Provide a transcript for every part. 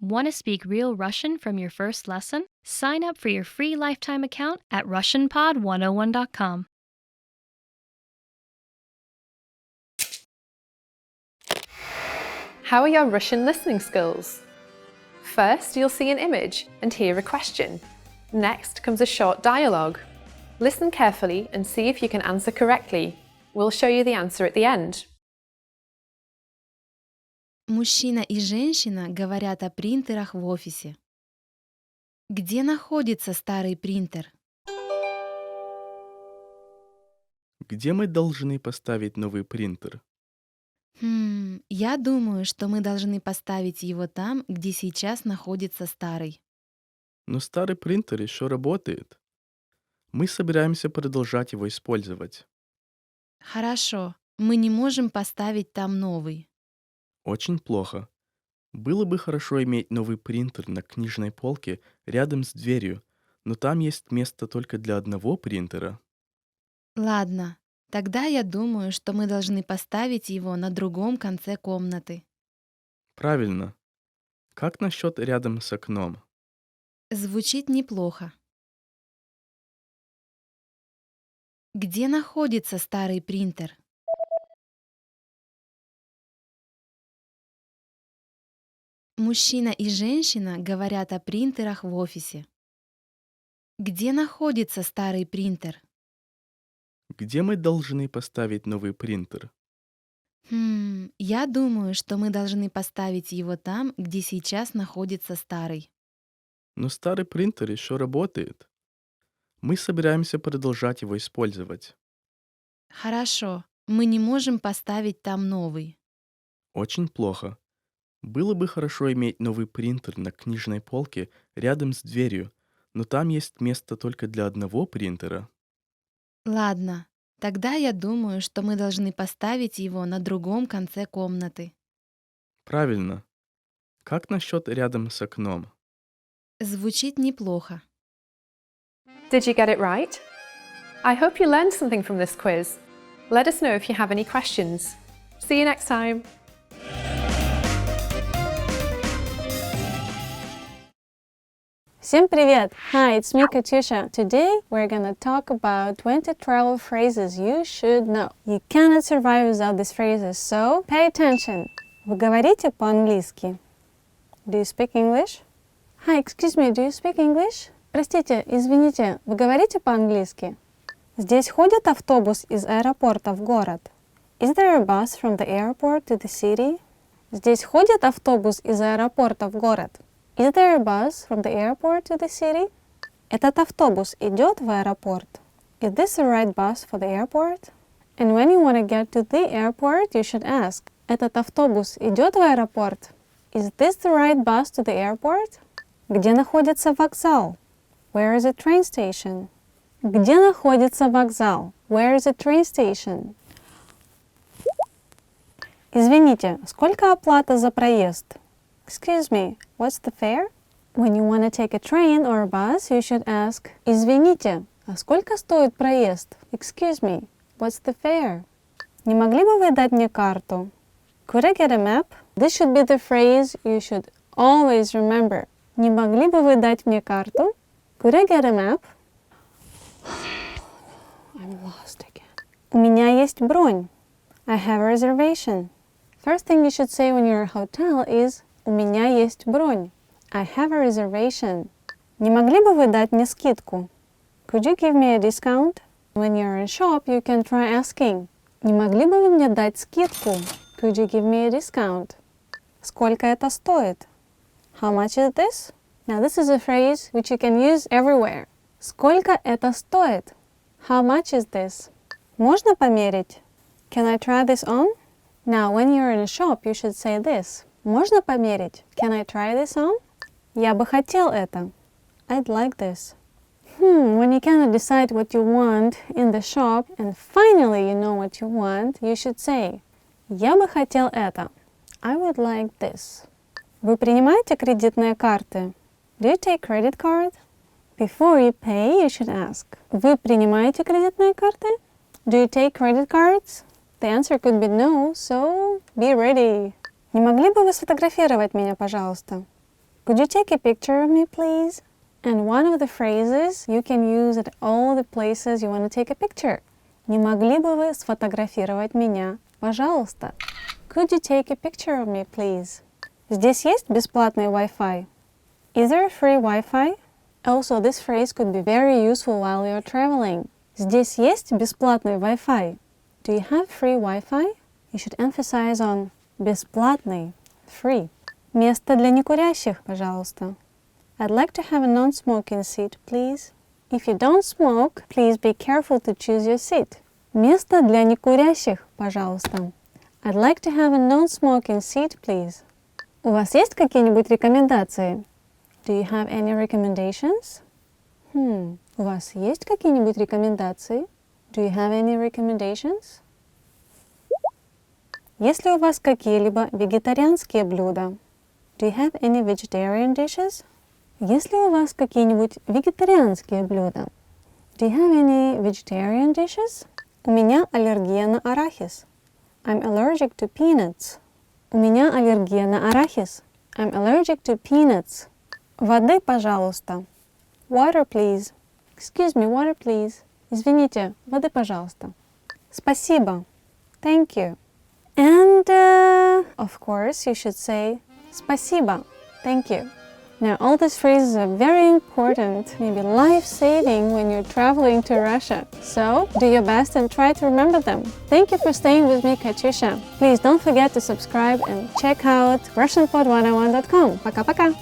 Want to speak real Russian from your first lesson? Sign up for your free lifetime account at RussianPod101.com. How are your Russian listening skills? First, you'll see an image and hear a question. Next comes a short dialogue. Listen carefully and see if you can answer correctly. We'll show you the answer at the end. Мужчина и женщина говорят о принтерах в офисе. Где находится старый принтер? Где мы должны поставить новый принтер? Я думаю, что мы должны поставить его там, где сейчас находится старый. Но старый принтер еще работает. Мы собираемся продолжать его использовать. Хорошо, мы не можем поставить там новый. Очень плохо. Было бы хорошо иметь новый принтер на книжной полке рядом с дверью, но там есть место только для одного принтера. Ладно, тогда я думаю, что мы должны поставить его на другом конце комнаты. Правильно. Как насчет рядом с окном? Звучит неплохо. Где находится старый принтер? Мужчина и женщина говорят о принтерах в офисе. Где находится старый принтер? Где мы должны поставить новый принтер? Я думаю, что мы должны поставить его там, где сейчас находится старый. Но старый принтер еще работает. Мы собираемся продолжать его использовать. Хорошо, мы не можем поставить там новый. Очень плохо. Было бы хорошо иметь новый принтер на книжной полке рядом с дверью, но там есть место только для одного принтера. Ладно, тогда я думаю, что мы должны поставить его на другом конце комнаты. Правильно. Как насчет рядом с окном? Звучит неплохо. Did you get it right? I hope you learned something from this quiz. Let us know if you have any questions. See you next time. Всем привет! Hi, it's me, Katusha. Today we're gonna talk about 20 travel phrases you should know. You cannot survive without these phrases, so pay attention. Вы говорите по-английски? Do you speak English? Hi, excuse me, do you speak English? Простите, извините, вы говорите по-английски? Здесь ходит автобус из аэропорта в город? Is there a bus from the airport to the city? Здесь ходит автобус из аэропорта в город? Is there a bus from the airport to the city? Этот автобус идет в аэропорт? Is this the right bus for the airport? And when you want to get to the airport, you should ask, этот автобус идет в аэропорт? Is this the right bus to the airport? Где находится вокзал? Where is the train station? Где находится вокзал? Where is the train station? Извините, сколько оплата за проезд? Excuse me, what's the fare? When you want to take a train or a bus, you should ask, извините, а сколько стоит проезд? Excuse me, what's the fare? Не могли бы вы дать мне карту? Could I get a map? This should be the phrase you should always remember. Не могли бы вы дать мне карту? Could I get a map? I'm lost again. У меня есть бронь. I have a reservation. First thing you should say when you're at a hotel is у меня есть бронь. I have a reservation. Не могли бы вы дать мне скидку? Could you give me a discount? When you're in a shop, you can try asking. Не могли бы вы мне дать скидку? Could you give me a discount? Сколько это стоит? How much is this? Now this is a phrase which you can use everywhere. Сколько это стоит? How much is this? Можно померить? Can I try this on? Now when you're in a shop, you should say this. Можно померить? Can I try this on? Я бы хотел это. I'd like this. When you cannot decide what you want in the shop and finally you know what you want, you should say Я бы хотел это. I would like this. Вы принимаете кредитные карты? Do you take credit card? Before you pay, you should ask. Вы принимаете кредитные карты? Do you take credit cards? The answer could be no, so be ready. Не могли бы вы сфотографировать меня, пожалуйста? Could you take a picture of me, please? And one of the phrases you can use at all the places you want to take a picture. Не могли бы вы сфотографировать меня, пожалуйста? Could you take a picture of me, please? Здесь есть бесплатный Wi-Fi? Is there a free Wi-Fi? Also, this phrase could be very useful while you're traveling. Здесь есть бесплатный Wi-Fi? Do you have free Wi-Fi? You should emphasize on бесплатный, free. Место для некурящих, пожалуйста. I'd like to have a non-smoking seat, please. If you don't smoke, please be careful to choose your seat. Место для некурящих, пожалуйста. I'd like to have a non-smoking seat, please. У вас есть какие-нибудь рекомендации? Do you have any recommendations? У вас есть какие-нибудь рекомендации? Do you have any recommendations? Есть ли у вас какие-либо вегетарианские блюда? Do you have any vegetarian dishes? Есть ли у вас какие-нибудь вегетарианские блюда? Do you have any vegetarian dishes? У меня аллергия на арахис. I'm allergic to peanuts. У меня аллергия на арахис. I'm allergic to peanuts. Воды, пожалуйста. Water, please. Excuse me, water, please. Извините, воды, пожалуйста. Спасибо. Thank you. And, of course, you should say спасибо. Thank you. Now, all these phrases are very important, maybe life-saving when you're traveling to Russia. So, do your best and try to remember them. Thank you for staying with me, Katyusha. Please don't forget to subscribe and check out RussianPod101.com. Пока-пока!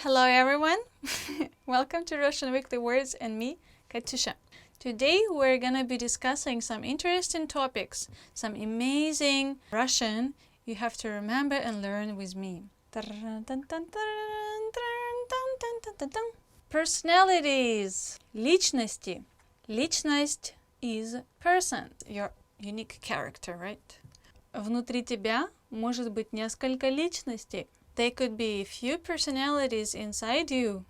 Hello everyone! Welcome to Russian Weekly Words and me, Katyusha. Today we're gonna be discussing some interesting topics, some amazing Russian you have to remember and learn with me. Personalities. Личности. Личность is person, your unique character, right? Внутри тебя может быть несколько личностей. There could be a few personalities inside you.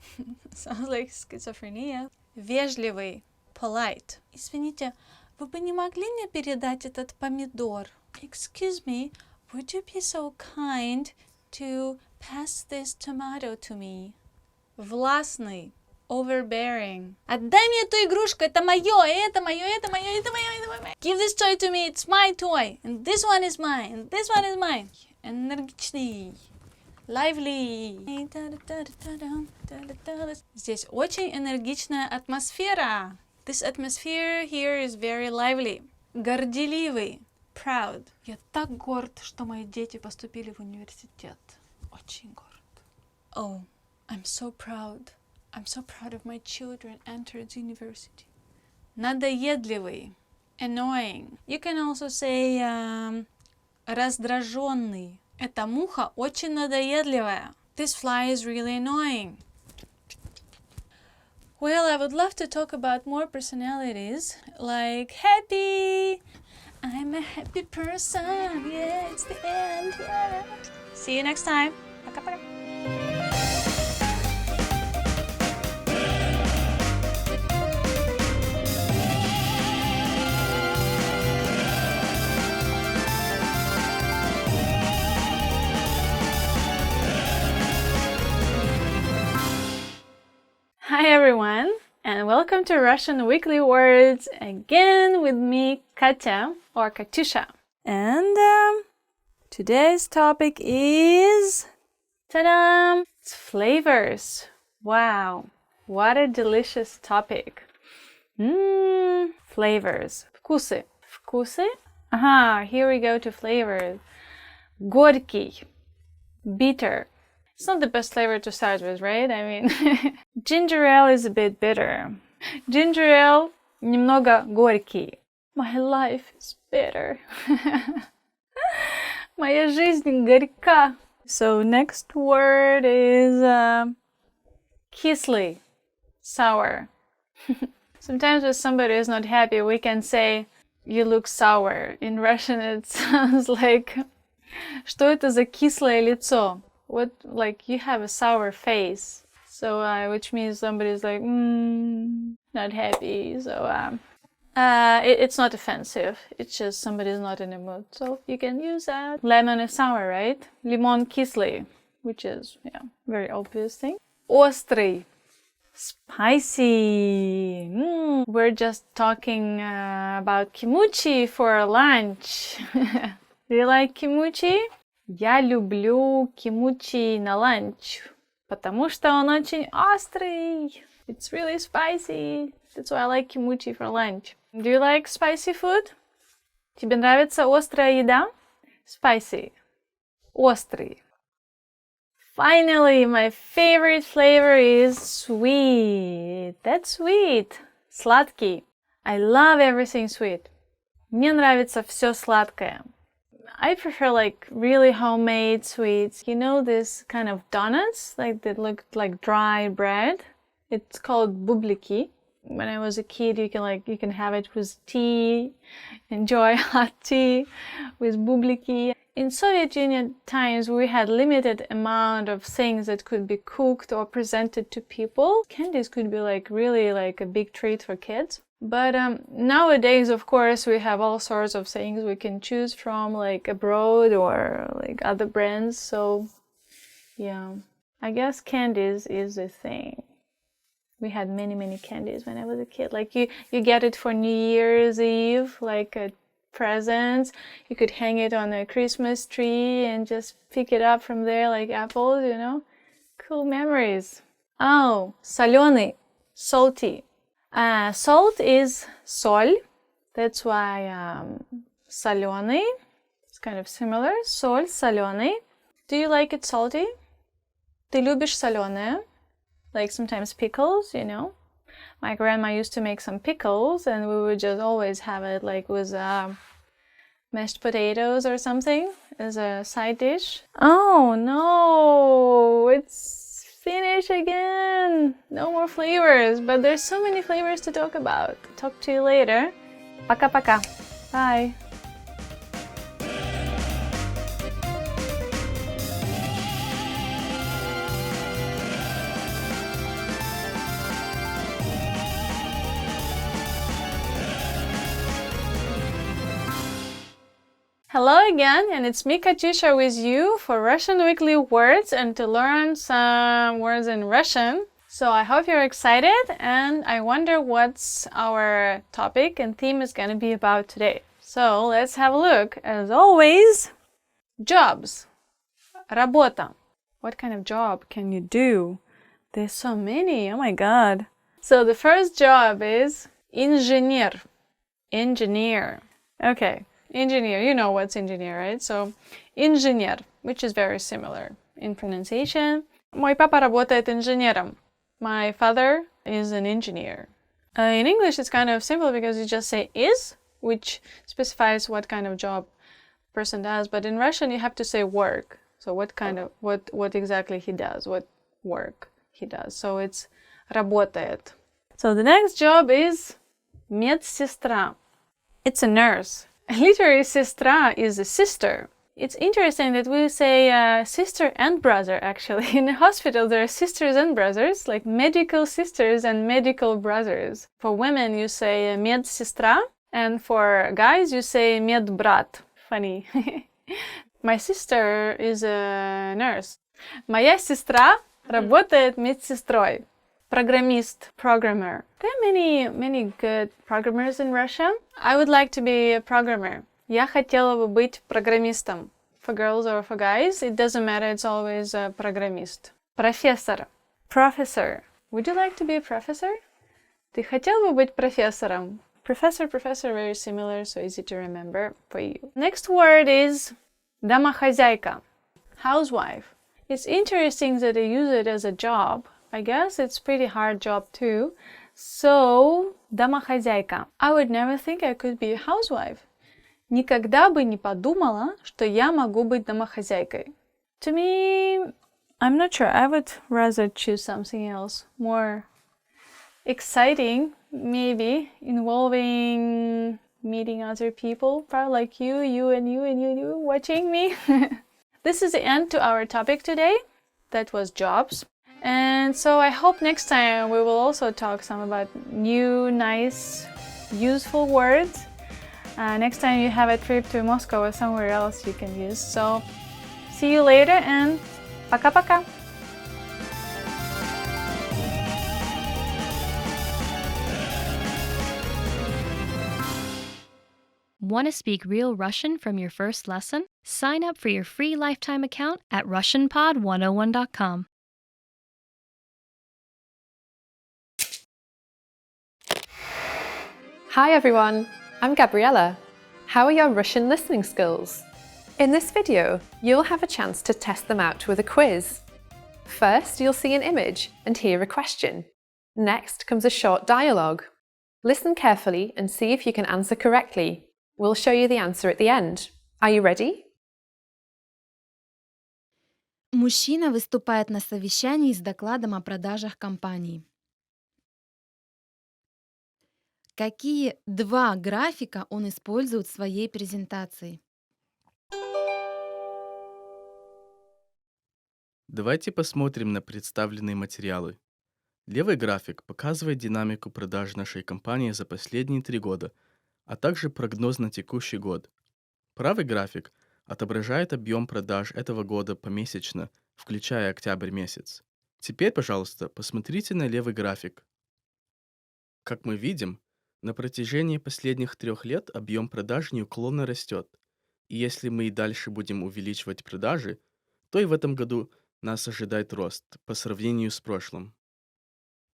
Sounds like schizophrenia. Вежливый, polite. Извините, вы бы не могли мне передать этот помидор? Excuse me, would you be so kind to pass this tomato to me? Властный, overbearing. Отдай мне эту игрушку, это мое, это мое, это мое, это мое, это мое. Give this toy to me, it's my toy. And this one is mine, and this one is mine. Энергичный. Lively. Здесь очень энергичная атмосфера. This atmosphere here is very lively. Горделивый. Proud. Я так горд, что мои дети поступили в университет. Очень горд. Oh, I'm so proud. I'm so proud of my children entered university. Надоедливый. Annoying. You can also say раздраженный. Эта муха очень надоедливая. This fly is really annoying. Well, I would love to talk about more personalities, like happy. I'm a happy person. Yeah, it's the end. Yeah. See you next time. Пока-пока. Hi everyone, and welcome to Russian Weekly Words again with me, Katya, or Katyusha. And today's topic is, ta-da! It's flavors. Wow, what a delicious topic. Flavors. Вкусы. Вкусы? Aha, here we go to flavors. Горький. Bitter. It's not the best flavor to start with, right? I mean, ginger ale is a bit bitter. Ginger ale немного горький. My life is bitter. Моя жизнь горька. So next word is кислый, sour. Sometimes when somebody is not happy, we can say, you look sour. In Russian it sounds like, что это за кислое лицо? What, like, you have a sour face. So, which means somebody's like, not happy. So, it's not offensive. It's just somebody's not in the mood. So you can use that. Lemon is sour, right? Limon кислый, which is, yeah, very obvious thing. Острый. Spicy. We're just talking about kimchi for lunch. Do you like kimchi? Я люблю kimchi на lunch, потому что он очень острый. It's really spicy. That's why I like kimchi for lunch. Do you like spicy food? Тебе нравится острая еда? Spicy. Острый. Finally, my favorite flavor is sweet. That's sweet. Сладкий. I love everything sweet. Мне нравится все сладкое. I prefer like really homemade sweets. You know this kind of donuts, like that look like dry bread? It's called bublyki. When I was a kid, you can have it with tea, enjoy hot tea with bublyki. In Soviet Union times, we had limited amount of things that could be cooked or presented to people. Candies could be like really like a big treat for kids. But nowadays, of course, we have all sorts of things we can choose from, like abroad or like other brands. So, yeah, I guess candies is a thing. We had many candies when I was a kid. Like you get it for New Year's Eve, like a presents. You could hang it on a Christmas tree and just pick it up from there like apples, you know. Cool memories. Oh, соленый, salty. Salt is соль. That's why соленый. It's kind of similar. Соль, соленый. Do you like it salty? Ты любишь соленое? Like sometimes pickles, you know. My grandma used to make some pickles and we would just always have it like with mashed potatoes or something as a side dish. Oh no, it's finished again. No more flavors, but there's so many flavors to talk about. Talk to you later. Пока-пока. Bye. Hello again, and it's me, Katyusha, with you for Russian Weekly Words and to learn some words in Russian. So I hope you're excited, and I wonder what's our topic and theme is going to be about today. So let's have a look. As always, jobs. Работа. What kind of job can you do? There's so many. Oh my god. So the first job is инженер. Engineer. Okay. Engineer, you know what's engineer, right? So, инженер, which is very similar in pronunciation. Мой папа работает инженером. My father is an engineer. In English, it's kind of simple because you just say is, which specifies what kind of job a person does. But in Russian, you have to say work. So what exactly he does, what work he does. So it's работает. So the next job is медсестра. It's a nurse. Literally, сестра is a sister. It's interesting that we say sister and brother, actually. In the hospital, there are sisters and brothers, like medical sisters and medical brothers. For women, you say медсестра, and for guys, you say медбрат. Funny. My sister is a nurse. Моя сестра работает медсестрой. Программист, programmer. There are many good programmers in Russia. I would like to be a programmer. Я хотела бы быть программистом. For girls or for guys, it doesn't matter, it's always a программист. Профессор. Professor. Would you like to be a professor? Ты хотел бы быть профессором? Professor, very similar, so easy to remember for you. Next word is домохозяйка. Housewife. It's interesting that they use it as a job. I guess it's pretty hard job too. So, домохозяйка. I would never think I could be a housewife. Никогда бы не подумала, что я могу быть домохозяйкой. To me, I'm not sure. I would rather choose something else. More exciting, maybe, involving meeting other people. Probably like you watching me. This is the end to our topic today. That was jobs. And so I hope next time we will also talk some about new, nice, useful words. Next time you have a trip to Moscow or somewhere else you can use. So see you later and пока-пока! Want to speak real Russian from your first lesson? Sign up for your free lifetime account at RussianPod101.com. Hi everyone, I'm Gabriella. How are your Russian listening skills? In this video, you'll have a chance to test them out with a quiz. First, you'll see an image and hear a question. Next comes a short dialogue. Listen carefully and see if you can answer correctly. We'll show you the answer at the end. Are you ready? Мужчина выступает на совещании с докладом о продажах компании. Какие два графика он использует в своей презентации? Давайте посмотрим на представленные материалы. Левый график показывает динамику продаж нашей компании за последние 3 года, а также прогноз на текущий год. Правый график отображает объем продаж этого года помесячно, включая октябрь месяц. Теперь, пожалуйста, посмотрите на левый график. Как мы видим, на протяжении последних 3 лет объем продаж неуклонно растет. И если мы и дальше будем увеличивать продажи, то и в этом году нас ожидает рост по сравнению с прошлым.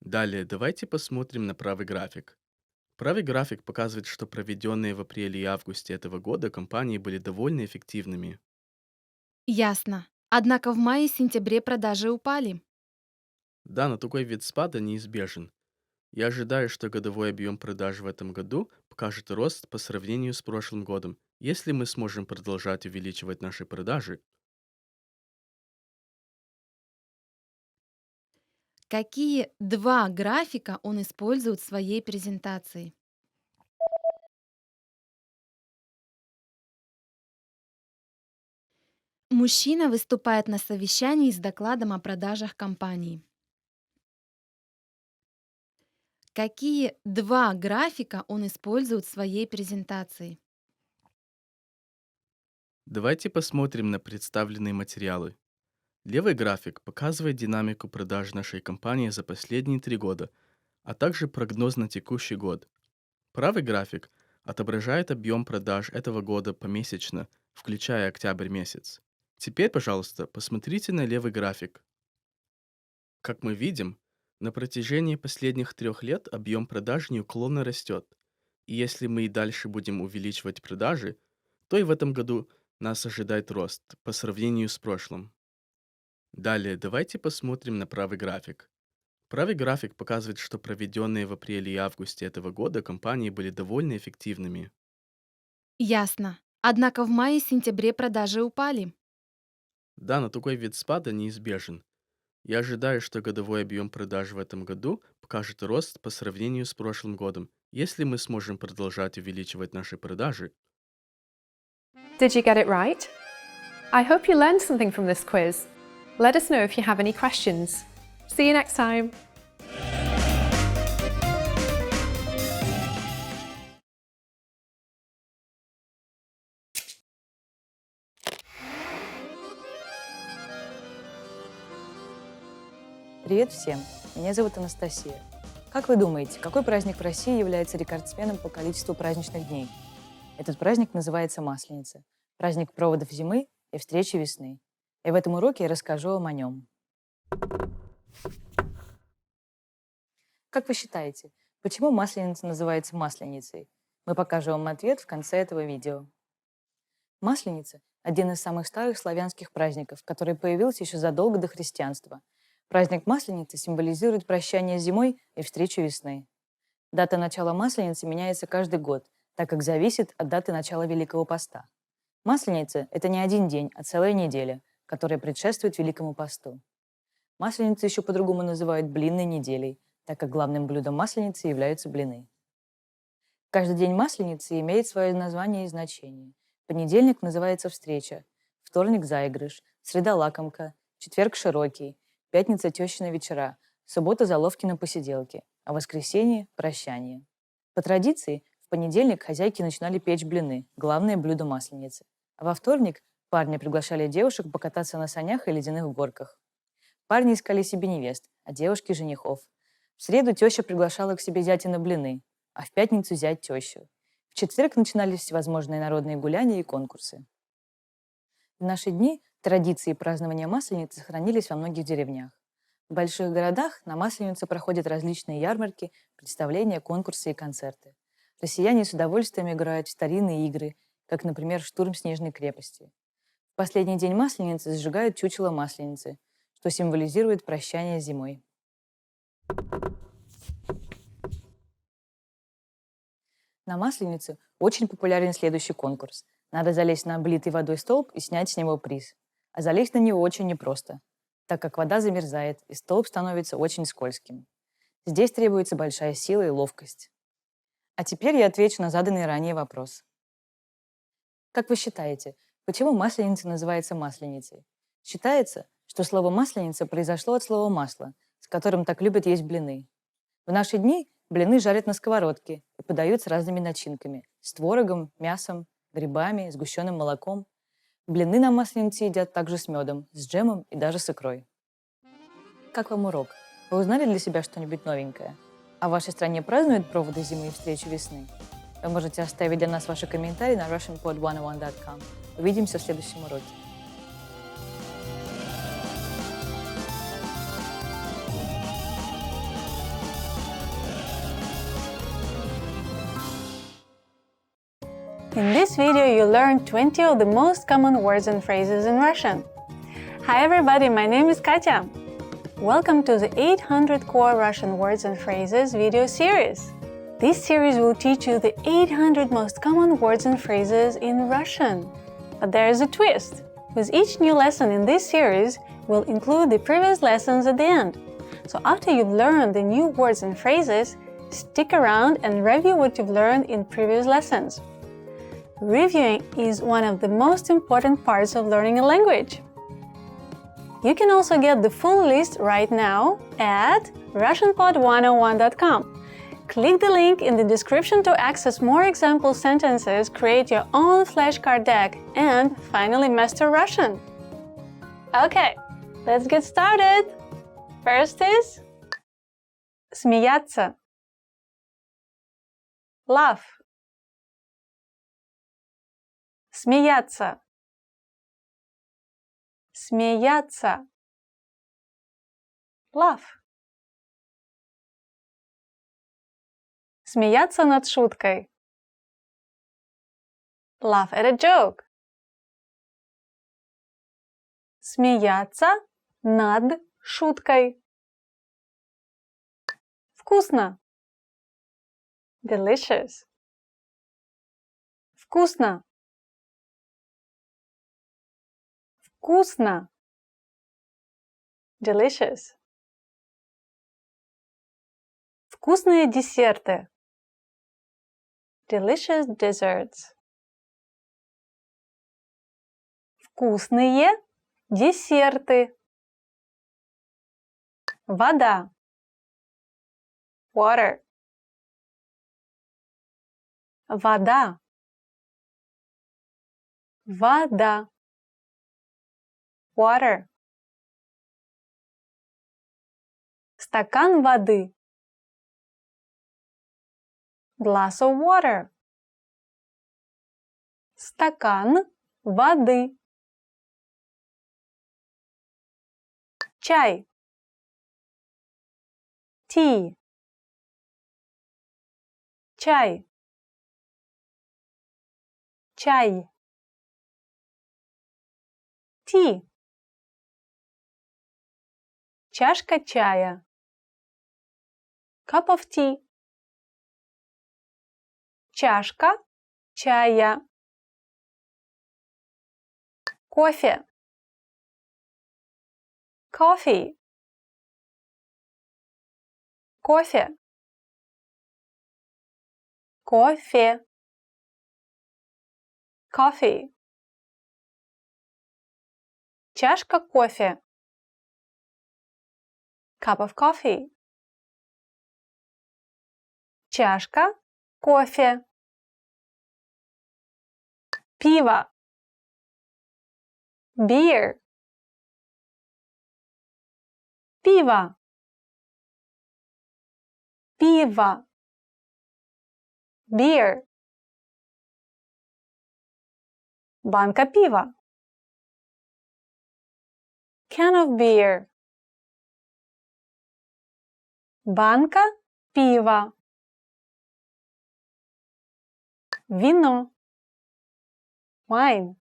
Далее давайте посмотрим на правый график. Правый график показывает, что проведенные в апреле и августе этого года компании были довольно эффективными. Ясно. Однако в мае и сентябре продажи упали. Да, но такой вид спада неизбежен. Я ожидаю, что годовой объем продаж в этом году покажет рост по сравнению с прошлым годом, если мы сможем продолжать увеличивать наши продажи. Какие два графика он использует в своей презентации? Мужчина выступает на совещании с докладом о продажах компании. Какие два графика он использует в своей презентации? Давайте посмотрим на представленные материалы. Левый график показывает динамику продаж нашей компании за последние 3 года, а также прогноз на текущий год. Правый график отображает объем продаж этого года помесячно, включая октябрь месяц. Теперь, пожалуйста, посмотрите на левый график. Как мы видим, на протяжении последних 3 лет объем продаж неуклонно растет. И если мы и дальше будем увеличивать продажи, то и в этом году нас ожидает рост по сравнению с прошлым. Далее давайте посмотрим на правый график. Правый график показывает, что проведенные в апреле и августе этого года компании были довольно эффективными. Ясно. Однако в мае и сентябре продажи упали. Да, но такой вид спада неизбежен. Я ожидаю, что годовой объем продаж в этом году покажет рост по сравнению с прошлым годом, если мы сможем продолжать увеличивать наши продажи. Did you get it right? I hope you learned something from this quiz. Let us know if you have any questions. See you next time. Привет всем! Меня зовут Анастасия. Как вы думаете, какой праздник в России является рекордсменом по количеству праздничных дней? Этот праздник называется Масленица, праздник проводов зимы и встречи весны. И в этом уроке я расскажу вам о нем. Как вы считаете, почему Масленица называется Масленицей? Мы покажем вам ответ в конце этого видео. Масленица – один из самых старых славянских праздников, который появился еще задолго до христианства. Праздник Масленицы символизирует прощание с зимой и встречу весны. Дата начала Масленицы меняется каждый год, так как зависит от даты начала Великого Поста. Масленица – это не один день, а целая неделя, которая предшествует Великому Посту. Масленицу еще по-другому называют блинной неделей, так как главным блюдом Масленицы являются блины. Каждый день Масленицы имеет свое название и значение. Понедельник называется встреча, вторник – заигрыш, среда – лакомка, четверг – широкий, пятница – тещины вечера, суббота – заловки на посиделки, а воскресенье – прощание. По традиции, в понедельник хозяйки начинали печь блины, главное блюдо масленицы. А во вторник парни приглашали девушек покататься на санях и ледяных горках. Парни искали себе невест, а девушки – женихов. В среду теща приглашала к себе зятя на блины, а в пятницу зять тещу. В четверг начинались всевозможные народные гуляния и конкурсы. В наши дни традиции празднования Масленицы сохранились во многих деревнях. В больших городах на Масленицу проходят различные ярмарки, представления, конкурсы и концерты. Россияне с удовольствием играют в старинные игры, как, например, «Штурм Снежной крепости». В последний день Масленицы сжигают чучело Масленицы, что символизирует прощание с зимой. На Масленицу очень популярен следующий конкурс. Надо залезть на облитый водой столб и снять с него приз. А залезть на него очень непросто, так как вода замерзает, и столб становится очень скользким. Здесь требуется большая сила и ловкость. А теперь я отвечу на заданный ранее вопрос. Как вы считаете, почему Масленица называется Масленицей? Считается, что слово «масленица» произошло от слова «масло», с которым так любят есть блины. В наши дни блины жарят на сковородке и подают с разными начинками – с творогом, мясом, грибами, сгущенным молоком. Блины на Масленице едят также с медом, с джемом и даже с икрой. Как вам урок? Вы узнали для себя что-нибудь новенькое? А в вашей стране празднуют проводы зимы и встречу весны? Вы можете оставить для нас ваши комментарии на russianpod101.com. Увидимся в следующем уроке. In this video, you learned 20 of the most common words and phrases in Russian. Hi everybody, my name is Katya. Welcome to the 800 Core Russian Words and Phrases video series. This series will teach you the 800 most common words and phrases in Russian. But there is a twist. With each new lesson in this series, we'll include the previous lessons at the end. So after you've learned the new words and phrases, stick around and review what you've learned in previous lessons. Reviewing is one of the most important parts of learning a language. You can also get the full list right now at russianpod101.com. Click the link in the description to access more example sentences, create your own flashcard deck, and finally master Russian. Okay, let's get started. First is смеяться. Laugh. Смеяться. Смеяться. Laugh. Смеяться над шуткой. Laugh at a joke. Смеяться над шуткой. Вкусно. Delicious. Вкусно. Вкусно. Delicious. Вкусные десерты. Delicious desserts. Вкусные десерты. Вода. Water. Вода. Вода. Water. Стакан воды. Glass of water. Стакан воды. Чай. Tea. Чай. Чай. Tea. Чашка чая. Cup of tea. Чашка чая. Кофе. Coffee. Кофе. Кофе. Coffee. Чашка кофе. cup of coffee. Чашка кофе. Пиво. Beer. Пиво. Пиво. Beer. Банка пива. Can of beer. Банка пива. Вино. Wine.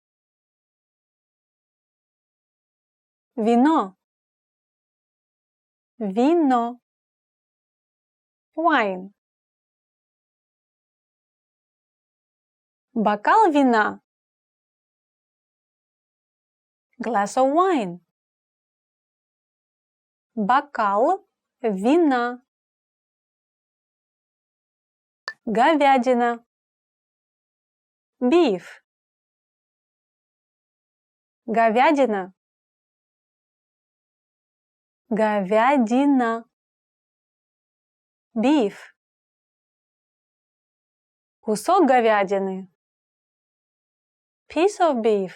Вино. Вино. Wine. Бокал вина. Glass of wine. Бокал вина. Говядина. Beef. Говядина. Говядина. Beef. Кусок говядины. Piece of beef.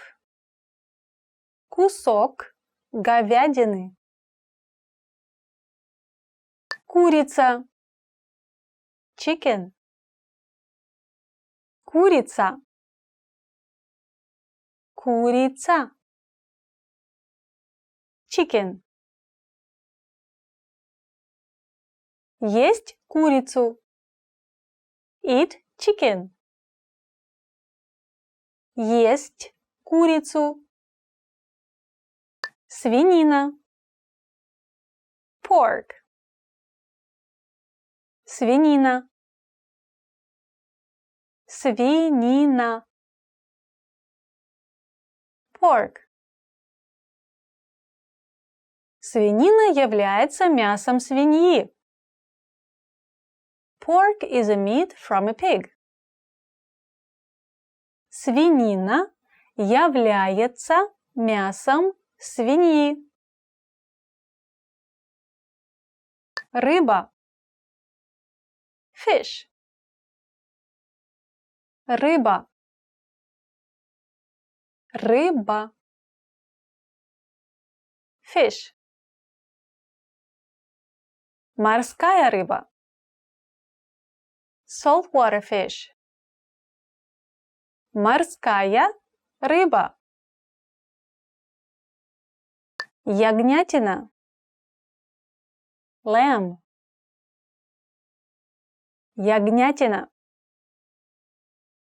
Кусок говядины. Курица. Chicken. Курица. Курица. Chicken. Есть курицу. Eat chicken. Есть курицу. Свинина. Pork. Свинина. Свинина. Pork. Свинина является мясом свиньи. Pork is a meat from a pig. Свинина является мясом свиньи. Рыба. Fish. Рыба. Рыба. Fish. Морская рыба. Saltwater fish. Морская рыба. Ягнятина. Lamb. Ягнятина.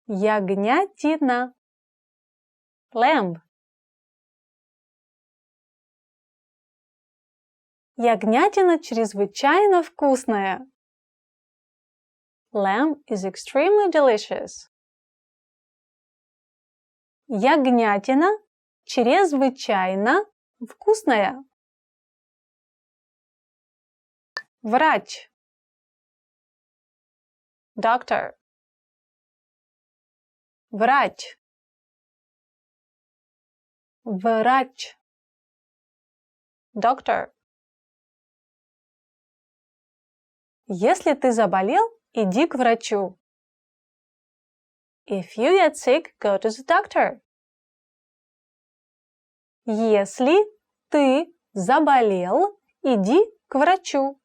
Ягнятина. Lamb. Ягнятина чрезвычайно вкусная. Lamb is extremely delicious. Ягнятина чрезвычайно вкусная. Врач. Doctor. Врач. Врач. Doctor. Если ты заболел, иди к врачу. If you get sick, go to the doctor. Если ты заболел, иди к врачу.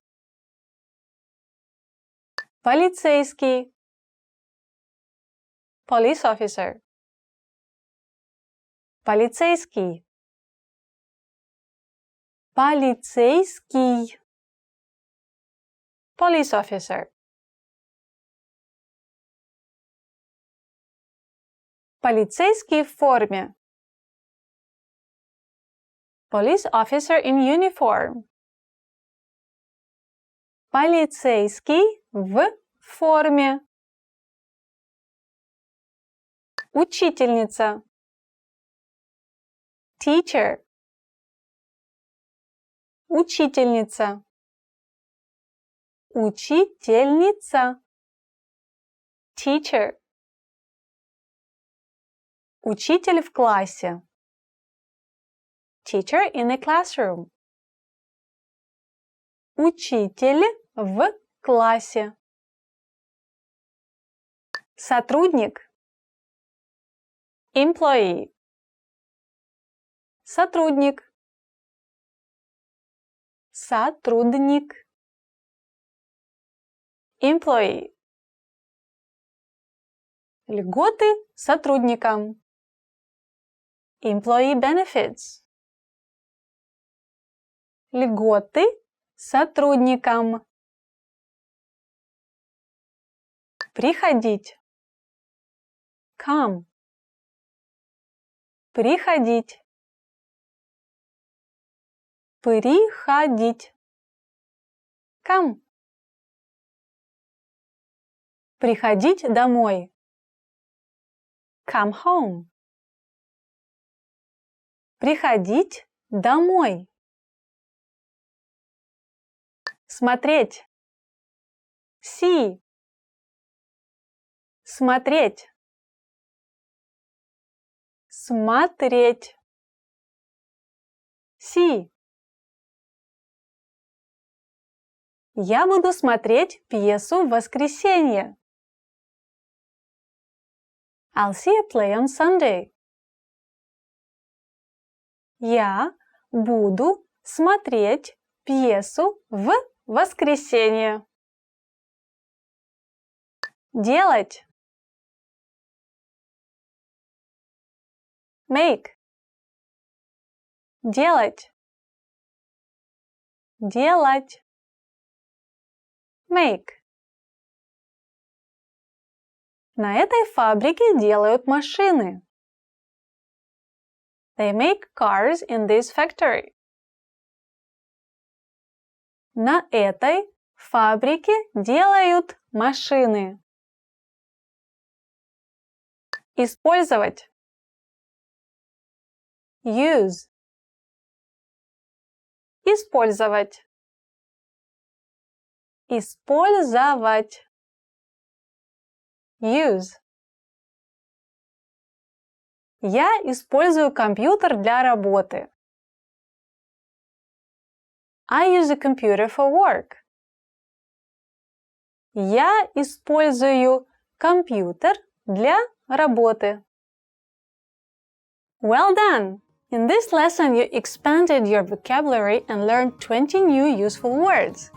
Полицейский. Police officer. Полицейский. Полицейский. Police officer. Полицейский в форме. Police officer in uniform. Полицейский в форме. Учительница. Teacher. Учительница. Учительница. Teacher. Учитель в классе. Teacher in a classroom. Учитель в классе. Сотрудник. Employee. Сотрудник. Сотрудник. Employee. Льготы сотрудникам. Employee benefits. Льготы сотрудникам. Приходить. Come. Приходить. Приходить. Come. Приходить домой. Come home. Приходить домой. Смотреть. See. Смотреть. Смотреть. See. Я буду смотреть пьесу в воскресенье. I'll see a play on Sunday. Я буду смотреть пьесу в воскресенье. Делать. Make. Делать. Делать. Make. На этой фабрике делают машины. They make cars in this factory. На этой фабрике делают машины. Использовать. Use. Использовать. Использовать. Use. Я использую компьютер для работы. I use a computer for work. Я использую компьютер для работы. Well done! In this lesson, you expanded your vocabulary and learned 20 new useful words.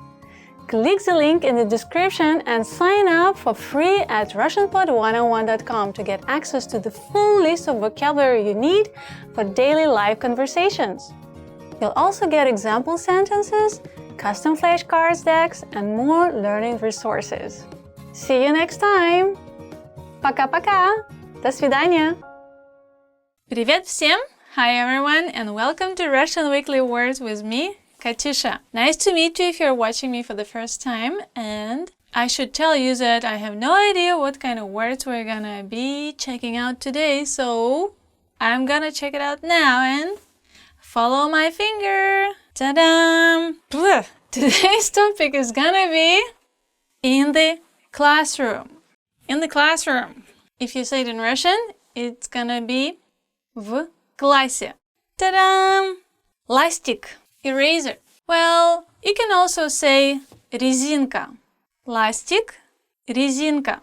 Click the link in the description and sign up for free at RussianPod101.com to get access to the full list of vocabulary you need for daily live conversations. You'll also get example sentences, custom flashcards decks, and more learning resources. See you next time! Пока-пока! До свидания! Привет всем! Hi everyone and welcome to Russian Weekly Words with me, Katyusha. Nice to meet you if you're watching me for the first time, and I should tell you that I have no idea what kind of words we're gonna be checking out today, so I'm gonna check it out now and follow my finger. Ta-da! Today's topic is gonna be in the classroom. In the classroom. If you say it in Russian, it's gonna be в классе. Ta-da! Ластик. Eraser. Well, you can also say резинка. Ластик, резинка.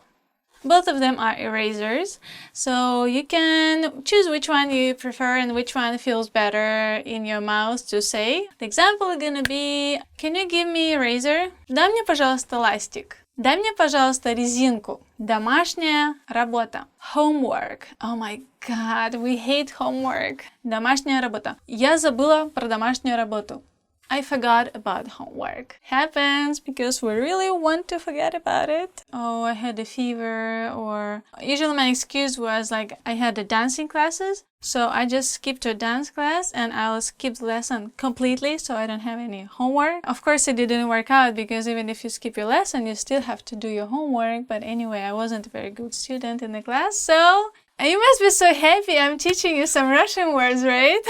Both of them are erasers, so you can choose which one you prefer and which one feels better in your mouth to say. The example is gonna be, can you give me eraser? Дай мне, пожалуйста, ластик. Дай мне, пожалуйста, резинку. Домашняя работа. Homework. Oh my god, we hate homework. Домашняя работа. Я забыла про домашнюю работу. I forgot about homework. Happens because we really want to forget about it. Oh, I had a fever, or usually my excuse was like I had the dancing classes, so I just skipped to a dance class and I'll skip the lesson completely so I don't have any homework. Of course, it didn't work out because even if you skip your lesson, you still have to do your homework. But anyway, I wasn't a very good student in the class, so you must be so happy I'm teaching you some Russian words, right?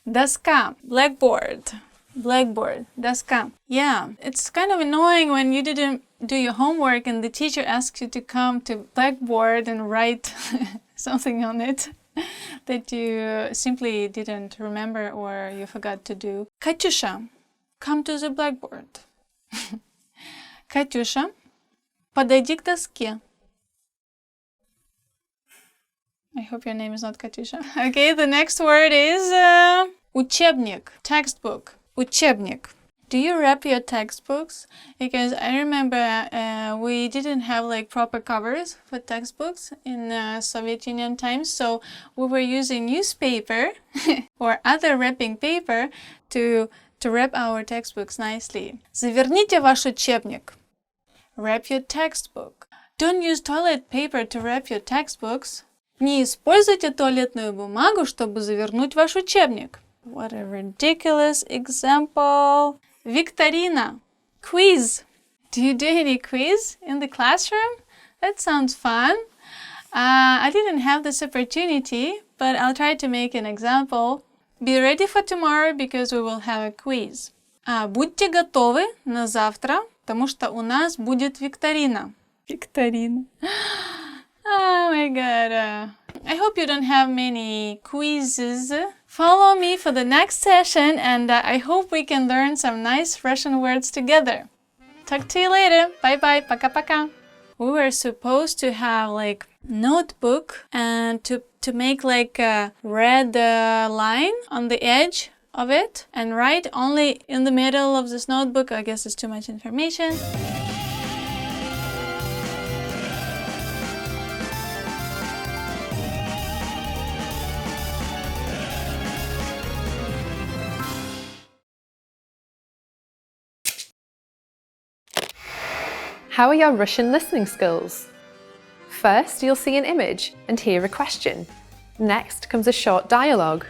Доска, blackboard. Blackboard, доска. Yeah, it's kind of annoying when you didn't do your homework and the teacher asks you to come to blackboard and write something on it that you simply didn't remember or you forgot to do. Katyusha, come to the blackboard. Катюша, подойди к доске. I hope your name is not Katusha. Okay, the next word is учебник, textbook, учебник. Do you wrap your textbooks? Because I remember we didn't have like proper covers for textbooks in Soviet Union times, so we were using newspaper or other wrapping paper to wrap our textbooks nicely. Заверните ваш учебник. Wrap your textbook. Don't use toilet paper to wrap your textbooks. Не используйте туалетную бумагу, чтобы завернуть ваш учебник. What a ridiculous example. Викторина. Quiz. Do you do any quiz in the classroom? That sounds fun. I didn't have this opportunity, but I'll try to make an example. Be ready for tomorrow because we will have a quiz. Будьте готовы на завтра, потому что у нас будет викторина. Викторина. Oh my god. I hope you don't have many quizzes. Follow me for the next session and I hope we can learn some nice Russian words together. Talk to you later. Bye bye. Пока-пока. We were supposed to have like notebook and to make like a red line on the edge of it and write only in the middle of this notebook. I guess it's too much information. How are your Russian listening skills? First, you'll see an image and hear a question. Next comes a short dialogue.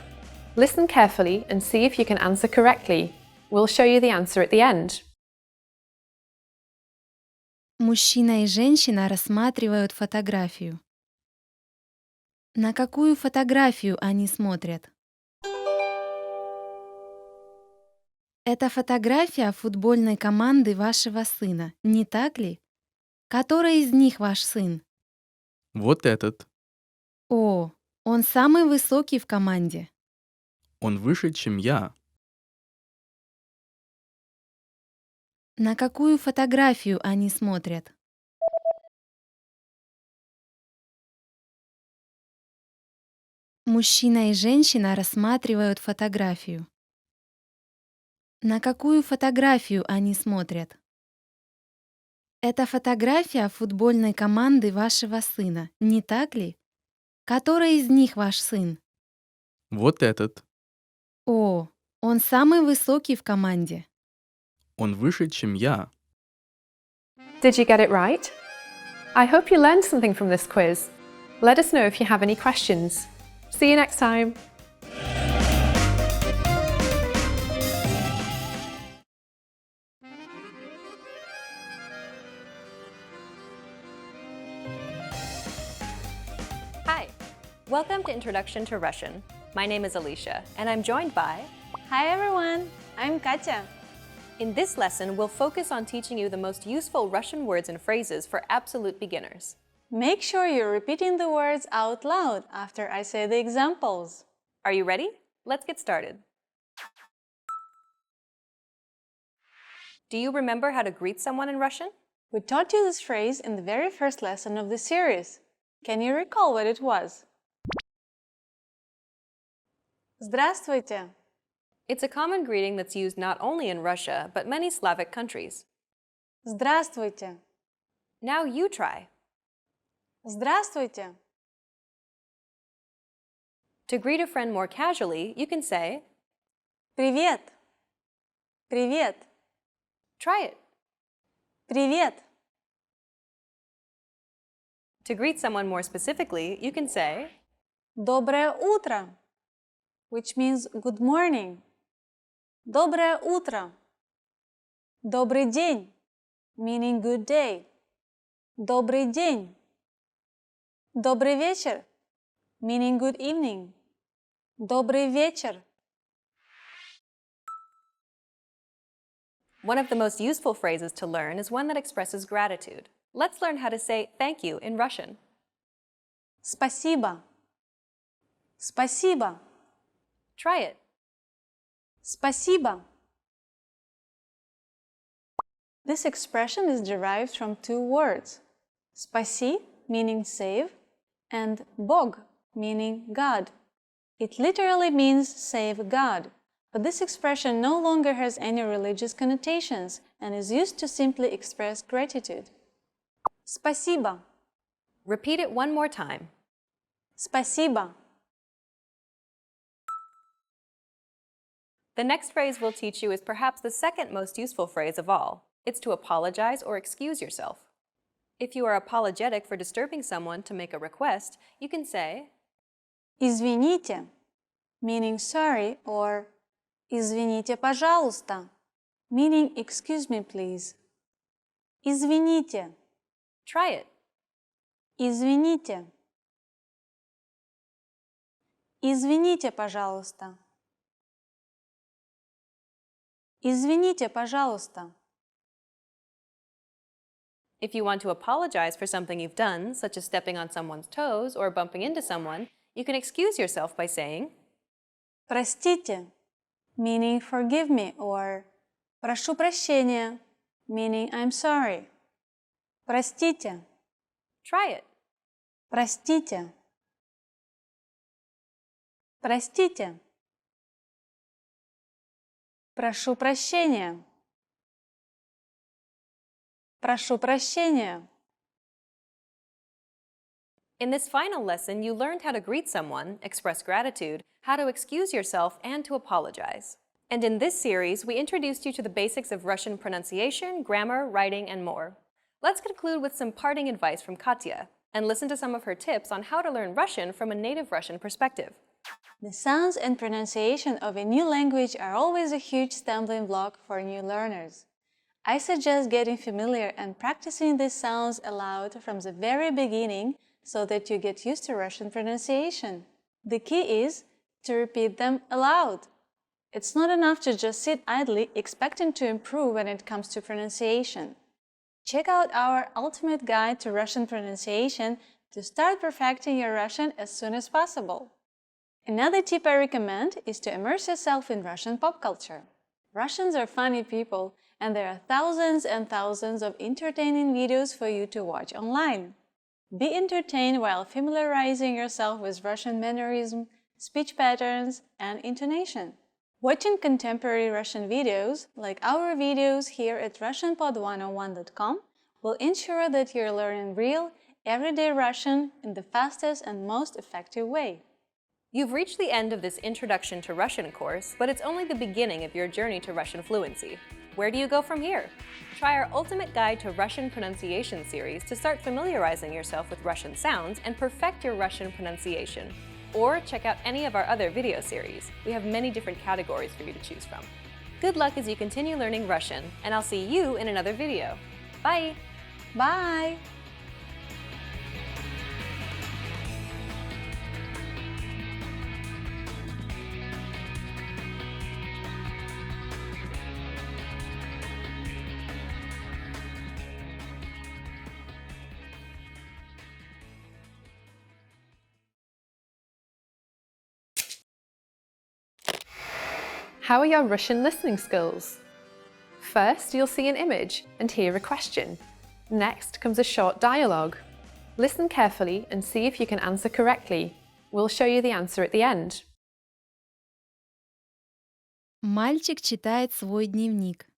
Listen carefully and see if you can answer correctly. We'll show you the answer at the end. Мужчина и женщина рассматривают фотографию. На какую фотографию они смотрят? Это фотография футбольной команды вашего сына, не так ли? Который из них ваш сын? Вот этот. О, он самый высокий в команде. Он выше, чем я. На какую фотографию они смотрят? Мужчина и женщина рассматривают фотографию. На какую фотографию они смотрят? Это фотография футбольной команды вашего сына, не так ли? Который из них ваш сын? Вот этот. О, он самый высокий в команде. Он выше, чем я. Did you get it right? I hope you learned something from this quiz. Let us know if you have any questions. See you next time. Hi, welcome to Introduction to Russian. My name is Alicia, and I'm joined by... Hi everyone, I'm Katya. In this lesson, we'll focus on teaching you the most useful Russian words and phrases for absolute beginners. Make sure you're repeating the words out loud after I say the examples. Are you ready? Let's get started. Do you remember how to greet someone in Russian? We taught you this phrase in the very first lesson of the series. Can you recall what it was? Здравствуйте. It's a common greeting that's used not only in Russia, but many Slavic countries. Здравствуйте. Now you try. Здравствуйте. To greet a friend more casually, you can say, Привет. Привет. try it. Привет. To greet someone more specifically, you can say, Доброе утро, which means good morning. Доброе утро. Добрый день, meaning good day. Добрый день. Добрый вечер, meaning good evening. Добрый вечер. One of the most useful phrases to learn is one that expresses gratitude. Let's learn how to say thank you in Russian. Спасибо. Спасибо. Try it. Спасибо. This expression is derived from two words, спаси, meaning save, and Бог, meaning God. It literally means save God, but this expression no longer has any religious connotations and is used to simply express gratitude. Спасибо. Repeat it one more time. Спасибо. The next phrase we'll teach you is perhaps the second most useful phrase of all. It's to apologize or excuse yourself. If you are apologetic for disturbing someone to make a request, you can say Извините, meaning sorry, or извините, пожалуйста, meaning excuse me, please. Извините. Try it. Извините. Извините, пожалуйста. Извините, пожалуйста. If you want to apologize for something you've done, such as stepping on someone's toes or bumping into someone, you can excuse yourself by saying Простите, meaning forgive me, or прошу прощения, meaning I'm sorry. Простите. Try it. Простите. Простите. Прошу прощения. Прошу прощения. In this final lesson, you learned how to greet someone, express gratitude, how to excuse yourself, and to apologize. And in this series, we introduced you to the basics of Russian pronunciation, grammar, writing, and more. Let's conclude with some parting advice from Katya and listen to some of her tips on how to learn Russian from a native Russian perspective. The sounds and pronunciation of a new language are always a huge stumbling block for new learners. I suggest getting familiar and practicing these sounds aloud from the very beginning so that you get used to Russian pronunciation. The key is to repeat them aloud. It's not enough to just sit idly expecting to improve when it comes to pronunciation. Check out our ultimate guide to Russian pronunciation to start perfecting your Russian as soon as possible. Another tip I recommend is to immerse yourself in Russian pop culture. Russians are funny people, and there are thousands and thousands of entertaining videos for you to watch online. Be entertained while familiarizing yourself with Russian mannerism, speech patterns, and intonation. Watching contemporary Russian videos, like our videos here at RussianPod101.com, will ensure that you're learning real, everyday Russian in the fastest and most effective way. You've reached the end of this Introduction to Russian course, but it's only the beginning of your journey to Russian fluency. Where do you go from here? Try our Ultimate Guide to Russian Pronunciation series to start familiarizing yourself with Russian sounds and perfect your Russian pronunciation. Or check out any of our other video series. We have many different categories for you to choose from. Good luck as you continue learning Russian, and I'll see you in another video. Bye! Bye! How are your Russian listening skills? First, you'll see an image and hear a question. Next comes a short dialogue. Listen carefully and see if you can answer correctly. We'll show you the answer at the end. Мальчик читает свой дневник.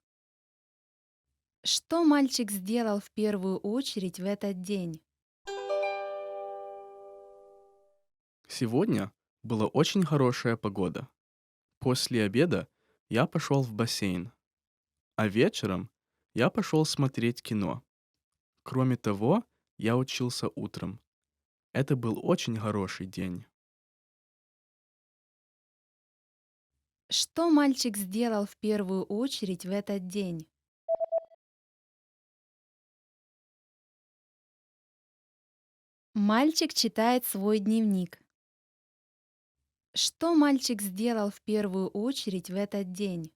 Что мальчик сделал в первую очередь в этот день? Сегодня была очень хорошая погода. После обеда я пошел в бассейн, а вечером я пошел смотреть кино. Кроме того, я учился утром. Это был очень хороший день. Что мальчик сделал в первую очередь в этот день? Мальчик читает свой дневник. Что мальчик сделал в первую очередь в этот день?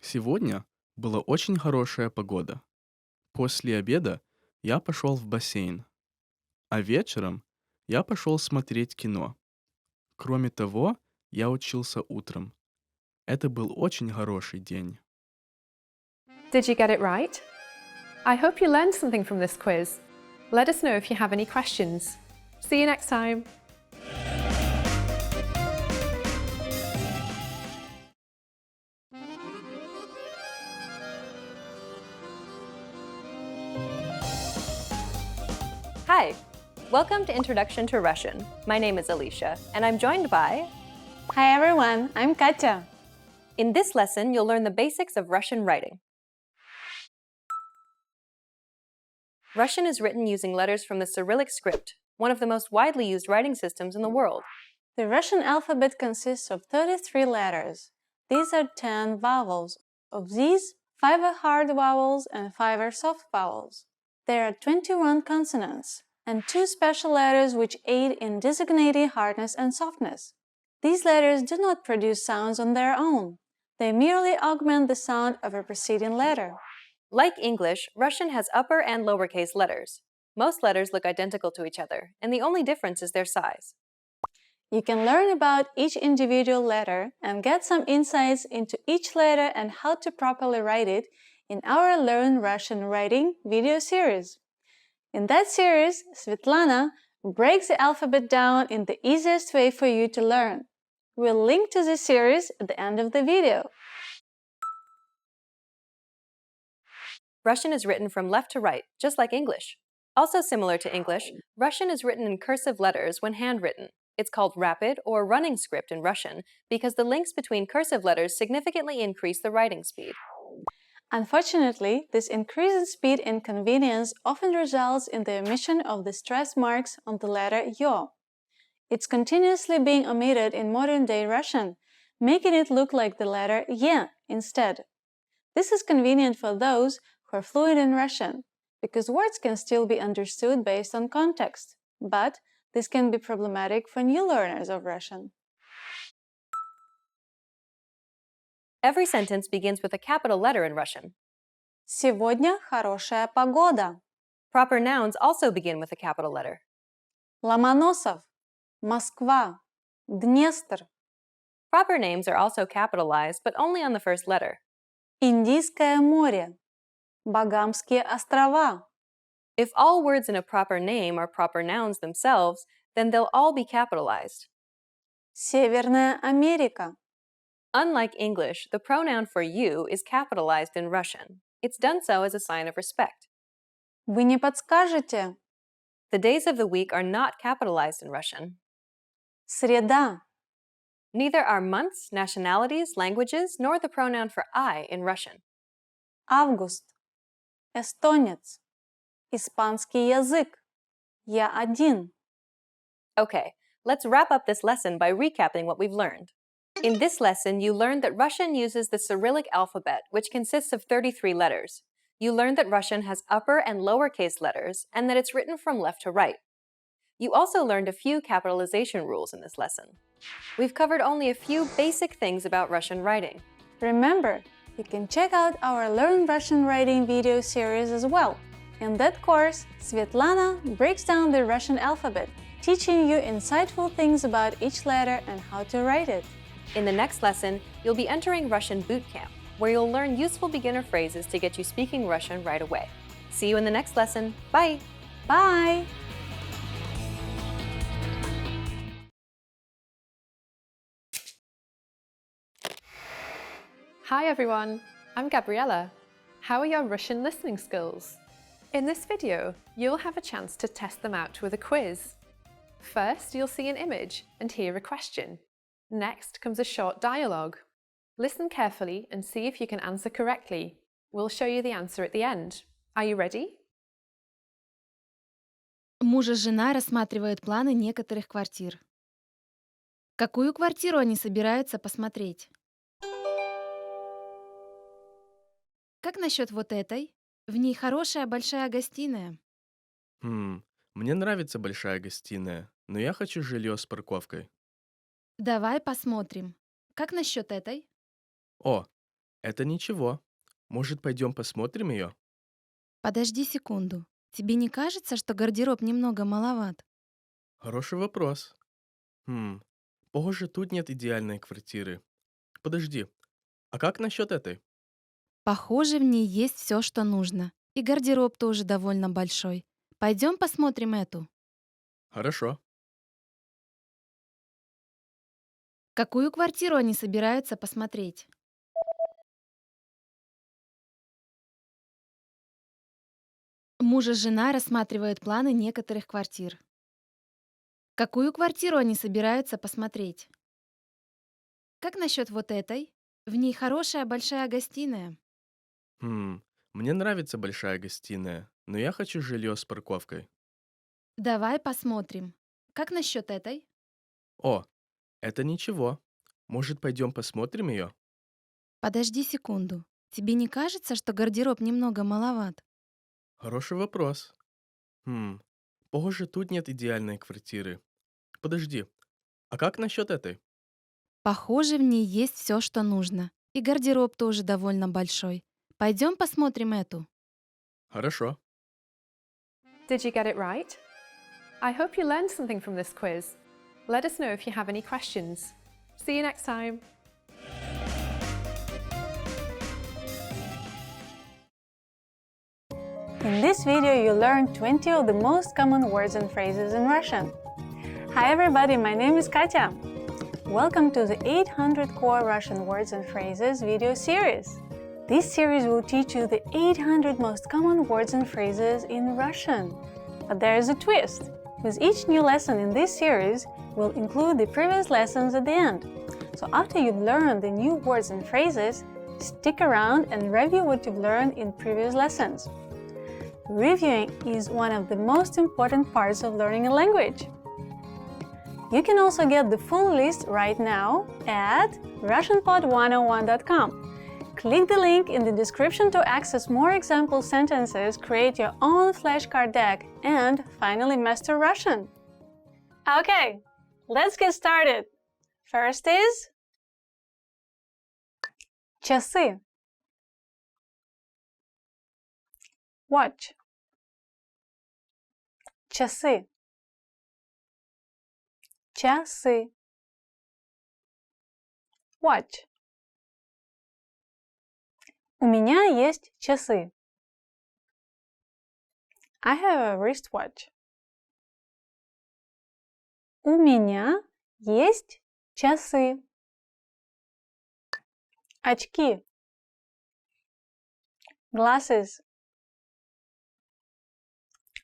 Сегодня была очень хорошая погода. После обеда я пошел в бассейн, а вечером я пошел смотреть кино. Кроме того, я учился утром. Это был очень хороший день. Did you get it right? I hope you learned something from this quiz. Let us know if you have any questions. See you next time. Hi! Welcome to Introduction to Russian. My name is Alicia, and I'm joined by... Hi everyone, I'm Katya. In this lesson, you'll learn the basics of Russian writing. Russian is written using letters from the Cyrillic script, one of the most widely used writing systems in the world. The Russian alphabet consists of 33 letters. These are 10 vowels. Of these, 5 are hard vowels and 5 are soft vowels. There are 21 consonants and 2 special letters which aid in designating hardness and softness. These letters do not produce sounds on their own. They merely augment the sound of a preceding letter. Like English, Russian has upper and lowercase letters. Most letters look identical to each other, and the only difference is their size. You can learn about each individual letter and get some insights into each letter and how to properly write it in our Learn Russian Writing video series. In that series, Svetlana breaks the alphabet down in the easiest way for you to learn. We'll link to the series at the end of the video. Russian is written from left to right, just like English. Also similar to English, Russian is written in cursive letters when handwritten. It's called rapid or running script in Russian because the links between cursive letters significantly increase the writing speed. Unfortunately, this increase in speed and convenience often results in the omission of the stress marks on the letter yo. It's continuously being omitted in modern-day Russian, making it look like the letter ye instead. This is convenient for those who are fluent in Russian, because words can still be understood based on context, but this can be problematic for new learners of Russian. Every sentence begins with a capital letter in Russian. Сегодня хорошая погода. Proper nouns also begin with a capital letter. Ломоносов, Москва, Днестр. Proper names are also capitalized, but only on the first letter. Индийское море, Багамские острова. If all words in a proper name are proper nouns themselves, then they'll all be capitalized. Северная Америка. Unlike English, the pronoun for you is capitalized in Russian. It's done so as a sign of respect. Вы не подскажете? The days of the week are not capitalized in Russian. Среда. Neither are months, nationalities, languages, nor the pronoun for I in Russian. Август. Эстонец. Испанский язык. Я один. Okay, let's wrap up this lesson by recapping what we've learned. In this lesson, you learned that Russian uses the Cyrillic alphabet, which consists of 33 letters. You learned that Russian has upper and lowercase letters, and that it's written from left to right. You also learned a few capitalization rules in this lesson. We've covered only a few basic things about Russian writing. Remember, you can check out our Learn Russian Writing video series as well. In that course, Svetlana breaks down the Russian alphabet, teaching you insightful things about each letter and how to write it. In the next lesson, you'll be entering Russian boot camp, where you'll learn useful beginner phrases to get you speaking Russian right away. See you in the next lesson. Bye! Bye! Hi everyone, I'm Gabriella. How are your Russian listening skills? In this video, you'll have a chance to test them out with a quiz. First, you'll see an image and hear a question. Next comes a short dialogue. Listen carefully and see if you can answer correctly. We'll show you the answer at the end. Are you ready? Муж и жена рассматривают планы некоторых квартир. Какую квартиру они собираются посмотреть? Как насчет вот этой? В ней хорошая большая гостиная. Мне нравится большая гостиная, но я хочу жилье с парковкой. Давай посмотрим. Как насчет этой? О, это ничего. Может, пойдем посмотрим ее? Подожди секунду. Тебе не кажется, что гардероб немного маловат? Хороший вопрос. Похоже, тут нет идеальной квартиры. Подожди, а как насчет этой? Похоже, в ней есть все, что нужно. И гардероб тоже довольно большой. Пойдем посмотрим эту. Хорошо. Какую квартиру они собираются посмотреть? Муж и жена рассматривают планы некоторых квартир. Какую квартиру они собираются посмотреть? Как насчет вот этой? В ней хорошая большая гостиная. Хм, мне нравится большая гостиная, но я хочу жилье с парковкой. Давай посмотрим. Как насчет этой? О, это ничего. Может, пойдем посмотрим ее? Подожди секунду. Тебе не кажется, что гардероб немного маловат? Хороший вопрос. Похоже, тут нет идеальной квартиры. Подожди, а как насчет этой? Похоже, в ней есть все, что нужно. И гардероб тоже довольно большой. Пойдем посмотрим эту. Хорошо. Did you get it right? I hope you learned something from this quiz. Let us know if you have any questions. See you next time. In this video, you learned 20 of the most common words and phrases in Russian. Hi everybody, my name is Katya. Welcome to the 800 Core Russian Words and Phrases video series. This series will teach you the 800 most common words and phrases in Russian. But there is a twist. With each new lesson in this series, we'll include the previous lessons at the end. So after you've learned the new words and phrases, stick around and review what you've learned in previous lessons. Reviewing is one of the most important parts of learning a language. You can also get the full list right now at RussianPod101.com. Click the link in the description to access more example sentences, create your own flashcard deck, and finally master Russian. Okay, let's get started. First is часы. Watch. Часы. Часы. Watch. У меня есть часы. I have a wristwatch. У меня есть часы. Очки. Glasses.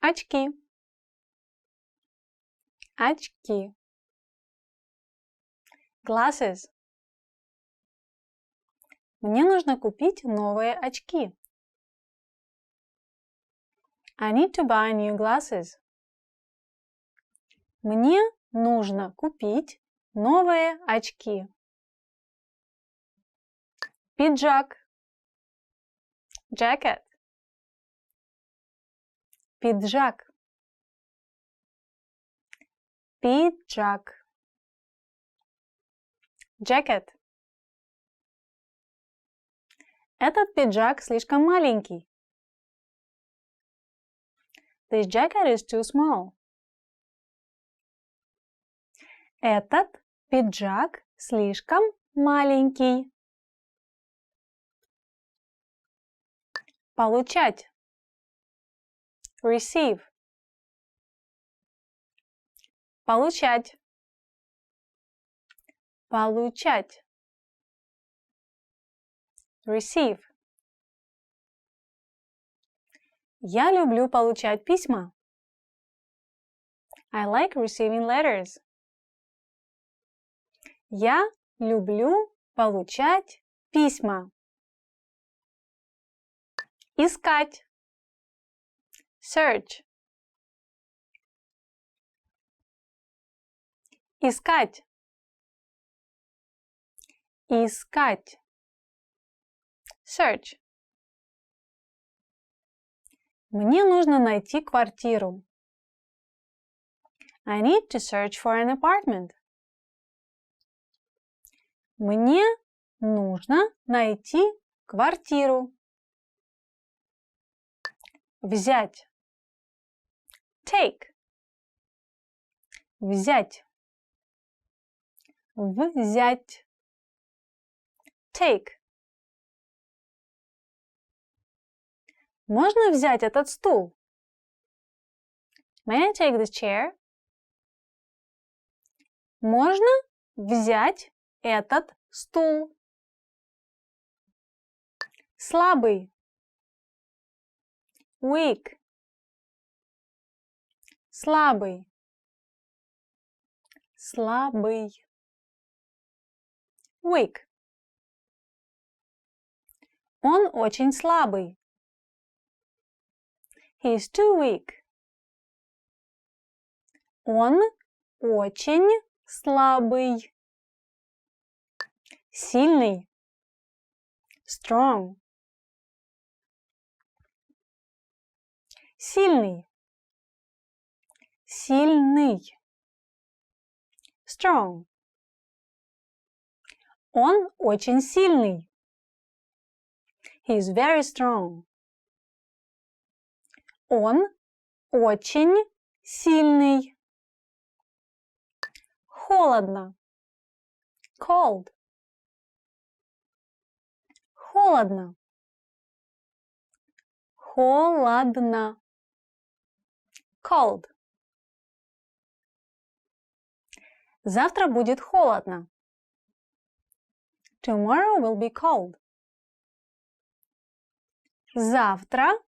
Очки. Очки. Glasses. Мне нужно купить новые очки. I need to buy new glasses. Мне нужно купить новые очки. Пиджак. Jacket. Пиджак. Пиджак. Jacket. Этот пиджак слишком маленький. This jacket is too small. Этот пиджак слишком маленький. Получать. Receive. Получать. Получать. Receive. Я люблю получать письма. I like receiving letters. Я люблю получать письма. Искать. Search. Искать. Искать. Search. Мне нужно найти квартиру. I need to search for an apartment. Мне нужно найти квартиру. Взять. Take. Взять. Взять. Take. Можно взять этот стул? May I take this chair? Можно взять этот стул? Слабый. Weak. Слабый. Слабый. Weak. Он очень слабый. He is too weak. Он очень слабый. Сильный. Strong. Сильный. Сильный. Strong. Он очень сильный. He is very strong. Он очень сильный. Холодно. Cold. Холодно. Холодно. Cold. Завтра будет холодно. Tomorrow will be cold. Завтра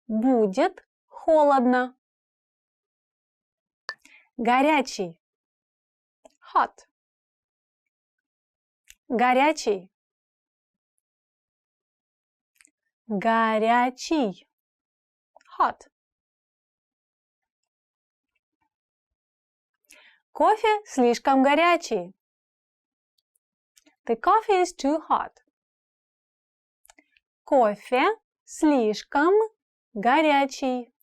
будет холодно. Горячий. Hot. Горячий. Горячий. Hot. Кофе слишком горячий. The coffee is too hot. Кофе слишком горячий.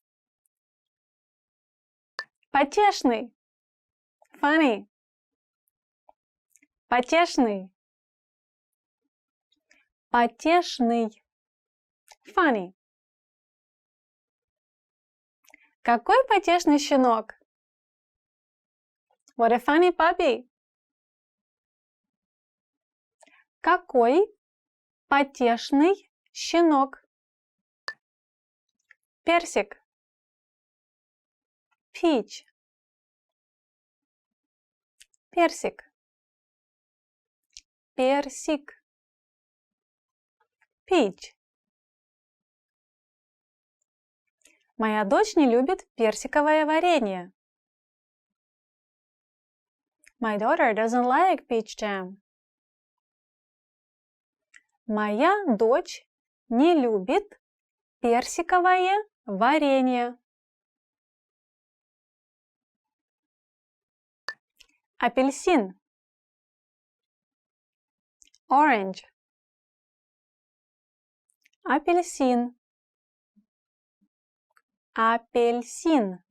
Потешный. Funny. Потешный. Потешный. Funny. Какой потешный щенок? What a funny puppy. Какой потешный щенок? Персик. Peach. Персик. Персик. Peach. Моя дочь не любит персиковое варенье. My daughter doesn't like peach jam. Моя дочь не любит персиковое варенье. Апельсин. Orange. Апельсин. Апельсин.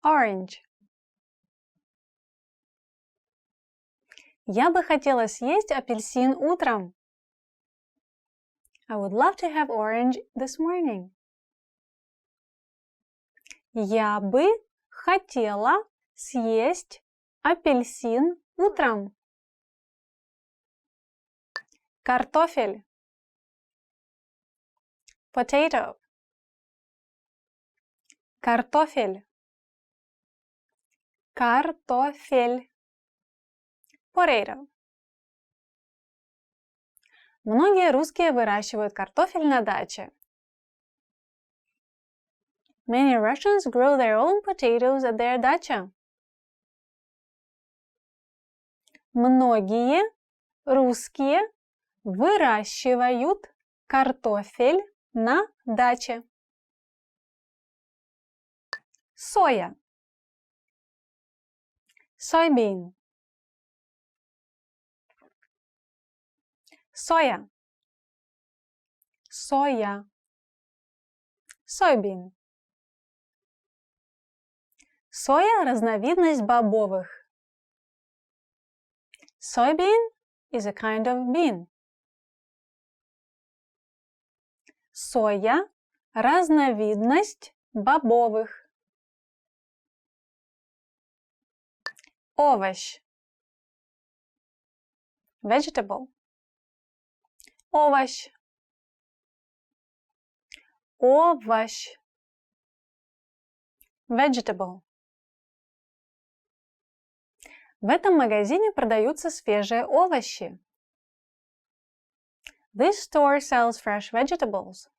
Orange. Я бы хотела съесть апельсин утром. I would love to have orange this morning. Я бы хотела съесть апельсин утром. Картофель. Potato. Картофель. Картофель. Potato. Многие русские выращивают картофель на даче. Many Russians grow their own potatoes at their dacha. Многие русские выращивают картофель на даче. Соя. Soybean. Соя. Соя. Soybean. Соя – разновидность бобовых. Soybean is a kind of bean. Соя – разновидность бобовых. Овощ. Vegetable. Овощ. Овощ. Vegetable. В этом магазине продаются свежие овощи. This store sells fresh vegetables.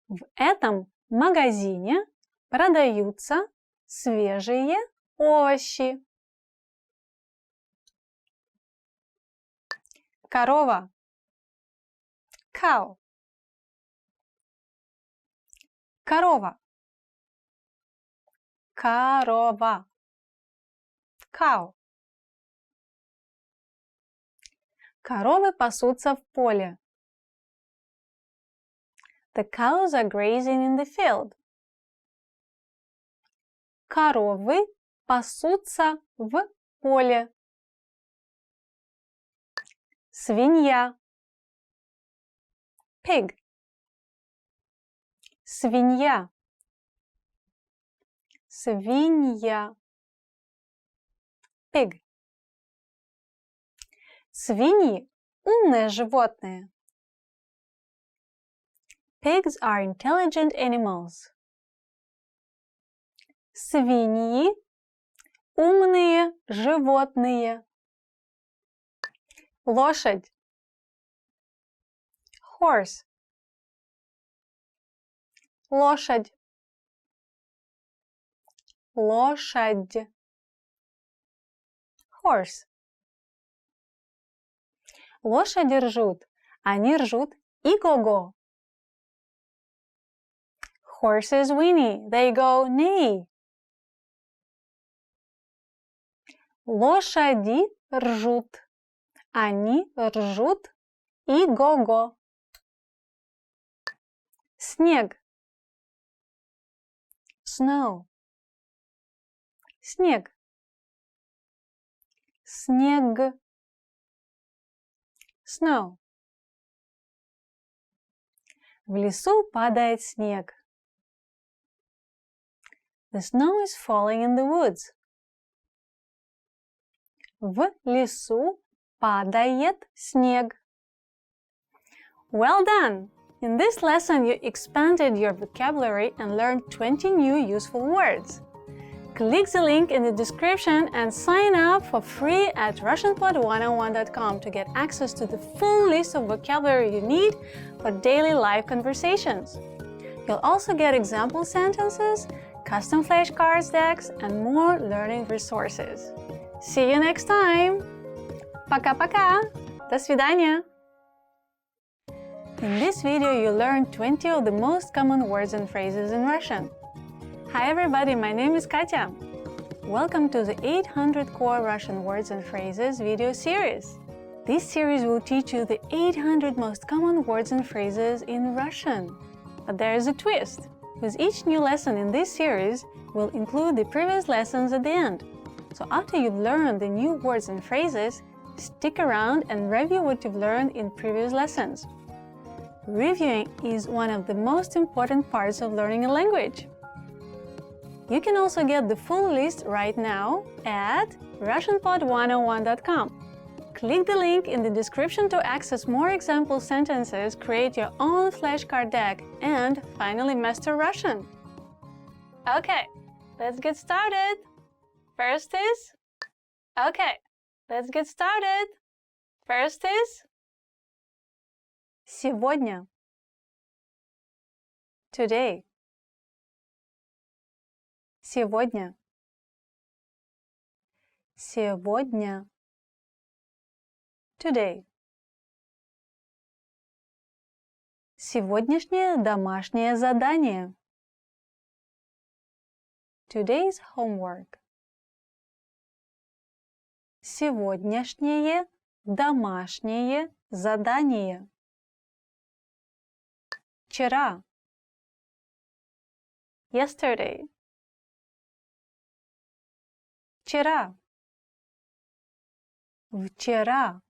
В этом магазине продаются свежие овощи. Корова. Cow. Корова. Корова. Cow. Коровы пасутся в поле. The cows are grazing in the field. Коровы пасутся в поле. Свинья. Pig. Свинья. Свинья. Pig. Свиньи – умные животные. Pigs are intelligent animals. Свиньи – умные животные. Лошадь. Horse. Лошадь. Лошадь. Horse. Лошади ржут. Они ржут и-го-го. Horses whinny. They go neigh. Лошади ржут. Они ржут и-го-го. Снег. Snow. Снег. Снег. Snow. В лесу падает снег. The snow is falling in the woods. В лесу падает снег. Well done! In this lesson, you expanded your vocabulary and learned 20 new useful words. Click the link in the description and sign up for free at RussianPod101.com to get access to the full list of vocabulary you need for daily live conversations. You'll also get example sentences, custom flashcards decks, and more learning resources. See you next time! Пока-пока! До свидания! In this video, you learned 20 of the most common words and phrases in Russian. Hi everybody, my name is Katya. Welcome to the 800 Core Russian Words and Phrases video series. This series will teach you the 800 most common words and phrases in Russian. But there is a twist. With each new lesson in this series, we'll include the previous lessons at the end. So after you've learned the new words and phrases, stick around and review what you've learned in previous lessons. Reviewing is one of the most important parts of learning a language. You can also get the full list right now at RussianPod101.com. Click the link in the description to access more example sentences, create your own flashcard deck, and finally master Russian. Okay, let's get started. First is... Okay, let's get started. First is... Сегодня. Today. Сегодня. Сегодня. Today. Сегодняшнее домашнее задание. Today's homework. Сегодняшнее домашнее задание. Вчера. Yesterday. Вчера. Вчера.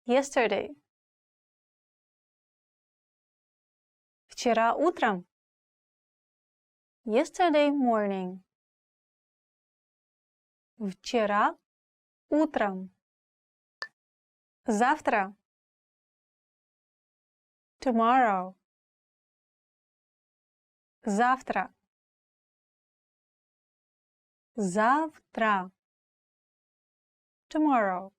Yesterday. Вчера утром. Yesterday morning. Вчера утром. Завтра. tomorrow. Завтра. Завтра. Tomorrow.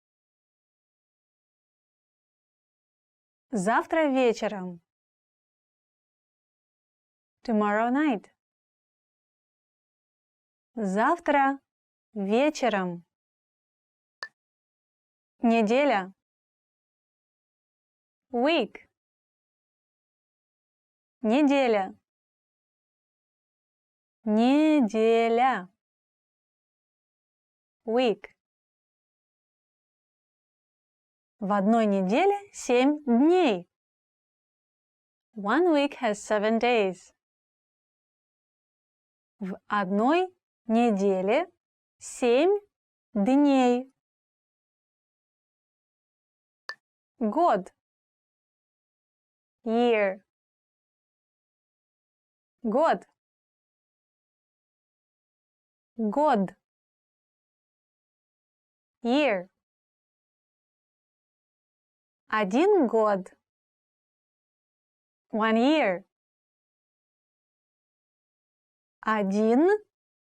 Завтра вечером. Tomorrow night. Завтра вечером. Неделя. Week. Неделя. Неделя. Week. В одной неделе 7 дней. One week has 7 days. В одной неделе 7 дней. Год. Year. Год. Год. Year. 1 год. 1 year. 1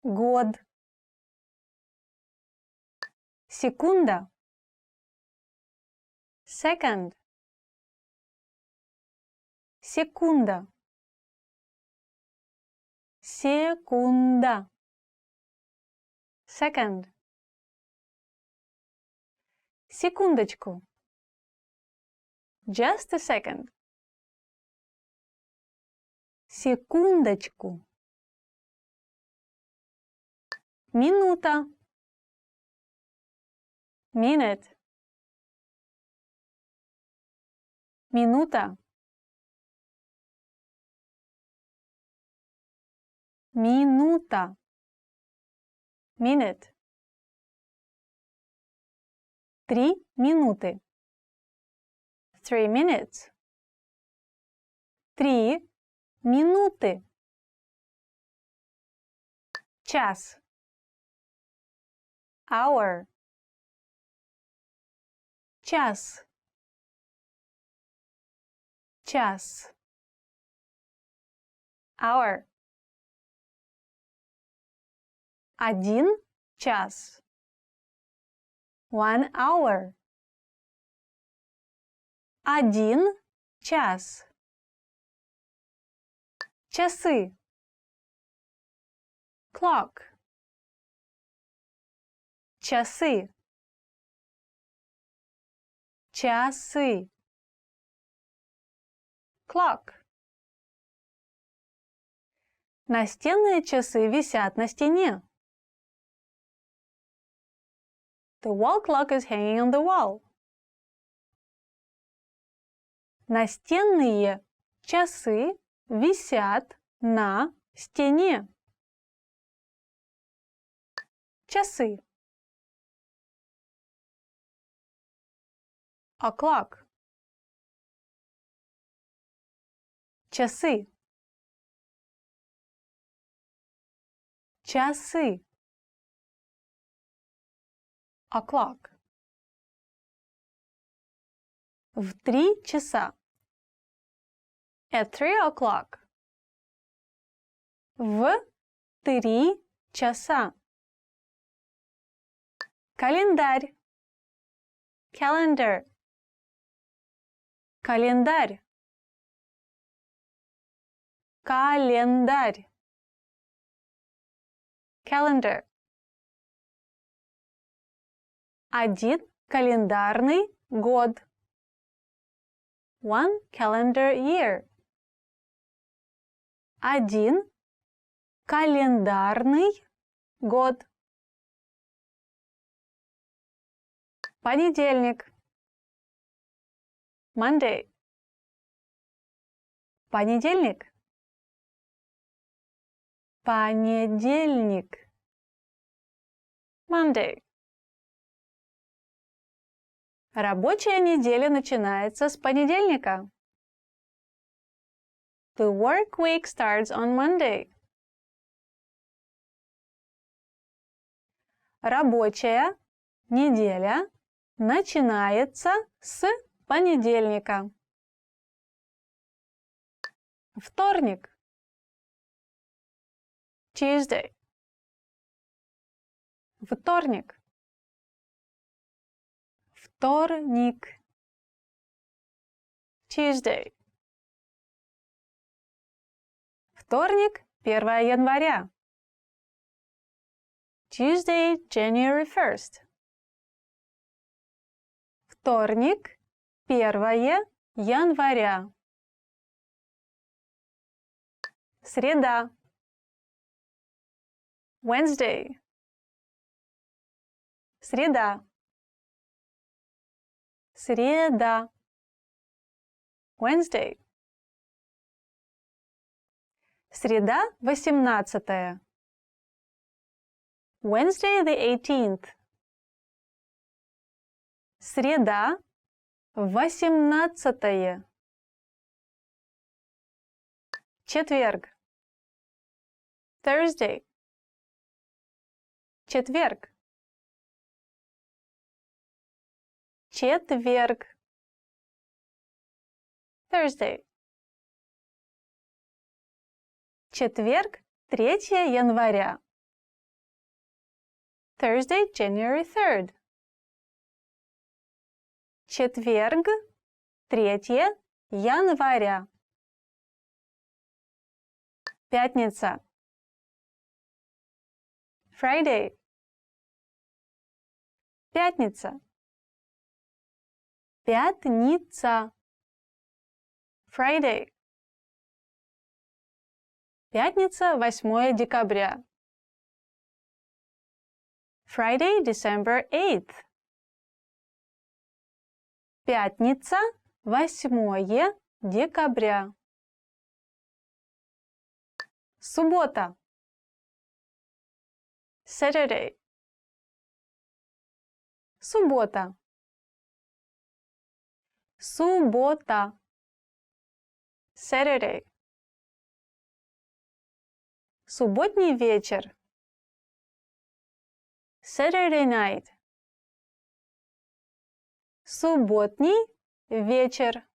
год. Секунда. Second. Секунда. Секунда. Second. Секундочку. Just a second. Секундочку. Минута. Minute. Минута. Минута. Minute. 3 минуты. 3 minutes. 3 минуты. Час. Hour. Час. Час. Hour. 1 час. 1 hour. 1 час. Часы. Clock. Часы. Часы. Clock. Настенные часы висят на стене. The wall clock is hanging on the wall. Настенные часы висят на стене. Часы. O'clock. Часы. Часы. O'clock. В 3 часа. At 3 o'clock. В 3 часа. Календарь. Calendar. Календарь. Календарь. Calendar. 1 календарный год. 1 calendar year. 1 календарный год. Понедельник. Monday. Понедельник. Понедельник. Monday. Рабочая неделя начинается с понедельника. The work week starts on Monday. Рабочая неделя начинается с понедельника. Вторник. Tuesday. Вторник. Вторник. Tuesday. Вторник, 1 января. Tuesday, January 1st. Вторник, 1 января. Среда. Wednesday. Среда. Среда. Wednesday. Среда, 18. Wednesday, the 18th. Среда, 18. Четверг. Thursday. Четверг. Четверг. Thursday. Четверг, 3 января. Thursday, January 3rd. Четверг, 3 января. Пятница. Friday. Пятница. Пятница. Friday. Пятница, 8 декабря. Friday, December 8th. Пятница, 8 декабря. Суббота. Saturday. Суббота. Суббота. Saturday. Субботний вечер. Saturday night. Субботний вечер.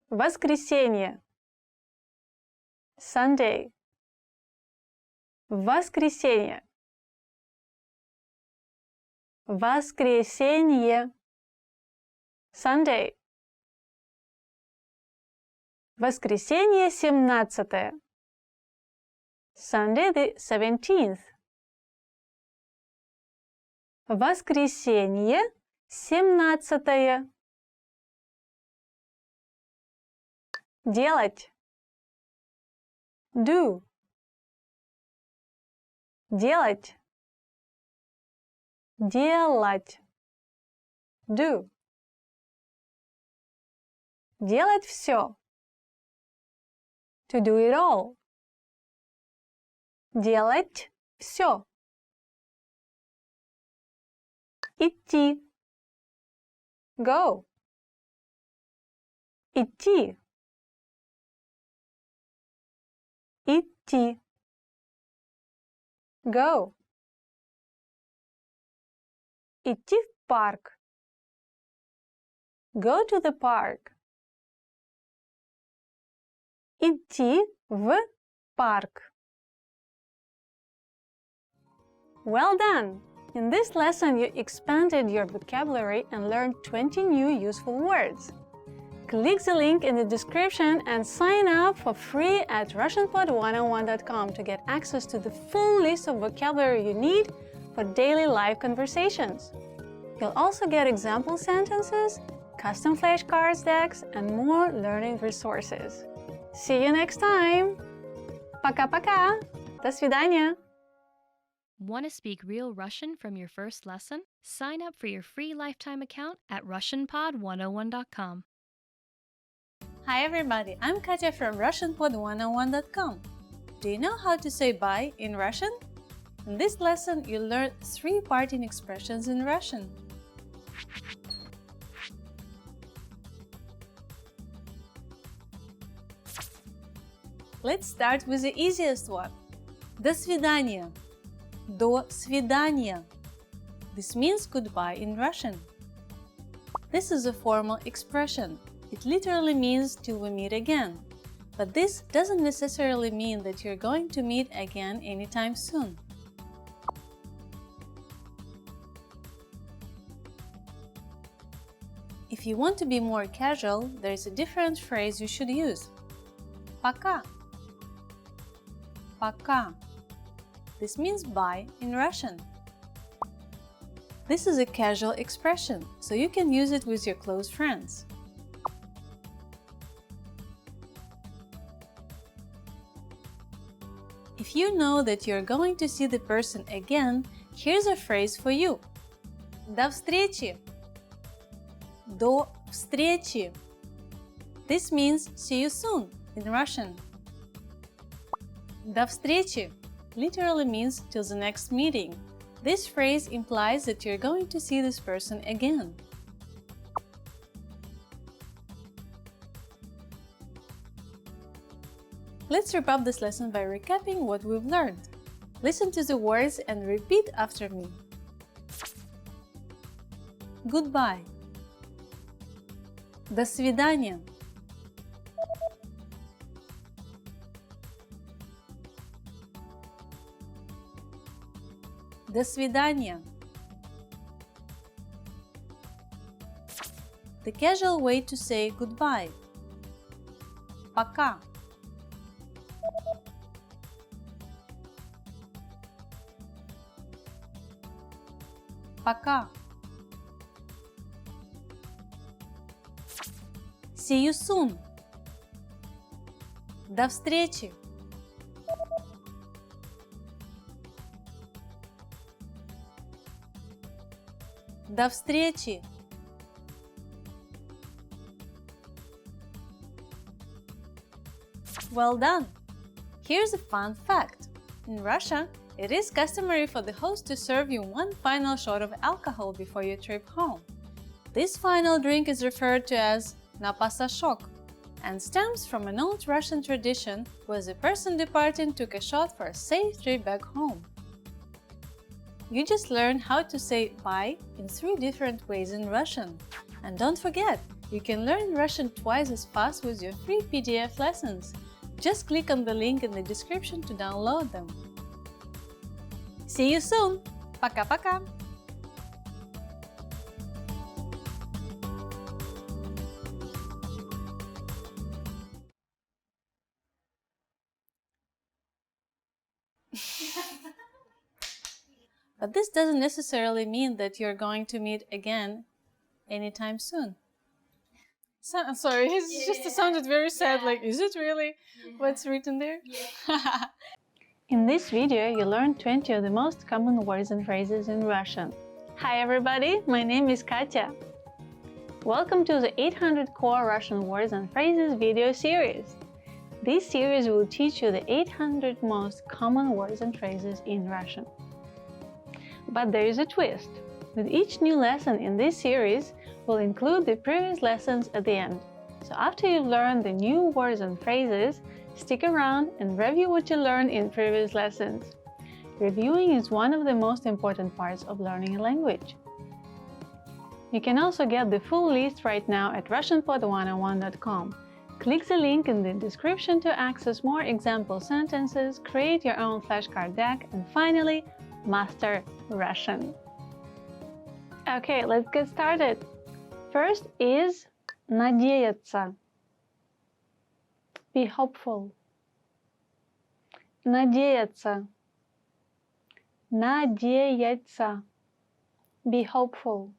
Воскресенье. Sunday. Воскресенье. Воскресенье. Sunday. Воскресенье, 17. Sunday, the 17th. Воскресенье, 17. Делать. Do. Делать. Делать. Do. Делать все. To do it all. Делать все. Идти. Go. Идти. Идти. Go. Идти в парк. Go to the park. Идти в парк. Well done! In this lesson, you expanded your vocabulary and learned 20 new useful words. Click the link in the description and sign up for free at RussianPod101.com to get access to the full list of vocabulary you need for daily live conversations. You'll also get example sentences, custom flashcards decks, and more learning resources. See you next time! Пока-пока! До свидания! Want to speak real Russian from your first lesson? Sign up for your free lifetime account at RussianPod101.com. Hi everybody, I'm Katya from RussianPod101.com. Do you know how to say bye in Russian? In this lesson, you'll learn 3 parting expressions in Russian. Let's start with the easiest one. До свидания. До свидания. This means goodbye in Russian. This is a formal expression. It literally means till we meet again. But this doesn't necessarily mean that you're going to meet again anytime soon. If you want to be more casual, there is a different phrase you should use. Пока. Пока. This means bye in Russian. This is a casual expression, so you can use it with your close friends. If you know that you're going to see the person again, here's a phrase for you. До встречи. До встречи. This means see you soon in Russian. До встречи literally means till the next meeting. This phrase implies that you're going to see this person again. Let's wrap up this lesson by recapping what we've learned. Listen to the words and repeat after me. Goodbye. До свидания. До свидания. The casual way to say goodbye. Пока. Пока. See you soon. До встречи. До встречи. Well done! Here's a fun fact. In Russia, it is customary for the host to serve you one final shot of alcohol before your trip home. This final drink is referred to as napasashok and stems from an old Russian tradition where the person departing took a shot for a safe trip back home. You just learned how to say bye in 3 different ways in Russian. And don't forget, you can learn Russian twice as fast with your free PDF lessons. Just click on the link in the description to download them. See you soon! Пока-пока! But this doesn't necessarily mean that you're going to meet again anytime soon. I'm sorry, it sounded very sad, like, is it really what's written there? In this video, you learned 20 of the most common words and phrases in Russian. Hi everybody, my name is Katya. Welcome to the 800 Core Russian Words and Phrases video series. This series will teach you the 800 most common words and phrases in Russian. But there is a twist. With each new lesson in this series, we'll include the previous lessons at the end. So after you've learned the new words and phrases, stick around and review what you learned in previous lessons. Reviewing is one of the most important parts of learning a language. You can also get the full list right now at RussianPod101.com. Click the link in the description to access more example sentences, create your own flashcard deck, and finally, master Russian. Okay, let's get started. First is надеяться. Be hopeful. Надеяться. Надеяться. Be hopeful.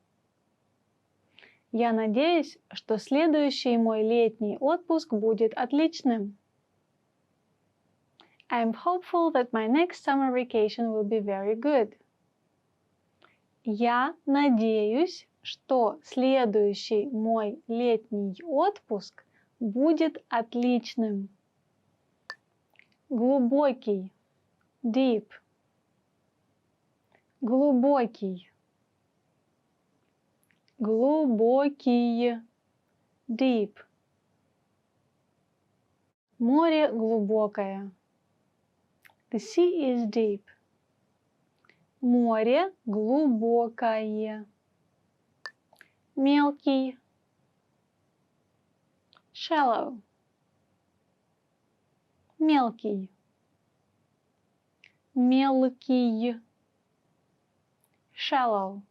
Я надеюсь, что следующий мой летний отпуск будет отличным. I'm hopeful that my next summer vacation will be very good. Я надеюсь, что следующий мой летний отпуск будет отличным. Глубокий. Deep. Глубокий. Глубокий. Deep. Море глубокое. The sea is deep. Море глубокое. Мелкий. shallow. Мелкий. Мелкий. Shallow.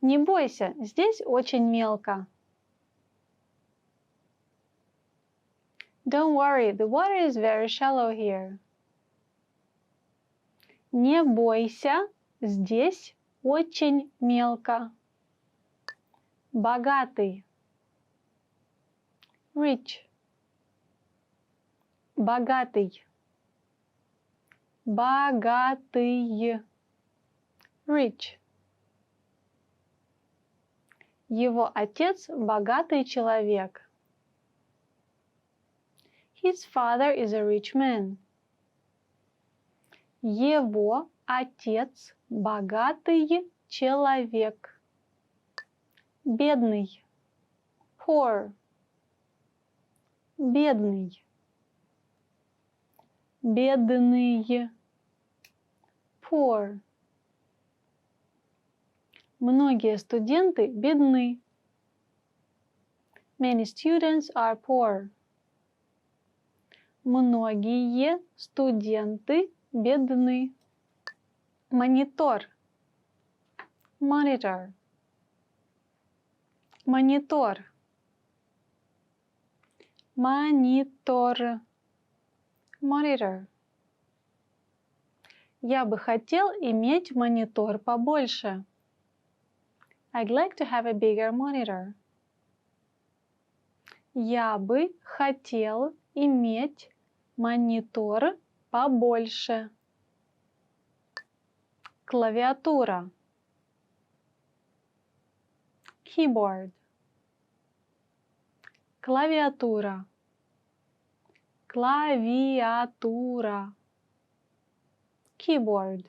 Не бойся, здесь очень мелко. Don't worry, the water is very shallow here. Не бойся, здесь очень мелко. Богатый. Rich. Богатый. Богатый. Rich. Его отец богатый человек. His father is a rich man. Его отец богатый человек. Бедный. Poor. Бедный. Бедный. Poor. Многие студенты бедны. Many students are poor. Многие студенты бедны. Монитор. Monitor. Монитор. Монитор. Monitor. Я бы хотел иметь монитор побольше. I'd like to have a bigger monitor. Я бы хотел иметь монитор побольше. Клавиатура. Keyboard. Клавиатура. Клавиатура. Keyboard.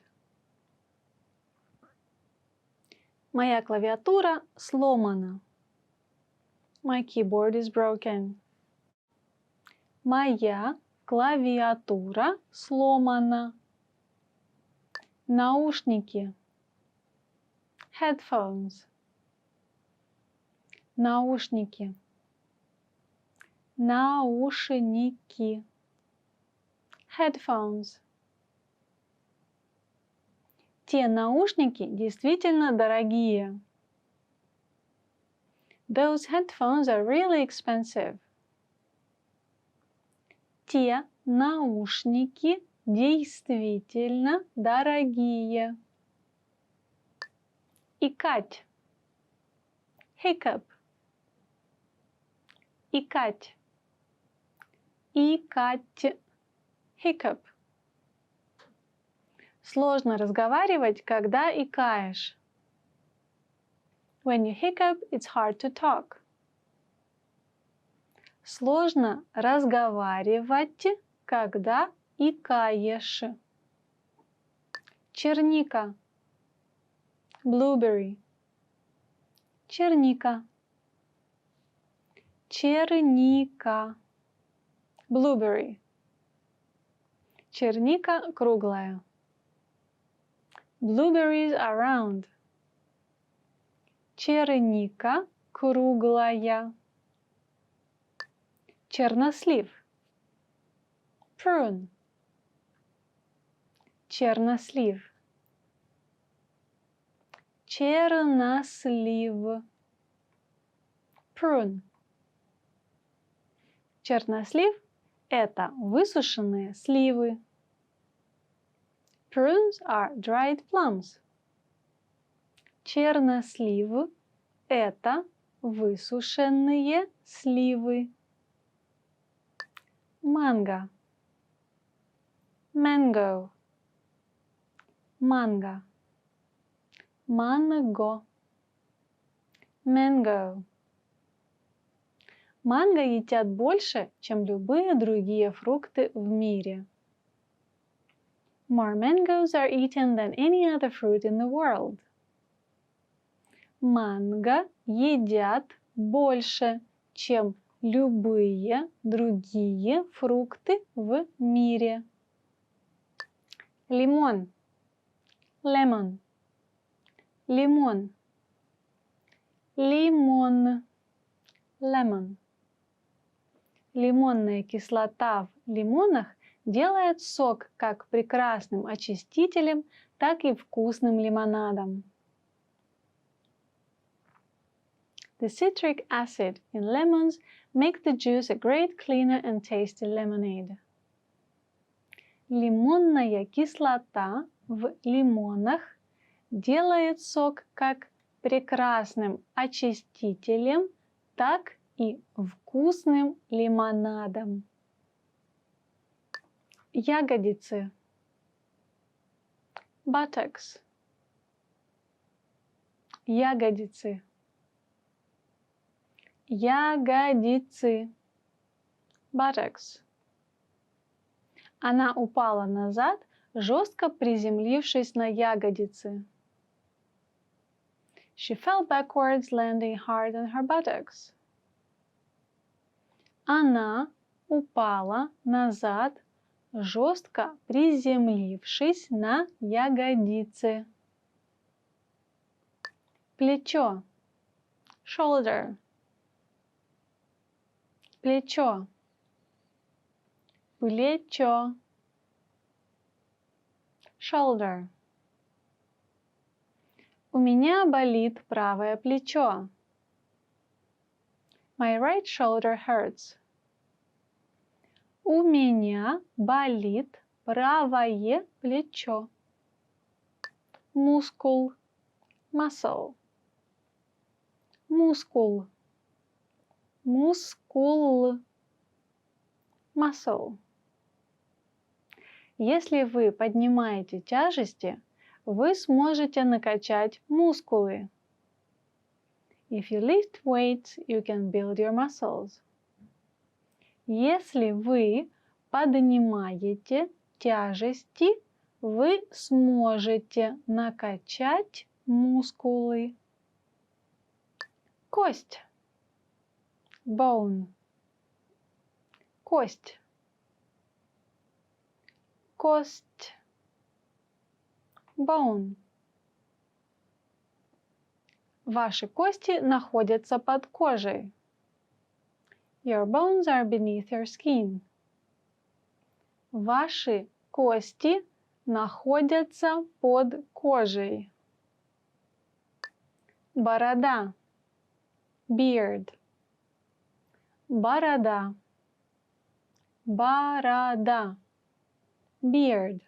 Моя клавиатура сломана. My keyboard is broken. Моя клавиатура сломана. Наушники. Headphones. Наушники. Наушники. Headphones. Те наушники действительно дорогие. Those headphones are really expensive. Те наушники действительно дорогие. Икать. Hiccup. Икать. Икать. Hiccup. Сложно разговаривать, когда икаешь. When you hiccup, it's hard to talk. Сложно разговаривать, когда икаешь. Черника. Blueberry. Черника. Черника. Blueberry. Черника круглая. Blueberries are round. Черника круглая. Чернослив. Prune. Чернослив. Чернослив. Prune. Чернослив – это высушенные сливы. Prunes are dried plums. Чернослив – это высушенные сливы. Манго. Mango. Манго. Манго. Mango. Манго едят больше, чем любые другие фрукты в мире. More mangoes are eaten than any other fruit in the world. Манго едят больше, чем любые другие фрукты в мире. Лимон. Lemon. Лимон. Лимон. lemon. Лимонная кислота в лимонах делает сок как прекрасным очистителем, так и вкусным лимонадом. The citric acid in lemons makes the juice a great cleaner and tasty lemonade. Лимонная кислота в лимонах делает сок как прекрасным очистителем, так и вкусным лимонадом. Ягодицы. Buttocks. Ягодицы. Ягодицы. Buttocks. Она упала назад, жестко приземлившись на ягодицы. She fell backwards, landing hard on her buttocks. Она упала назад, жестко приземлившись на ягодицы. Плечо. Shoulder. Плечо. Плечо. Shoulder. У меня болит правое плечо. My right shoulder hurts. У меня болит правое плечо. Мускул. Muscle. Мускул. Мускул. Muscle. Если вы поднимаете тяжести, вы сможете накачать мускулы. If you lift weights, you can build your muscles. Если вы поднимаете тяжести, вы сможете накачать мускулы. Кость. Bone. Кость. Кость. Bone. Ваши кости находятся под кожей. Your bones are beneath your skin. Ваши кости находятся под кожей. Борода. Beard. Борода. Борода. Beard.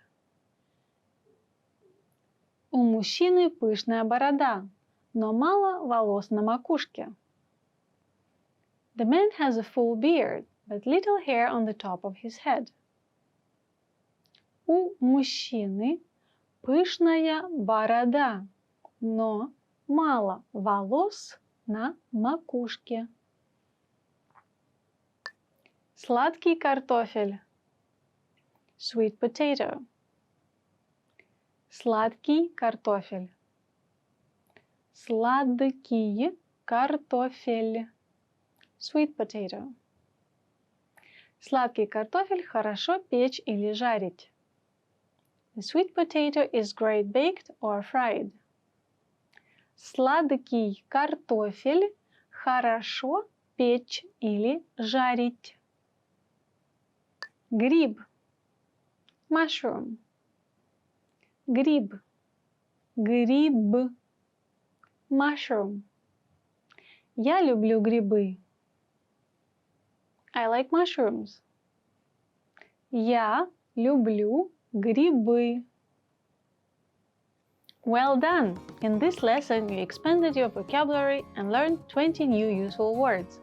У мужчины пышная борода, но мало волос на макушке. The man has a full beard, but little hair on the top of his head. У мужчины пышная борода, но мало волос на макушке. Сладкий картофель. Sweet potato. Сладкий картофель. Сладкий картофель. Sweet potato. Сладкий картофель хорошо печь или жарить. The sweet potato is great baked or fried. Сладкий картофель хорошо печь или жарить. Гриб. Mushroom. Гриб. Гриб. Mushroom. Я люблю грибы. I like mushrooms. Я люблю грибы. Well done! In this lesson, you expanded your vocabulary and learned 20 new useful words.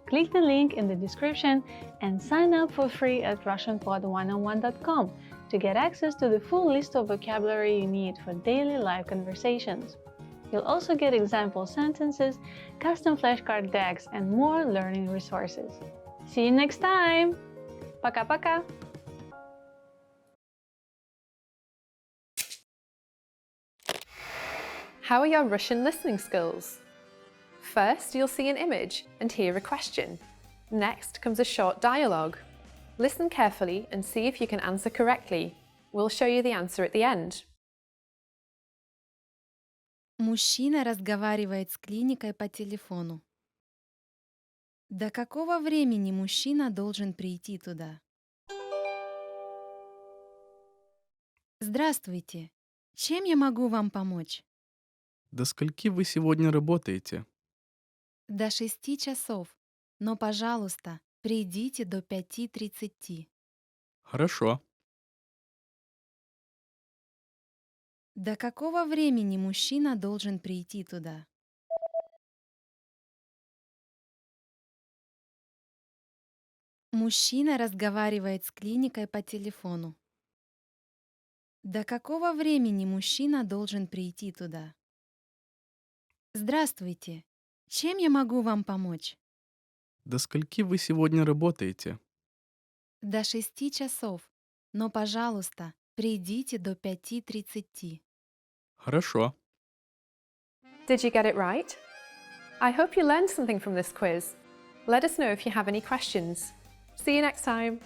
Click the link in the description and sign up for free at RussianPod101.com to get access to the full list of vocabulary you need for daily live conversations. You'll also get example sentences, custom flashcard decks, and more learning resources. See you next time! Пока-пока! How are your Russian listening skills? First, you'll see an image and hear a question. Next comes a short dialogue. Listen carefully and see if you can answer correctly. We'll show you the answer at the end. Мужчина разговаривает с клиникой по телефону. До какого времени мужчина должен прийти туда? Здравствуйте. Чем я могу вам помочь? До скольки вы сегодня работаете? До 6 часов. Но, пожалуйста, придите до 5:30. Хорошо. До какого времени мужчина должен прийти туда? Мужчина разговаривает с клиникой по телефону. До какого времени мужчина должен прийти туда? Здравствуйте. Чем я могу вам помочь? До скольки вы сегодня работаете? До 6 часов. Но, пожалуйста, придите до 5:30. Хорошо. Did you get it right? I hope you learned something from this quiz. Let us know if you have any questions. See you next time.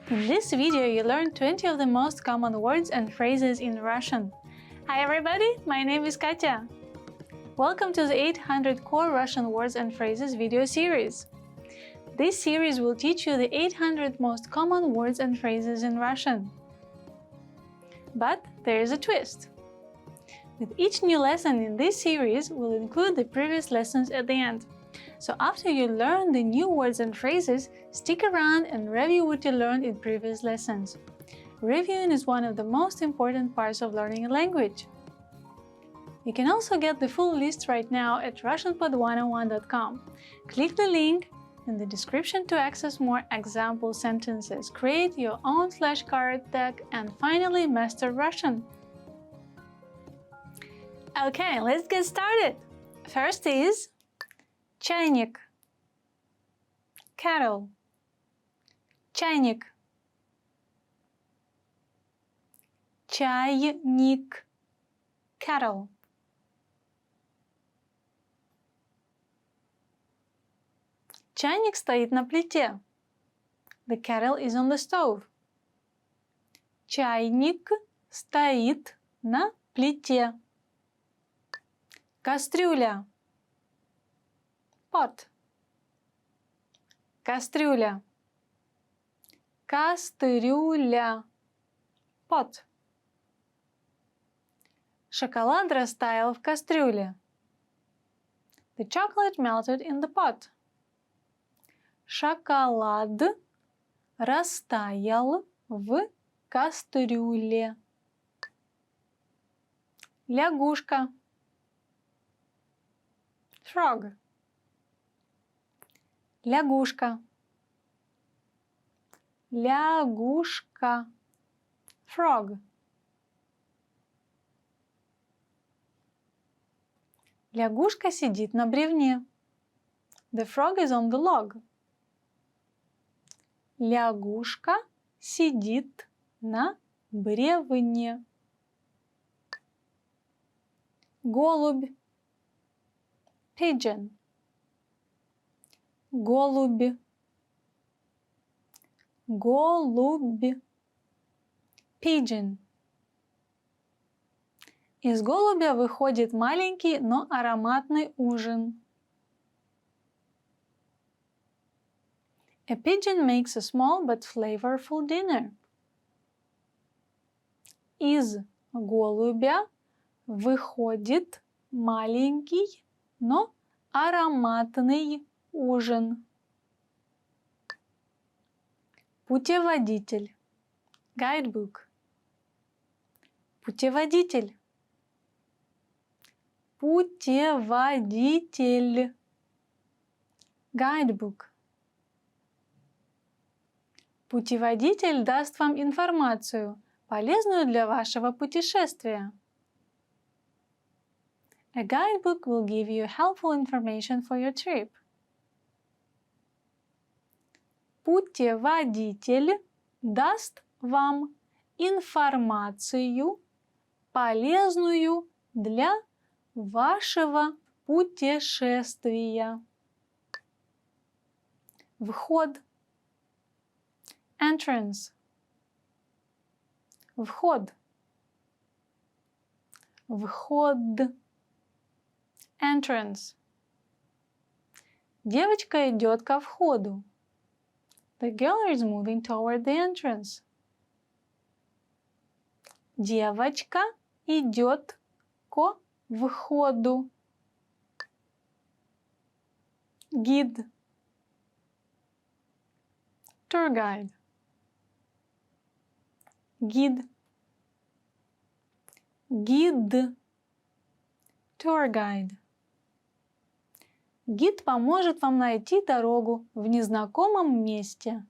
In this video, you learned 20 of the most common words and phrases in Russian. Hi everybody, my name is Katya. Welcome to the 800 Core Russian Words and Phrases video series. This series will teach you the 800 most common words and phrases in Russian. But there is a twist. With each new lesson in this series, we'll include the previous lessons at the end. So after you learn the new words and phrases, stick around and review what you learned in previous lessons. Reviewing is one of the most important parts of learning a language. You can also get the full list right now at RussianPod101.com. Click the link in the description to access more example sentences, create your own flashcard deck, and finally master Russian. Okay, let's get started. First is чайник, kettle, чайник, чайник, kettle. Чайник стоит на плите. The kettle is on the stove. Чайник стоит на плите. Кастрюля. Pot. Кастрюля. Кастрюля. Pot. Шоколад растаял в кастрюле. The chocolate melted in the pot. Шоколад растаял в кастрюле. Лягушка. Frog. Лягушка. Лягушка. Frog. Лягушка сидит на бревне. The frog is on the log. Лягушка сидит на бревне. Голубь. Pigeon. Голубь. Голубь. Pigeon. Из голубя выходит маленький, но ароматный ужин. A pigeon makes a small but flavorful dinner. Из голубя выходит маленький, но ароматный ужин. Путеводитель. Guidebook. Путеводитель. Путеводитель. Guidebook. Путеводитель даст вам информацию, полезную для вашего путешествия. A guidebook will give you helpful information for your trip. Путеводитель даст вам информацию, полезную для вашего путешествия. Вход. Entrance. Вход. Вход. Entrance. Девочка идет ко входу. The girl is moving toward the entrance. Девочка идет ко входу. Гид. Tour guide. Гид. Гид. Tour guide. Гид поможет вам найти дорогу в незнакомом месте.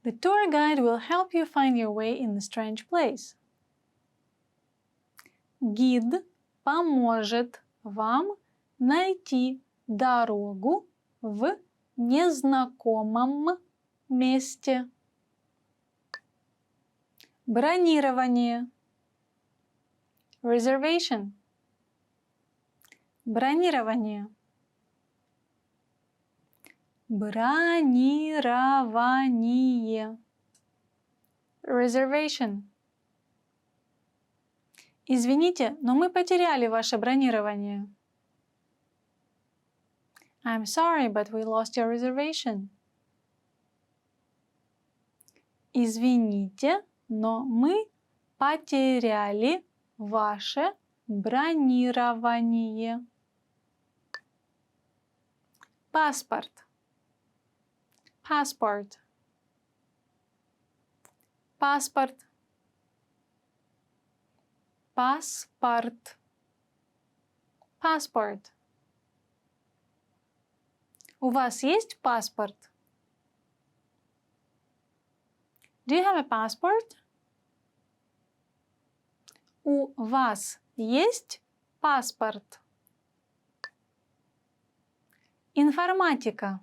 The tour guide will help you find your way in a strange place. Гид поможет вам найти дорогу в незнакомом месте. Бронирование. Reservation. Бронирование. Бронирование. Reservation. Извините, но мы потеряли ваше бронирование. I'm sorry, but we lost your reservation. Извините, но мы потеряли ваше бронирование. Паспорт. Passport. Паспорт. Паспорт. Passport. У вас есть паспорт? Do you have a passport? У вас есть паспорт? Информатика.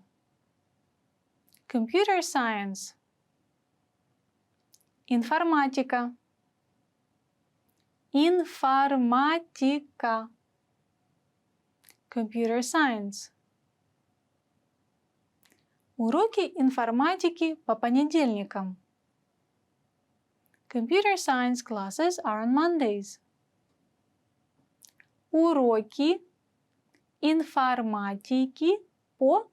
Computer science. Информатика. Информатика. Computer science. Уроки информатики по понедельникам. Computer science classes are on Mondays. Уроки информатики по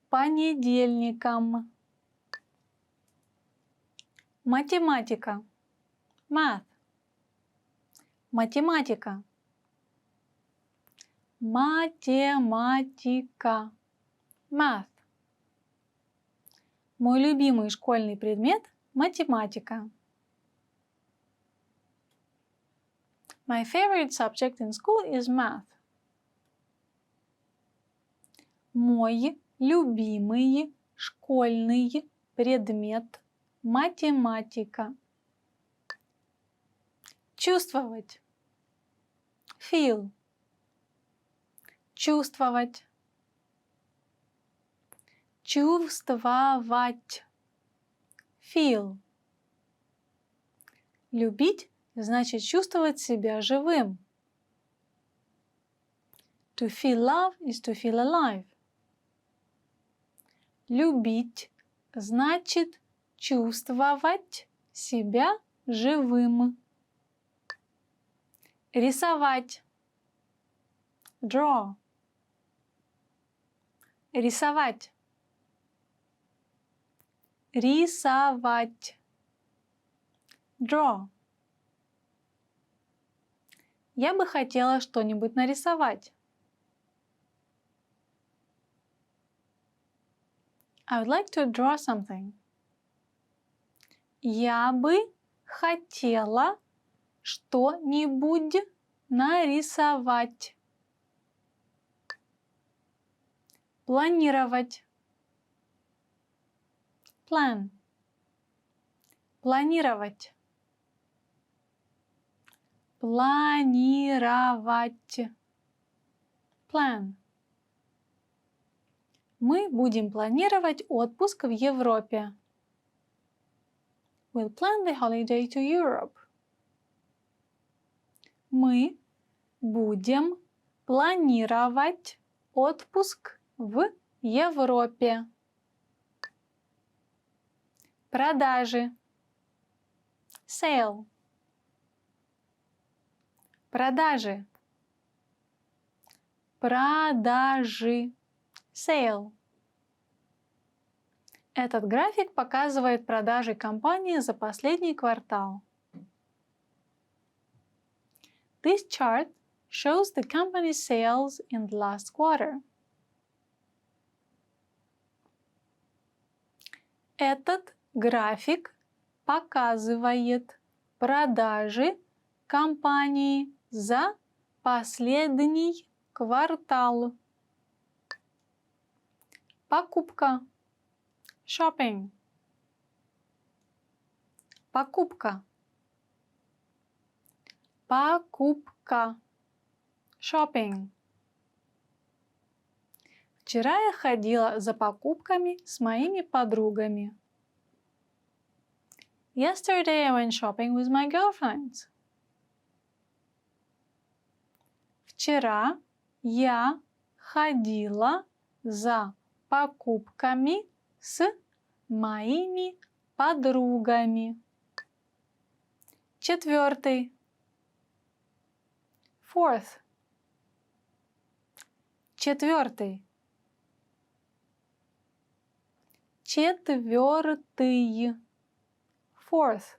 понедельникам. Математика. Math. Математика. Математика. Math. Мой любимый школьный предмет – математика. My favorite subject in school is math. Мой любимый школьный предмет – математика. Чувствовать. Feel. Чувствовать. Чувствовать. Feel. Любить значит чувствовать себя живым. To feel love is to feel alive. Любить значит чувствовать себя живым. Рисовать. Draw. Рисовать. Рисовать. Draw. Я бы хотела что-нибудь нарисовать. I would like to draw something. Я бы хотела что-нибудь нарисовать. Планировать. Plan. Планировать. Планировать. Plan. Мы будем планировать отпуск в Европе. We'll plan the holiday to Europe. Мы будем планировать отпуск в Европе. Продажи. Sale. Продажи. Продажи. Sale. Этот график показывает продажи компании за последний квартал. This chart shows the company's sales in the last quarter. Этот график показывает продажи компании за последний квартал. Покупка. Shopping. Покупка. Покупка. Shopping. Вчера я ходила за покупками с моими подругами. Yesterday I went shopping with my girlfriends. Вчера я ходила за покупками с моими подругами. Четвертый. Fourth. Четвертый. Четвертый. Fourth.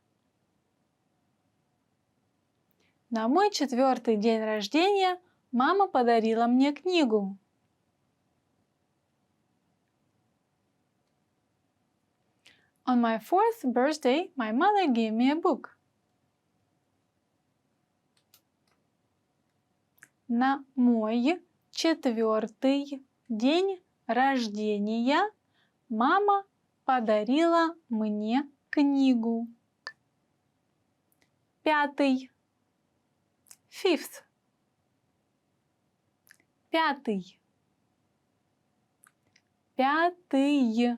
На мой 4-й день рождения мама подарила мне книгу. On my 4th birthday, my mother gave me a book. На мой 4-й день рождения мама подарила мне книгу. 5. Fifth. 5. 5.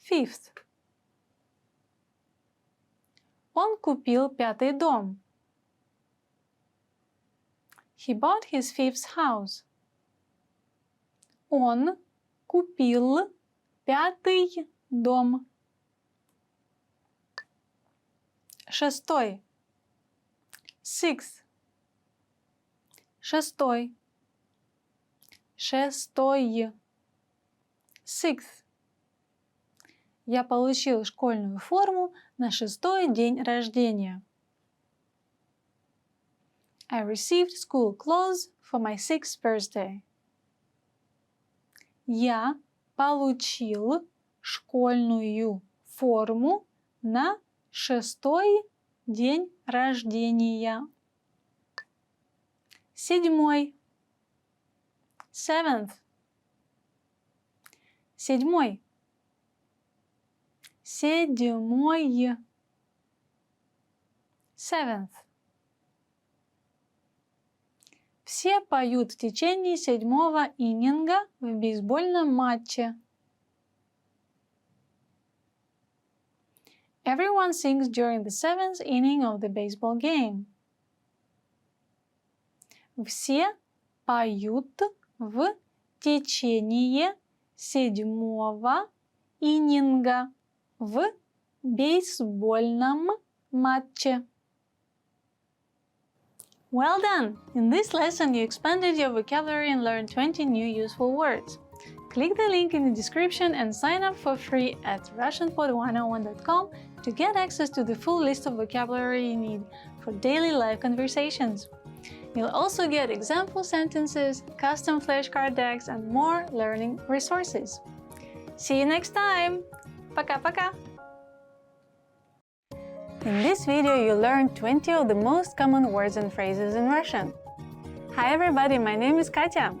Fifth. Он купил 5-й дом. He bought his 5th house. Он купил 5-й дом. 6. Sixth. 6. 6. Sixth. Я получил школьную форму на 6-й день рождения. I received school clothes for my 6th birthday. Я получил школьную форму на 6-й день рождения. 7. Seventh. 7. 7. Seventh. Все поют в течение 7-го иннинга в бейсбольном матче. Everyone sings during the 7th inning of the baseball game. Все поют в течение 7-го иннинга в бейсбольном матче. Well done! In this lesson, you expanded your vocabulary and learned 20 new useful words. Click the link in the description and sign up for free at RussianPod101.com to get access to the full list of vocabulary you need for daily live conversations. You'll also get example sentences, custom flashcard decks, and more learning resources. See you next time! Пока-пока! In this video, you learned 20 of the most common words and phrases in Russian. Hi everybody, my name is Katya.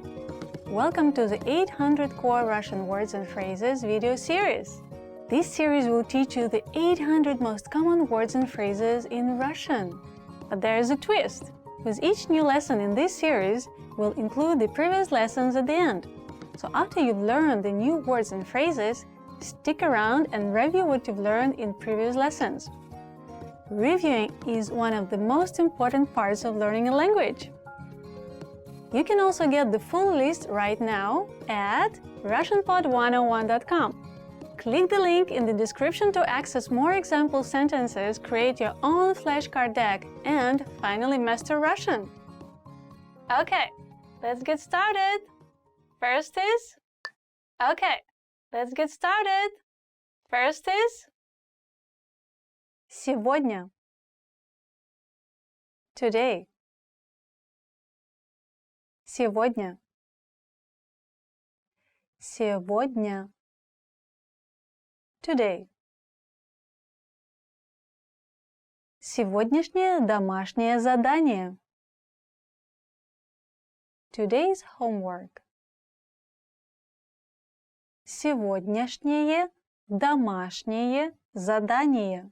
Welcome to the 800 Core Russian Words and Phrases video series. This series will teach you the 800 most common words and phrases in Russian. But there is a twist. With each new lesson in this series, we'll include the previous lessons at the end. So after you've learned the new words and phrases, stick around and review what you've learned in previous lessons. Reviewing is one of the most important parts of learning a language. You can also get the full list right now at RussianPod101.com. Click the link in the description to access more example sentences, create your own flashcard deck, and finally master Russian. Okay, let's get started. First is... Okay, let's get started. First is... Сегодня. Today. Сегодня. Сегодня. Today. Сегодняшнее домашнее задание. Today's homework. Сегодняшнее домашнее задание.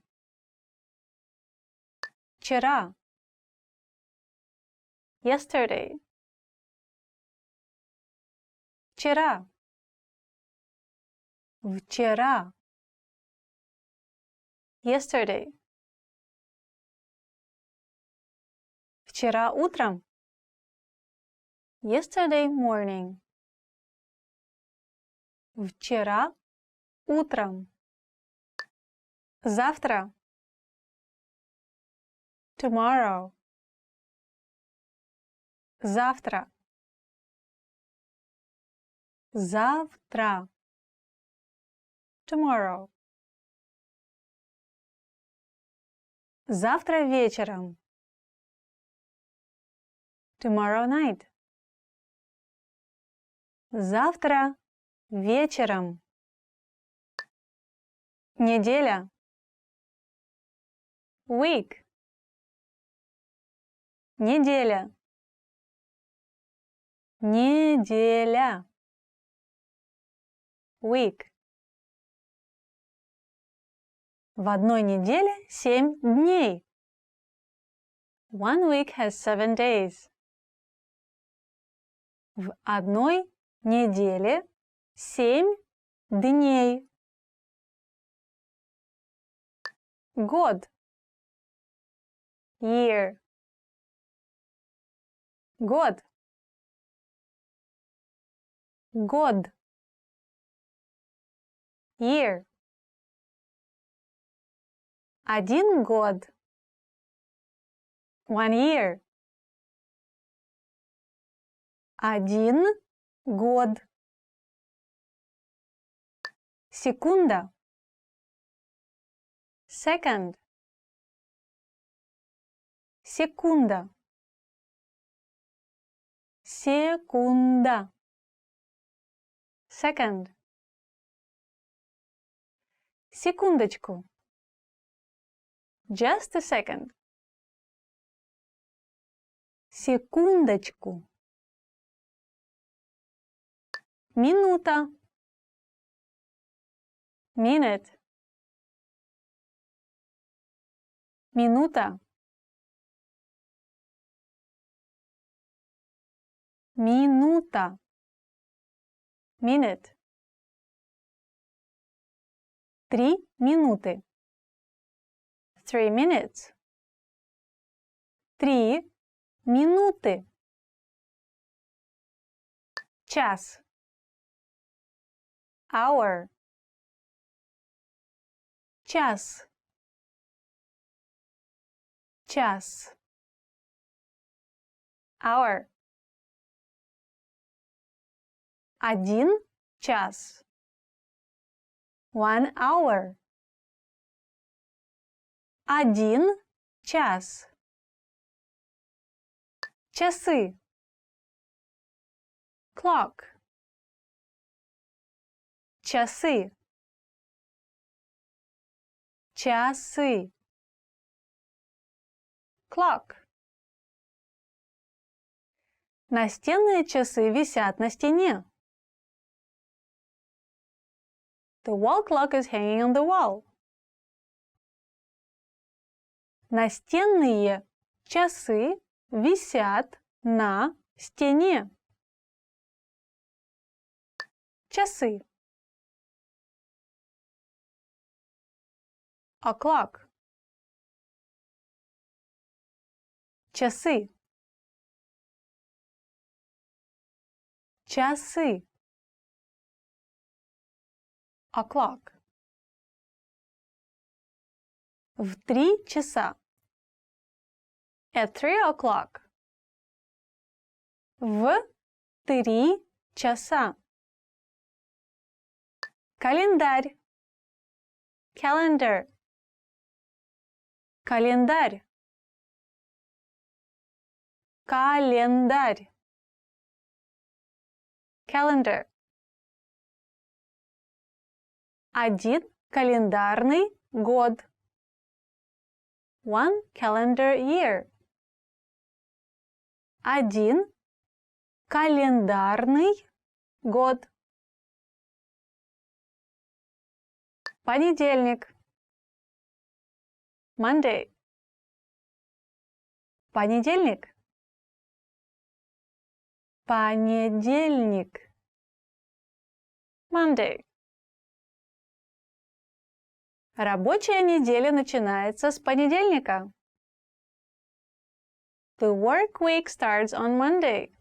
Вчера. Yesterday. Вчера. Вчера. Yesterday. Вчера утром. Yesterday morning. Вчера утром. Завтра. Tomorrow. Завтра. Завтра. Tomorrow. Завтра вечером. Tomorrow night. Завтра вечером. Неделя. Week. Неделя. Неделя. Week. В одной неделе 7 дней. One week has 7 days. В одной неделе 7 дней. Год. Year. Год. Год. Year. 1 год. 1 year. 1 год. Секунда. Second. Секунда. Секунда. Second. Секундочку. Just a second. Секундочку. Минута. Minute. Минута. Минута. Minute. 3 минуты. 3 minutes. 3 минуты. Час. Hour. Час. Час. Hour. 1 час. 1 hour. 1 час. Часы. Clock. Часы. Часы. Clock. Настенные часы висят на стене. The wall clock is hanging on the wall. Настенные часы висят на стене. Часы. O'clock. Часы. Часы. O'clock. В 3 часа. At 3 o'clock. В 3 часа. Календарь. Calendar. Календарь. Календарь. Calendar. Один календарный год. One calendar year. Один календарный год. Понедельник. Monday. Понедельник. Понедельник. Monday. Рабочая неделя начинается с понедельника. The work week starts on Monday.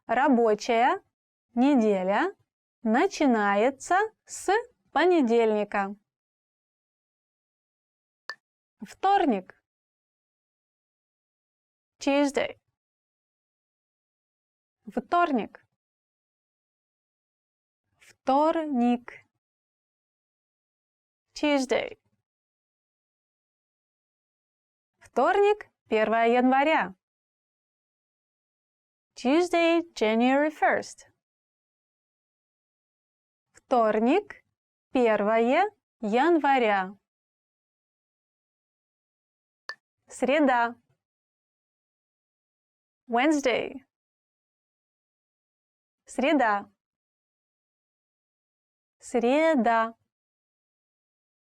Рабочая неделя начинается с понедельника. Вторник. Tuesday. Вторник. Вторник. Tuesday. Вторник, 1 января. Tuesday, January 1st. Вторник, 1 января. Среда. Wednesday. Среда. Среда.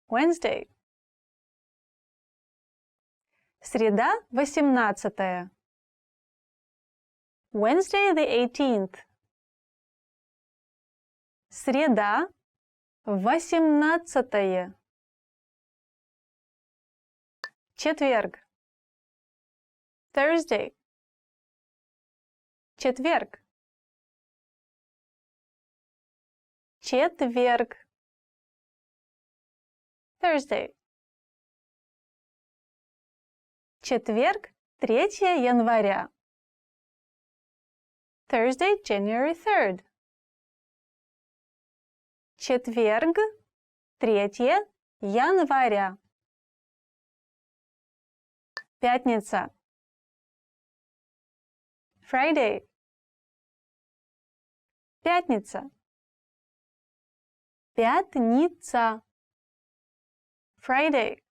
Wednesday. Среда, 18. Wednesday, the 18th. Среда, 18. Четверг. Thursday. Четверг. Четверг. Thursday. Четверг, 3 января. Thursday, January 3rd. Четверг, 3 января. Пятница. Friday. Пятница. Пятница. Friday.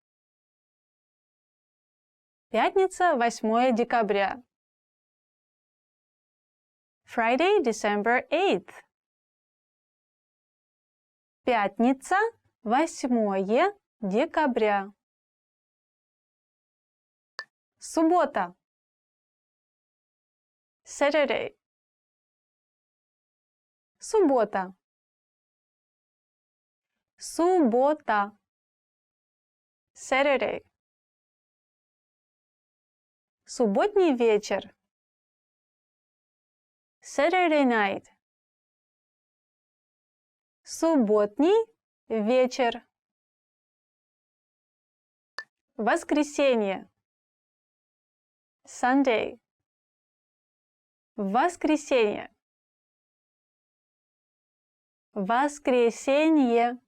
Пятница, 8 декабря. Friday, December 8th. Пятница, 8 декабря. Суббота. Saturday. Суббота. Суббота. Saturday. Субботний вечер. Saturday night. Субботний вечер. Воскресенье. Sunday. Воскресенье. Воскресенье.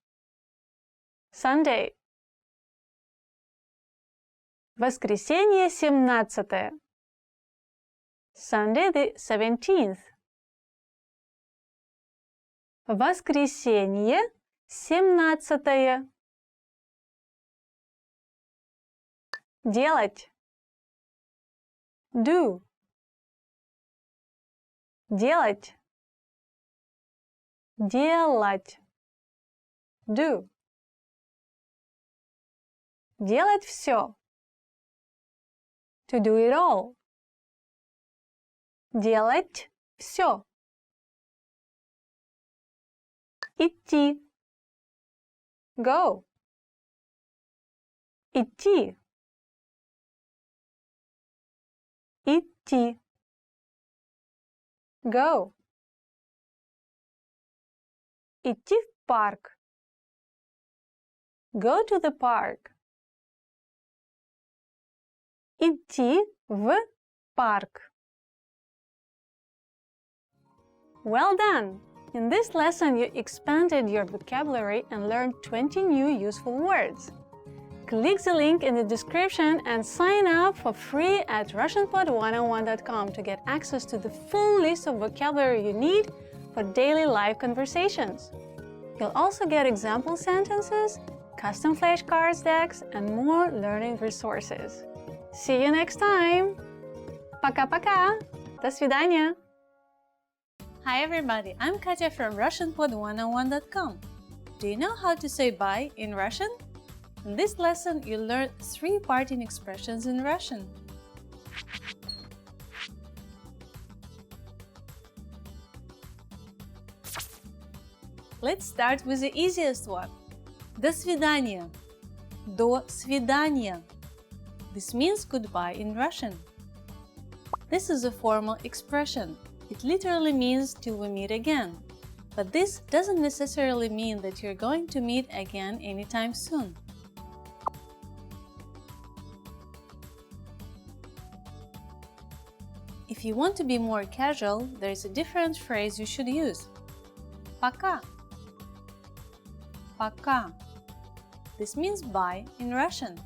Sunday. Воскресенье, 17. Sunday, the 17th. Воскресенье, 17. Делать. Do. Делать. Делать. Do. Делать все. To do it all. Делать все. Идти. Go. Идти. Идти. Go. Идти в парк. Go to the park. Идти в парк. Well done! In this lesson, you expanded your vocabulary and learned 20 new useful words. Click the link in the description and sign up for free at RussianPod101.com to get access to the full list of vocabulary you need for daily live conversations. You'll also get example sentences, custom flashcards decks, and more learning resources. See you next time! Пока-пока! До свидания! Hi everybody, I'm Katya from RussianPod101.com. Do you know how to say bye in Russian? In this lesson, you'll learn 3 parting expressions in Russian. Let's start with the easiest one. До свидания. До свидания. This means goodbye in Russian. This is a formal expression. It literally means till we meet again. But this doesn't necessarily mean that you're going to meet again anytime soon. If you want to be more casual, there is a different phrase you should use. Пока. Пока. This means bye in Russian.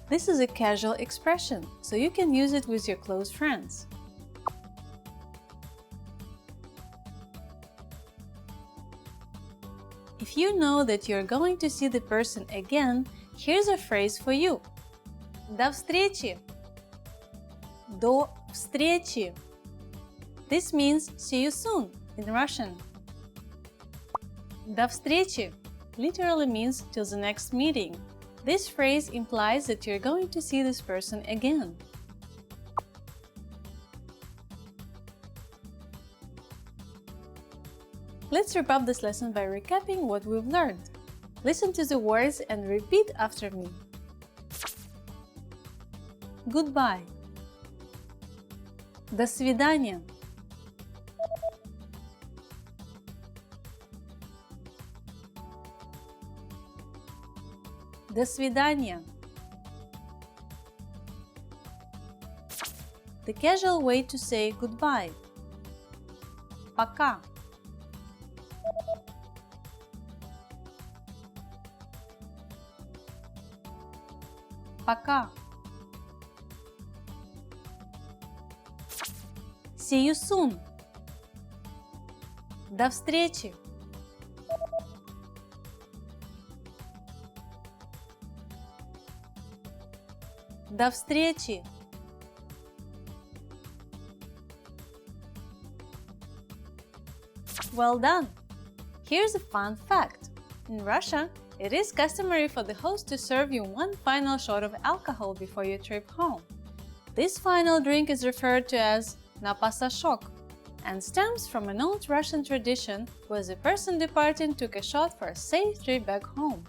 This is a casual expression, so you can use it with your close friends. If you know that you're going to see the person again, here's a phrase for you. До встречи. До встречи. This means see you soon in Russian. До встречи literally means till the next meeting. This phrase implies that you're going to see this person again. Let's wrap up this lesson by recapping what we've learned. Listen to the words and repeat after me. Goodbye. До свидания. До свидания. The casual way to say goodbye. Пока. Пока. See you soon. До встречи. До встречи. Well done! Here's a fun fact. In Russia, it is customary for the host to serve you one final shot of alcohol before your trip home. This final drink is referred to as napasashok and stems from an old Russian tradition where the person departing took a shot for a safe trip back home.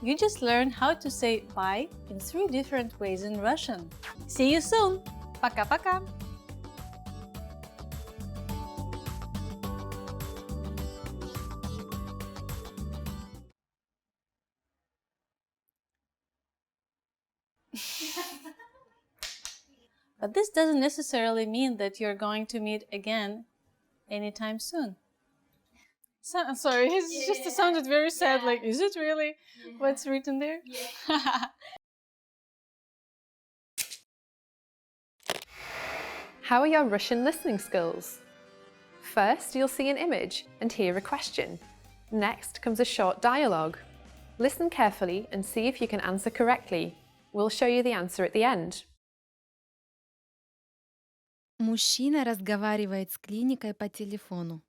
You just learned how to say bye in 3 different ways in Russian. See you soon! Пока-пока! But this doesn't necessarily mean that you're going to meet again anytime soon. Sorry, it just sounded very sad. Like, is it really what's written there? How are your Russian listening skills? First, you'll see an image and hear a question. Next comes a short dialogue. Listen carefully and see if you can answer correctly. We'll show you the answer at the end. Мужчина разговаривает с клиникой по телефону.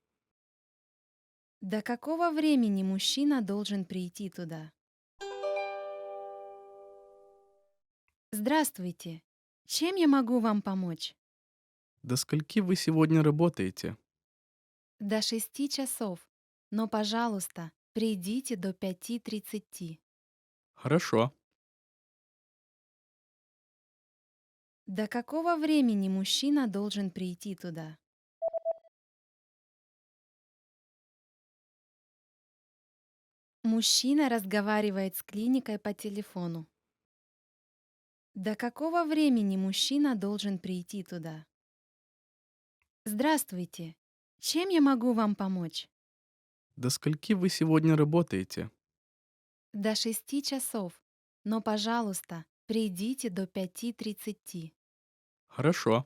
До какого времени мужчина должен прийти туда? Здравствуйте. Чем я могу вам помочь? До скольки вы сегодня работаете? До 6 часов. Но, пожалуйста, придите до 5:30. Хорошо. До какого времени мужчина должен прийти туда? Мужчина разговаривает с клиникой по телефону. До какого времени мужчина должен прийти туда? Здравствуйте. Чем я могу вам помочь? До скольки вы сегодня работаете? До 6 часов. Но, пожалуйста, придите до 5:30. Хорошо.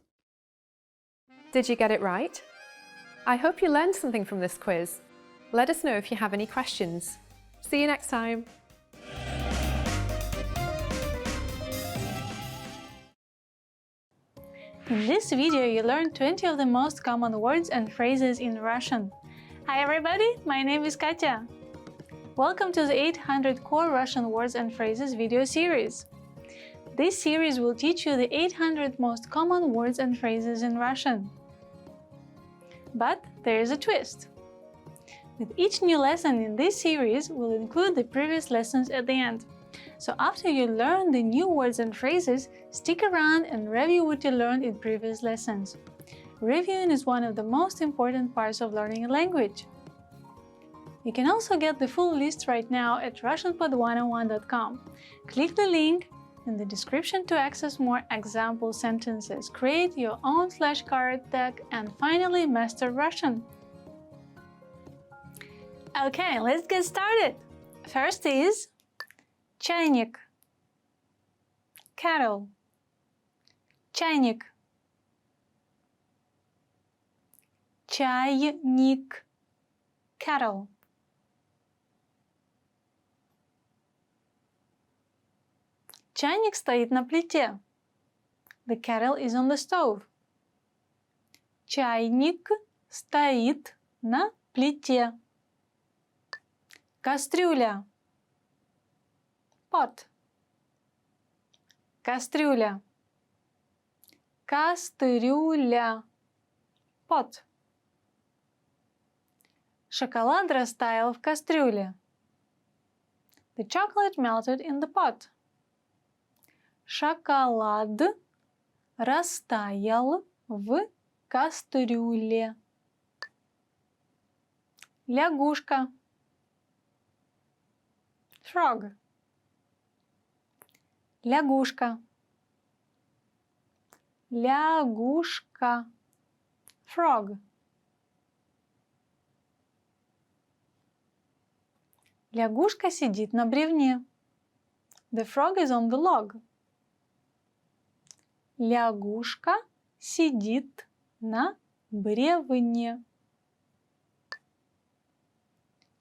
Did you get it right? I hope you learned something from this quiz. Let us know if you have any questions. See you next time. In this video, you learned 20 of the most common words and phrases in Russian. Hi everybody, my name is Katya. Welcome to the 800 Core Russian Words and Phrases video series. This series will teach you the 800 most common words and phrases in Russian. But there is a twist. With each new lesson in this series, we'll include the previous lessons at the end. So after you learn the new words and phrases, stick around and review what you learned in previous lessons. Reviewing is one of the most important parts of learning a language. You can also get the full list right now at RussianPod101.com. Click the link in the description to access more example sentences, create your own flashcard deck, and finally master Russian. Okay, let's get started. First is чайник, kettle, чайник, чайник, kettle. Чайник стоит на плите. The kettle is on the stove. Чайник стоит на плите. Кастрюля. Pot. Кастрюля. Кастрюля. Pot. Шоколад растаял в кастрюле. The chocolate melted in the pot. Шоколад растаял в кастрюле. Лягушка. Frog. Лягушка. Лягушка. Frog. Лягушка сидит на бревне. The frog is on the log. Лягушка сидит на бревне.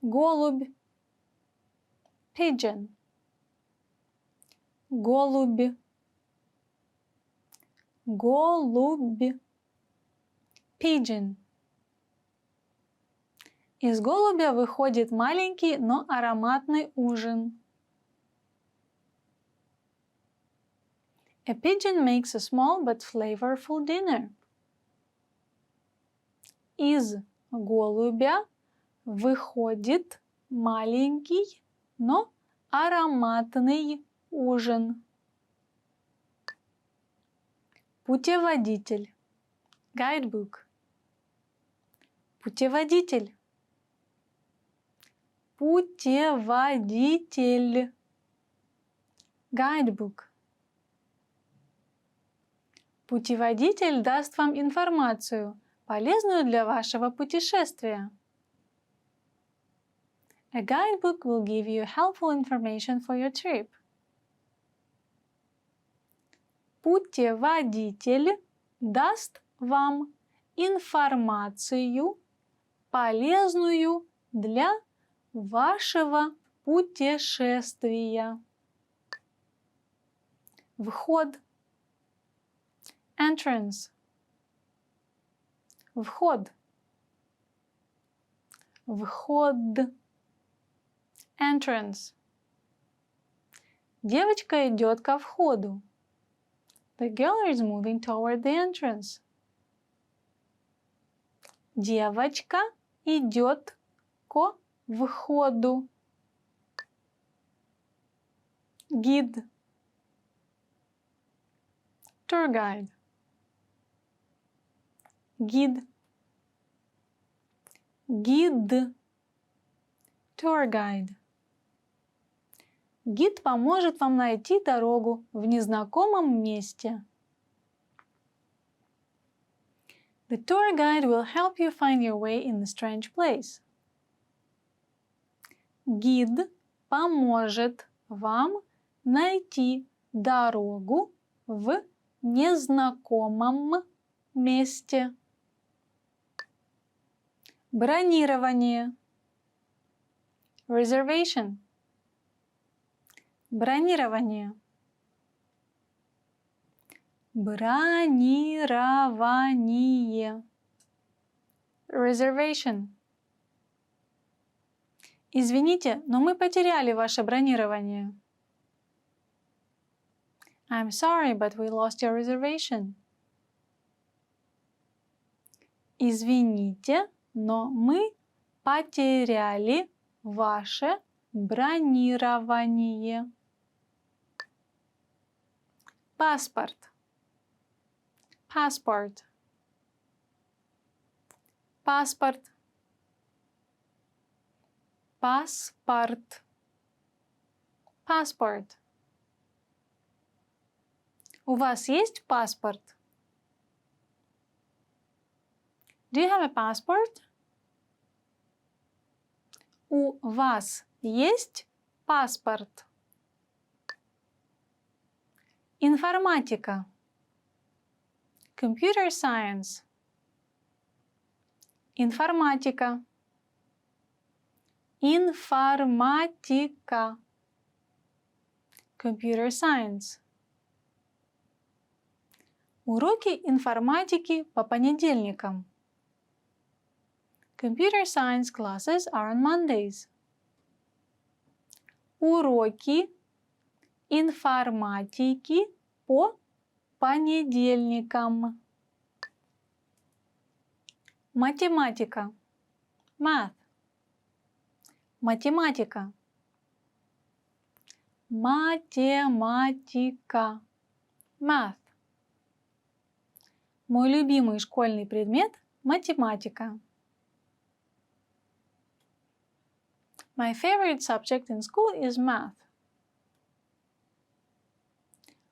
Голубь. Pigeon. Голубь. Голубь. Pigeon. Из голубя выходит маленький, но ароматный ужин. A pigeon makes a small but flavorful dinner. Из голубя выходит маленький, но ароматный ужин. Путеводитель. Guidebook. Путеводитель. Путеводитель. Guidebook. Путеводитель даст вам информацию, полезную для вашего путешествия. A guidebook will give you helpful information for your trip. Путеводитель даст вам информацию, полезную для вашего путешествия. Вход. Entrance. Вход. Вход. Entrance. Девочка идет ко входу. The girl is moving toward the entrance. Девочка идет ко входу. Гид. Tour guide. Гид. Гид. Tour guide. Гид поможет вам найти дорогу в незнакомом месте. The tour guide will help you find your way in a strange place. Гид поможет вам найти дорогу в незнакомом месте. Бронирование. Reservation. Бронирование. Бронирование. Reservation. Извините, но мы потеряли ваше бронирование. I'm sorry, but we lost your reservation. Извините, но мы потеряли ваше бронирование. Паспорт. Passport. Паспорт. Паспорт. Passport. У вас есть паспорт? Do you have a passport? У вас есть паспорт? Информатика. Computer science. Информатика. Информатика. Computer science. Уроки информатики по понедельникам. Computer science classes are on Mondays. Уроки информатики по понедельникам. Математика. Math. Математика. Математика. Math. Мой любимый школьный предмет – математика. My favorite subject in school is math.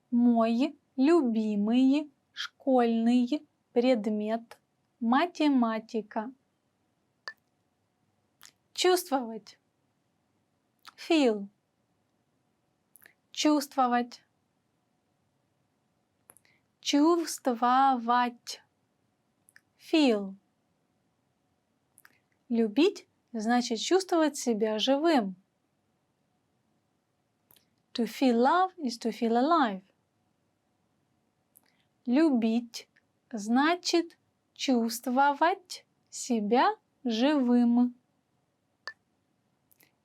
Мой любимый школьный предмет – математика. Чувствовать. Feel. Чувствовать. Чувствовать. Feel. Любить значит чувствовать себя живым. To feel love is to feel alive. Любить значит чувствовать себя живым.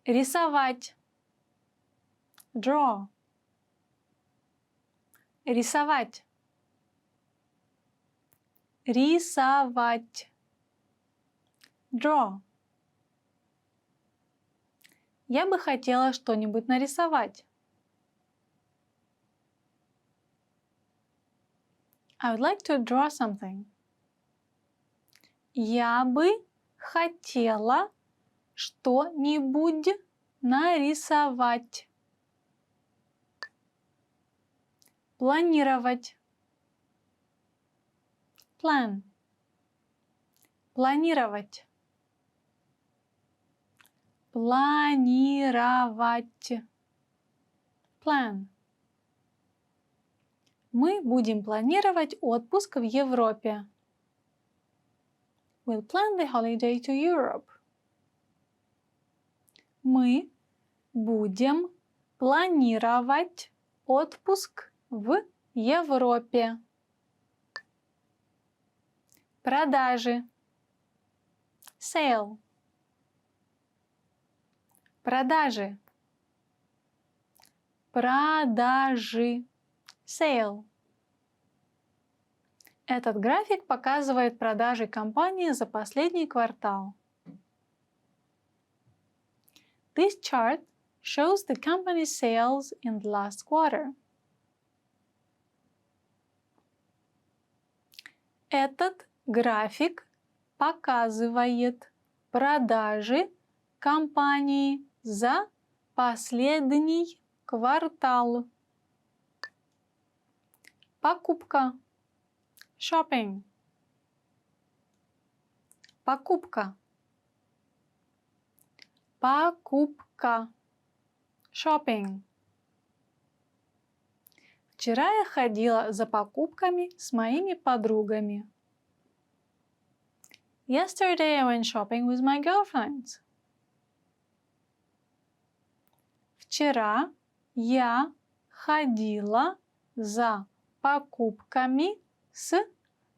Рисовать. Draw. Рисовать. Рисовать. Draw. Я бы хотела что-нибудь нарисовать. I would like to draw something. Я бы хотела что-нибудь нарисовать. Планировать. Plan. Планировать. Планировать. Plan. Мы будем планировать отпуск в Европе. We'll plan the holiday to Europe. Мы будем планировать отпуск в Европе. Продажи. Sale. Продажи. Продажи. Sale. Этот график показывает продажи компании за последний квартал. This chart shows the company's sales in the last quarter. Этот график показывает продажи компании за последний квартал. Покупка. Shopping. Покупка. Покупка. Shopping. Вчера я ходила за покупками с моими подругами. Yesterday I went shopping with my girlfriends. Вчера я ходила за покупками с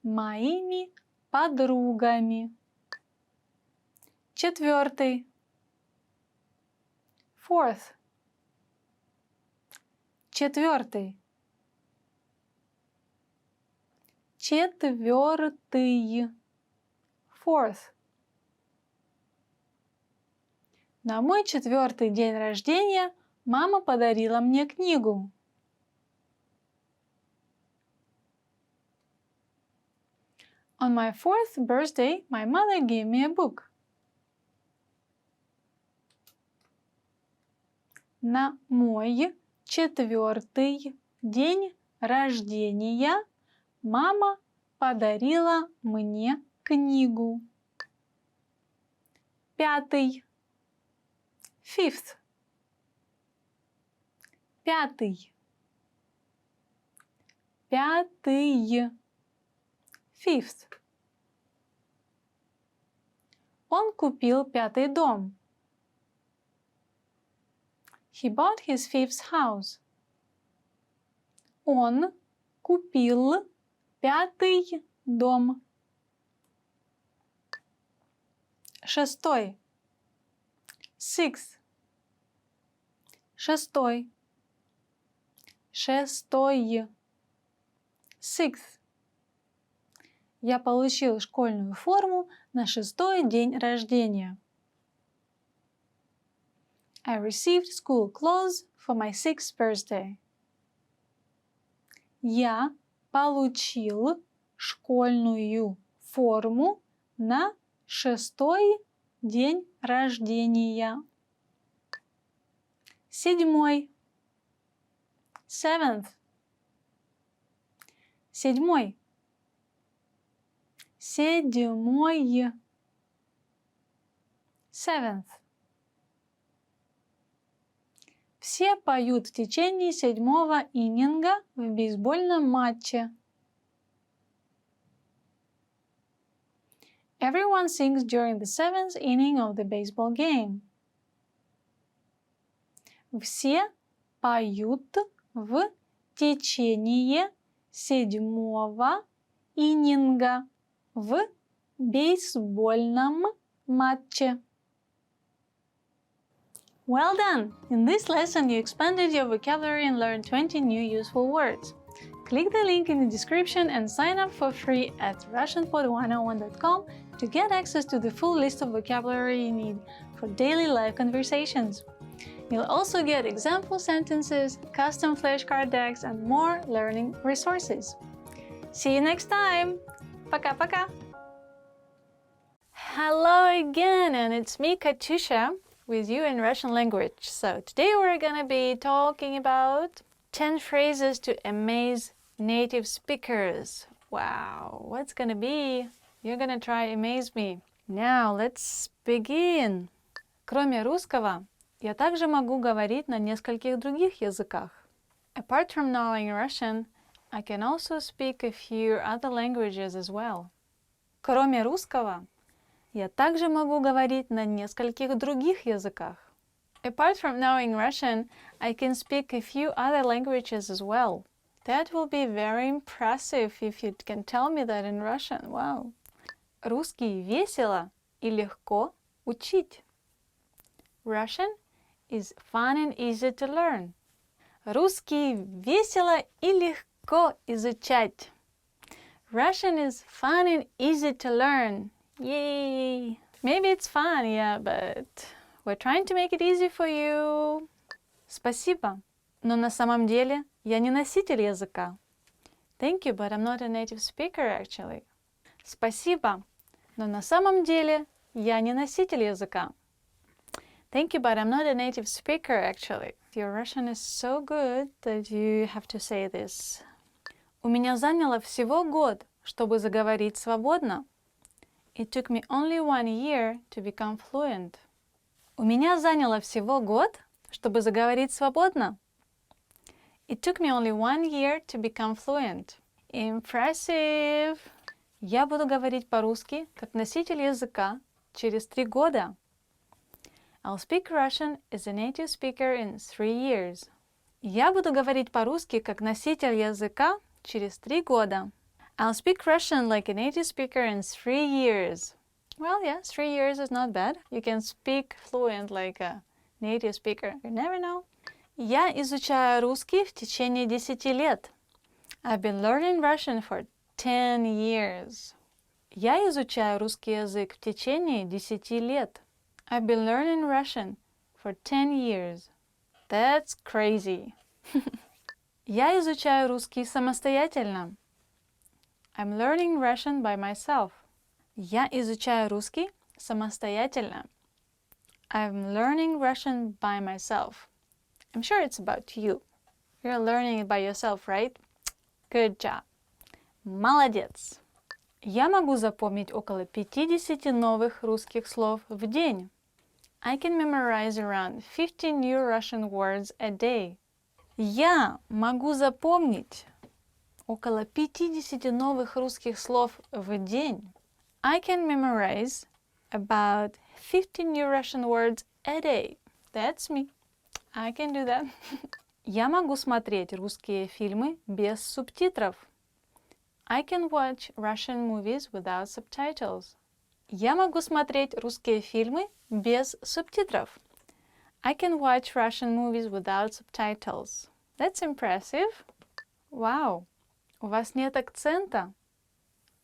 моими подругами. Четвертый. Fourth. Четвертый. Четвертый. Fourth. На мой 4-й день рождения мама подарила мне книгу. On my 4th birthday, my mother gave me a book. На мой 4-й день рождения мама подарила мне книгу. 5. Fifth. 5. 5. Fifth. Он купил 5-й дом. He bought his 5th house. Он купил 5-й дом. 6. Sixth. 6. 6. Sixth. Я получил школьную форму на 6-й день рождения. I received school clothes for my 6th birthday. Я получил школьную форму на 6-й день рождения. 7. Seventh. 7. 7. Seventh. Все поют в течение 7-го иннинга в бейсбольном матче. Everyone sings during the 7th inning of the baseball game. Все поют в течение 7-го иннинга в бейсбольном матче. Well done! In this lesson, you expanded your vocabulary and learned 20 new useful words. Click the link in the description and sign up for free at RussianPod101.com to get access to the full list of vocabulary you need for daily live conversations. You'll also get example sentences, custom flashcard decks, and more learning resources. See you next time! Пока-пока! Hello again, and it's me, Katusha, with you in Russian language. So today we're gonna be talking about 10 phrases to amaze native speakers. Wow, what's gonna be? You're gonna try amaze me. Now let's begin. Кроме русского, я также могу говорить на нескольких других языках. Apart from knowing Russian, I can also speak a few other languages as well. Кроме русского, я также могу говорить на нескольких других языках. Apart from knowing Russian, I can speak a few other languages as well. That will be very impressive if you can tell me that in Russian. Wow. Русский весело и легко учить. Russian is fun and easy to learn. Русский весело и легко изучать. Russian is fun and easy to learn. Yay! Maybe it's fun, yeah, but we're trying to make it easy for you. Спасибо, но на самом деле я не носитель языка. Thank you, but I'm not a native speaker actually. Спасибо, но на самом деле я не носитель языка. Thank you, but I'm not a native speaker actually. Your Russian is so good that you have to say this. У меня заняло всего год, чтобы заговорить свободно. It took me only 1 year to become fluent. У меня заняло всего год, чтобы заговорить свободно. It took me only 1 year to become fluent. Impressive! Я буду говорить по-русски, как носитель языка, через 3 года. I'll speak Russian as a native speaker in 3 years. Я буду говорить по-русски, как носитель языка, через 3 года. I'll speak Russian like a native speaker in 3 years. Well, yeah, 3 years is not bad. You can speak fluent like a native speaker. You never know. Я изучаю русский в течение 10 лет. I've been learning Russian for 10 years. Я изучаю русский язык в течение 10 лет. I've been learning Russian for 10 years. That's crazy. Я изучаю русский самостоятельно. I'm learning Russian by myself. Я изучаю русский самостоятельно. I'm learning Russian by myself. I'm sure it's about you. You're learning it by yourself, right? Good job. Молодец. Я могу запомнить около 50 новых русских слов в день. I can memorize around 50 new Russian words a day. Я могу запомнить около 50 новых русских слов в день. I can memorize about 50 new Russian words a day. That's me. I can do that. Я могу смотреть русские фильмы без субтитров. I can watch Russian movies without subtitles. Я могу смотреть русские фильмы без субтитров. I can watch Russian movies without subtitles. That's impressive. Wow. У вас нет акцента.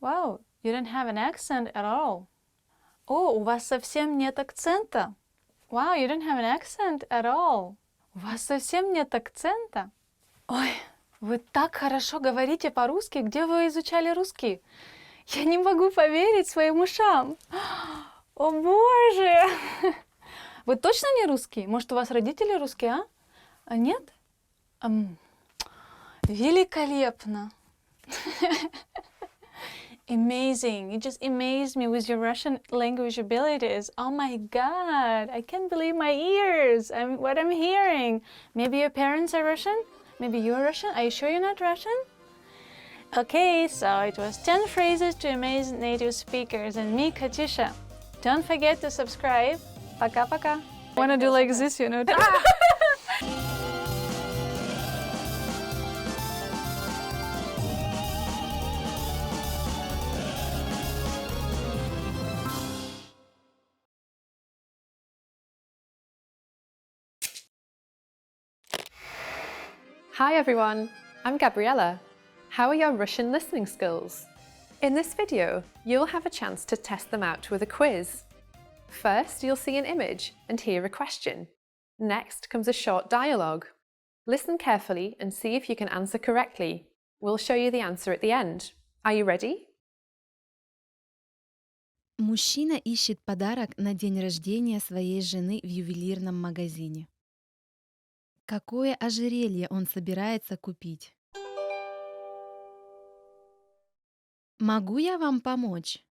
Wow. You don't have an accent at all. О, у вас совсем нет акцента. Wow, you don't have an accent at all. У вас совсем нет акцента. Ой, вы так хорошо говорите по-русски. Где вы изучали русский? Я не могу поверить своим ушам. О боже! Вы точно не русский? Может, у вас родители русские, а? А нет? Великолепно! Amazing. You just amazed me with your Russian language abilities. Oh my God. I can't believe my ears. What I'm hearing. Maybe your parents are Russian? Maybe you're Russian? Are you sure you're not Russian? Okay, so it was 10 phrases to amaze native speakers and me, Katisha. Don't forget to subscribe. Пока-пока. Wanna do like this, you know? Hi everyone, I'm Gabriella. How are your Russian listening skills? In this video, you'll have a chance to test them out with a quiz. First, you'll see an image and hear a question. Next comes a short dialogue. Listen carefully and see if you can answer correctly. We'll show you the answer at the end. Are you ready? Мужчина ищет подарок на день рождения своей жены в ювелирном магазине. Какое ожерелье он собирается купить? Могу я вам помочь?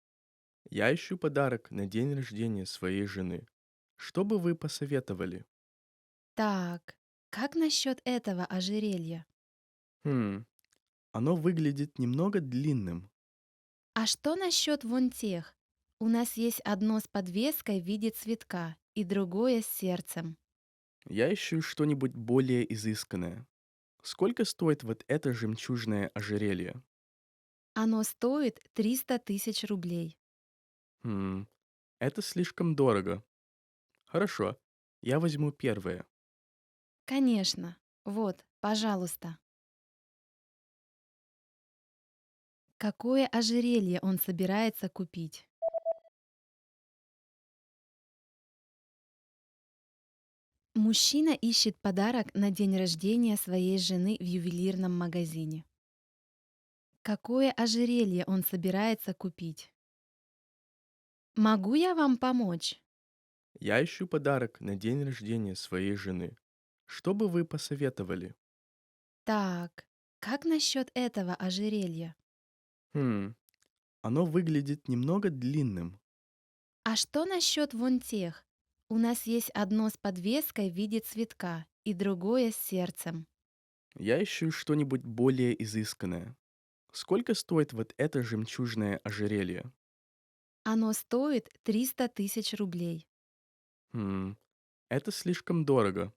Я ищу подарок на день рождения своей жены. Что бы вы посоветовали? Так, как насчет этого ожерелья? Оно выглядит немного длинным. А что насчет вон тех? У нас есть одно с подвеской в виде цветка и другое с сердцем. Я ищу что-нибудь более изысканное. Сколько стоит вот это жемчужное ожерелье? Оно стоит 300 тысяч рублей. Это слишком дорого. Хорошо, я возьму первое. Конечно. Вот, пожалуйста. Какое ожерелье он собирается купить? Мужчина ищет подарок на день рождения своей жены в ювелирном магазине. Какое ожерелье он собирается купить? Могу я вам помочь? Я ищу подарок на день рождения своей жены. Что бы вы посоветовали? Так, как насчет этого ожерелья? Хм, оно выглядит немного длинным. А что насчет вон тех? У нас есть одно с подвеской в виде цветка и другое с сердцем. Я ищу что-нибудь более изысканное. Сколько стоит вот это жемчужное ожерелье? Оно стоит 300 тысяч рублей. Хм, это слишком дорого.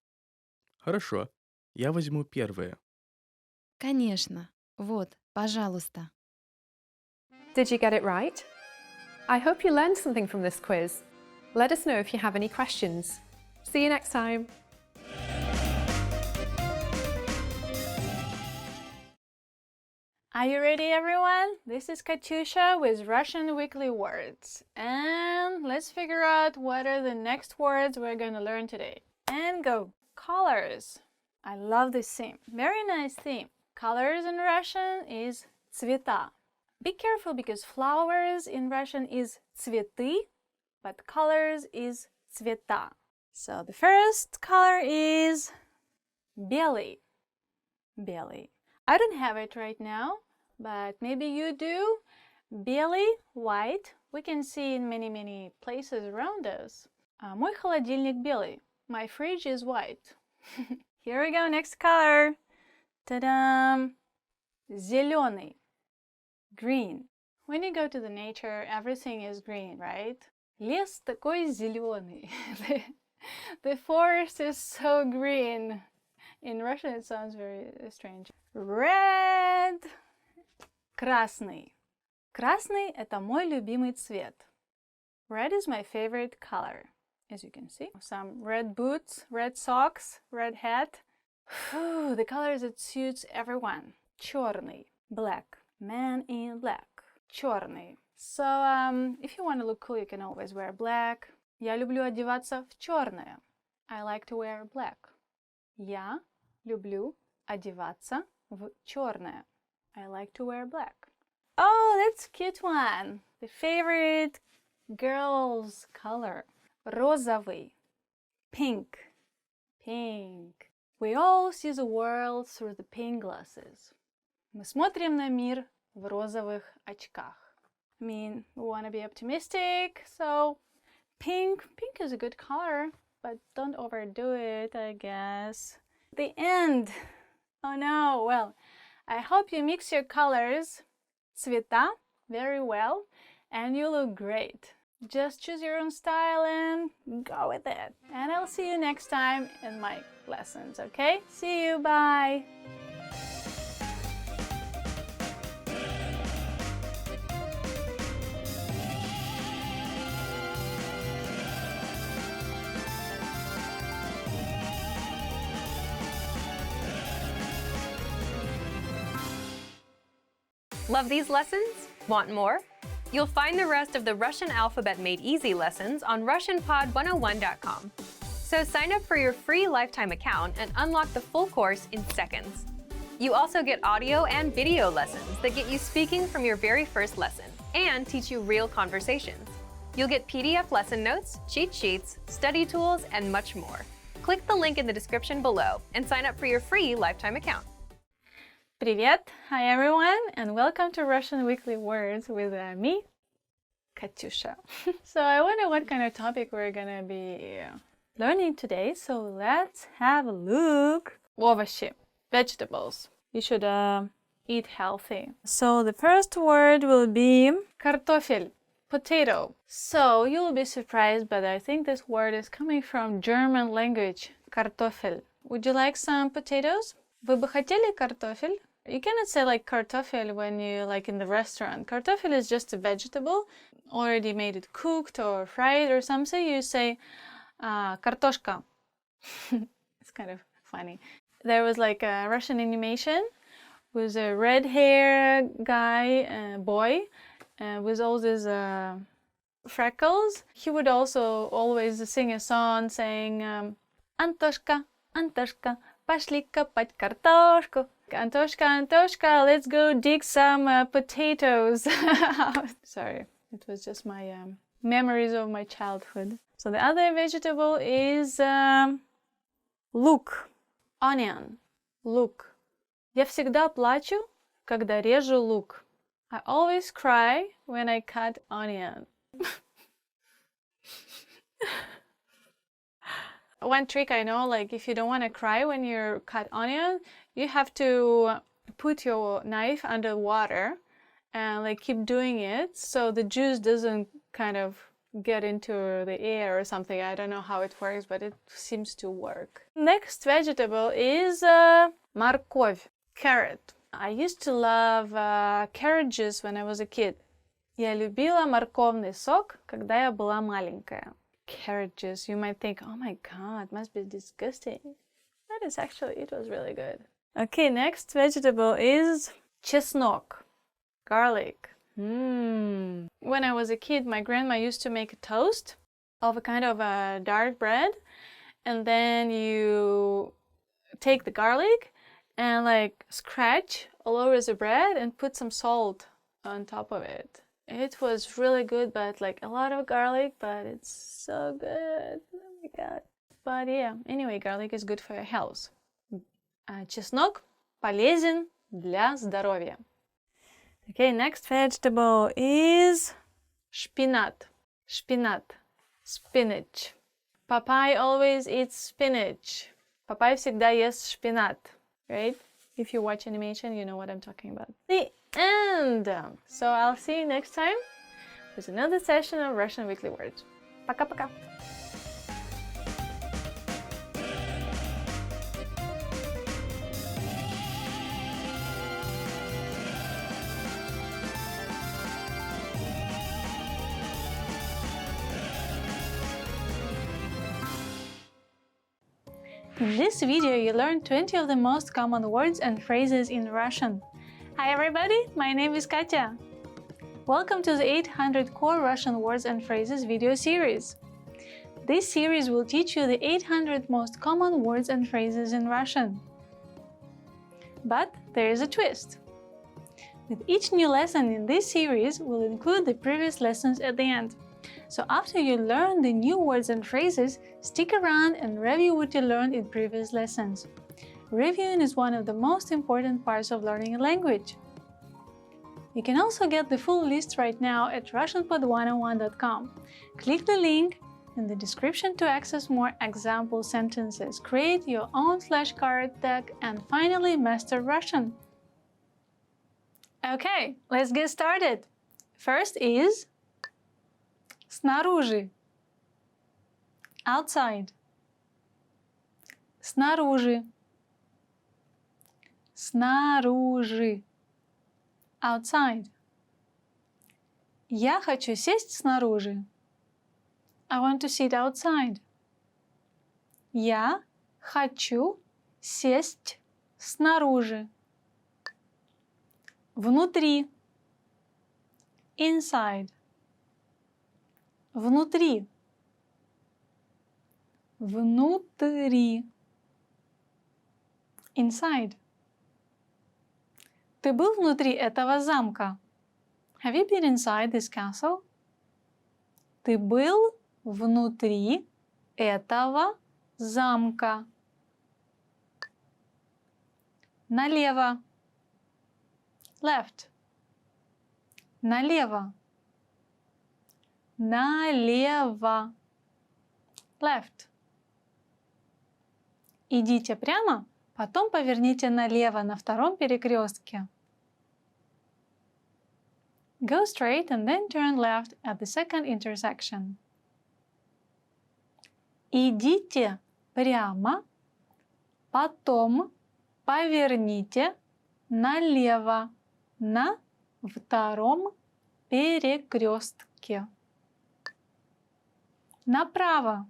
Хорошо, я возьму первое. Конечно. Вот, пожалуйста. Did you get it right? I hope you learned something from this quiz. Let us know if you have any questions. See you next time. Are you ready, everyone? This is Katyusha with Russian Weekly Words. And let's figure out what are the next words we're going to learn today. And go! Colors. I love this theme. Very nice theme. Colors in Russian is цвета. Be careful because flowers in Russian is цветы, but colors is цвета. So the first color is белый. Белый. I don't have it right now, but maybe you do. Белый, white, we can see in many places around us. Мой холодильник белый. My fridge is white. Here we go, next color. Ta-da! Зеленый. Green. When you go to the nature, everything is green, right? Лес такой зеленый. The forest is so green. In Russian, it sounds very strange. Red. Красный. Красный – это мой любимый цвет. Red is my favorite color. As you can see, some red boots, red socks, red hat. The colors that suits everyone. Черный. Black. Man in black. Черный. So, if you want to look cool, you can always wear black. Я люблю одеваться в черное. I like to wear black. Я люблю одеваться в черное. I like to wear black. Oh, that's a cute one. The favorite girl's color. Розовый. Pink. Pink. We all see the world through the pink glasses. Мы смотрим на мир в розовых очках. I mean, we want to be optimistic, so pink is a good color, but don't overdo it, I guess. The end. Oh no, well, I hope you mix your colors, цвета, very well, and you look great. Just choose your own style and go with it. And I'll see you next time in my lessons, okay? See you, bye! Love these lessons? Want more? You'll find the rest of the Russian alphabet made easy lessons on RussianPod101.com. So sign up for your free lifetime account and unlock the full course in seconds. You also get audio and video lessons that get you speaking from your very first lesson and teach you real conversations. You'll get PDF lesson notes, cheat sheets, study tools, and much more. Click the link in the description below and sign up for your free lifetime account. Привет! Hi everyone, and welcome to Russian Weekly Words with me, Katyusha. So I wonder what kind of topic we're gonna be learning today, so let's have a look. Овощи, vegetables. You should eat healthy. So the first word will be картофель, potato. So you'll be surprised, but I think this word is coming from German language, картофель. Would you like some potatoes? Вы бы хотели картофель? You cannot say like картофель when you like in the restaurant. Картофель is just a vegetable, already made it cooked or fried or something. You say картошка. It's kind of funny. There was like a Russian animation with a red hair guy, boy, with all these freckles. He would also always sing a song saying Антошка, Антошка, пошли копать картошку. Antoshka, Antoshka, let's go dig some potatoes. Sorry, it was just my memories of my childhood. So the other vegetable is лук. Onion. Лук. Я всегда плачу, когда режу лук. I always cry when I cut onion. One trick I know, like if you don't want to cry when you cut onion, you have to put your knife under water and like keep doing it so the juice doesn't kind of get into the air or something. I don't know how it works, but it seems to work. Next vegetable is морковь, carrot. I used to love carrot juice when I was a kid. Я любила морковный сок, когда я была маленькая. Carrot juice, you might think, oh my god, must be disgusting. That is actually, it was really good. Okay, next vegetable is чеснок, garlic. When I was a kid, my grandma used to make a toast of a kind of a dark bread, and then you take the garlic and like scratch all over the bread and put some salt on top of it. It was really good, but like a lot of garlic, but it's so good. Oh my god. But yeah, anyway, garlic is good for your health. Чеснок полезен для здоровья. Okay, next vegetable is шпинат. Шпинат. Spinach. Popeye always eats spinach. Popeye всегда ест шпинат, right? If you watch animation, you know what I'm talking about. The end! So I'll see you next time with another session of Russian Weekly Words. Пока-пока! In this video, you learned 20 of the most common words and phrases in Russian. Hi everybody, my name is Katya. Welcome to the 800 Core Russian Words and Phrases video series. This series will teach you the 800 most common words and phrases in Russian. But there is a twist. With each new lesson in this series, we'll include the previous lessons at the end. So after you learn the new words and phrases, stick around and review what you learned in previous lessons. Reviewing is one of the most important parts of learning a language. You can also get the full list right now at RussianPod101.com. Click the link in the description to access more example sentences, create your own flashcard deck, and finally master Russian. Okay, let's get started. First is снаружи. Outside. Снаружи. Снаружи. Outside. Я хочу сесть снаружи. I want to sit outside. Я хочу сесть снаружи. Внутри. Inside. Внутри. Внутри. Inside. Ты был внутри этого замка? Have you been inside this castle? Ты был внутри этого замка. Налево. Left. Налево. Налево. Left. Идите прямо, потом поверните налево на втором перекрестке. Go straight and then turn left at the second intersection. Идите прямо, потом поверните налево на втором перекрестке. Направо.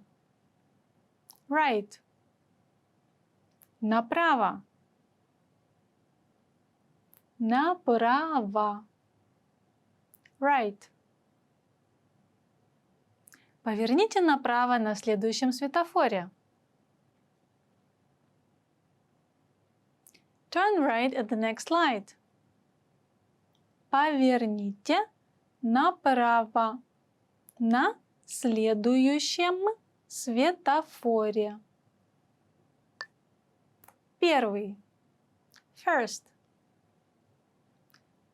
Right. Направо. Направо. Right. Поверните направо на следующем светофоре. Turn right at the next light. Поверните направо на следующем светофоре. Первый. First.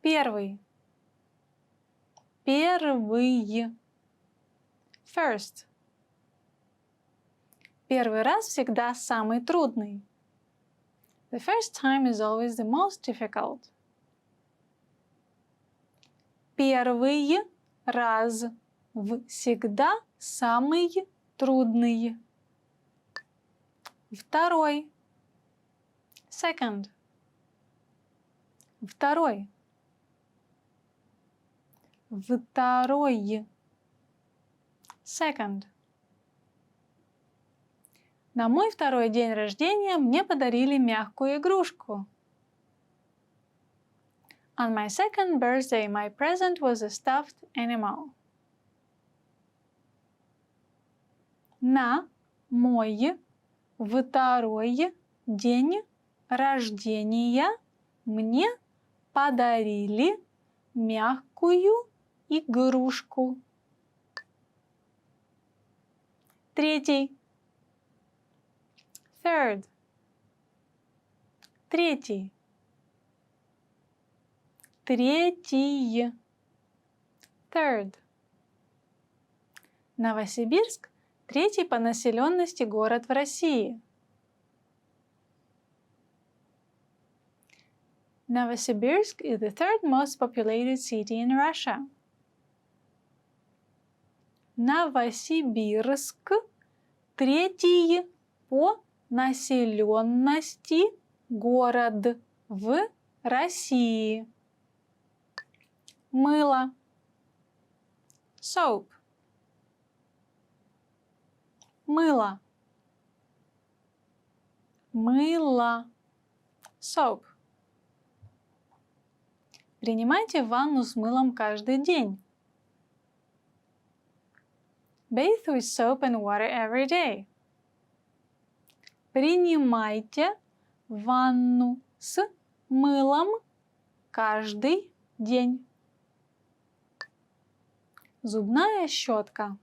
Первый. Первый. First. Первый раз всегда самый трудный. The first time is always the most difficult. Первый раз всегда самый трудный. Второй. Second. Второй. Второй. Second. На мой второй день рождения мне подарили мягкую игрушку. On my second birthday, my present was a stuffed animal. На мой второй день рождения мне подарили мягкую игрушку. Третий. Third. Третий. Третий. Third. Новосибирск – третий по населенности город в России. Novosibirsk is the third most populated city in Russia. Новосибирск – третий по населенности город в России. Мыло. Soap. Мыло. Мыло. Soap. Принимайте ванну с мылом каждый день. Bathe with soap and water every day. Принимайте ванну с мылом каждый день. Зубная щетка.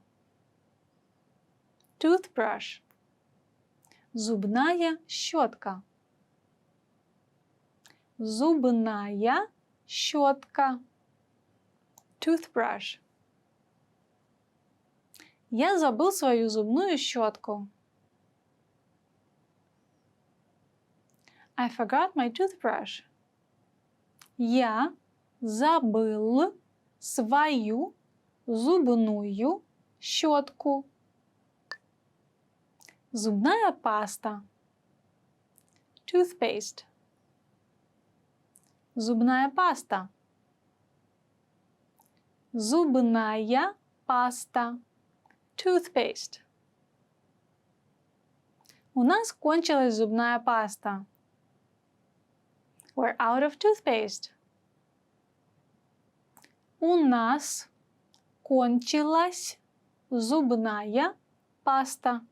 Toothbrush. Зубная щетка. Зубная щетка. Toothbrush. Я забыл свою зубную щетку. I forgot my toothbrush. Я забыл свою зубную щетку. Зубная паста. Toothpaste. Зубная паста. Зубная паста. Toothpaste. У нас кончилась зубная паста. We're out of toothpaste. У нас кончилась зубная паста.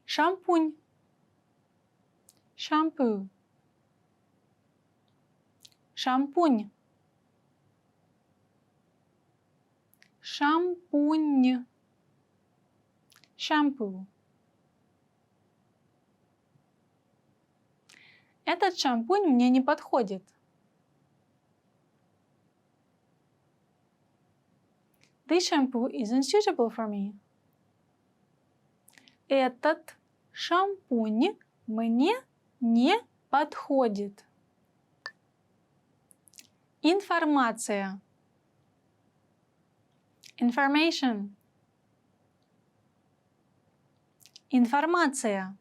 Шампунь. Shampoo. Шампунь. Шампунь. Shampoo. Этот шампунь мне не подходит. This shampoo isn't suitable for me. Этот шампунь мне не подходит. Информация. Information. Информация.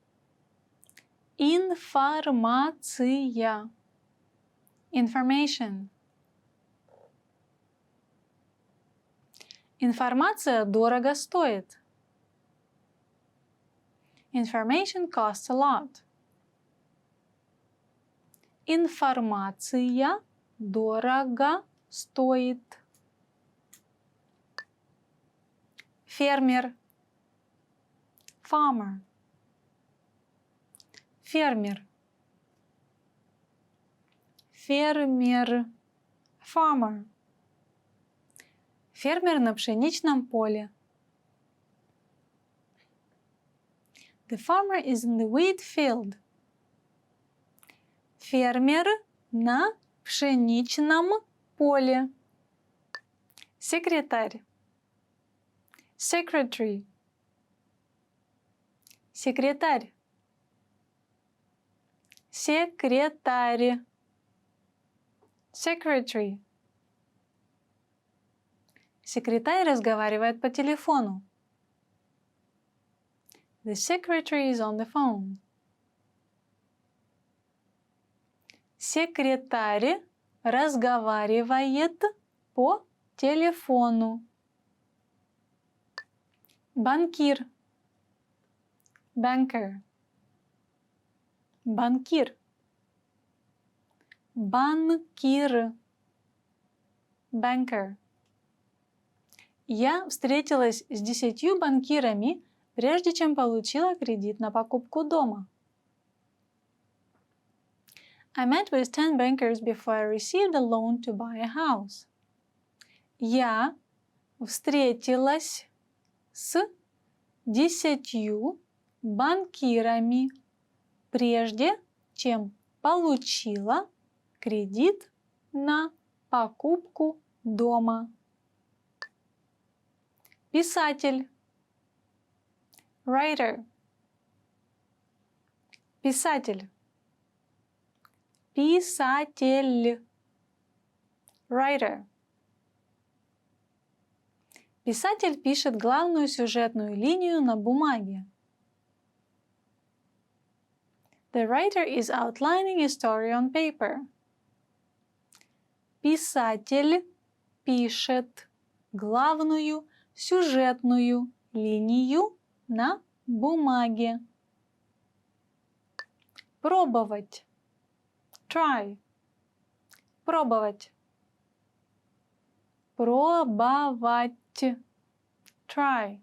Информация. Information. Информация дорого стоит. Information costs a lot. Информация дорого стоит. Фермер. Farmer. Фермер. Фермер. Farmer. Фермер на пшеничном поле. The farmer is in the wheat field. Фермер на пшеничном поле. Секретарь. Secretary. Секретарь. Секретарь. Secretary. Секретарь разговаривает по телефону. The secretary is on the phone. Секретарь разговаривает по телефону. Банкир. Banker. Банкир. Банкир. Banker. Я встретилась с 10 банкирами, прежде чем получила кредит на покупку дома. I met with 10 bankers before I received a loan to buy a house. Я встретилась с 10 банкирами, прежде чем получила кредит на покупку дома. Писатель. Writer. Писатель. Писатель. Writer. Писатель пишет главную сюжетную линию на бумаге. The writer is outlining a story on paper. Писатель пишет главную сюжетную линию на бумаге. Пробовать. Try. Пробовать. Пробовать. Try.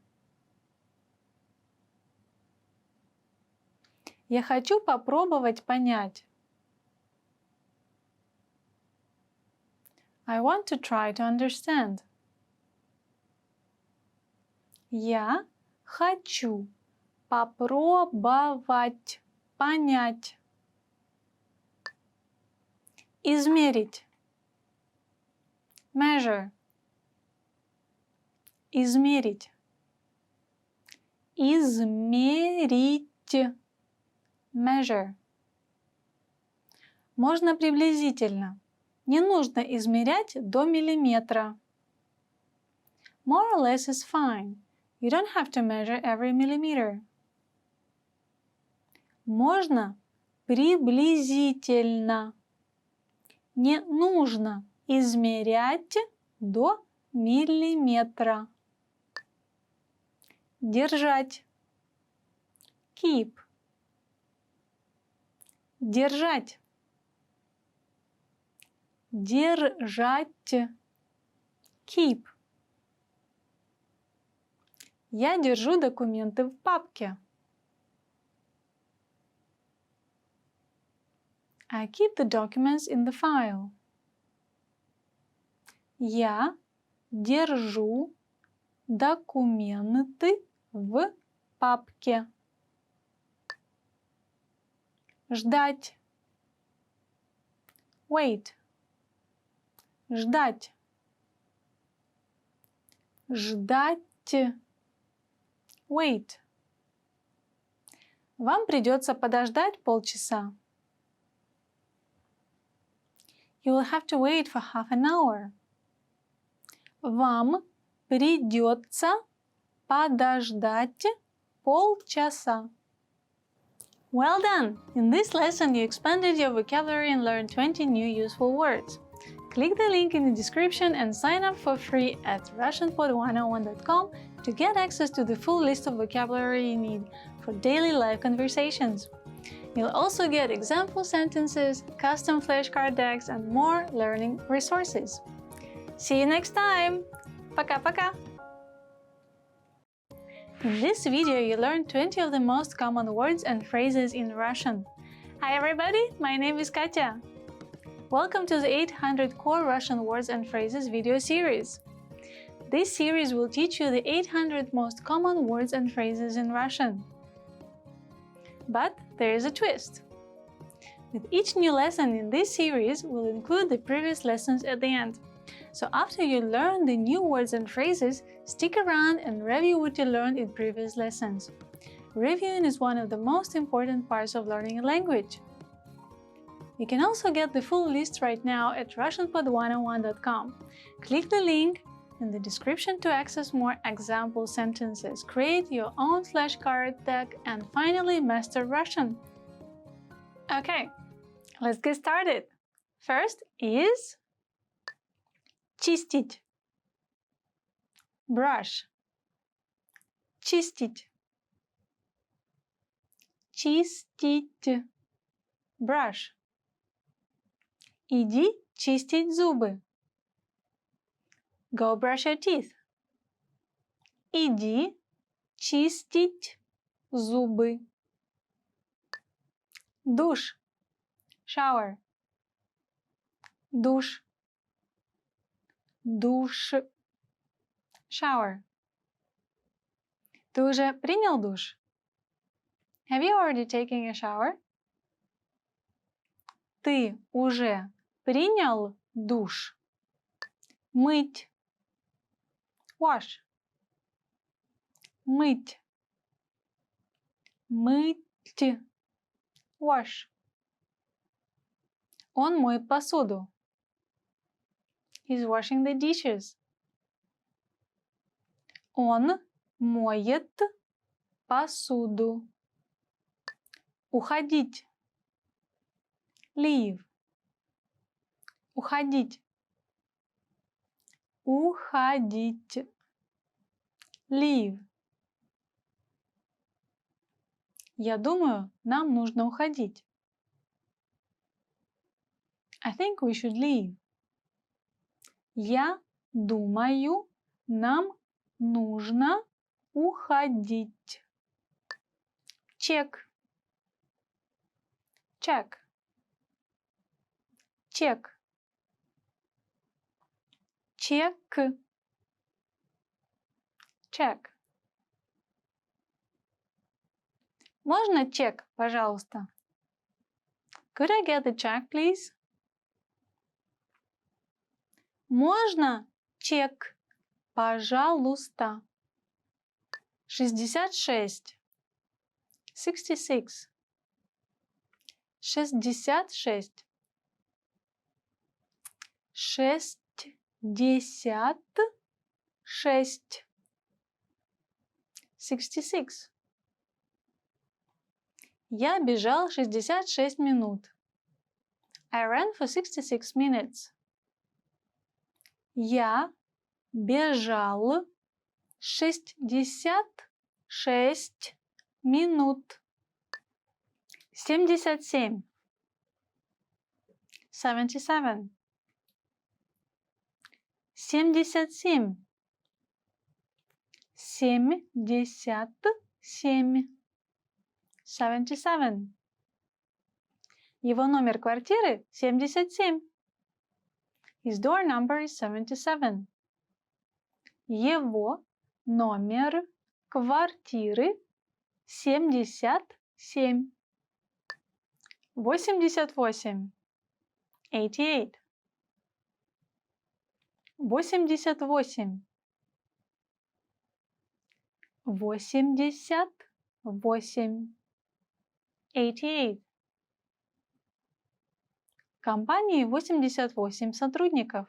Я хочу попробовать понять. I want to try to understand. Я хочу попробовать понять. Измерить. Measure. Измерить. Измерить. Measure. Можно приблизительно. Не нужно измерять до миллиметра. More or less is fine. You don't have to measure every millimeter. Можно приблизительно. Не нужно измерять до миллиметра. Держать. Keep. Держать. Держать. Keep. Я держу документы в папке. I keep the documents in the file. Я держу документы в папке. Ждать. Wait. Ждать. Ждать. Wait. Вам придется подождать полчаса. You will have to wait for half an hour. Вам придется подождать полчаса. Well done! In this lesson, you expanded your vocabulary and learned 20 new useful words. Click the link in the description and sign up for free at RussianPod101.com to get access to the full list of vocabulary you need for daily live conversations. You'll also get example sentences, custom flashcard decks, and more learning resources. See you next time! Пока-пока! In this video, you learned 20 of the most common words and phrases in Russian. Hi everybody, my name is Katya. Welcome to the 800 Core Russian Words and Phrases video series. This series will teach you the 800 most common words and phrases in Russian. But there is a twist. With each new lesson in this series, we'll include the previous lessons at the end. So after you learn the new words and phrases, stick around and review what you learned in previous lessons. Reviewing is one of the most important parts of learning a language. You can also get the full list right now at RussianPod101.com. Click the link in the description to access more example sentences, create your own flashcard deck, and finally master Russian. Okay, let's get started. First is чистить. Brush. Чистить. Чистить. Brush. Иди чистить зубы. Go brush your teeth. Иди чистить зубы. Душ. Shower. Душ. Душ. Shower. Ты уже принял душ? Have you already taken a shower? Ты уже принял душ? Мыть. Wash. Мыть. Мыть. Wash. Он моет посуду. He's washing the dishes. Он моет посуду. Уходить. Leave. Уходить. Уходить. Leave. Я думаю, нам нужно уходить. I think we should leave. Я думаю, нам нужно уходить. Чек. Check. Чек. Чек. Check. Можно чек, пожалуйста? Could I get the check, please? Можно чек, пожалуйста? 66. 66. 66. 66. 66. Я бежал 66 минут. I ran for 66 minutes. Я бежал 66 минут. 77. 77. 77. 77. 77. Его номер квартиры 77. His door number is 77. Его номер квартиры 77. 88. 88. 88. 88. 88. В компании 88 сотрудников.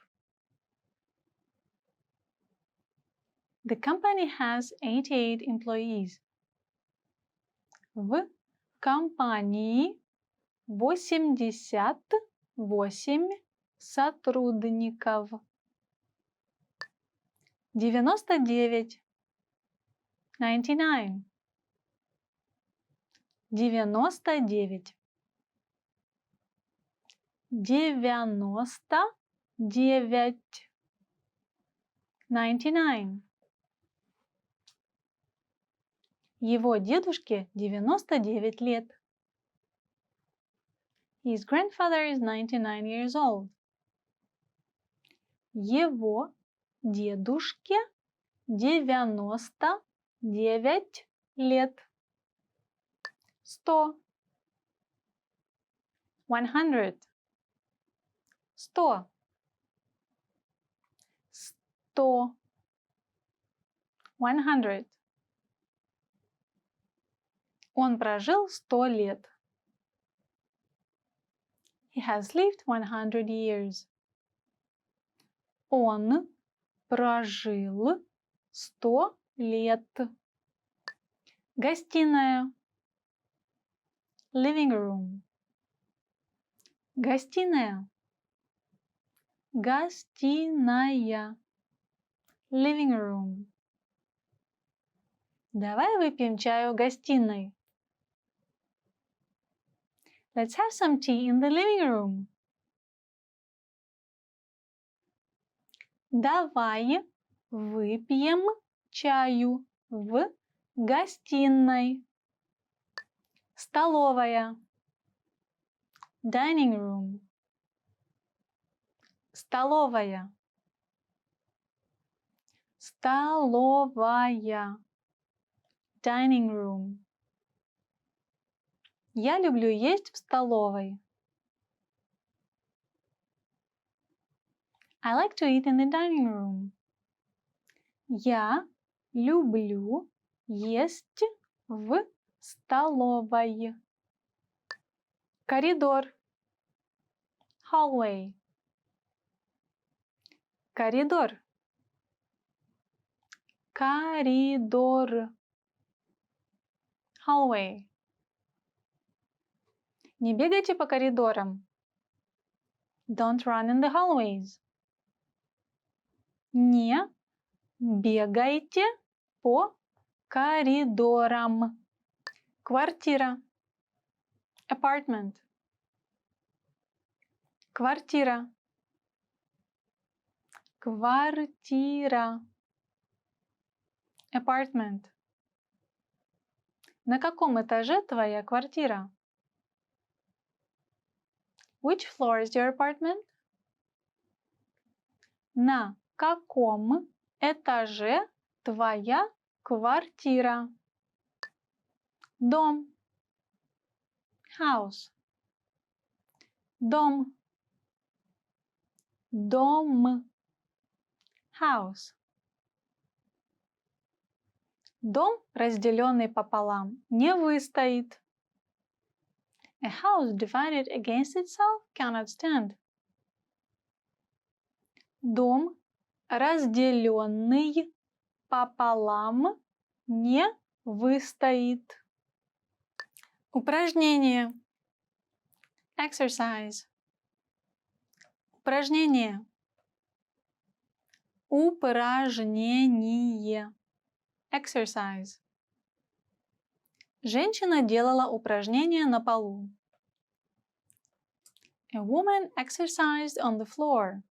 The company has 88 employees. В компании 88 сотрудников. 99. 99. 99. 99. 99. Его дедушке 99 лет. His grandfather is 99 years old. Его дедушке 99 лет. 100. 100. 100. 100. 100. Он прожил 100 лет. He has lived 100 years. Он прожил 100 лет. Гостиная. Living room. Гостиная. Гостиная. Living room. Давай выпьем чаю в гостиной. Let's have some tea in the living room. Давай выпьем чаю в гостиной. Столовая. Dining room. Столовая. Столовая. Dining room. Я люблю есть в столовой. I like to eat in the dining room. Я люблю есть в столовой. Коридор. Hallway. Коридор. Коридор. Hallway. Не бегайте по коридорам. Don't run in the hallways. Не бегайте по коридорам. Квартира. Apartment. Квартира. Квартира. Apartment. На каком этаже твоя квартира? Which floor is your apartment? На каком этаже твоя квартира? Дом. House. Дом. Дом. House. Дом, разделенный пополам, не выстоит. A house divided against itself cannot stand. Дом, разделенный пополам, не выстоит. Упражнение. Exercise. Упражнение. Упражнение. Exercise. Женщина делала упражнения на полу. A woman exercised on the floor.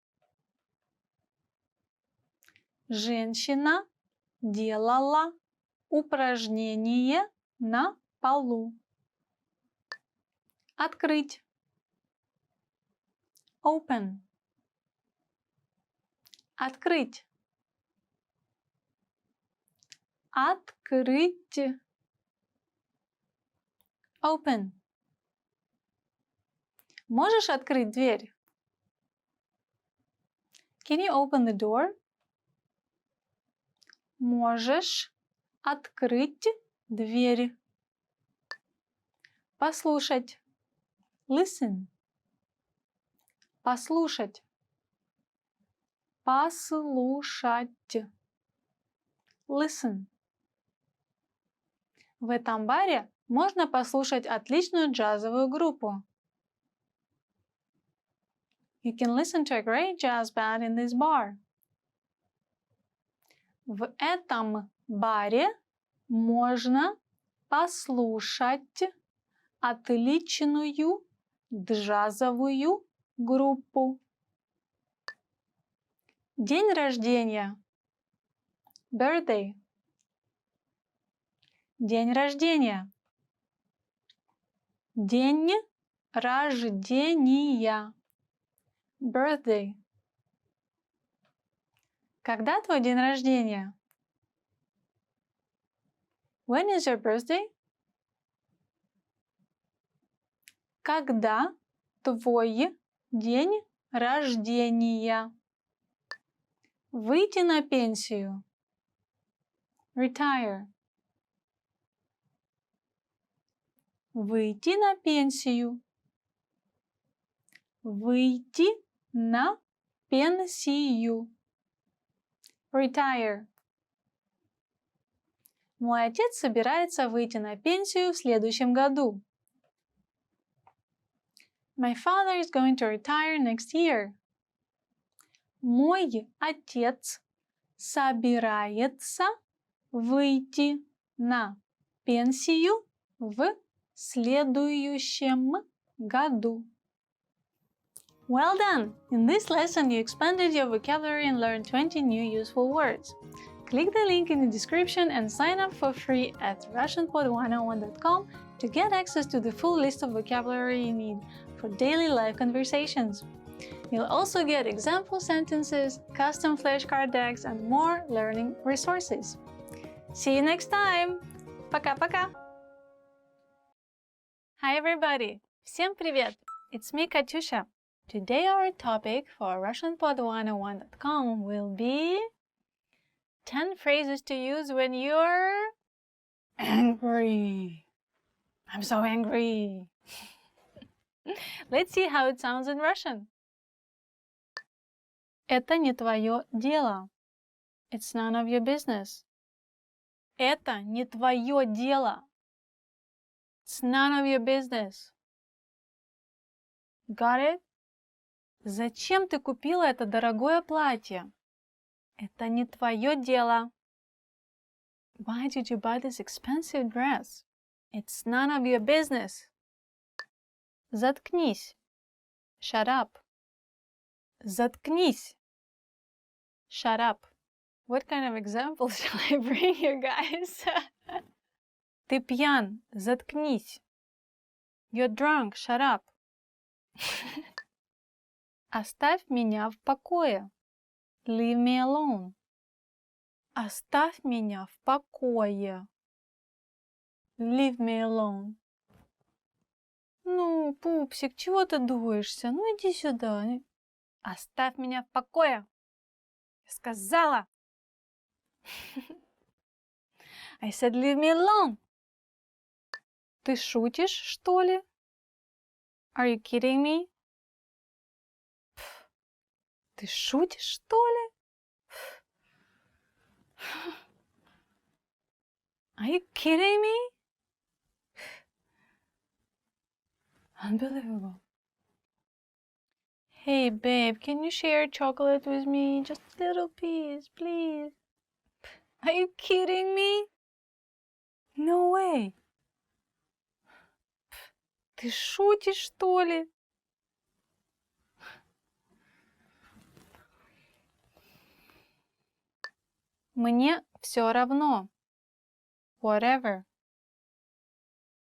Женщина делала упражнение на полу. Открыть. Open. Открыть. Открыть. Open. Можешь открыть дверь? Can you open the door? Можешь открыть дверь. Послушать. Listen. Послушать. Послушать. Listen. В этом баре можно послушать отличную джазовую группу. You can listen to a great jazz band in this bar. В этом баре можно послушать отличную джазовую группу. День рождения. Birthday. День рождения. День рождения. Birthday. Когда твой день рождения? When is your birthday? Когда твой день рождения? Выйти на пенсию. Retire. Выйти на пенсию. Выйти на пенсию. Retire. Мой отец собирается выйти на пенсию в следующем году. My father is going to retire next year. Мой отец собирается выйти на пенсию в следующем году. Well done! In this lesson, you expanded your vocabulary and learned 20 new useful words. Click the link in the description and sign up for free at RussianPod101.com to get access to the full list of vocabulary you need for daily live conversations. You'll also get example sentences, custom flashcard decks, and more learning resources. See you next time! Пока-пока! Hi everybody! Всем привет! It's me, Katyusha. Today our topic for RussianPod101.com will be 10 phrases to use when you're angry. I'm so angry. Let's see how it sounds in Russian. Это не твое дело. It's none of your business. Это не твое дело. It's none of your business. Got it? Зачем ты купила это дорогое платье? Это не твое дело. Why did you buy this expensive dress? It's none of your business. Заткнись. Shut up. Заткнись. Shut up. What kind of examples shall I bring you guys? Ты пьян. Заткнись. You're drunk. Shut up. Оставь меня в покое. Leave me alone. Оставь меня в покое. Leave me alone. Ну, пупсик, чего ты дуешься? Ну, иди сюда. Оставь меня в покое. Я сказала. I said leave me alone. Ты шутишь, что ли? Are you kidding me? Ты шутишь, что ли? Are you kidding me? Unbelievable. Hey, babe, can you share chocolate with me? Just a little piece, please. Are you kidding me? No way. Ты шутишь, что ли? Мне все равно. Whatever.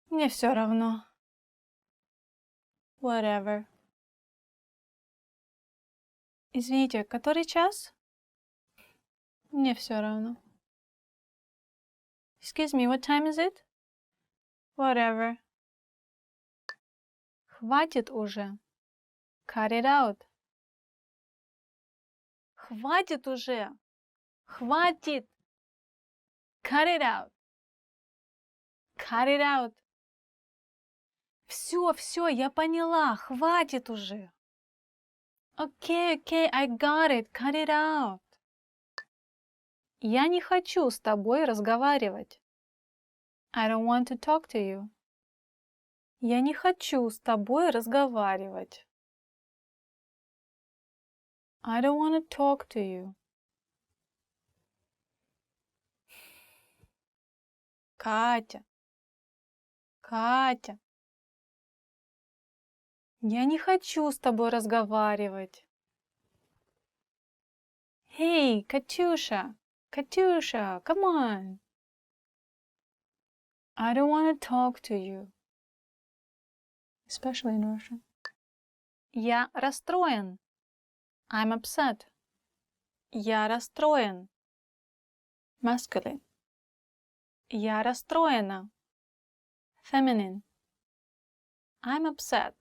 Мне все равно. Whatever. Извините, который час? Мне все равно. Excuse me, what time is it? Whatever. Хватит уже. Cut it out. Хватит уже. Хватит. Cut it out. Cut it out. Все, я поняла. Хватит уже. Okay, I got it. Cut it out. Я не хочу с тобой разговаривать. I don't want to talk to you. Я не хочу с тобой разговаривать. I don't want to talk to you. Катя. Я не хочу с тобой разговаривать. Hey, Katyusha, come on. I don't want to talk to you. Especially in Russian. Я расстроен. I'm upset. Я расстроен. Masculine. Я расстроена. Feminine. I'm upset.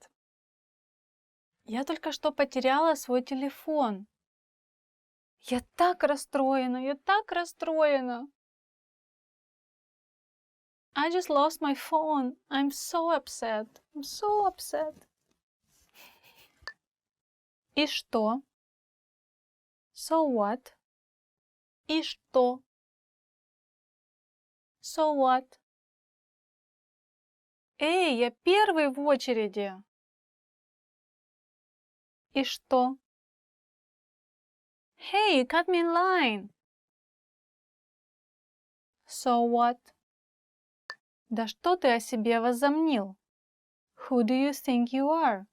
Я только что потеряла свой телефон. Я так расстроена, я так расстроена. I just lost my phone. I'm so upset. I'm so upset. И что? So what? И что? So what? Эй, я первый в очереди. И что? Hey, you cut me in line. So what? Да что ты о себе возомнил? Who do you think you are?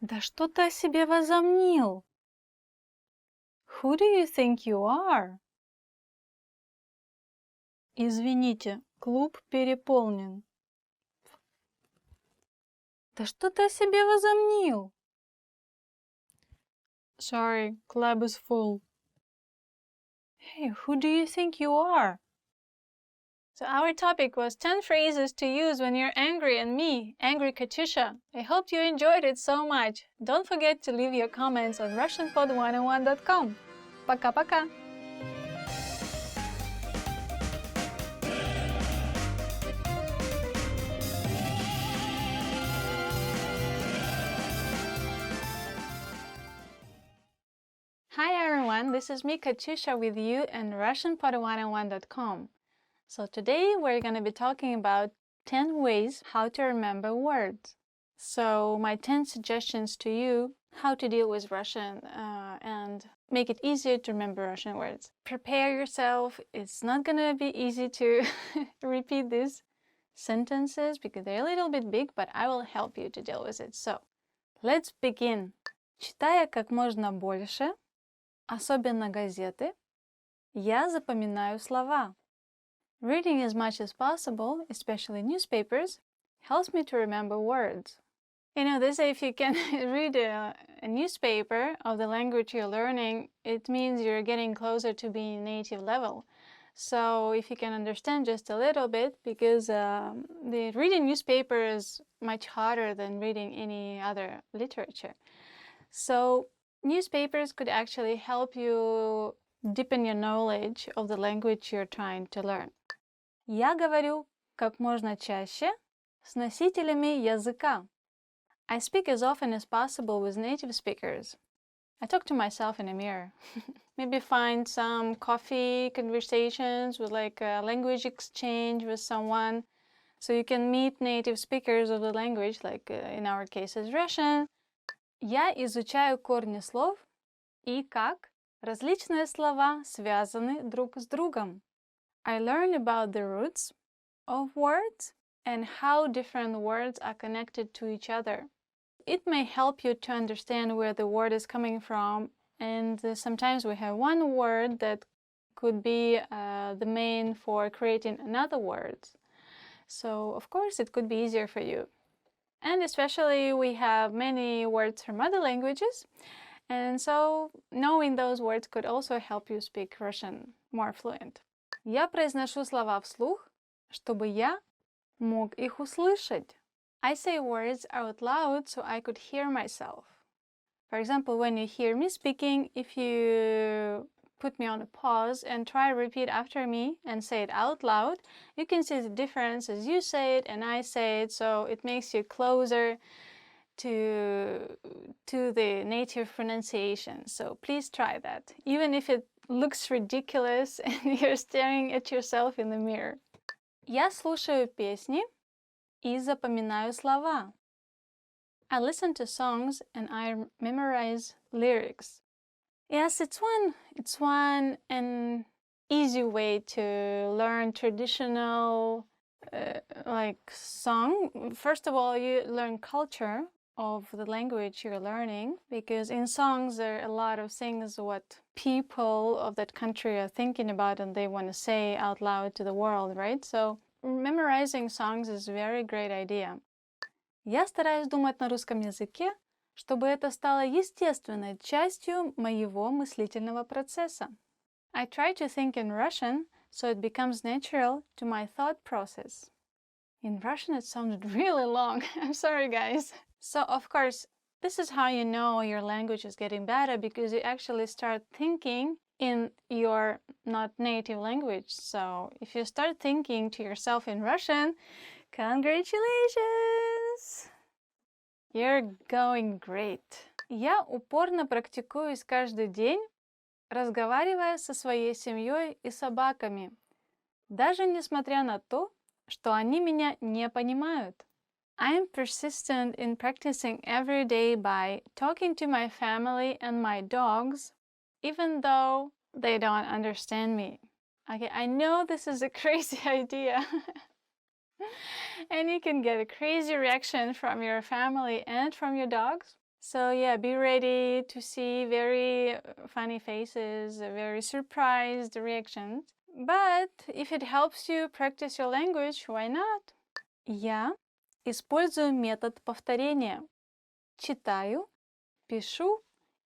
Да что ты о себе возомнил? Who do you think you are? Извините, клуб переполнен. Да что ты о себе возомнил? Sorry, club is full. Hey, who do you think you are? So our topic was 10 phrases to use when you're angry, and me, Angry Katusha. I hope you enjoyed it so much. Don't forget to leave your comments on RussianPod101.com. Пока-пока! Hi everyone, this is me, Katusha, with you and RussianPod101.com. So today we're going to be talking about 10 ways how to remember words. So my 10 suggestions to you how to deal with Russian and make it easier to remember Russian words. Prepare yourself. It's not going to be easy to repeat these sentences because they're a little bit big, but I will help you to deal with it. So let's begin. Читая как можно больше, особенно газеты, я запоминаю слова. Reading as much as possible, especially newspapers, helps me to remember words. You know, they say if you can read a newspaper of the language you're learning, it means you're getting closer to being native level. So if you can understand just a little bit, because the reading newspaper is much harder than reading any other literature. So newspapers could actually help you deepen your knowledge of the language you're trying to learn. Я говорю как можно чаще с носителями языка. I speak as often as possible with native speakers. I talk to myself in a mirror. Maybe find some coffee conversations with like a language exchange with someone. So you can meet native speakers of the language, like in our case is Russian. Я изучаю корни слов и как различные слова связаны друг с другом. I learn about the roots of words and how different words are connected to each other. It may help you to understand where the word is coming from, and sometimes we have one word that could be the main for creating another word. So, of course, it could be easier for you. And especially we have many words from other languages, and so knowing those words could also help you speak Russian more fluent. Я произношу слова вслух, чтобы я мог их услышать. I say words out loud so I could hear myself. For example, when you hear me speaking, if you put me on a pause and try to repeat after me and say it out loud, you can see the difference as you say it and I say it, so it makes you closer to the native pronunciation. So please try that, even if it looks ridiculous and you're staring at yourself in the mirror. Я слушаю песни и запоминаю слова. I listen to songs and I memorize lyrics. Yes, it's one an easy way to learn traditional like song. First of all, you learn culture of the language you're learning, because in songs there are a lot of things what people of that country are thinking about and they want to say out loud to the world, right? So memorizing songs is a very great idea. Я стараюсь думать на русском языке, чтобы это стало естественной частью моего мыслительного процесса. I try to think in Russian so it becomes natural to my thought process. In Russian, it sounded really long. I'm sorry, guys. So, of course, this is how you know your language is getting better, because you actually start thinking in your not native language. So, if you start thinking to yourself in Russian, congratulations! You're going great. Я упорно практикуюсь каждый день, разговаривая со своей семьей и собаками, даже несмотря на то, что они меня не понимают. I'm persistent in practicing every day by talking to my family and my dogs, even though they don't understand me. Okay, I know this is a crazy idea. And you can get a crazy reaction from your family and from your dogs. So yeah, be ready to see very funny faces, very surprised reactions. But if it helps you practice your language, why not? Я использую метод повторения. Читаю, пишу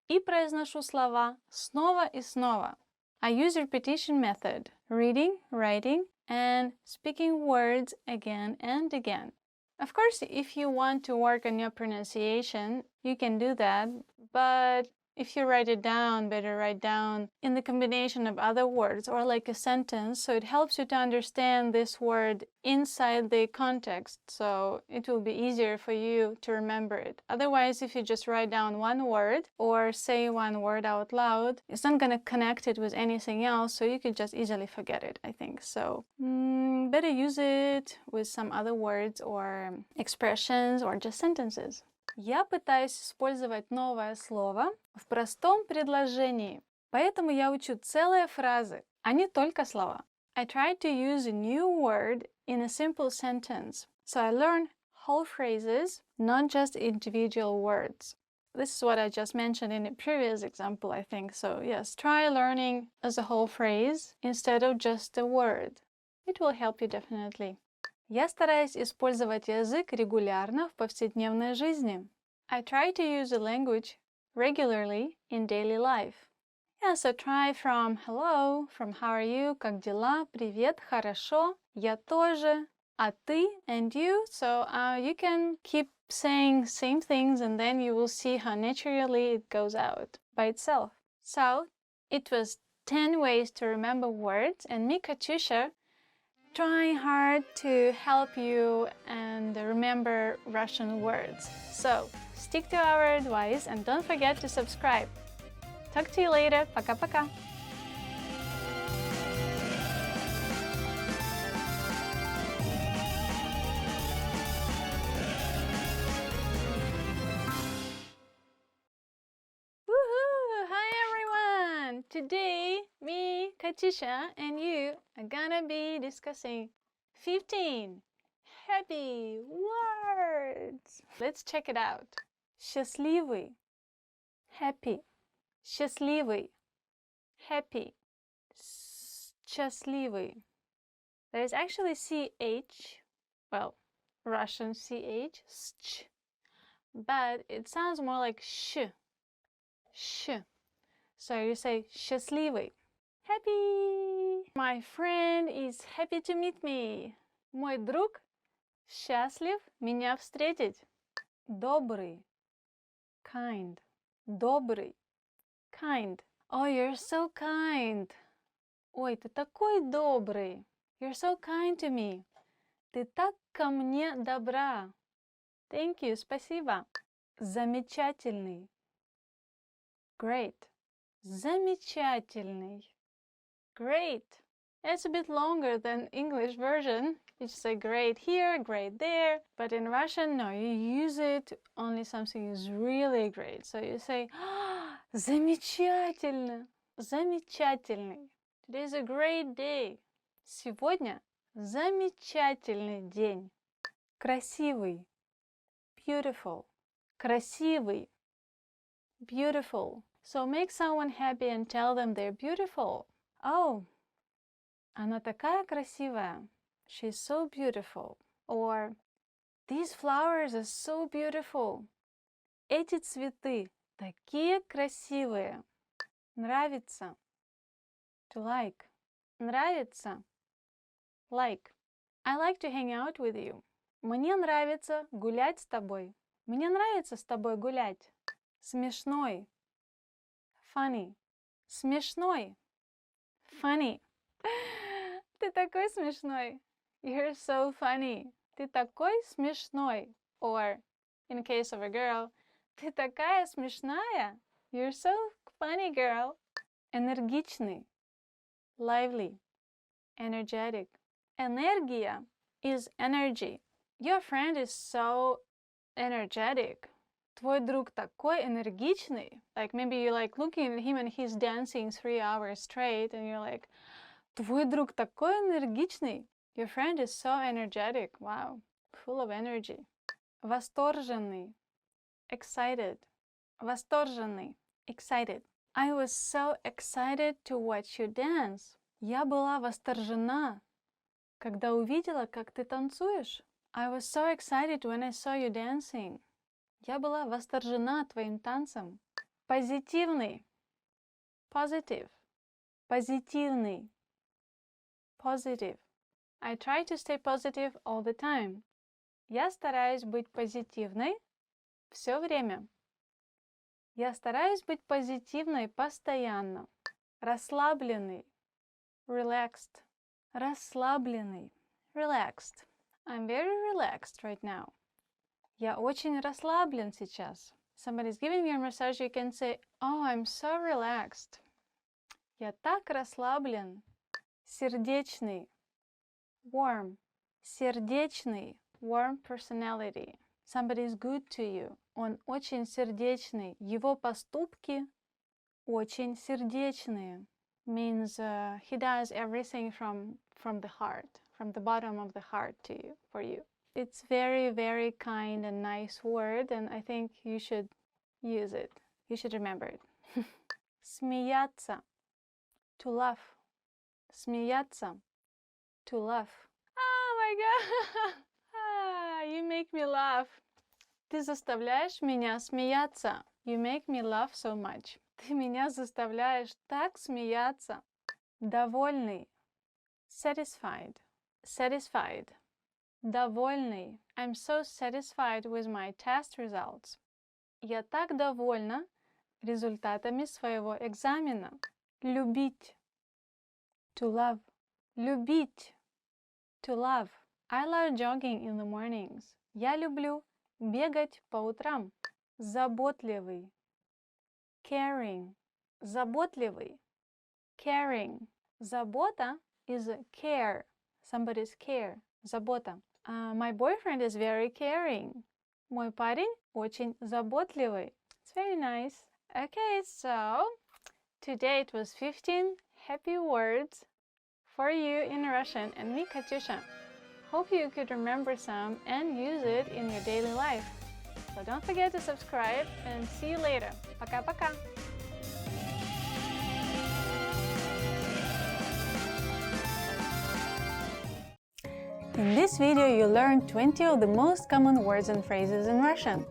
и произношу слова снова и снова. I use repetition method, reading, writing, and speaking words again and again. Of course, if you want to work on your pronunciation, you can do that, but if you write it down, better write down in the combination of other words or like a sentence, so it helps you to understand this word inside the context, so it will be easier for you to remember it. Otherwise, if you just write down one word or say one word out loud, it's not going to connect it with anything else, so you could just easily forget it, I think. So better use it with some other words or expressions or just sentences. Я пытаюсь использовать новое слово в простом предложении, поэтому я учу целые фразы, а не только слова. I try to use a new word in a simple sentence, so I learn whole phrases, not just individual words. This is what I just mentioned in a previous example, I think. So yes, try learning as a whole phrase instead of just a word. It will help you definitely. Я стараюсь использовать язык регулярно в повседневной жизни. I try to use the language regularly in daily life. Yeah, so try from hello, from how are you, как дела, привет, хорошо, я тоже, а ты, and you. So you can keep saying same things and then you will see how naturally it goes out by itself. So it was 10 ways to remember words, and me, Katusha, trying hard to help you and remember Russian words. So stick to our advice and don't forget to subscribe. Talk to you later. Пока-пока. Woohoo! Hi everyone! Today, me, Katisha, and you are gonna be discussing 15 happy words. Let's check it out. Счастливый, happy. Счастливый, happy. Счастливый. There's actually CH, well, Russian CH, sch, but it sounds more like sh. So you say счастливый. Happy. My friend is happy to meet me. Мой друг счастлив меня встретить. Добрый. Kind. Добрый. Kind. Oh, you're so kind. Ой, ты такой добрый. You're so kind to me. Ты так ко мне добра. Thank you. Спасибо. Замечательный. Great. Замечательный. Great. It's a bit longer than English version. You just say great here, great there. But in Russian, no, you use it only something is really great. So you say, замечательно. Замечательный. Today's a great day. Сегодня замечательный день. Красивый. Beautiful. Красивый. Beautiful. So make someone happy and tell them they're beautiful. Oh, она такая красивая. She's so beautiful. Or, these flowers are so beautiful. Эти цветы такие красивые. Нравится. To like. Нравится. Like. I like to hang out with you. Мне нравится гулять с тобой. Мне нравится с тобой гулять. Смешной. Funny. Смешной. Funny. Ты такой смешной. You're so funny. Ты такой смешной. Or, in case of a girl, ты такая смешная. You're so funny, girl. Энергичный. Lively. Energetic. Энергия is energy. Your friend is so energetic. Твой друг такой энергичный. Like maybe you like looking at him and he's dancing 3 hours straight and you're like, твой друг такой энергичный. Your friend is so energetic. Wow. Full of energy. Восторженный. Excited. Восторженный. Excited. I was so excited to watch you dance. Я была восторжена, когда увидела, как ты танцуешь. I was so excited when I saw you dancing. Я была восторжена твоим танцем. Позитивный. Positive. Позитивный. Positive. I try to stay positive all the time. Я стараюсь быть позитивной все время. Я стараюсь быть позитивной постоянно. Расслабленный. Relaxed. Расслабленный. Relaxed. I'm very relaxed right now. Я очень расслаблен сейчас. Somebody's giving you a massage, you can say, oh, I'm so relaxed. Я так расслаблен. Сердечный. Warm. Сердечный. Warm personality. Somebody's good to you. Он очень сердечный. Его поступки очень сердечные. Means he does everything from the heart, from the bottom of the heart to you, for you. It's very, very kind and nice word, and I think you should use it. You should remember it. Смеяться. To laugh. Смеяться. To laugh. Oh my god! You make me laugh. Ты заставляешь меня смеяться. You make me laugh so much. Ты меня заставляешь так смеяться. Довольный. Satisfied. Satisfied. Довольный. I'm so satisfied with my test results. Я так довольна результатами своего экзамена. Любить. To love. Любить. To love. I love jogging in the mornings. Я люблю бегать по утрам. Заботливый. Caring. Заботливый. Caring. Забота is care. Somebody's care. Забота. My boyfriend is very caring. Мой парень очень заботливый. It's very nice. Okay, so today it was 15 happy words for you in Russian and me, Katyusha. Hope you could remember some and use it in your daily life. So don't forget to subscribe and see you later. Пока-пока! In this video, you learned 20 of the most common words and phrases in Russian.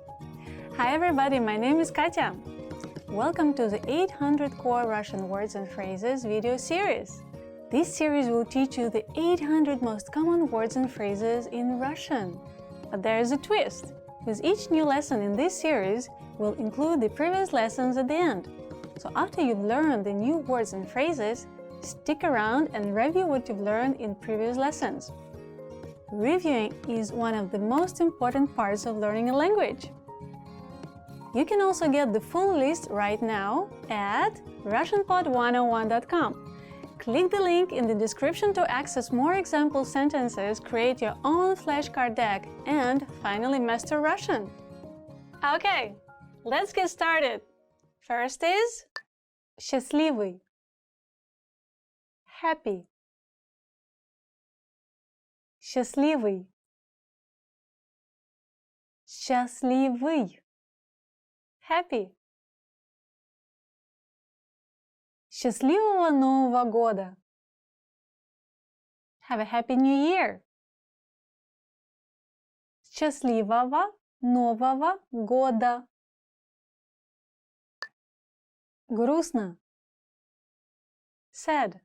Hi everybody, my name is Katya. Welcome to the 800 Core Russian Words and Phrases video series. This series will teach you the 800 most common words and phrases in Russian. But there is a twist. With each new lesson in this series, we'll include the previous lessons at the end. So after you've learned the new words and phrases, stick around and review what you've learned in previous lessons. Reviewing is one of the most important parts of learning a language. You can also get the full list right now at RussianPod101.com. Click the link in the description to access more example sentences, create your own flashcard deck, and finally master Russian. Okay, let's get started. First is счастливый. Happy. Счастливый. Счастливый. Happy. Счастливого Нового года. Have a happy new year. Счастливого Нового года. Грустно. Sad.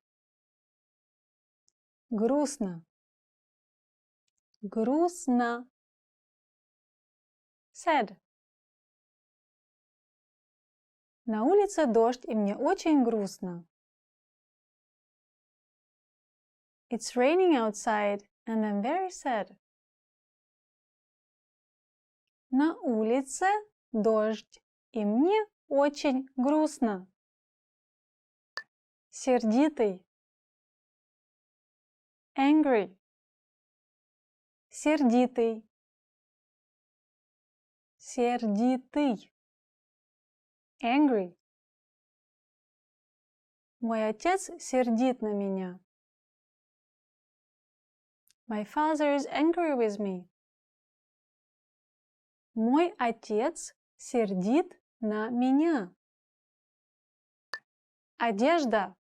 Грустно. Грустно. Sad. На улице дождь, и мне очень грустно. It's raining outside, and I'm very sad. На улице дождь, и мне очень грустно. Сердитый. Angry. Сердитый. Сердитый. Angry. Мой отец сердит на меня. My father is angry with me. Мой отец сердит на меня. Одежда.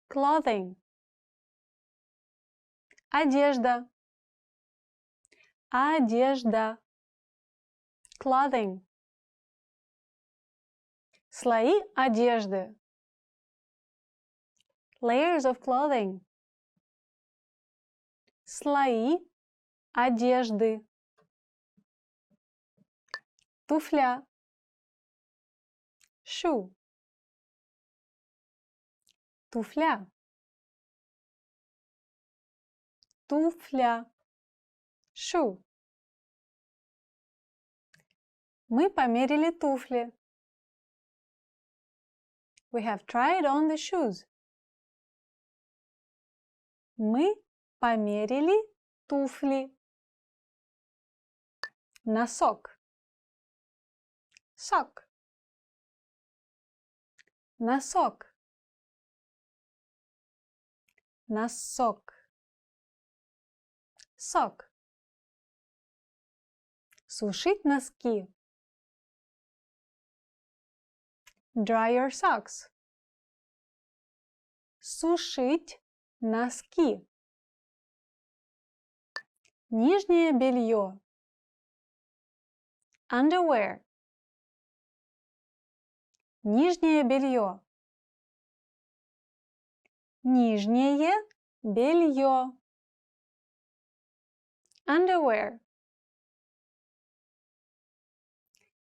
Clothing. Одежда. Одежда. Clothing. Слои одежды. Layers of clothing. Слои одежды. Туфля. Shoe. Туфля. Туфля. Shoe. Мы померили туфли. We have tried on the shoes. Мы померили туфли. Носок. Sock. Носок. Носок. Sock. Сушить носки. Dry your socks. Сушить носки. Нижнее белье. Underwear. Нижнее белье. Нижнее белье. Underwear.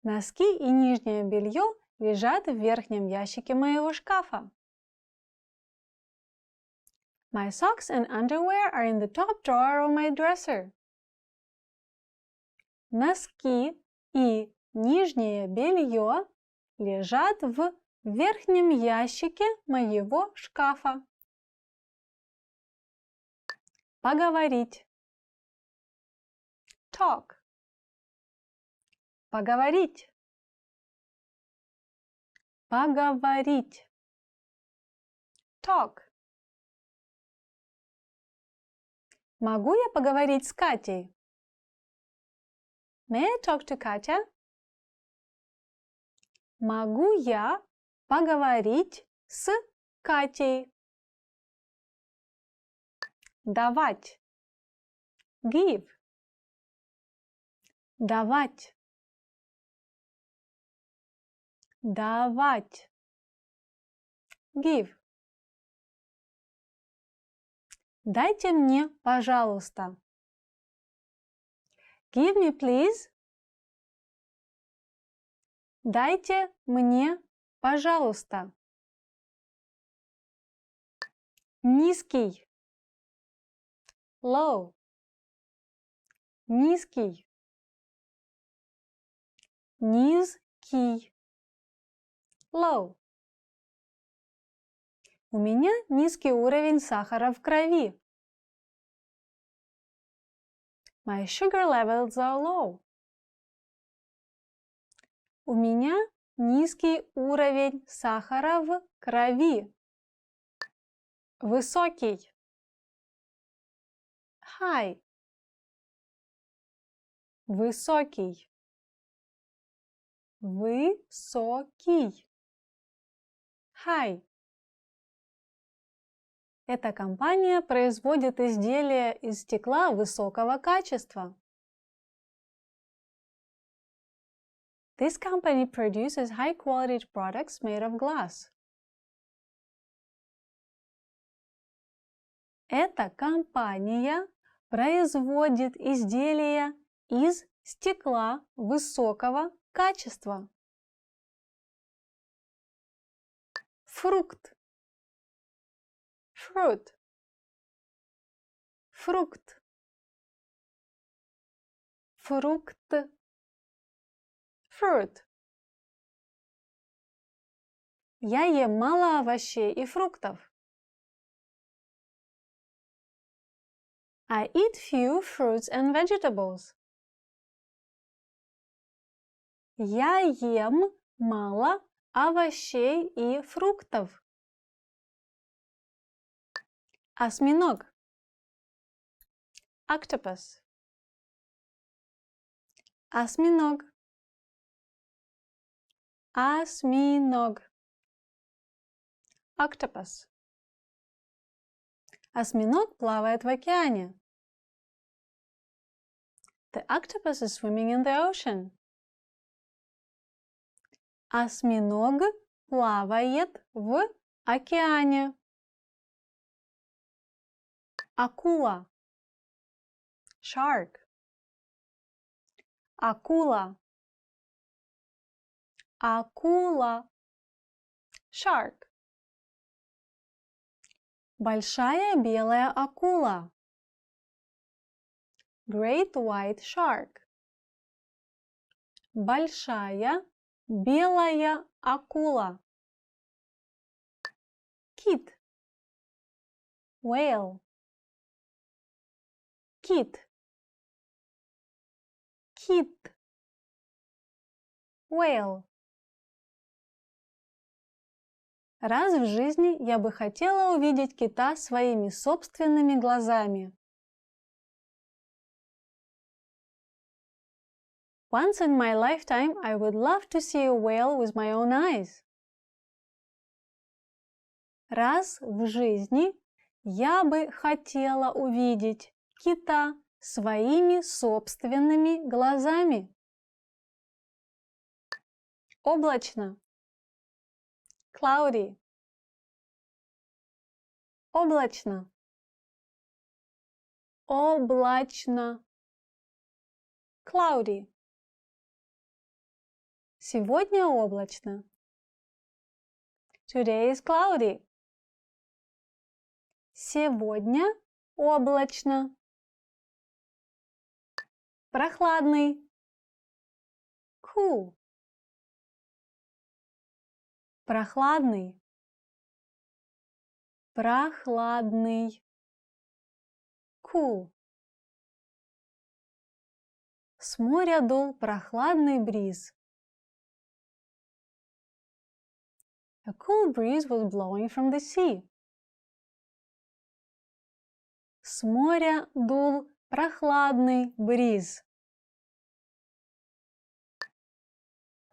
Носки и нижнее белье лежат в верхнем ящике моего шкафа. My socks and underwear are in the top drawer of my dresser. Носки и нижнее белье лежат в верхнем ящике моего шкафа. Поговорить. Talk. Поговорить. Поговорить. Talk. Могу я поговорить с Катей? May I talk to Katya? Могу я поговорить с Катей? Давать. Give. Давать. Давать. Give. Дайте мне, пожалуйста. Give me, please. Дайте мне, пожалуйста. Низкий. Low. Низкий. Низкий. Low. У меня низкий уровень сахара в крови. My sugar levels are low. У меня низкий уровень сахара в крови. Высокий. High. Высокий. Высокий. High. Эта компания производит изделия из стекла высокого качества. This company produces high-quality products made of glass. Эта компания производит изделия из стекла высокого качества. Фрукт. Fruit. Фрукт. Фрукт. Fruit. Я ем мало овощей и фруктов. I eat few fruits and vegetables. Я ем мало овощей и фруктов. Осьминог. Octopus. Осьминог. Осьминог. Octopus. Осьминог плавает в океане. The octopus is swimming in the ocean. Осьминог плавает в океане. Акула. Shark. Акула. Акула. Shark. Большая белая акула. Great white shark. Большая белая акула. Кит. Whale. Кит. Кит. Whale. Раз в жизни я бы хотела увидеть кита своими собственными глазами. Once in my lifetime, I would love to see a whale with my own eyes. Раз в жизни я бы хотела увидеть кита своими собственными глазами. Облачно. Cloudy. Облачно. Облачно. Cloudy. Сегодня облачно. Today is cloudy. Сегодня облачно. Прохладный. Cool. Прохладный. Прохладный. Cool. С моря дул прохладный бриз. A cool breeze was blowing from the sea. С моря дул прохладный бриз.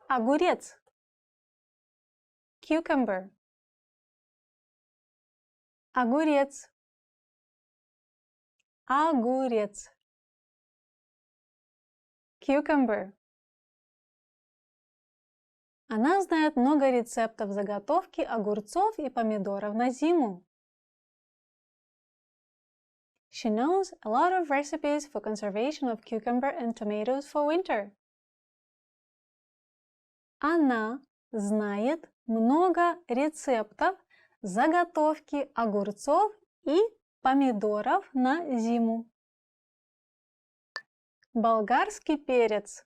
Огурец. Cucumber. Огурец. Огурец. Cucumber. Она знает много рецептов заготовки огурцов и помидоров на зиму. She knows a lot of recipes for conservation of cucumber and tomatoes for winter. Она знает много рецептов заготовки огурцов и помидоров на зиму. Болгарский перец.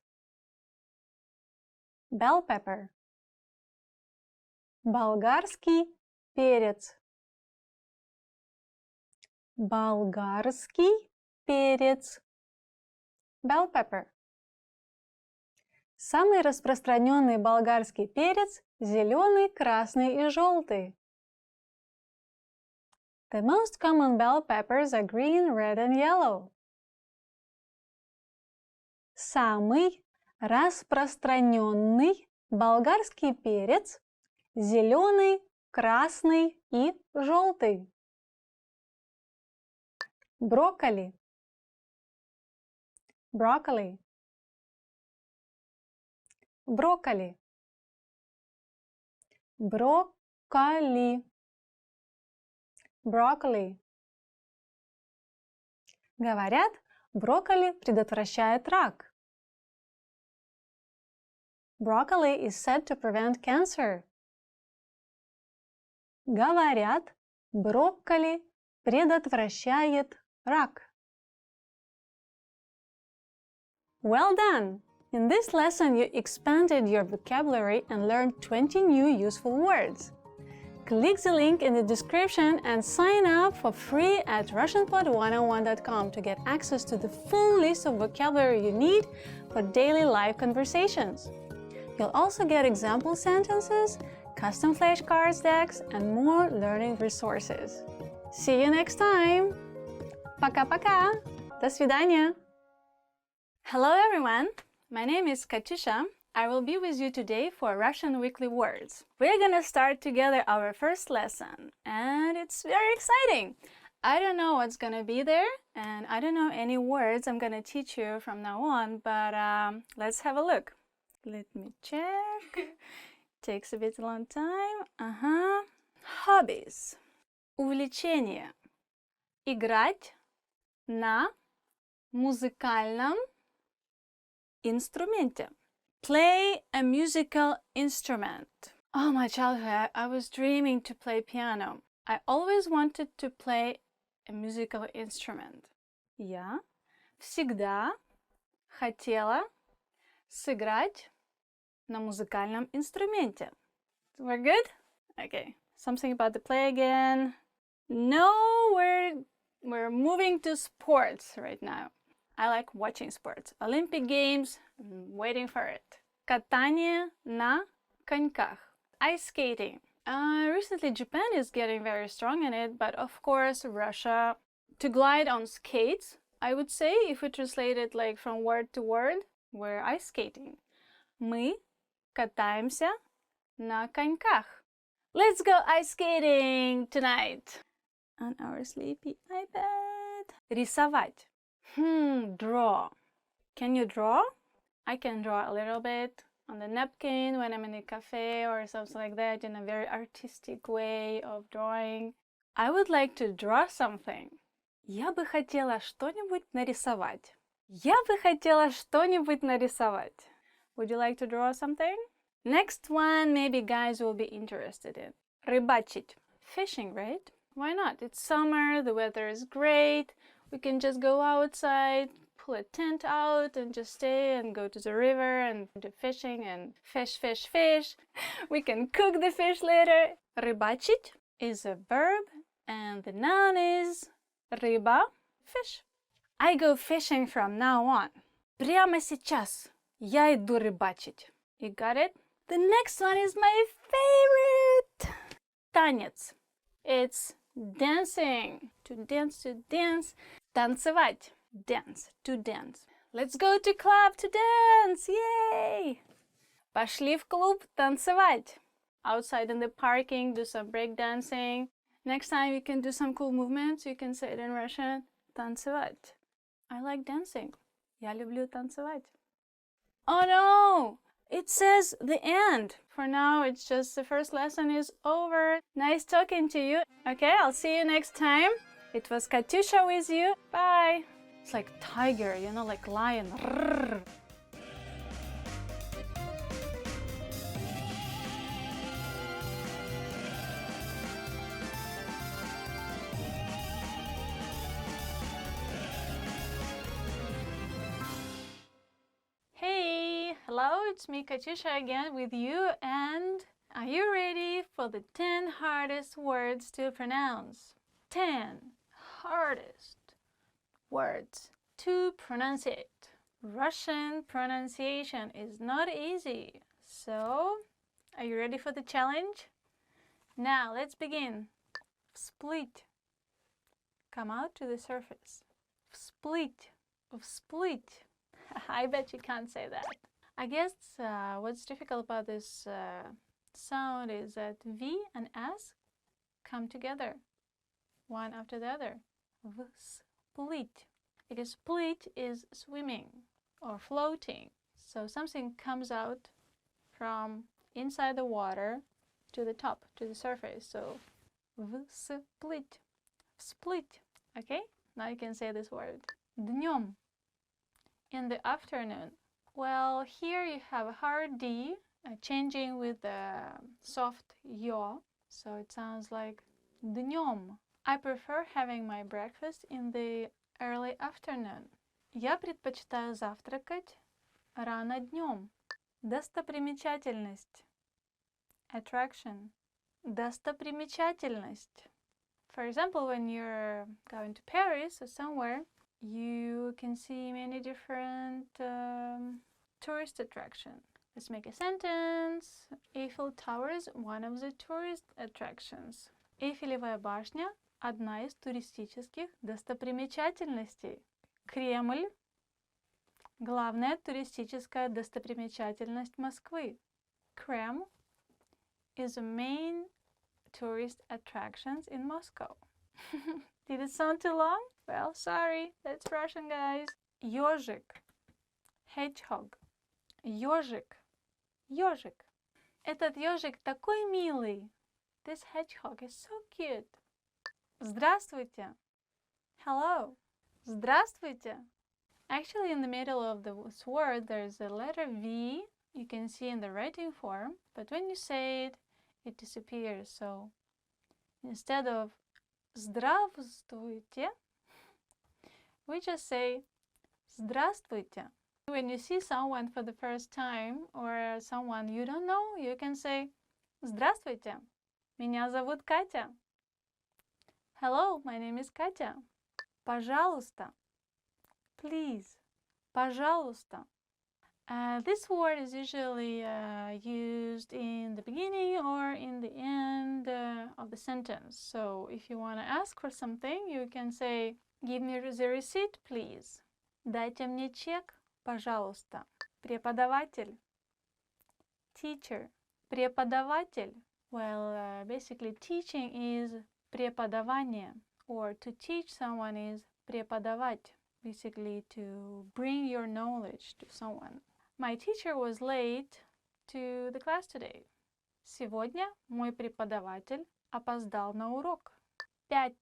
Bell pepper. Болгарский перец. Болгарский перец. Bell pepper. Самый распространенный болгарский перец – зеленый, красный и желтый. The most common bell peppers are green, red and yellow. Самый распространенный болгарский перец – зеленый, красный и желтый. Брокколи. Broccoli. Брокколи. Брокколи. Broccoli. Говорят, брокколи предотвращает рак. Broccoli is said to prevent cancer. Говорят, брокколи предотвращает рак. Well done! In this lesson, you expanded your vocabulary and learned 20 new useful words. Click the link in the description and sign up for free at RussianPod101.com to get access to the full list of vocabulary you need for daily live conversations. You'll also get example sentences, custom flashcards decks, and more learning resources. See you next time! Пока-пока! До свидания! Hello everyone! My name is Katyusha. I will be with you today for Russian Weekly Words. We're gonna start together our first lesson, and it's very exciting! I don't know what's gonna be there, and I don't know any words I'm gonna teach you from now on, but let's have a look. Let me check. Takes a bit long time. Hobbies. Увлечение. Играть на музыкальном инструменте. Play a musical instrument. All my childhood, I was dreaming to play piano. I always wanted to play a musical instrument. Я всегда хотела сыграть на музыкальном инструменте. We're good? Okay. Something about the play again. No, we're moving to sports right now. I like watching sports. Olympic Games, I'm waiting for it. Катание на коньках. Ice skating. Recently Japan is getting very strong in it, but of course Russia. To glide on skates, I would say, if we translate it like from word to word, we're ice skating. Мы катаемся на коньках. Let's go ice skating tonight on our sleepy iPad. Рисовать. Draw. Can you draw? I can draw a little bit on the napkin when I'm in a cafe or something like that, in a very artistic way of drawing. I would like to draw something. Я бы хотела что-нибудь нарисовать. Я бы хотела что-нибудь нарисовать. Would you like to draw something? Next one, maybe guys will be interested in. Рыбачить. Fishing, right? Why not? It's summer, the weather is great. We can just go outside, pull a tent out and just stay and go to the river and do fishing and fish. We can cook the fish later. Рыбачить is a verb and the noun is рыба, fish. I go fishing from now on. Прямо сейчас я иду рыбачить. You got it? The next one is my favorite. Танец. It's dancing. To dance. Танцевать. Dance. To dance. Let's go to club to dance. Yay! Пошли в клуб танцевать. Outside in the parking, do some break dancing. Next time you can do some cool movements. You can say it in Russian. Танцевать. I like dancing. Я люблю танцевать. Oh no! It says the end. For now, it's just the first lesson is over. Nice talking to you. Okay, I'll see you next time. It was Katyusha with you. Bye. It's like tiger, you know, like lion. Rrr. Hello, it's me Katyusha again with you, and are you ready for the 10 hardest words to pronounce? 10 hardest words to pronounce it. Russian pronunciation is not easy, so are you ready for the challenge? Now let's begin. Split. Come out to the surface. Split. Split. I bet you can't say that. I guess what's difficult about this sound is that V and S come together, one after the other. Split. Because split is swimming or floating. So something comes out from inside the water to the top, to the surface. So split. Split. Okay? Now you can say this word. Днем. In the afternoon. Well, here you have a hard D changing with the soft yo. So it sounds like днем. I prefer having my breakfast in the early afternoon. Я предпочитаю завтракать рано днем. Достопримечательность. Attraction. Достопримечательность. For example, when you're going to Paris or somewhere, you can see many different tourist attractions. Let's make a sentence. Eiffel Tower is one of the tourist attractions. Эйфелевая башня – одна из туристических достопримечательностей. Кремль – главная туристическая достопримечательность Москвы. Kreml is the main tourist attractions in Moscow. Did it sound too long? Well, sorry, that's Russian, guys. Ёжик. Hedgehog. Ёжик. Ёжик. Этот ёжик такой милый. This hedgehog is so cute. Здравствуйте. Hello. Здравствуйте. Actually, in the middle of this word, there's a letter V. You can see in the writing form, but when you say it, it disappears. So instead of здравствуйте, we just say здравствуйте. When you see someone for the first time or someone you don't know, you can say здравствуйте. Меня зовут Катя. Hello, my name is Katya. Пожалуйста. Please. Пожалуйста. This word is usually used in the beginning or in the end of the sentence. So if you want to ask for something, you can say, give me the receipt, please. Дайте мне чек, пожалуйста. Преподаватель. Teacher. Преподаватель. Well, basically teaching is преподавание, or to teach someone is преподавать. Basically to bring your knowledge to someone. My teacher was late to the class today. Сегодня мой преподаватель опоздал на урок. 5.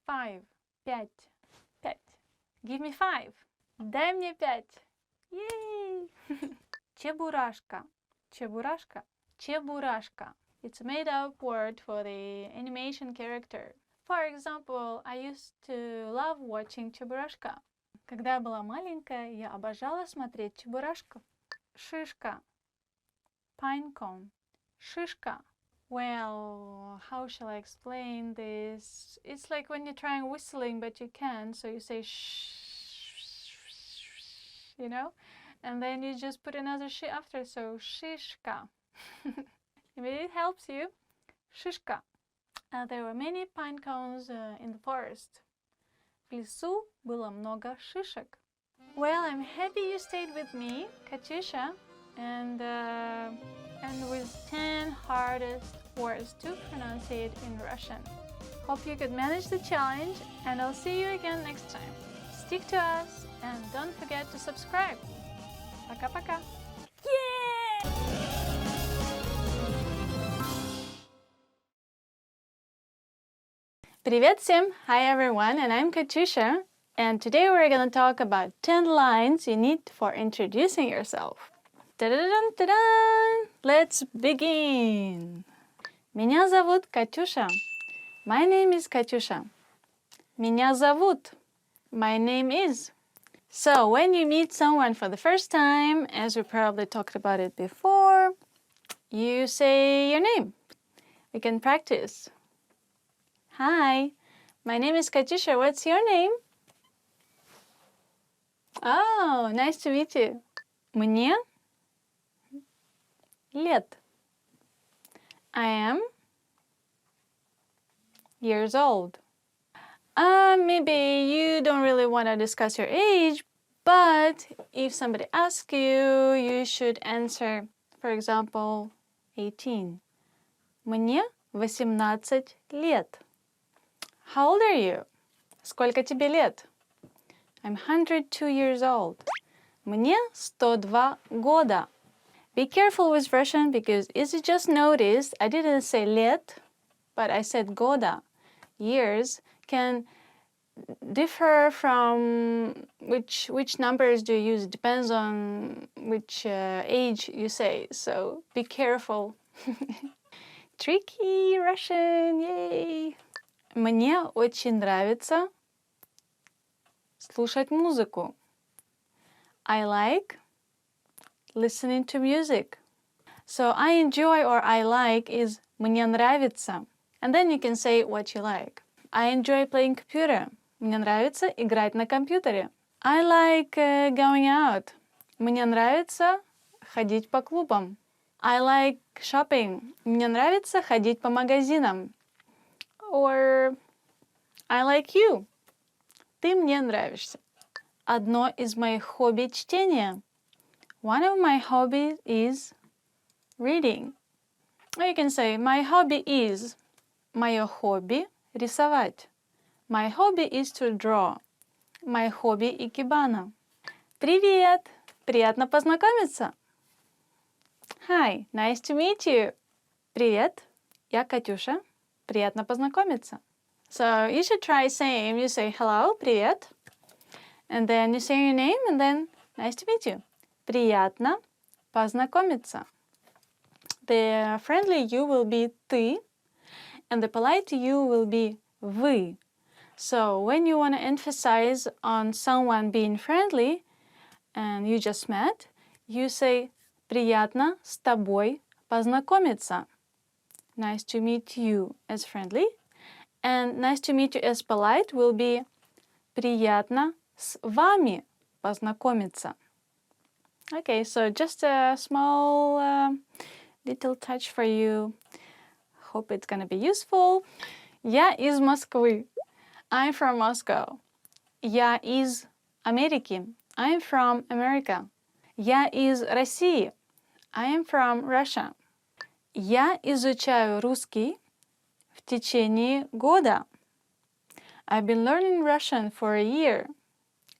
5. 5. 5. Give me 5. Дай мне 5. Yay! Чебурашка. Чебурашка. Чебурашка. It's a made-up word for the animation character. For example, I used to love watching Чебурашка. Когда я была маленькая, я обожала смотреть Чебурашку. Шишка. Pine cone. Шишка. Well, how shall I explain this? It's like when you're trying whistling, but you can't, so you say shh, you know? And then you just put another sh after, so shishka. Maybe it helps you. Shishka. There were many pine cones in the forest. В лесу было много шишек. Well, I'm happy you stayed with me, Katyusha, and with 10 hardest words to pronounce it in Russian. Hope you could manage the challenge, and I'll see you again next time. Stick to us, and don't forget to subscribe. Пока-пока. Привет всем! Hi everyone, and I'm Katyusha, and today we're going to talk about 10 lines you need for introducing yourself. Ta-da-da-dun-ta-dun! Let's begin! Меня зовут Катюша. My name is Katyusha. Меня зовут. My name is. So when you meet someone for the first time, as we probably talked about it before, you say your name. We can practice. Hi, my name is Katyusha. What's your name? Oh, nice to meet you. Мне лет. I am years old. Maybe you don't really want to discuss your age, but if somebody asks you, you should answer, for example, 18. Мне 18 лет. How old are you? Сколько тебе лет? I'm 102 years old. Мне 102 года. Be careful with Russian because, as you just noticed, I didn't say лет, but I said года. Years can differ from which numbers do you use. It depends on which age you say, so be careful. Tricky Russian, yay! Мне очень нравится слушать музыку. I like listening to music. So I enjoy or I like is мне нравится. And then you can say what you like. I enjoy playing computer. Мне нравится играть на компьютере. I like going out. Мне нравится ходить по клубам. I like shopping. Мне нравится ходить по магазинам. Or I like you. Ты мне нравишься. Одно из моих хобби чтение. One of my hobbies is reading. Or you can say my hobby is. Мое хобби рисовать. My hobby is to draw. My hobby икебана. Привет! Приятно познакомиться. Hi, nice to meet you. Привет, я Катюша. Приятно познакомиться. So you should try saying, you say hello, привет. And then you say your name and then nice to meet you. Приятно познакомиться. The friendly you will be ты, and the polite you will be вы. So when you want to emphasize on someone being friendly and you just met, you say приятно с тобой познакомиться. Nice to meet you as friendly. And nice to meet you as polite will be приятно с вами познакомиться. Okay, so just a small little touch for you. Hope it's gonna be useful. Я из Москвы. I'm from Moscow. Я из Америки. I'm from America. Я из России. I am from Russia. Я изучаю русский в течение года. I've been learning Russian for a year.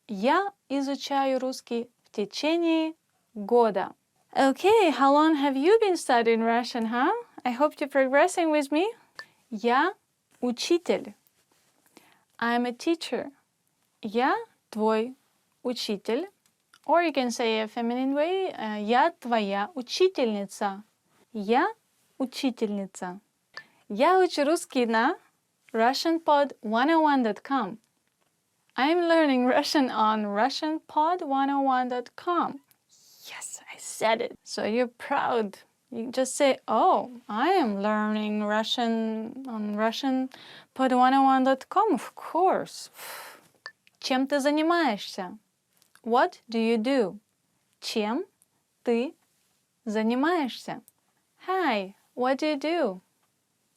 Я изучаю русский в течение года. Okay, how long have you been studying Russian, huh? I hope you're progressing with me. Я учитель. I'm a teacher. Я твой учитель. Or you can say a feminine way. Я твоя учительница. Я учительница. Я учу русский на RussianPod101.com. I'm learning Russian on RussianPod101.com. Yes, I said it. So you're proud. You just say, oh, I am learning Russian on RussianPod101.com. Of course. Чем ты занимаешься? What do you do? Чем ты занимаешься? Hi, what do you do?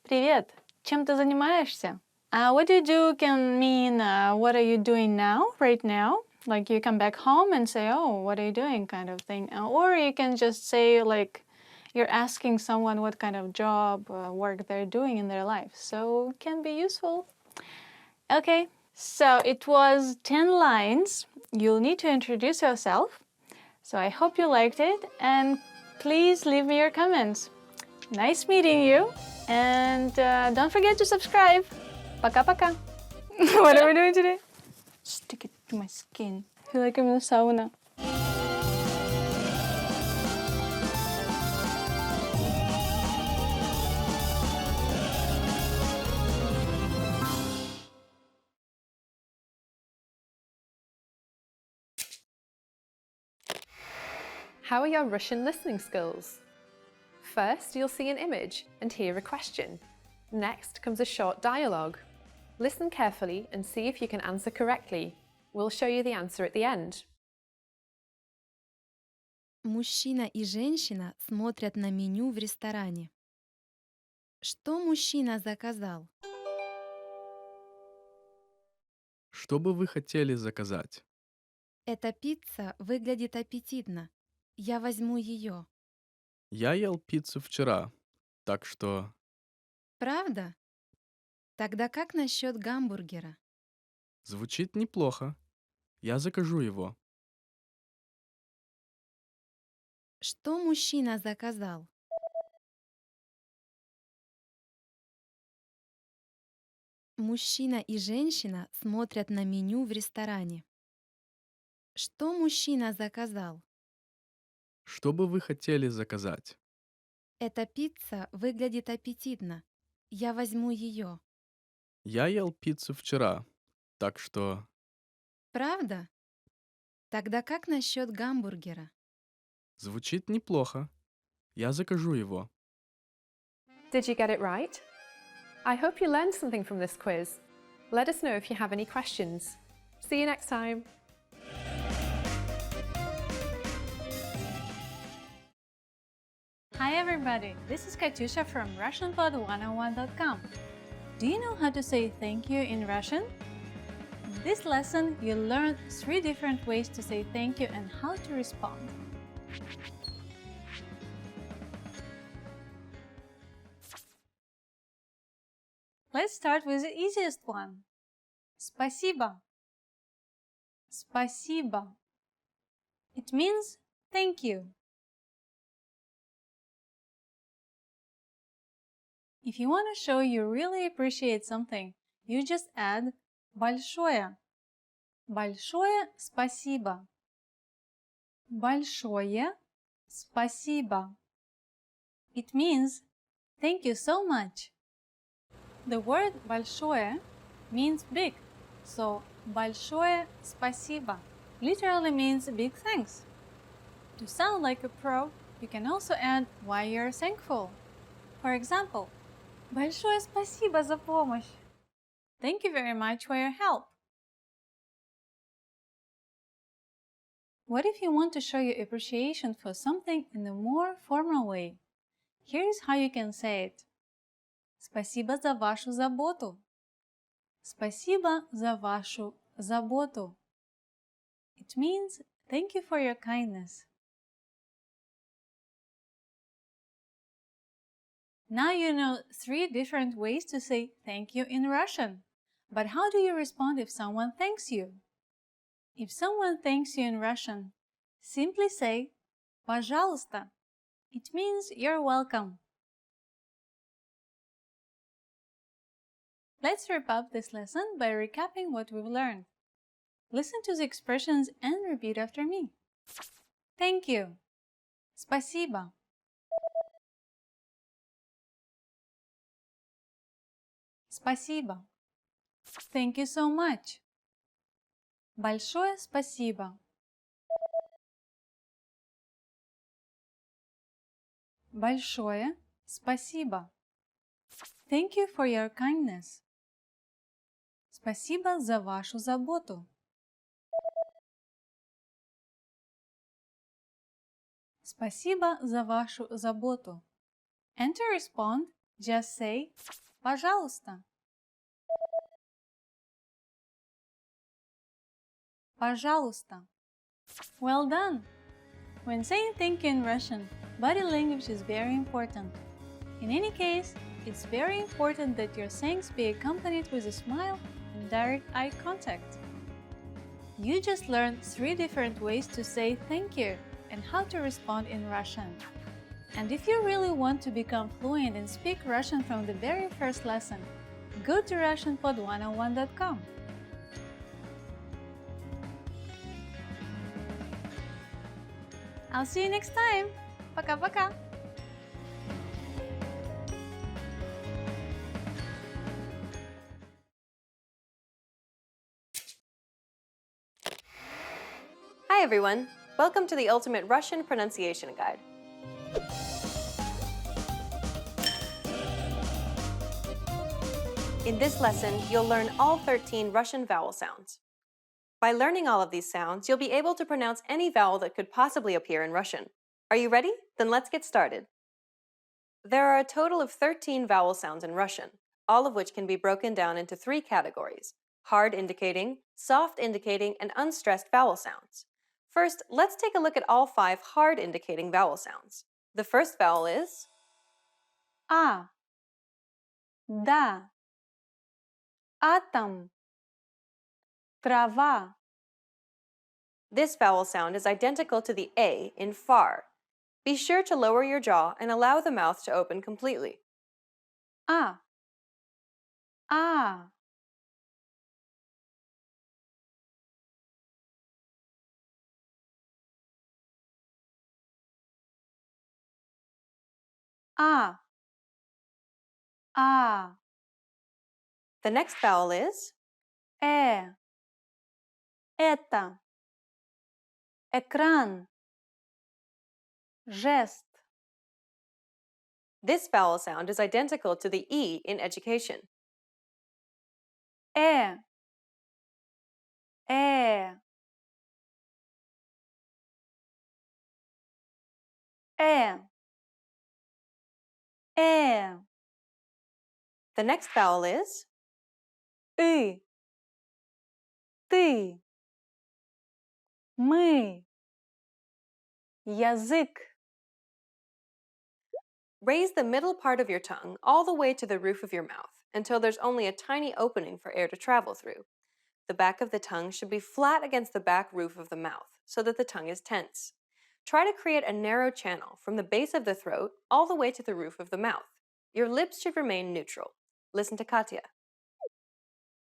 Привет, чем ты занимаешься? What do you do can mean what are you doing now, right now? Like you come back home and say, oh, what are you doing kind of thing. Or you can just say like you're asking someone what kind of job, work they're doing in their life. So it can be useful. Okay, so it was 10 lines. You'll need to introduce yourself. So I hope you liked it and please leave me your comments. Nice meeting you and don't forget to subscribe. Пока-пока. What are we doing today? Stick it to my skin. I feel like I'm in a sauna. How are your Russian listening skills? First, you'll see an image and hear a question. Next comes a short dialogue. Listen carefully and see if you can answer correctly. We'll show you the answer at the end. Мужчина и женщина смотрят на меню в ресторане. Что мужчина заказал? Что бы вы хотели заказать? Эта пицца выглядит аппетитно. Я возьму ее. Я ел пиццу вчера, так что Правда? Тогда как насчет гамбургера? звучит неплохо. Я закажу его. Что мужчина заказал? Мужчина и женщина смотрят на меню в ресторане. Что мужчина заказал? Что бы вы хотели заказать? Эта пицца выглядит аппетитно. Я возьму ее. Я ел пиццу вчера, так что Правда? Тогда как насчет гамбургера? звучит неплохо. Я закажу его. Did you get it right? I hope you learned something from this quiz. Let us know if you have any questions. See you next time. Hi everybody, this is Katyusha from RussianPod101.com. Do you know how to say thank you in Russian? In this lesson, you'll learn 3 different ways to say thank you and how to respond. Let's start with the easiest one. Спасибо. Спасибо. It means thank you. If you want to show you really appreciate something, you just add большое. Большое спасибо. Большое спасибо. It means thank you so much. The word большое means big, so большое спасибо literally means big thanks. To sound like a pro, you can also add why you're thankful. For example, большое спасибо за помощь. Thank you very much for your help. What if you want to show your appreciation for something in a more formal way? Here's how you can say it. Спасибо за вашу заботу. Спасибо за вашу заботу. It means thank you for your kindness. Now you know 3 different ways to say thank you in Russian. But how do you respond if someone thanks you? If someone thanks you in Russian, simply say пожалуйста. It means you're welcome. Let's wrap up this lesson by recapping what we've learned. Listen to the expressions and repeat after me. Thank you. Спасибо. Спасибо. Thank you so much. Большое спасибо. Большое спасибо. Thank you for your kindness. Спасибо за вашу заботу. Спасибо за вашу заботу. And to respond, just say пожалуйста. Пожалуйста. Well done! When saying thank you in Russian, body language is very important. In any case, it's very important that your thanks be accompanied with a smile and direct eye contact. You just learned 3 different ways to say thank you and how to respond in Russian. And if you really want to become fluent and speak Russian from the very first lesson, go to RussianPod101.com. I'll see you next time. Пока-пока. Hi everyone! Welcome to the Ultimate Russian Pronunciation Guide. In this lesson, you'll learn all 13 Russian vowel sounds. By learning all of these sounds, you'll be able to pronounce any vowel that could possibly appear in Russian. Are you ready? Then let's get started. There are a total of 13 vowel sounds in Russian, all of which can be broken down into 3 categories: hard indicating, soft indicating, and unstressed vowel sounds. First, let's take a look at all 5 hard indicating vowel sounds. The first vowel is А. Да. Атом. Трава. This vowel sound is identical to the A in far. Be sure to lower your jaw and allow the mouth to open completely. А. А. А. А. The next vowel is Это. Экран. Жест. This vowel sound is identical to the E in education. Э. Э. Э. Э. The next vowel is Ты. Ты. Мы. Язык. raise the middle part of your tongue all the way to the roof of your mouth until there's only a tiny opening for air to travel through. The back of the tongue should be flat against the back roof of the mouth so that the tongue is tense. Try to create a narrow channel from the base of the throat all the way to the roof of the mouth. Your lips should remain neutral. Listen to Katya.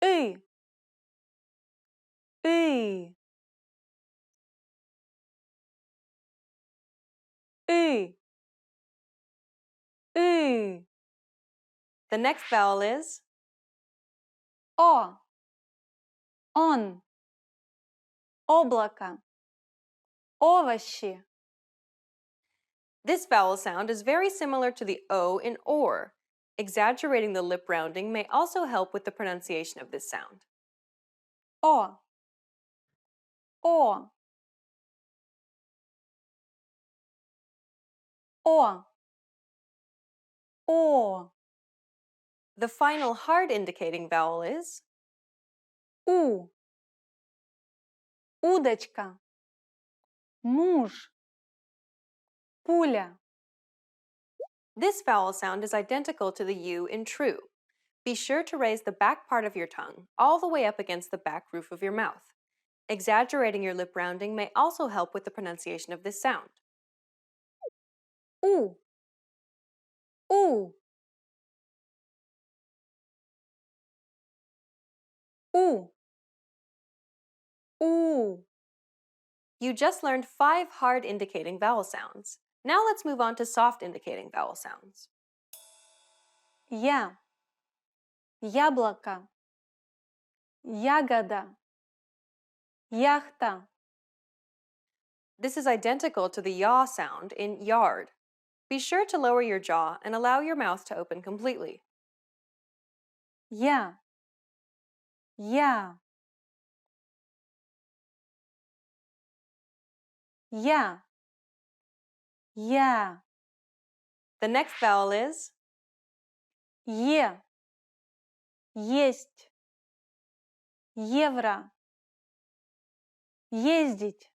И. И. И. И. The next vowel is О. Он. Облако. Овощи. This vowel sound is very similar to the O in or. Exaggerating the lip rounding may also help with the pronunciation of this sound. О. О. О. О. The final hard indicating vowel is У. Удочка. Муж. Пуля. This vowel sound is identical to the U in true. Be sure to raise the back part of your tongue all the way up against the back roof of your mouth. Exaggerating your lip rounding may also help with the pronunciation of this sound. У. У. У. У. You just learned 5 hard indicating vowel sounds. Now let's move on to soft indicating vowel sounds. Я. Яблоко. Ягода. Яхта. This is identical to the yaw sound in yard. Be sure to lower your jaw and allow your mouth to open completely. Я. Я. Я. Я. The next vowel is Е. Есть. Евро. Ездить.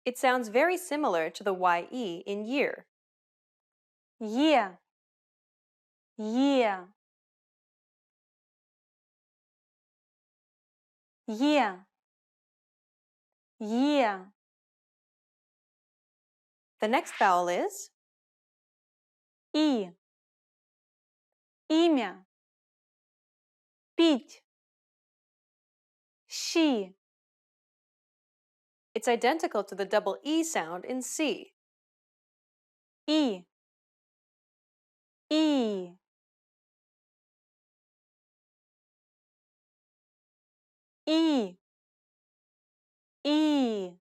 It sounds very similar to the YE in year. Е. Е. Е. Е. The next vowel is И. Имя. Пить. Щи. It's identical to the double E sound in C. И. И. И. И.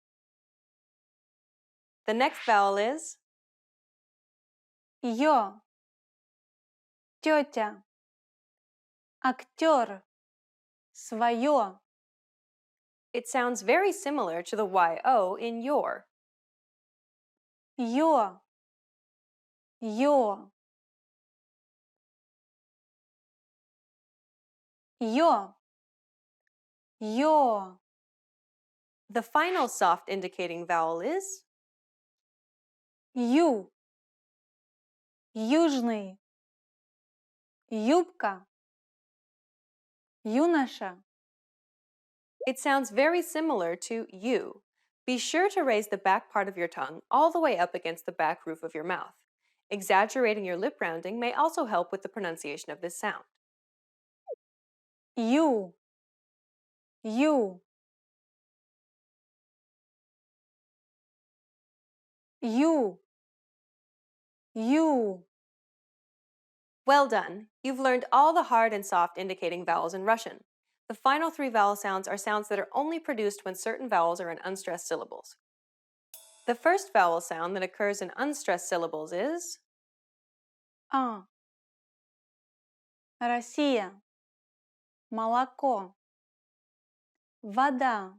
The next vowel is Ё. Тетя. Актер. Своё. It sounds very similar to the YO in your. Ё. Ё. Ё. Ё. The final soft indicating vowel is Ю. Южный. Юбка. Юноша. It sounds very similar to you. Be sure to raise the back part of your tongue all the way up against the back roof of your mouth. Exaggerating your lip rounding may also help with the pronunciation of this sound. Ю. Ю. Ю. you. Well done! You've learned all the hard and soft indicating vowels in Russian. The final 3 vowel sounds are sounds that are only produced when certain vowels are in unstressed syllables. The first vowel sound that occurs in unstressed syllables is А. Россия. Молоко. Вода.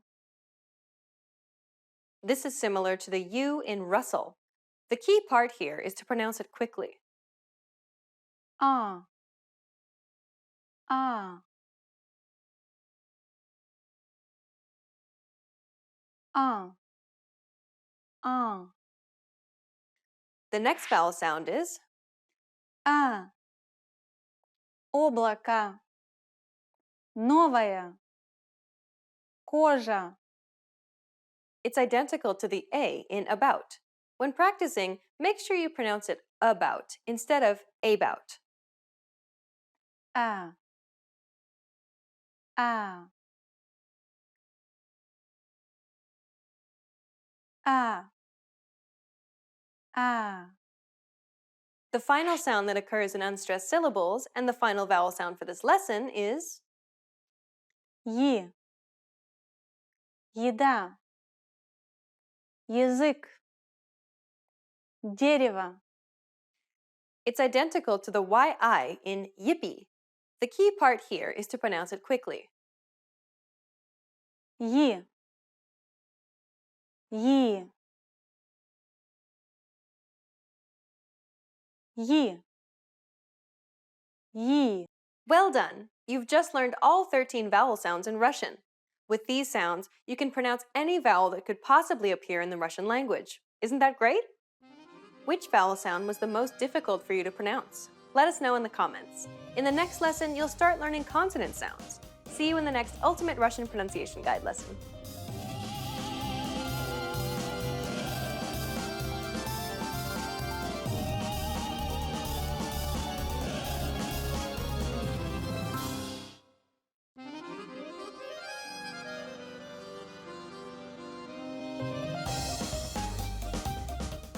This is similar to the U in Russell. The key part here is to pronounce it quickly. А. А. А. А. The next vowel sound is А. Облако. Новая. Кожа. it's identical to the A in about. When practicing, make sure you pronounce it about instead of about. А. А. А. А. The final sound that occurs in unstressed syllables and the final vowel sound for this lesson is Е. Еда. Язык. Дерево. it's identical to the YI in yippee. The key part here is to pronounce it quickly. Е. Е. Е. Е. Well done! You've just learned all 13 vowel sounds in Russian. With these sounds, you can pronounce any vowel that could possibly appear in the Russian language. Isn't that great? Which vowel sound was the most difficult for you to pronounce? Let us know in the comments. In the next lesson, you'll start learning consonant sounds. See you in the next Ultimate Russian Pronunciation Guide lesson.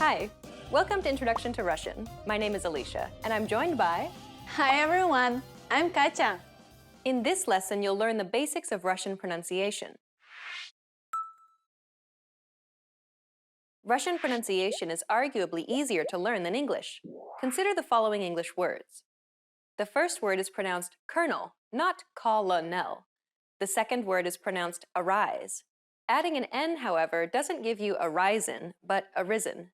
Hi, welcome to Introduction to Russian. My name is Alicia, and I'm joined by... Hi everyone, I'm Katya. In this lesson, you'll learn the basics of Russian pronunciation. Russian pronunciation is arguably easier to learn than English. Consider the following English words. The first word is pronounced colonel, not colonel. The second word is pronounced arise. Adding an N, however, doesn't give you arisen, but arisen.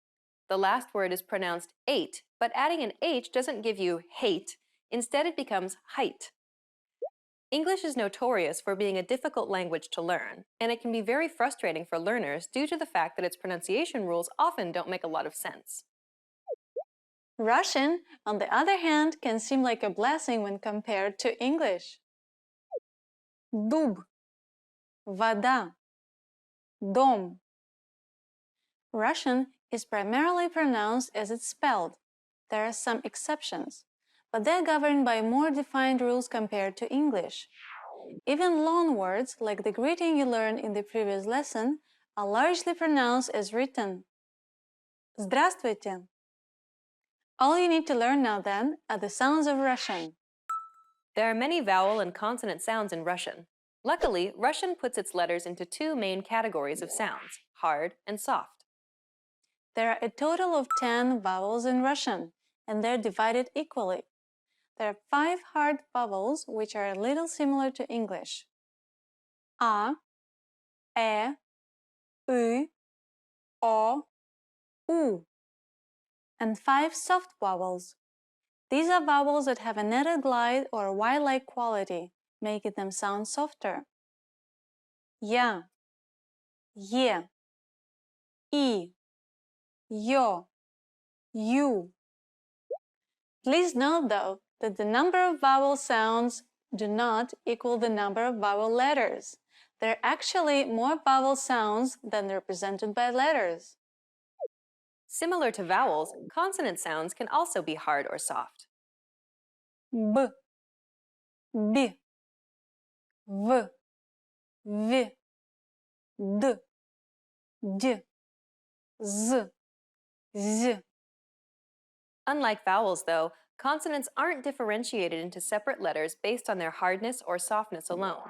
The last word is pronounced ate, but adding an H doesn't give you hate. Instead, it becomes height. English is notorious for being a difficult language to learn, and it can be very frustrating for learners due to the fact that its pronunciation rules often don't make a lot of sense. Russian, on the other hand, can seem like a blessing when compared to English. Дуб. Вода. Дом. Russian is primarily pronounced as it's spelled. There are some exceptions, but they're governed by more defined rules compared to English. Even loan words, like the greeting you learned in the previous lesson, are largely pronounced as written. Здравствуйте. All you need to learn now then are the sounds of Russian. There are many vowel and consonant sounds in Russian. Luckily, Russian puts its letters into 2 main categories of sounds, hard and soft. There are a total of 10 vowels in Russian, and they're divided equally. There are 5 hard vowels which are a little similar to English. A, E, U, O, U. And 5 soft vowels. These are vowels that have a netted glide or Y-like quality, making them sound softer. Я, Е, И, Yo, you. Please note, though, that the number of vowel sounds do not equal the number of vowel letters. There are actually more vowel sounds than represented by letters. Similar to vowels, consonant sounds can also be hard or soft. B, B, V, V, D, D, Z, Z. Unlike vowels, though, consonants aren't differentiated into separate letters based on their hardness or softness alone.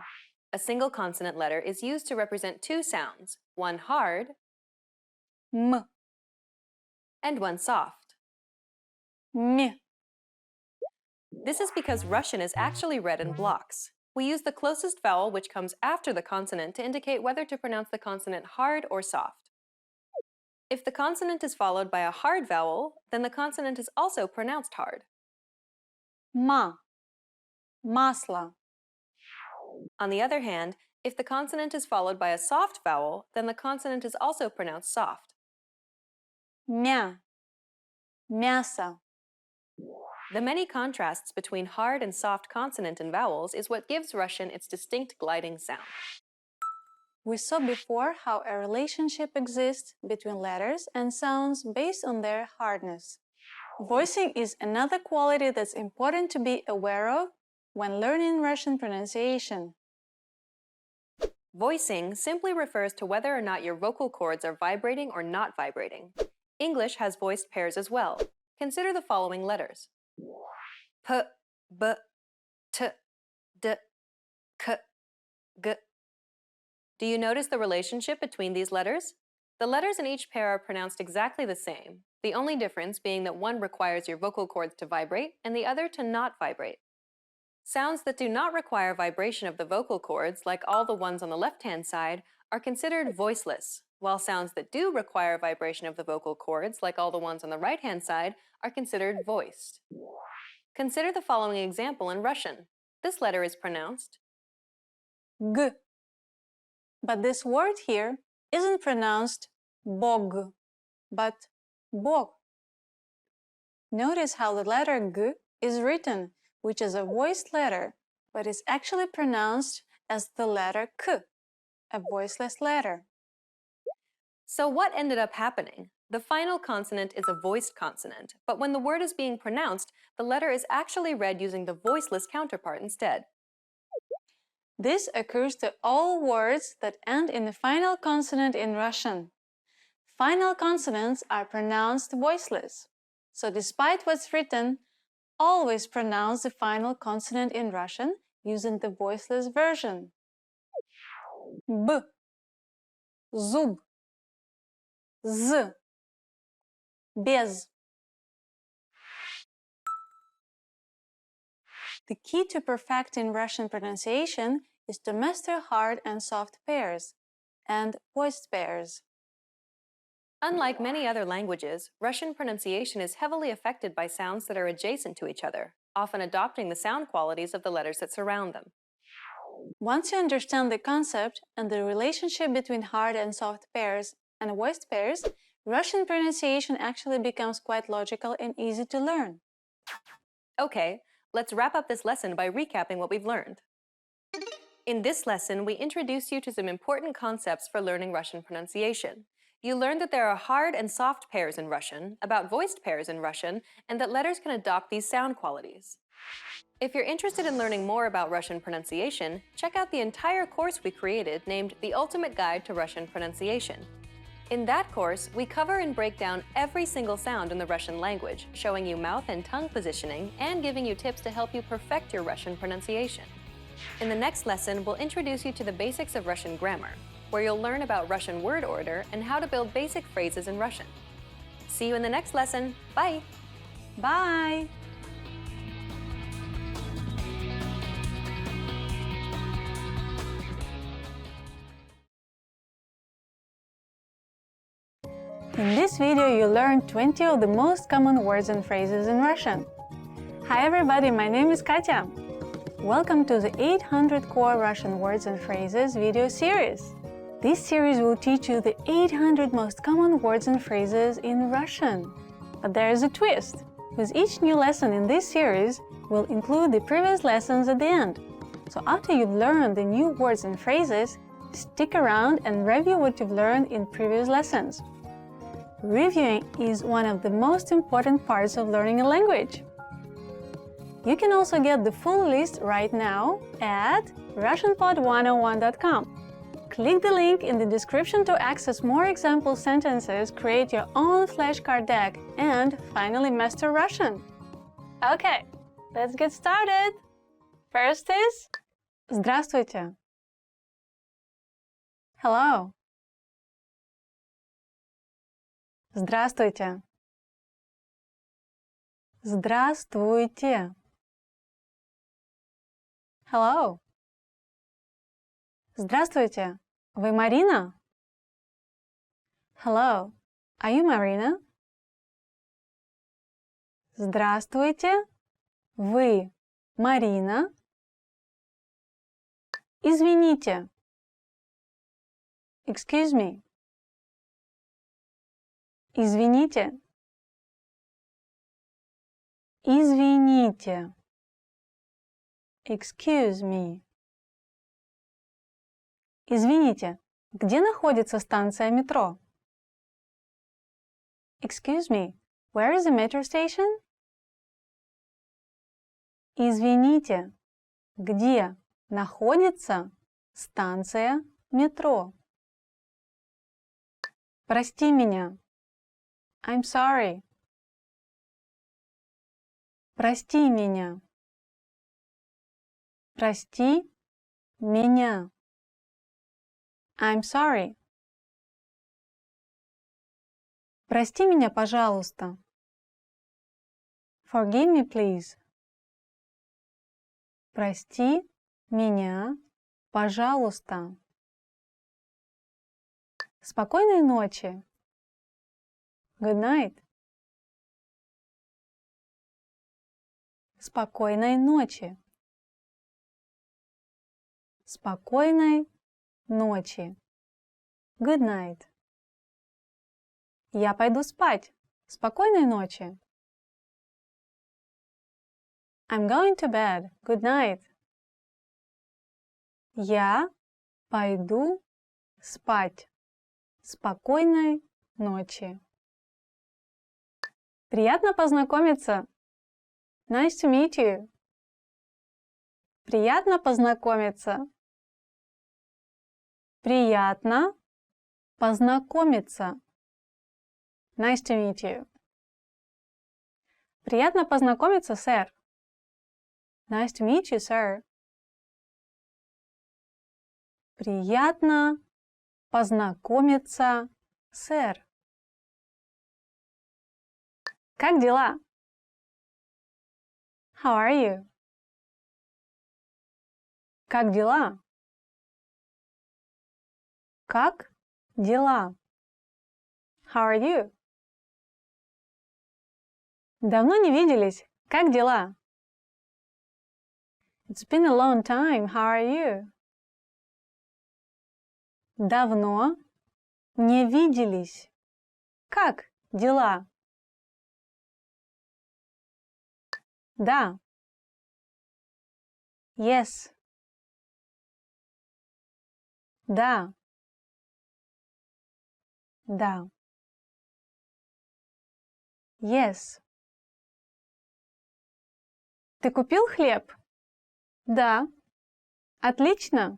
A single consonant letter is used to represent two sounds, one hard M, and one soft. M. This is because Russian is actually read in blocks. We use the closest vowel which comes after the consonant to indicate whether to pronounce the consonant hard or soft. If the consonant is followed by a hard vowel, then the consonant is also pronounced hard. Ма, масло. On the other hand, if the consonant is followed by a soft vowel, then the consonant is also pronounced soft. Мя, мясо. The many contrasts between hard and soft consonant and vowels is what gives Russian its distinct gliding sound. We saw before how a relationship exists between letters and sounds based on their hardness. Voicing is another quality that's important to be aware of when learning Russian pronunciation. Voicing simply refers to whether or not your vocal cords are vibrating or not vibrating. English has voiced pairs as well. Consider the following letters: P, B, T, D, K, G. Do you notice the relationship between these letters? The letters in each pair are pronounced exactly the same, the only difference being that one requires your vocal cords to vibrate and the other to not vibrate. Sounds that do not require vibration of the vocal cords, like all the ones on the left-hand side, are considered voiceless, while sounds that do require vibration of the vocal cords, like all the ones on the right-hand side, are considered voiced. Consider the following example in Russian. This letter is pronounced G. But this word here isn't pronounced bog, but bog. Notice how the letter G is written, which is a voiced letter, but is actually pronounced as the letter K, a voiceless letter. So what ended up happening? The final consonant is a voiced consonant, but when the word is being pronounced, the letter is actually read using the voiceless counterpart instead. This occurs to all words that end in the final consonant in Russian. Final consonants are pronounced voiceless. So despite what's written, always pronounce the final consonant in Russian using the voiceless version. B, zub, z, без. The key to perfecting Russian pronunciation is to master hard and soft pairs and voiced pairs. Unlike many other languages, Russian pronunciation is heavily affected by sounds that are adjacent to each other, often adopting the sound qualities of the letters that surround them. Once you understand the concept and the relationship between hard and soft pairs and voiced pairs, Russian pronunciation actually becomes quite logical and easy to learn. Okay, let's wrap up this lesson by recapping what we've learned. In this lesson, we introduced you to some important concepts for learning Russian pronunciation. You learned that there are hard and soft pairs in Russian, about voiced pairs in Russian, and that letters can adopt these sound qualities. If you're interested in learning more about Russian pronunciation, check out the entire course we created named The Ultimate Guide to Russian Pronunciation. In that course, we cover and break down every single sound in the Russian language, showing you mouth and tongue positioning and giving you tips to help you perfect your Russian pronunciation. In the next lesson, we'll introduce you to the basics of Russian grammar, where you'll learn about Russian word order and how to build basic phrases in Russian. See you in the next lesson. Bye! Bye! In this video, you learned 20 of the most common words and phrases in Russian. Hi everybody, my name is Katya. Welcome to the 800 Core Russian Words and Phrases video series. This series will teach you the 800 most common words and phrases in Russian. But there is a twist. With each new lesson in this series, we'll include the previous lessons at the end. So after you've learned the new words and phrases, stick around and review what you've learned in previous lessons. Reviewing is one of the most important parts of learning a language. You can also get the full list right now at RussianPod101.com. Click the link in the description to access more example sentences, create your own flashcard deck, and finally master Russian. Okay, let's get started. First is Здравствуйте. Hello. Здравствуйте. Здравствуйте. Hello. Здравствуйте. Вы Марина? Hello. Are you Marina? Здравствуйте. Вы Марина? Извините. Excuse me. Извините. Извините. Excuse me. Извините, где находится станция метро? Excuse me, where is the metro station? Извините, где находится станция метро? Прости меня. I'm sorry. Прости меня. Прости меня. I'm sorry. Прости меня, пожалуйста. Forgive me, please. Прости меня, пожалуйста. Спокойной ночи. Good night. Спокойной ночи. Спокойной ночи. Good night. Я пойду спать. Спокойной ночи. I'm going to bed. Good night. Я пойду спать. Спокойной ночи. Приятно познакомиться. Nice to meet you. Приятно познакомиться. Приятно познакомиться. Nice to meet you. Приятно познакомиться, сэр. Nice to meet you, sir. Приятно познакомиться, сэр. Как дела? How are you? Как дела? Как дела? How are you? Давно не виделись. Как дела? It's been a long time. How are you? Давно не виделись. Как дела? Да. Yes. Да. Да. Yes. Ты купил хлеб? Да. Отлично.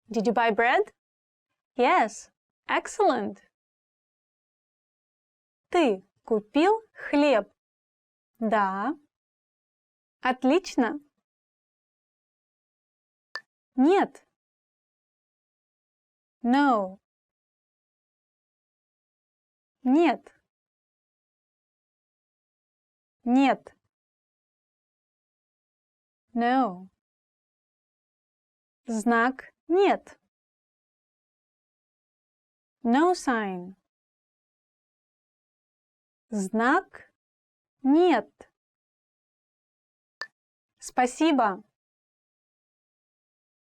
Did you buy bread? Yes. Excellent. Ты купил хлеб? Да. Отлично. Нет. No. Нет. Нет. No. Знак нет. No sign. Знак нет. Спасибо.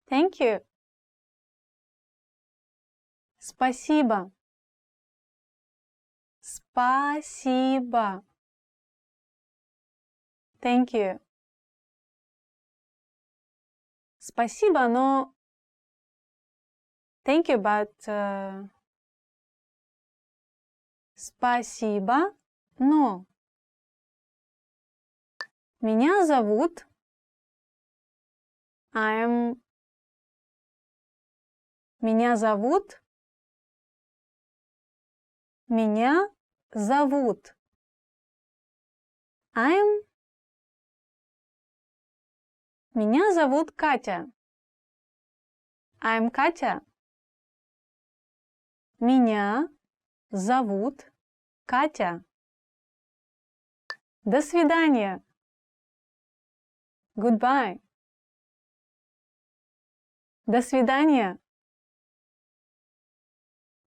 Thank you. Спасибо. Спасибо. Thank you. Спасибо, но... Thank you, but... Спасибо, но... Меня зовут... I'm Меня зовут. Меня зовут. Меня зовут Катя. I'm Катя. Меня зовут Катя. До свидания. Goodbye. До свидания.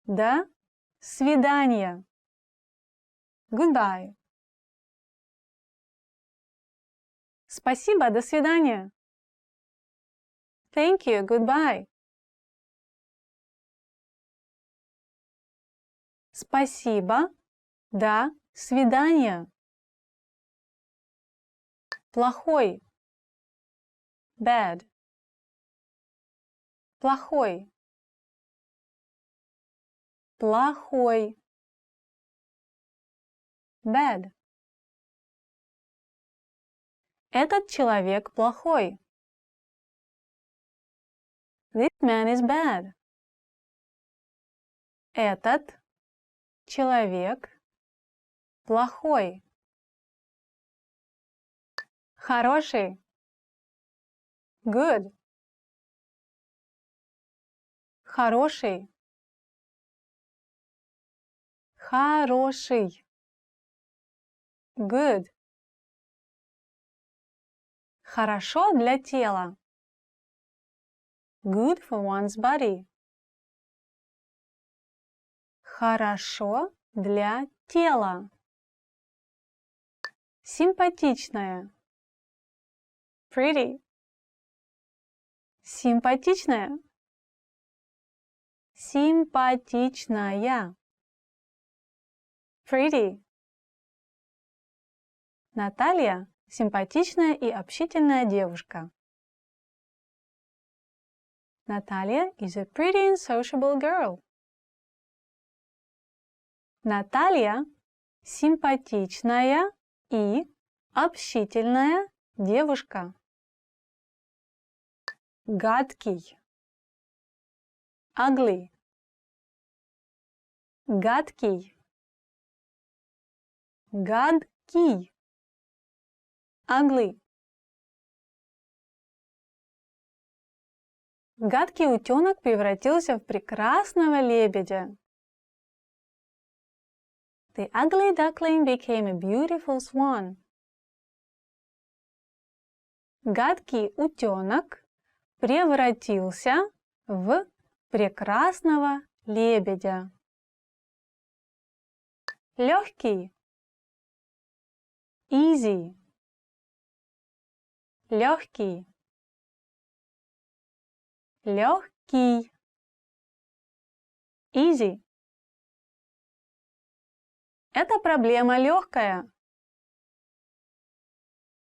До свидания. Goodbye. Спасибо, до свидания. Thank you, goodbye. Спасибо, до свидания. Плохой. Bad. Плохой. Плохой. Bad. Этот человек плохой. This man is bad. Этот человек плохой. Хороший. Good. Хороший. Хороший. Good. Хорошо для тела. Good for one's body. Хорошо для тела. Симпатичная. Pretty. Симпатичная. Симпатичная. Pretty. Наталья – симпатичная и общительная девушка. Наталья is a pretty and sociable girl. Наталья – симпатичная и общительная девушка. Гадкий. Ugly. Гадкий. Гадкий. Ugly. Гадкий утенок превратился в прекрасного лебедя. The ugly duckling became a beautiful swan. Гадкий утенок превратился в прекрасного лебедя. Легкий. Easy. Легкий. Легкий. Easy. Эта проблема легкая.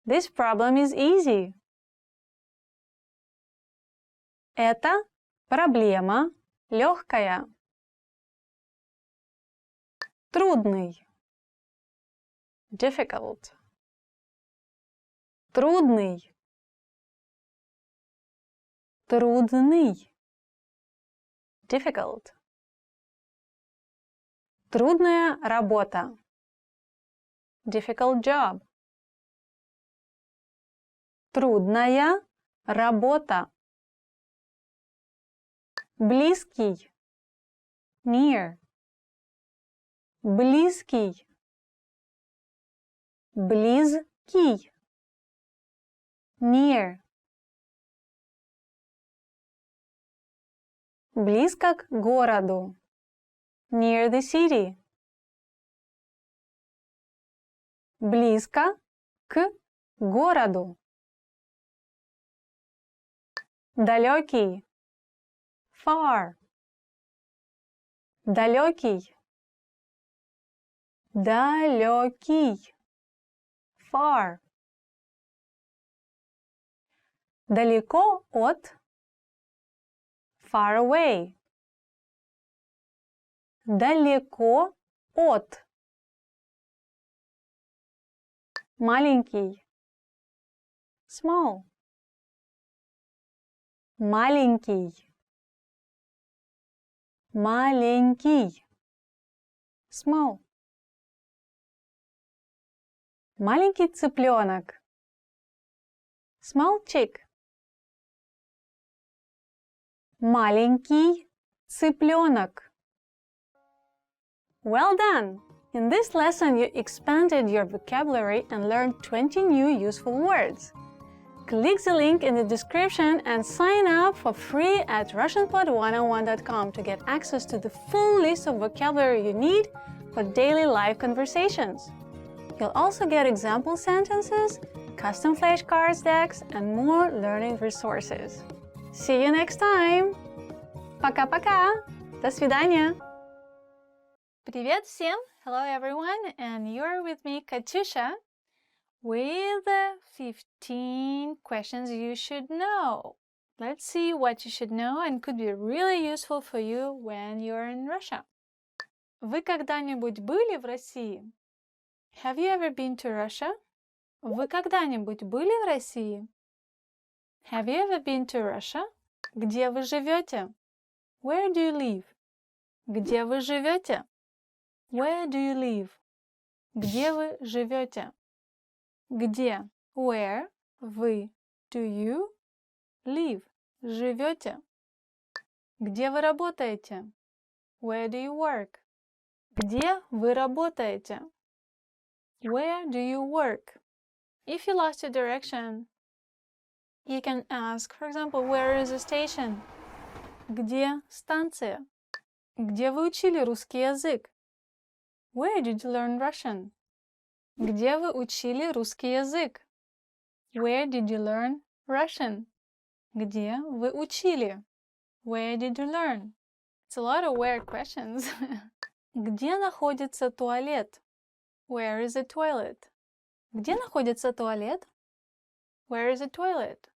This problem is easy. Это проблема легкая. Трудный. Difficult. Трудный. Трудный. Difficult. Трудная работа. Difficult job. Трудная работа. Близкий. Near. Близкий. Близкий. Near. Близко к городу. Near the city. Близко к городу. Далекий. Far. Далекий. Далекий. Far. Далеко от. Far away. Далеко от. Маленький. Small. Маленький. Маленький. Small. Маленький цыпленок. Small chick. Маленький цыпленок. Well done! In this lesson, you expanded your vocabulary and learned 20 new useful words. Click the link in the description and sign up for free at RussianPod101.com to get access to the full list of vocabulary you need for daily live conversations. You'll also get example sentences, custom flashcards decks, and more learning resources. See you next time! Пока-пока! До свидания! Привет всем! Hello everyone, and you're with me, Katyusha, with 15 questions you should know. Let's see what you should know and could be really useful for you when you're in Russia. Вы когда-нибудь были в России? Have you ever been to Russia? Вы когда-нибудь были в России? Have you ever been to Russia? Где вы живете? Where do you live? Где вы живете? Where do you live? Где вы живете? Где? Where? Вы. Do you? Live. Живете. Где вы работаете? Where do you work? Где вы работаете? Where do you work? If you lost your direction, you can ask, for example, where is the station? Где станция? Где вы учили русский язык? Where did you learn Russian? Где вы учили русский язык? Where did you learn Russian? Где вы учили? Where did you learn? It's a lot of where questions. Где находится туалет? Where is the toilet? Где находится туалет? Where is the toilet?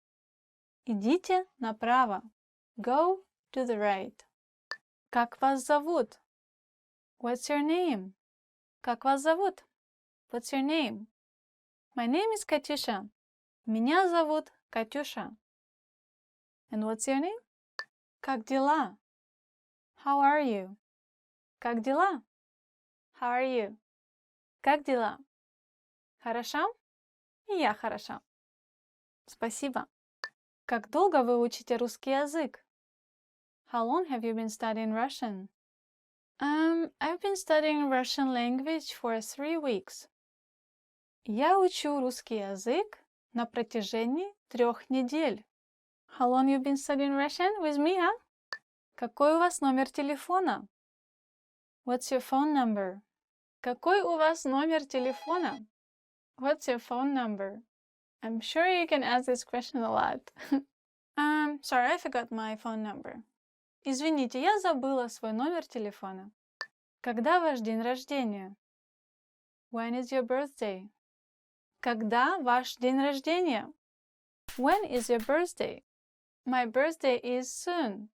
Идите направо. Go to the right. Как вас зовут? What's your name? Как вас зовут? What's your name? My name is Katyusha. Меня зовут Катюша. And what's your name? Как дела? How are you? Как дела? How are you? Как дела? Хорошо? И я хорошо. Спасибо. Как долго вы учите русский язык? How long have you been studying Russian? I've been studying Russian language for 3 weeks. Я учу русский язык на протяжении 3 недель. How long you been studying Russian with me, huh? Какой у вас номер телефона? What's your phone number? Какой у вас номер телефона? What's your phone number? I'm sure you can ask this question a lot. Sorry, I forgot my phone number. Извините, я забыла свой номер телефона. Когда ваш день рождения? When is your birthday? Когда ваш день рождения? When is your birthday? My birthday is soon.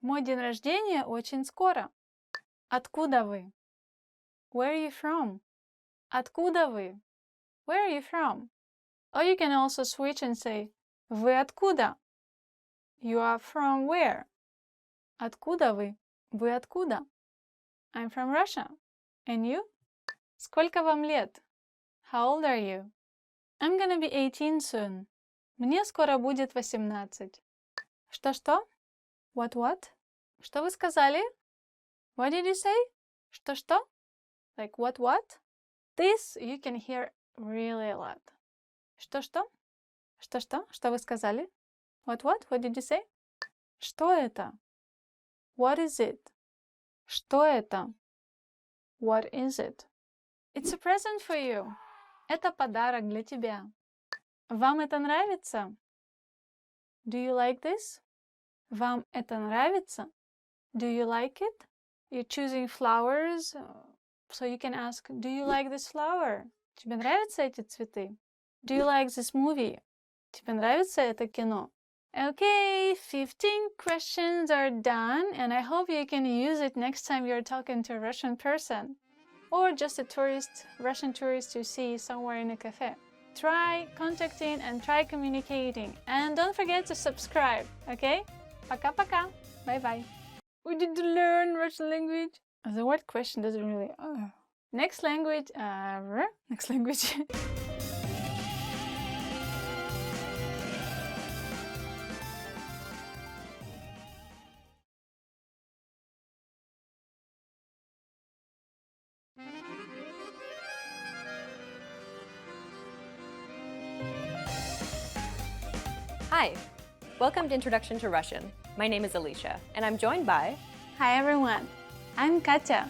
Мой день рождения очень скоро. Откуда вы? Where are you from? Откуда вы? Where are you from? Or you can also switch and say, вы откуда? You are from where? Откуда вы? Вы откуда? I'm from Russia. And you? Сколько вам лет? How old are you? I'm gonna be 18 soon. Мне скоро будет 18. Что-что? What? Что вы сказали? What did you say? Что-что? Like what? This you can hear really a lot. Что-что? Что-что? Что вы сказали? What? What did you say? Что это? What is it? Что это? What is it? It's a present for you. Это подарок для тебя. Вам это нравится? Do you like this? Вам это нравится? Do you like it? You're choosing flowers, so you can ask, do you like this flower? Тебе нравятся эти цветы? Do you like this movie? Тебе нравится это кино? Okay, 15 questions are done, and I hope you can use it next time you're talking to a Russian person or just a Russian tourist you see somewhere in a cafe. Try contacting and try communicating, and don't forget to subscribe, okay? Пока-пока. Bye-bye. we did learn Russian language. The what question doesn't really. Next language. Next language. Hi, welcome to Introduction to Russian. My name is Alicia, and I'm joined by... Hi everyone, I'm Katya.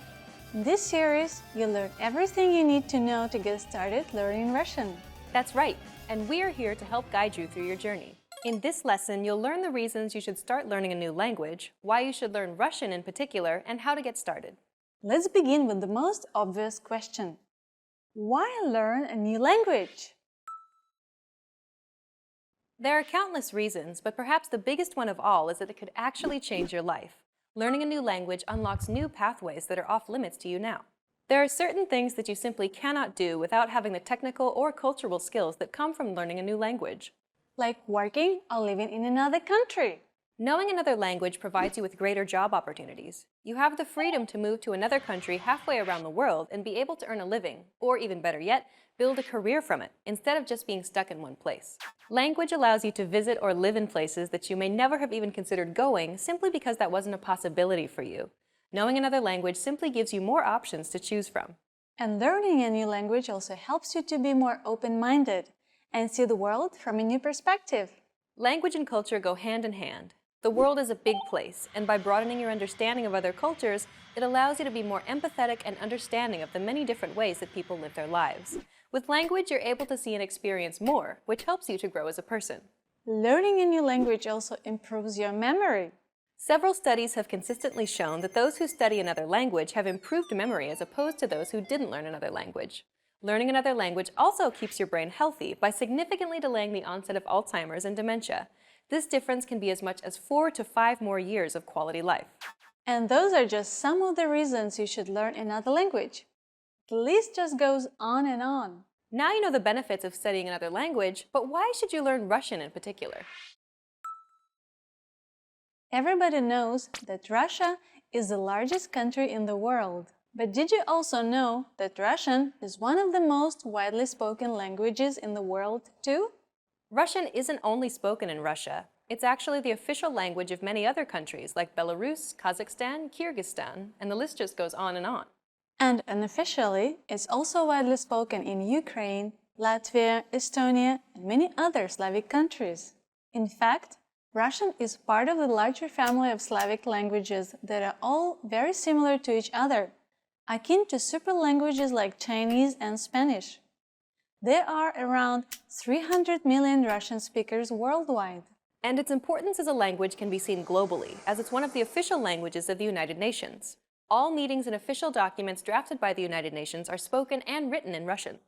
In this series, you'll learn everything you need to know to get started learning Russian. That's right, and we are here to help guide you through your journey. In this lesson, you'll learn the reasons you should start learning a new language, why you should learn Russian in particular, and how to get started. Let's begin with the most obvious question. Why learn a new language? There are countless reasons, but perhaps the biggest one of all is that it could actually change your life. Learning a new language unlocks new pathways that are off limits to you now. There are certain things that you simply cannot do without having the technical or cultural skills that come from learning a new language. Like working or living in another country. Knowing another language provides you with greater job opportunities. You have the freedom to move to another country halfway around the world and be able to earn a living, or even better yet, build a career from it, instead of just being stuck in one place. Language allows you to visit or live in places that you may never have even considered going simply because that wasn't a possibility for you. Knowing another language simply gives you more options to choose from. And learning a new language also helps you to be more open-minded and see the world from a new perspective. Language and culture go hand in hand. The world is a big place, and by broadening your understanding of other cultures, it allows you to be more empathetic and understanding of the many different ways that people live their lives. With language, you're able to see and experience more, which helps you to grow as a person. Learning a new language also improves your memory. Several studies have consistently shown that those who study another language have improved memory as opposed to those who didn't learn another language. Learning another language also keeps your brain healthy by significantly delaying the onset of Alzheimer's and dementia. This difference can be as much as 4 to 5 more years of quality life. And those are just some of the reasons you should learn another language. The list just goes on and on. Now you know the benefits of studying another language, but why should you learn Russian in particular? Everybody knows that Russia is the largest country in the world. But did you also know that Russian is one of the most widely spoken languages in the world too? Russian isn't only spoken in Russia. It's actually the official language of many other countries like Belarus, Kazakhstan, Kyrgyzstan, and the list just goes on and on. And unofficially, it's also widely spoken in Ukraine, Latvia, Estonia, and many other Slavic countries. In fact, Russian is part of the larger family of Slavic languages that are all very similar to each other, akin to super languages like Chinese and Spanish. There are around 300 million Russian speakers worldwide. And its importance as a language can be seen globally, as it's one of the official languages of the United Nations. All meetings and official documents drafted by the United Nations are spoken and written in Russian.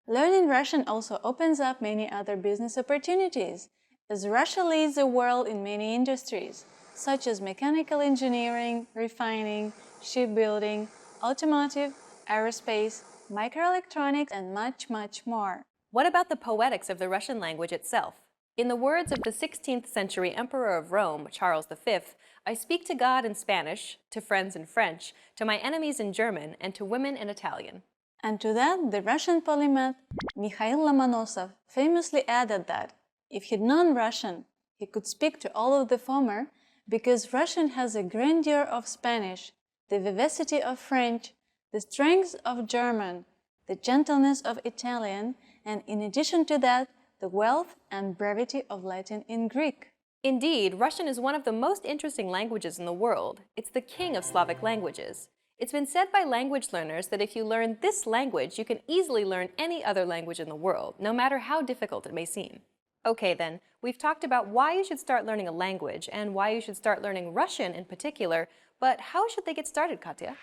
Learning Russian also opens up many other business opportunities, as Russia leads the world in many industries, such as mechanical engineering, refining, shipbuilding, automotive, aerospace, microelectronics, and much, much more. What about the poetics of the Russian language itself? In the words of the 16th century Emperor of Rome, Charles V, I speak to God in Spanish, to friends in French, to my enemies in German, and to women in Italian. And to that, the Russian polymath Mikhail Lomonosov famously added that if he'd known Russian, he could speak to all of the former because Russian has the grandeur of Spanish, the vivacity of French, the strength of German, the gentleness of Italian, and in addition to that, the wealth and brevity of Latin in Greek. Indeed, Russian is one of the most interesting languages in the world. It's the king of Slavic languages. It's been said by language learners that if you learn this language, you can easily learn any other language in the world, no matter how difficult it may seem. Okay then, we've talked about why you should start learning a language and why you should start learning Russian in particular, but how should they get started, Katya?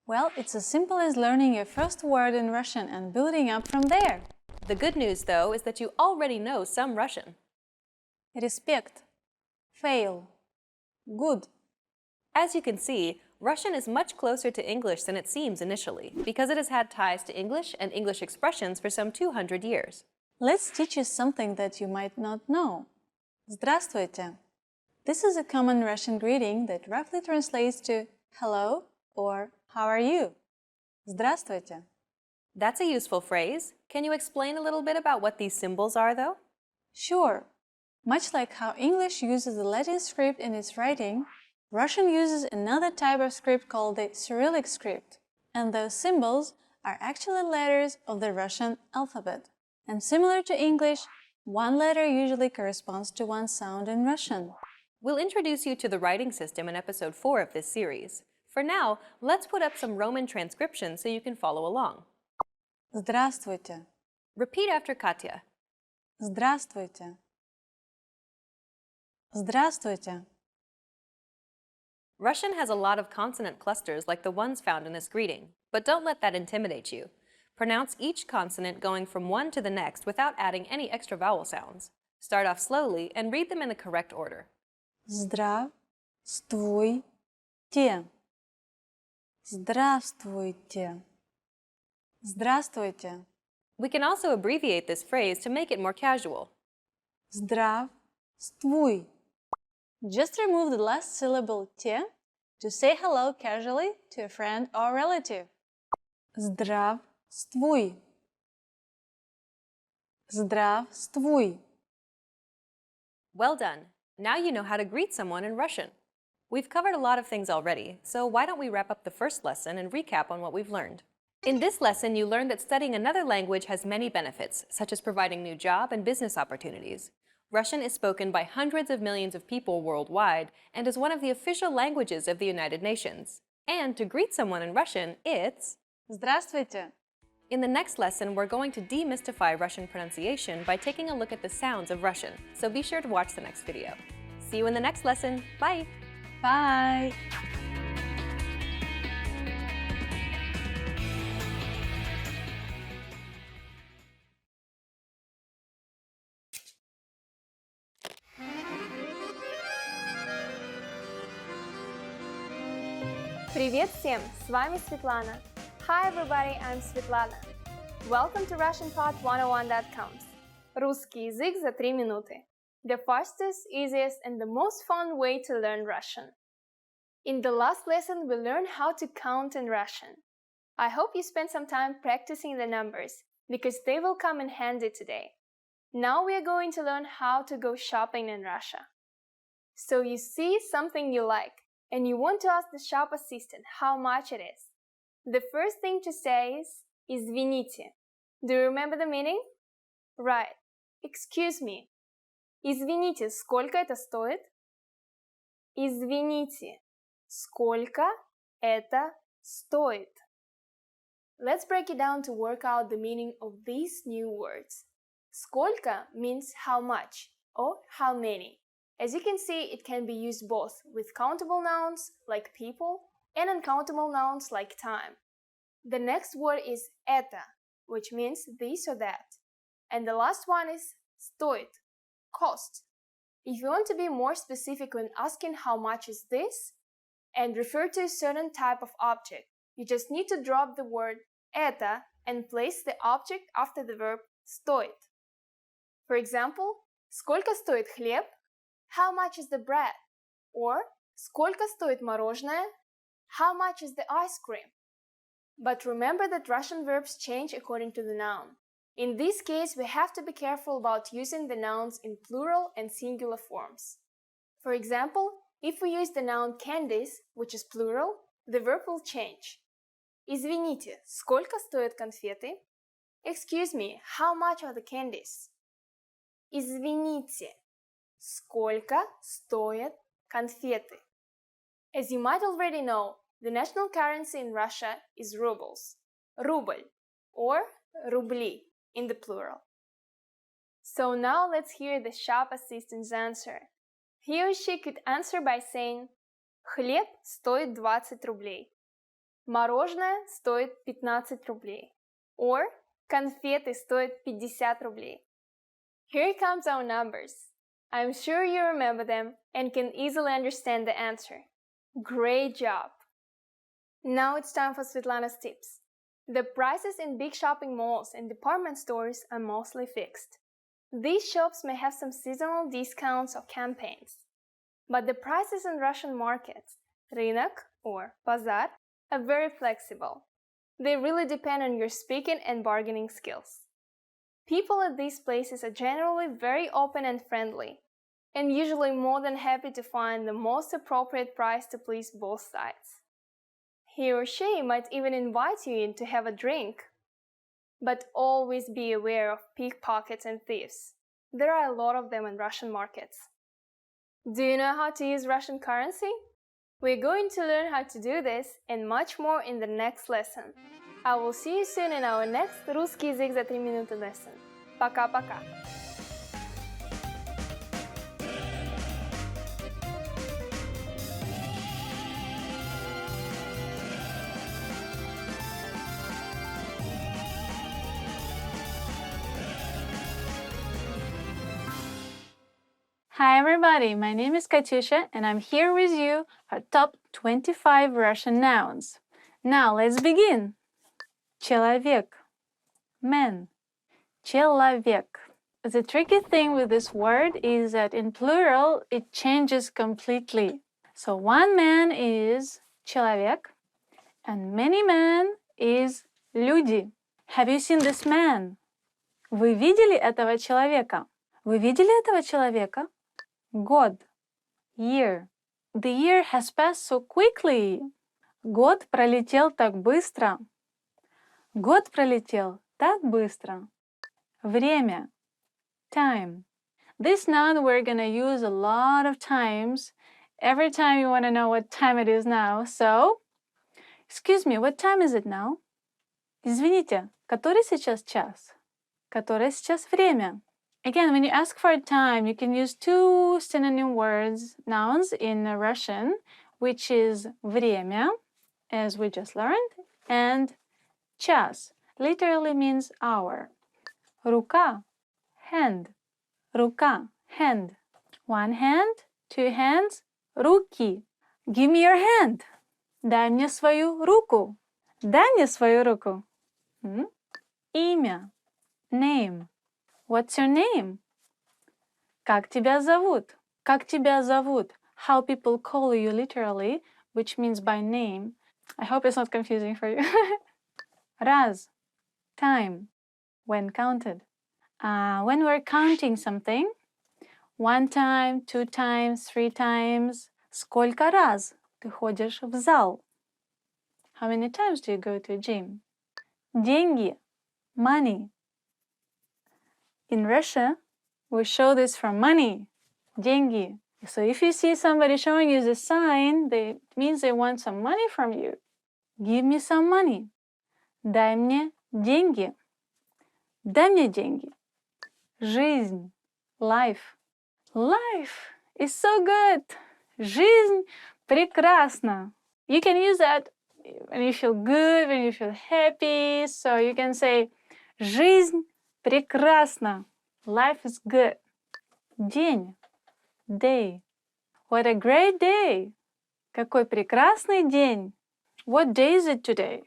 Well, it's as simple as learning your first word in Russian and building up from there. The good news, though, is that you already know some Russian. Respect, fail, good. As you can see, Russian is much closer to English than it seems initially, because it has had ties to English and English expressions for some 200 years. Let's teach you something that you might not know. Здравствуйте. This is a common Russian greeting that roughly translates to hello or how are you? Здравствуйте. That's a useful phrase. Can you explain a little bit about what these symbols are, though? Sure. Much like how English uses the Latin script in its writing, Russian uses another type of script called the Cyrillic script, and those symbols are actually letters of the Russian alphabet. And similar to English, one letter usually corresponds to one sound in Russian. We'll introduce you to the writing system in episode 4 of this series. For now, let's put up some Roman transcriptions so you can follow along. Здравствуйте. Repeat after Katya. Здравствуйте. Здравствуйте. Russian has a lot of consonant clusters like the ones found in this greeting, but don't let that intimidate you. Pronounce each consonant going from one to the next without adding any extra vowel sounds. Start off slowly and read them in the correct order. Здравствуйте. Здравствуйте. Здравствуйте. We can also abbreviate this phrase to make it more casual. Здравствуй. Just remove the last syllable te to say hello casually to a friend or relative. Здравствуй. Здравствуй. Well done. Now you know how to greet someone in Russian. We've covered a lot of things already, so why don't we wrap up the first lesson and recap on what we've learned. In this lesson, you learned that studying another language has many benefits, such as providing new job and business opportunities. Russian is spoken by hundreds of millions of people worldwide and is one of the official languages of the United Nations. And to greet someone in Russian, it's Здравствуйте. In the next lesson, we're going to demystify Russian pronunciation by taking a look at the sounds of Russian, so be sure to watch the next video. See you in the next lesson. Bye! Bye. Привет всем! С вами Светлана. Hi everybody, I'm Svetlana. Welcome to RussianPod101.com. Русский язык за 3 минуты. The fastest, easiest, and the most fun way to learn Russian. In the last lesson, we learned how to count in Russian. I hope you spent some time practicing the numbers, because they will come in handy today. Now we are going to learn how to go shopping in Russia. So you see something you like, and you want to ask the shop assistant how much it is. The first thing to say is «Извините». Do you remember the meaning? Right. Excuse me. Извините, сколько это стоит? Извините, сколько это стоит? Let's break it down to work out the meaning of these new words. Сколько means how much or how many. As you can see, it can be used both with countable nouns like people and uncountable nouns like time. The next word is это, which means this or that. And the last one is стоит, cost. If you want to be more specific when asking how much is this and refer to a certain type of object, you just need to drop the word это and place the object after the verb стоит. For example, сколько стоит хлеб? How much is the bread? Or сколько стоит мороженое? How much is the ice cream? But remember that Russian verbs change according to the noun. In this case, we have to be careful about using the nouns in plural and singular forms. For example, if we use the noun candies, which is plural, the verb will change. Извините, сколько стоят конфеты? Excuse me, how much are the candies? Извините, сколько стоят конфеты? As you might already know, the national currency in Russia is rubles, рубль, or рубли in the plural. So now let's hear the shop assistant's answer. He or she could answer by saying хлеб стоит 20 рублей, мороженое стоит 15 рублей, or конфеты стоят 50 рублей. Here comes our numbers. I'm sure you remember them and can easily understand the answer. Great job! Now it's time for Svetlana's tips. The prices in big shopping malls and department stores are mostly fixed. These shops may have some seasonal discounts or campaigns. But the prices in Russian markets, рынок or bazar, are very flexible. They really depend on your speaking and bargaining skills. People at these places are generally very open and friendly, and usually more than happy to find the most appropriate price to please both sides. He or she might even invite you in to have a drink. But always be aware of pickpockets and thieves. There are a lot of them in Russian markets. Do you know how to use Russian currency? We're going to learn how to do this and much more in the next lesson. I will see you soon in our next русский язык за 3 минуты lesson. Пока-пока! Hi everybody, my name is Katyusha and I'm here with you for top 25 Russian nouns. Now let's begin. Человек, man, человек. The tricky thing with this word is that in plural it changes completely. So one man is человек and many men is люди. Have you seen this man? Вы видели этого человека? Вы видели этого человека? Год, year. The year has passed so quickly. Год пролетел так быстро. Год пролетел так быстро. Время, time. This noun we're gonna use a lot of times. Every time you want to know what time it is now. So, excuse me, what time is it now? Извините, который сейчас час? Которое сейчас время? Again, when you ask for a time, you can use two synonym words, nouns in Russian, which is время, as we just learned, and час, literally means hour. Рука, hand. Рука, hand. One hand, two hands, руки. Give me your hand. Дай мне свою руку. Дай мне свою руку. Имя, name. What's your name? Как тебя зовут? Как тебя зовут? How people call you literally, which means by name. I hope it's not confusing for you. Раз, time, when counted. When we're counting something, one time, two times, three times. Сколько раз ты ходишь в зал? How many times do you go to a gym? Деньги, money. In Russia, we show this for money, деньги. So if you see somebody showing you this sign, it means they want some money from you. Give me some money. Дай мне деньги. Дай мне деньги. Жизнь, life. Life is so good. Жизнь прекрасна. You can use that when you feel good, when you feel happy. So you can say, жизнь прекрасна. Life is good. День, day. What a great day. Какой прекрасный день. What day is it today?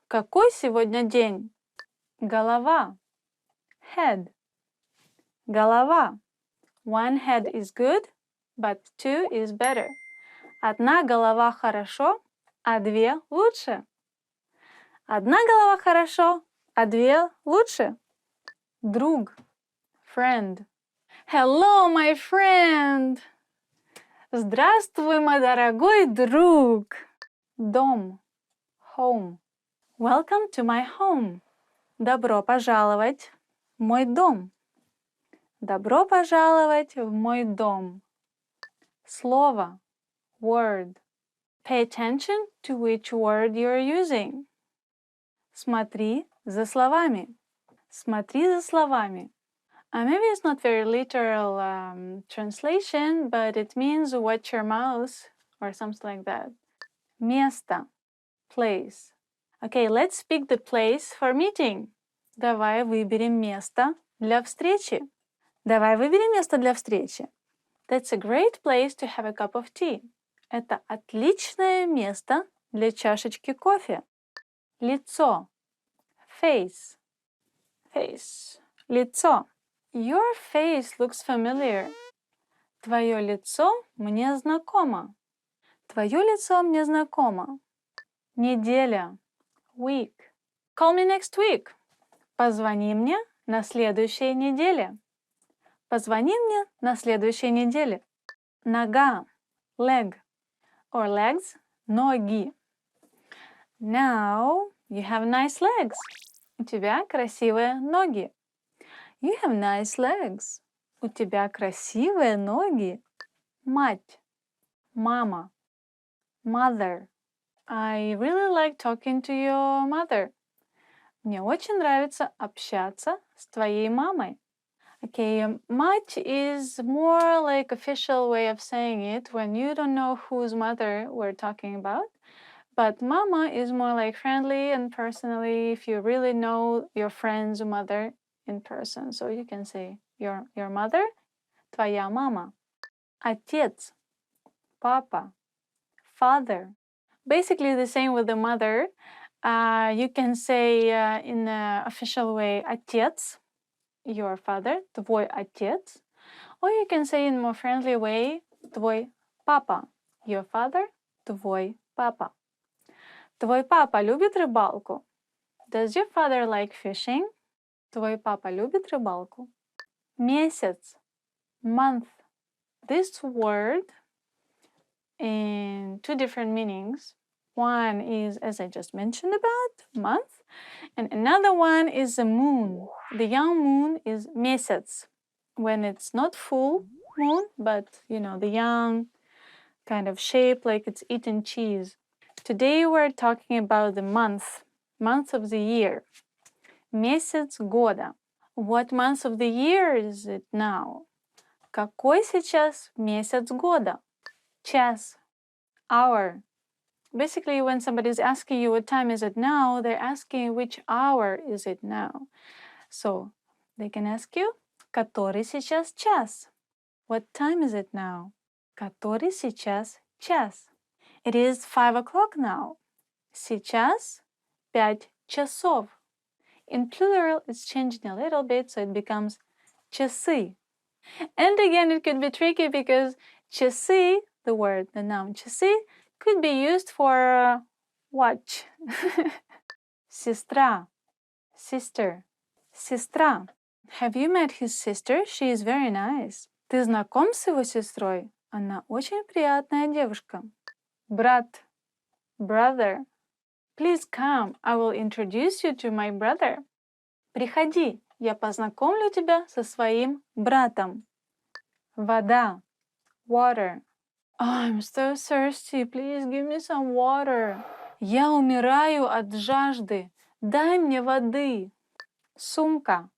Какой сегодня день? Голова, head. Голова. One head is good, but two is better. Одна голова хорошо, а две лучше. Одна голова хорошо, а две лучше. Друг, friend. Hello, my friend. Здравствуй, мой дорогой друг. Дом, home. Welcome to my home. Добро пожаловать в мой дом. Добро пожаловать в мой дом. Слово, word. Pay attention to which word you're using. Смотри за словами. Смотри за словами. Maybe it's not very literal translation, but it means watch your mouth or something like that. Место, place. Okay, let's pick the place for meeting. Давай выберем место для встречи. Давай выберем место для встречи. That's a great place to have a cup of tea. Это отличное место для чашечки кофе. Лицо, face. Face, лицо. Your face looks familiar. Твое лицо мне знакомо. Твое лицо мне знакомо. Неделя. Week. Call me next week. Позвони мне на следующей неделе. Позвони мне на следующей неделе. Нога. Leg. Or legs. Ноги. Now you have nice legs. У тебя красивые ноги. You have nice legs. У тебя красивые ноги. Мать. Мама. Mother. I really like talking to your mother. Мне очень нравится общаться с твоей мамой. Okay, мать is more like official way of saying it when you don't know whose mother we're talking about. But mama is more like friendly and personally if you really know your friend's mother in person. So you can say your mother, твоя мама. Отец, папа, father. Basically the same with the mother. You can say in the official way отец, your father, твой отец. Or you can say in a more friendly way твой папа, your father, твой папа. Твой папа любит рыбалку? Does your father like fishing? Твой папа любит рыбалку? Месяц, month. This word in two different meanings. One is, as I just mentioned about, month, and another one is the moon. The young moon is месяц, when it's not full moon, but the young kind of shape like it's eaten cheese. Today we're talking about the month of the year. Месяц года. What month of the year is it now? Какой сейчас месяц года? Час, hour. Basically, when somebody's asking you what time is it now, they're asking which hour is it now. So they can ask you, который сейчас час? What time is it now? Который сейчас час? It is 5 o'clock now. Сейчас 5 часов. In plural, it's changing a little bit, so it becomes часы. And again, it could be tricky because часы, the word, the noun часы, could be used for watch. Сестра, sister, сестра. Have you met his sister? She is very nice. Ты знаком с его сестрой? Она очень приятная девушка. Брат, brother. Please come, I will introduce you to my brother. Приходи, я познакомлю тебя со своим братом. Вода, water. I'm so thirsty, please give me some water. Я умираю от жажды, дай мне воды. Сумка,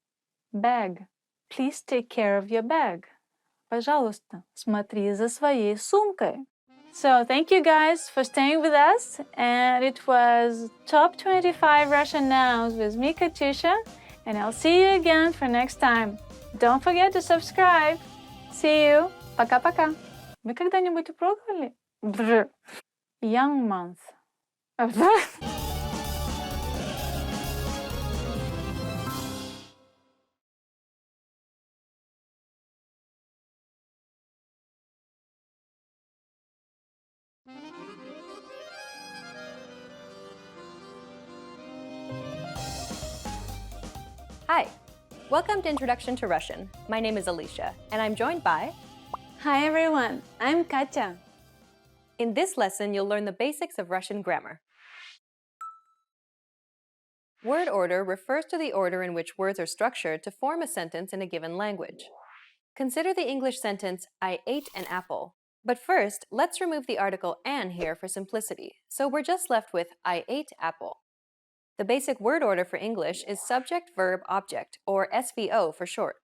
bag. Please take care of your bag. Пожалуйста, смотри за своей сумкой. So thank you guys for staying with us, and it was Top 25 Russian Nouns with me, Katusha, and I'll see you again for next time. Don't forget to subscribe. See you. Пока-пока. Вы когда-нибудь пробовали? Young month. Hi, welcome to Introduction to Russian. My name is Alicia, and I'm joined by... Hi everyone, I'm Katya. In this lesson, you'll learn the basics of Russian grammar. Word order refers to the order in which words are structured to form a sentence in a given language. Consider the English sentence, I ate an apple. But first, let's remove the article an here for simplicity, so we're just left with I ate apple. The basic word order for English is subject, verb, object, or SVO for short.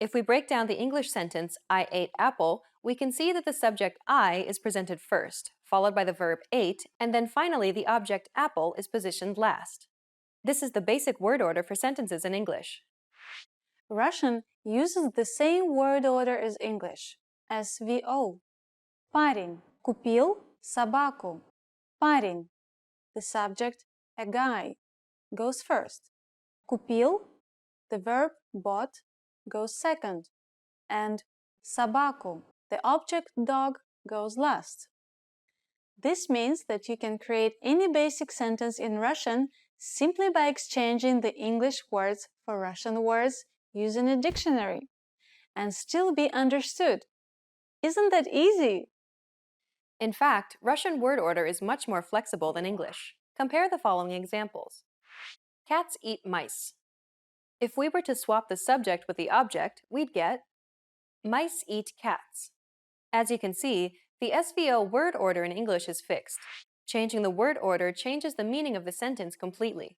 If we break down the English sentence, I ate apple, we can see that the subject I is presented first, followed by the verb ate, and then finally the object apple is positioned last. This is the basic word order for sentences in English. Russian uses the same word order as English, SVO. Парень купил собаку. Парень, the subject, a guy, goes first. Купил, the verb bought, goes second. And собаку, the object dog goes last. This means that you can create any basic sentence in Russian simply by exchanging the English words for Russian words using a dictionary and still be understood. Isn't that easy? In fact, Russian word order is much more flexible than English. Compare the following examples. Cats eat mice. If we were to swap the subject with the object, we'd get mice eat cats. As you can see, the SVO word order in English is fixed. Changing the word order changes the meaning of the sentence completely.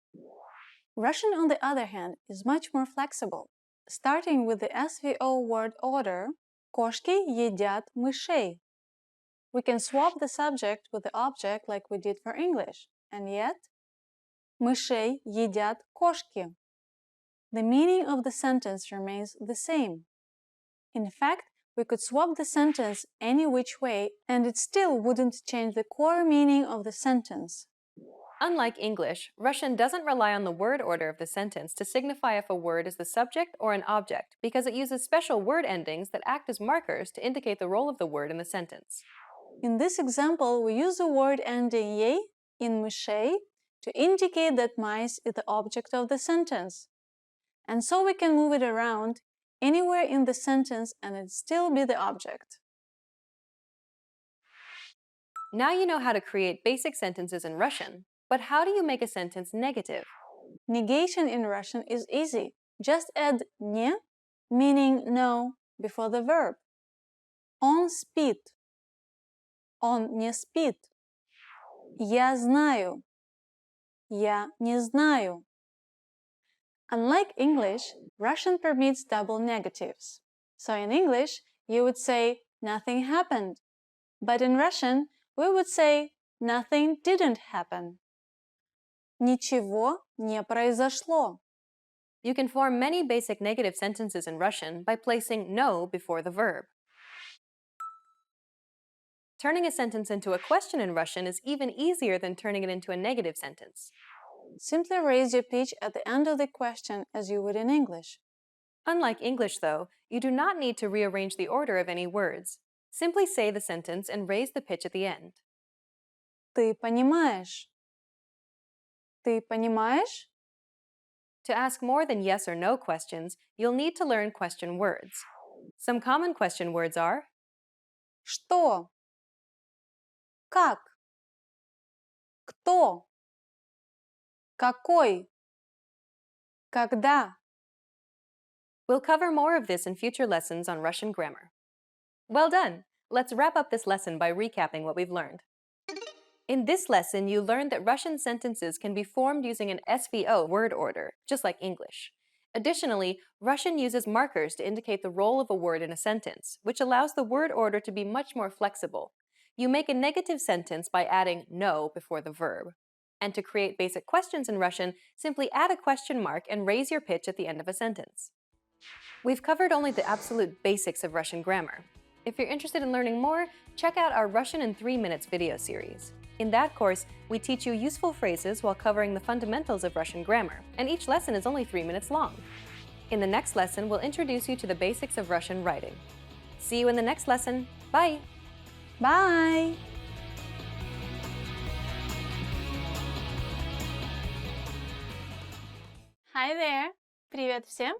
Russian, on the other hand, is much more flexible. Starting with the SVO word order, кошки едят мышей. We can swap the subject with the object like we did for English, and yet, мышей едят кошки. The meaning of the sentence remains the same. In fact, we could swap the sentence any which way and it still wouldn't change the core meaning of the sentence. Unlike English, Russian doesn't rely on the word order of the sentence to signify if a word is the subject or an object because it uses special word endings that act as markers to indicate the role of the word in the sentence. In this example, we use the word ending "ей" in мышей to indicate that mice is the object of the sentence. And so we can move it around anywhere in the sentence and it still be the object. Now you know how to create basic sentences in Russian, but how do you make a sentence negative? Negation in Russian is easy. Just add "не", meaning no, before the verb. Он спит. Он не спит. Я знаю. Я не знаю. Unlike English, Russian permits double negatives. So in English, you would say nothing happened. But in Russian, we would say nothing didn't happen. Ничего не произошло. You can form many basic negative sentences in Russian by placing no before the verb. Turning a sentence into a question in Russian is even easier than turning it into a negative sentence. Simply raise your pitch at the end of the question as you would in English. Unlike English, though, you do not need to rearrange the order of any words. Simply say the sentence and raise the pitch at the end. Ты понимаешь? Ты понимаешь? To ask more than yes or no questions, you'll need to learn question words. Some common question words are Что? Как? Кто? Какой? Когда? We'll cover more of this in future lessons on Russian grammar. Well done! Let's wrap up this lesson by recapping what we've learned. In this lesson, you learned that Russian sentences can be formed using an SVO word order, just like English. Additionally, Russian uses markers to indicate the role of a word in a sentence, which allows the word order to be much more flexible. You make a negative sentence by adding no before the verb. And to create basic questions in Russian, simply add a question mark and raise your pitch at the end of a sentence. We've covered only the absolute basics of Russian grammar. If you're interested in learning more, check out our Russian in 3 Minutes video series. In that course, we teach you useful phrases while covering the fundamentals of Russian grammar, and each lesson is only 3 minutes long. In the next lesson, we'll introduce you to the basics of Russian writing. See you in the next lesson. Bye! Bye! Hi there! Привет всем!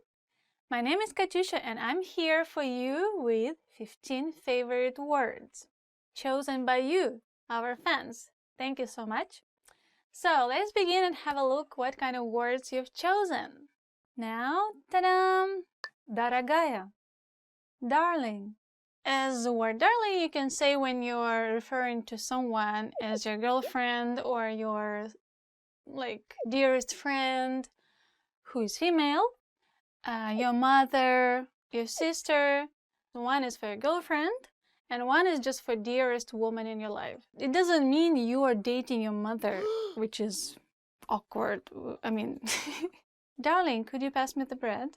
My name is Katyusha and I'm here for you with 15 favorite words chosen by you, our fans. Thank you so much. So let's begin and have a look what kind of words you've chosen. Now, ta-da! Дорогая, darling. As the word darling, you can say when you're referring to someone as your girlfriend or your dearest friend who is female, your mother, your sister. One is for your girlfriend and one is just for dearest woman in your life. It doesn't mean you are dating your mother, which is awkward. I mean, darling, could you pass me the bread?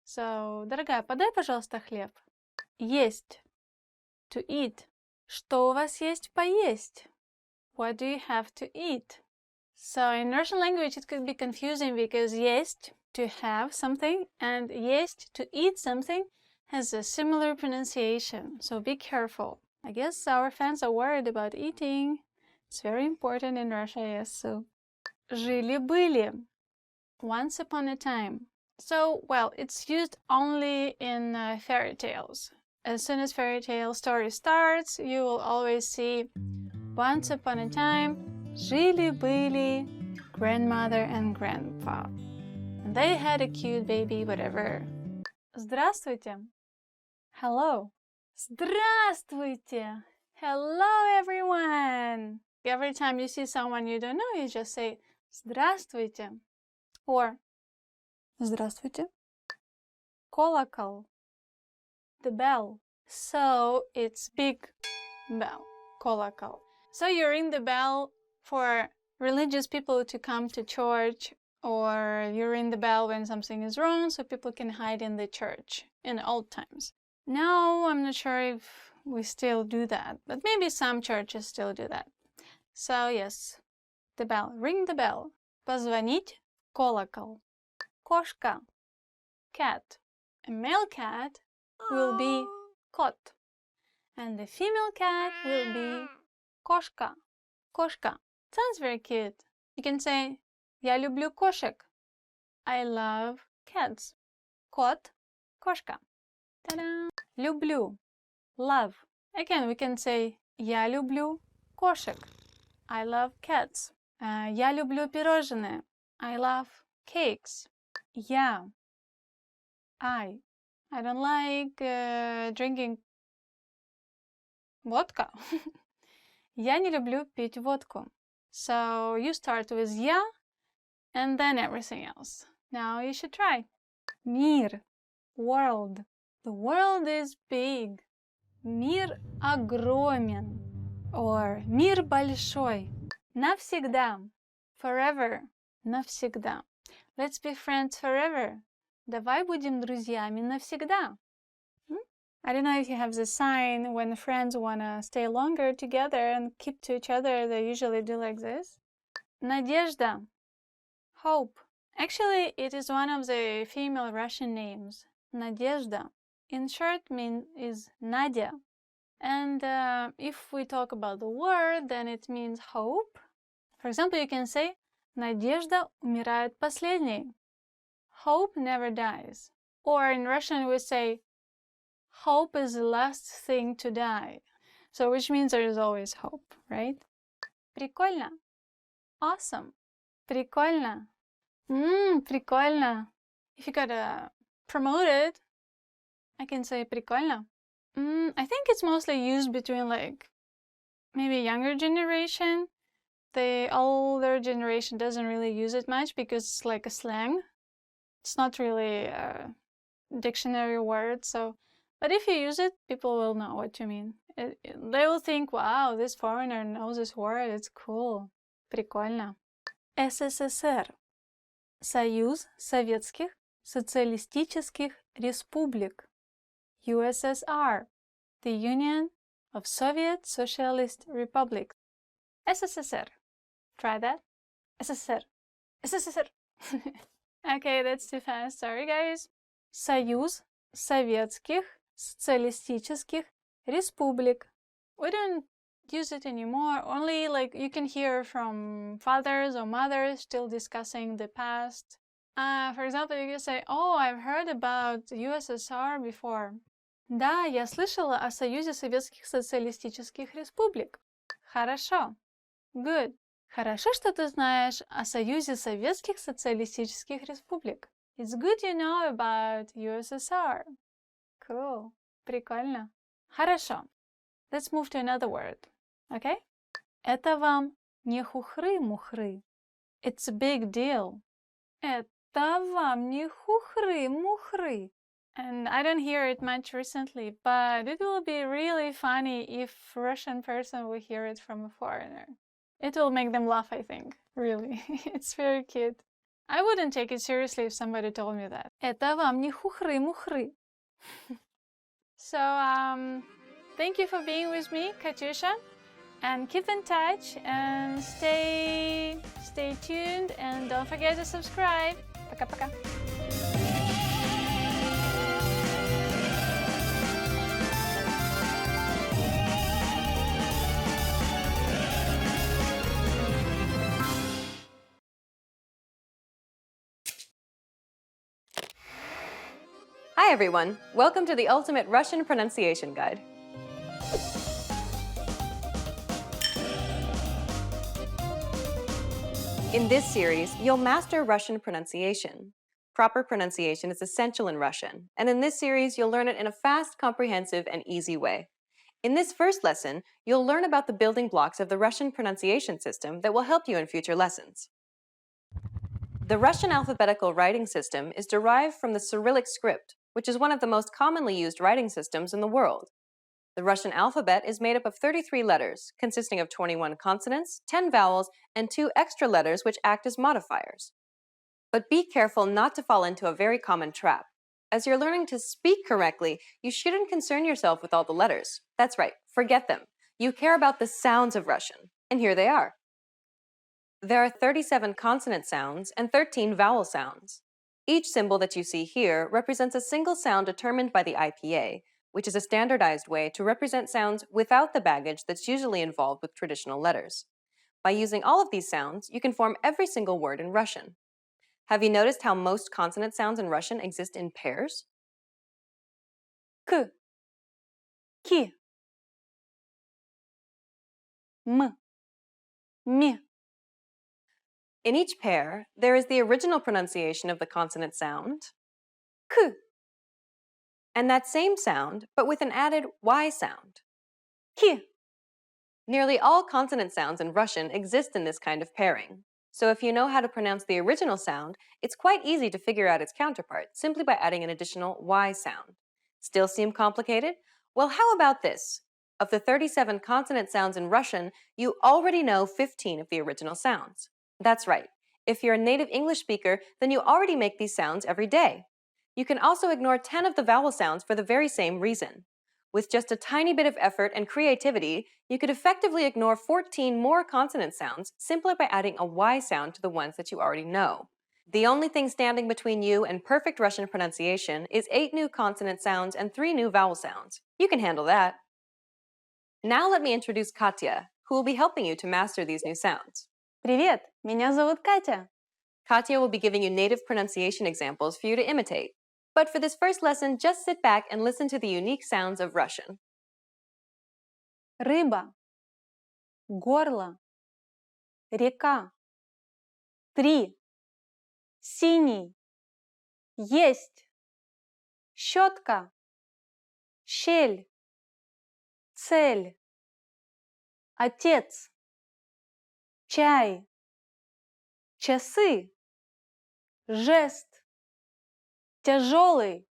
So, дорогая, подай, пожалуйста, хлеб. Есть. To eat. Что у вас есть поесть? What do you have to eat? So in Russian language it could be confusing because есть, to have something, and есть, to eat something, has a similar pronunciation, so be careful. I guess our fans are worried about eating. It's very important in Russia, yes, so. Жили-были. Once upon a time. So, well, it's used only in fairy tales. As soon as fairy tale story starts, you will always see once upon a time, жили-были grandmother and grandpa. And they had a cute baby, whatever. Здравствуйте. Hello. Здравствуйте. Hello, everyone. Every time you see someone you don't know, you just say Здравствуйте. Or Здравствуйте. Колокол. The bell. So it's big bell. Колокол. So you ring the bell for religious people to come to church, or you ring the bell when something is wrong so people can hide in the church in old times. Now I'm not sure if we still do that, but maybe some churches still do that. So yes, the bell. Ring the bell. Позвонить в колокол. Кошка. Cat. A male cat will be кот. And the female cat will be кошка. Кошка. Sounds very cute. You can say Я люблю кошек. I love cats. Кот. Кошка. Ta-da! Люблю. Love. Again, we can say Я люблю кошек. I love cats. Я люблю пирожные. I love cakes. Я. I don't like drinking vodka. Я не люблю пить водку. So you start with я and then everything else. Now you should try. Мир. World. The world is big. Мир огромен. Or мир большой. Навсегда. Forever. Навсегда. Let's be friends forever. Давай будем друзьями навсегда. I don't know if you have the sign when friends want to stay longer together and keep to each other, they usually do like this. Надежда. Hope. Actually, it is one of the female Russian names. Надежда. In short, is Nadia. And if we talk about the word, then it means hope. For example, you can say Надежда умирает последней. Hope never dies. Or in Russian, we say hope is the last thing to die. So which means there is always hope, right? Прикольно. Awesome. Прикольно. Прикольно. If you got promoted, I can say прикольно. I think it's mostly used between like maybe younger generation. The older generation doesn't really use it much because it's like a slang. It's not really a dictionary word. So, but if you use it, people will know what you mean. They will think, wow, this foreigner knows this word. It's cool. Прикольно. СССР. Союз Советских Социалистических Республик. USSR. The Union of Soviet Socialist Republics. СССР. Try that. СССР. СССР. Okay, that's too fast. Sorry, guys. Союз Советских Социалистических Республик. We don't use it anymore. Only like you can hear from fathers or mothers still discussing the past. For example, you can say, oh, I've heard about USSR before. Да, я слышала о Союзе Советских Социалистических Республик. Хорошо. Good. Хорошо, что ты знаешь о Союзе Советских Социалистических Республик. It's good you know about USSR. Cool. Прикольно. Хорошо. Let's move to another word. Okay? Это вам не хухры-мухры. It's a big deal. Это вам не хухры-мухры. And I don't hear it much recently, but it will be really funny if a Russian person will hear it from a foreigner. It will make them laugh, I think. Really. It's very cute. I wouldn't take it seriously if somebody told me that. Это вам не хухры-мухры. So, thank you for being with me, Katyusha. And keep in touch and stay tuned and don't forget to subscribe. Пока-пока. Hi everyone! Welcome to the Ultimate Russian Pronunciation Guide. In this series, you'll master Russian pronunciation. Proper pronunciation is essential in Russian, and in this series, you'll learn it in a fast, comprehensive, and easy way. In this first lesson, you'll learn about the building blocks of the Russian pronunciation system that will help you in future lessons. The Russian alphabetical writing system is derived from the Cyrillic script, which is one of the most commonly used writing systems in the world. The Russian alphabet is made up of 33 letters, consisting of 21 consonants, 10 vowels, and 2 extra letters which act as modifiers. But be careful not to fall into a very common trap. As you're learning to speak correctly, you shouldn't concern yourself with all the letters. That's right, forget them. You care about the sounds of Russian, and here they are. There are 37 consonant sounds and 13 vowel sounds. Each symbol that you see here represents a single sound determined by the IPA, which is a standardized way to represent sounds without the baggage that's usually involved with traditional letters. By using all of these sounds, you can form every single word in Russian. Have you noticed how most consonant sounds in Russian exist in pairs? К, ки, м, ме. In each pair, there is the original pronunciation of the consonant sound, k, and that same sound, but with an added y sound, Ки. Nearly all consonant sounds in Russian exist in this kind of pairing. So if you know how to pronounce the original sound, it's quite easy to figure out its counterpart simply by adding an additional y sound. Still seem complicated? Well, how about this? Of the 37 consonant sounds in Russian, you already know 15 of the original sounds. That's right. If you're a native English speaker, then you already make these sounds every day. You can also ignore 10 of the vowel sounds for the very same reason. With just a tiny bit of effort and creativity, you could effectively ignore 14 more consonant sounds simply by adding a y sound to the ones that you already know. The only thing standing between you and perfect Russian pronunciation is 8 new consonant sounds and 3 new vowel sounds. You can handle that. Now let me introduce Katya, who will be helping you to master these new sounds. Привет, меня зовут Катя. Katya will be giving you native pronunciation examples for you to imitate. But for this first lesson, just sit back and listen to the unique sounds of Russian. Рыба, горло, река, 3, синий, есть, щетка, щель, цель, отец, чай, часы, жест, тяжелый,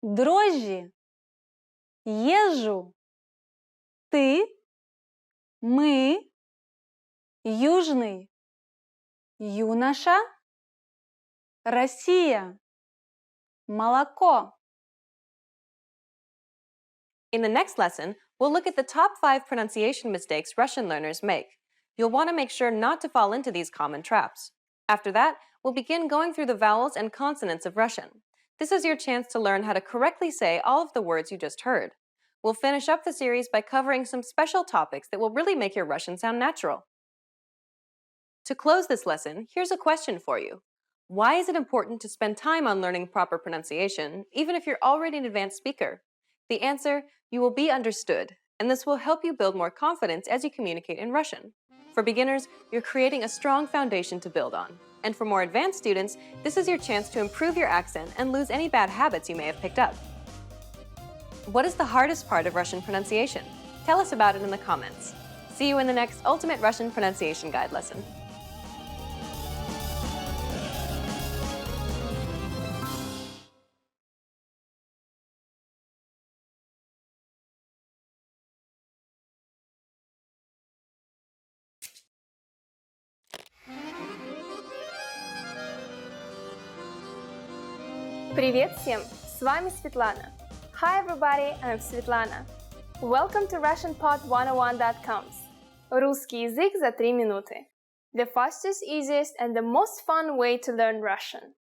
дрожжи, езжу, ты, мы, южный, юноша, Россия, молоко. In the next lesson, we'll look at the top 5 pronunciation mistakes Russian learners make. You'll want to make sure not to fall into these common traps. After that, we'll begin going through the vowels and consonants of Russian. This is your chance to learn how to correctly say all of the words you just heard. We'll finish up the series by covering some special topics that will really make your Russian sound natural. To close this lesson, here's a question for you. Why is it important to spend time on learning proper pronunciation, even if you're already an advanced speaker? The answer, you will be understood, and this will help you build more confidence as you communicate in Russian. For beginners, you're creating a strong foundation to build on. And for more advanced students, this is your chance to improve your accent and lose any bad habits you may have picked up. What is the hardest part of Russian pronunciation? Tell us about it in the comments. See you in the next Ultimate Russian Pronunciation Guide lesson. Привет всем! С вами Светлана. Hi everybody, I'm Svetlana. Welcome to RussianPod101.com's Русский язык за 3 минуты. The fastest, easiest, and the most fun way to learn Russian.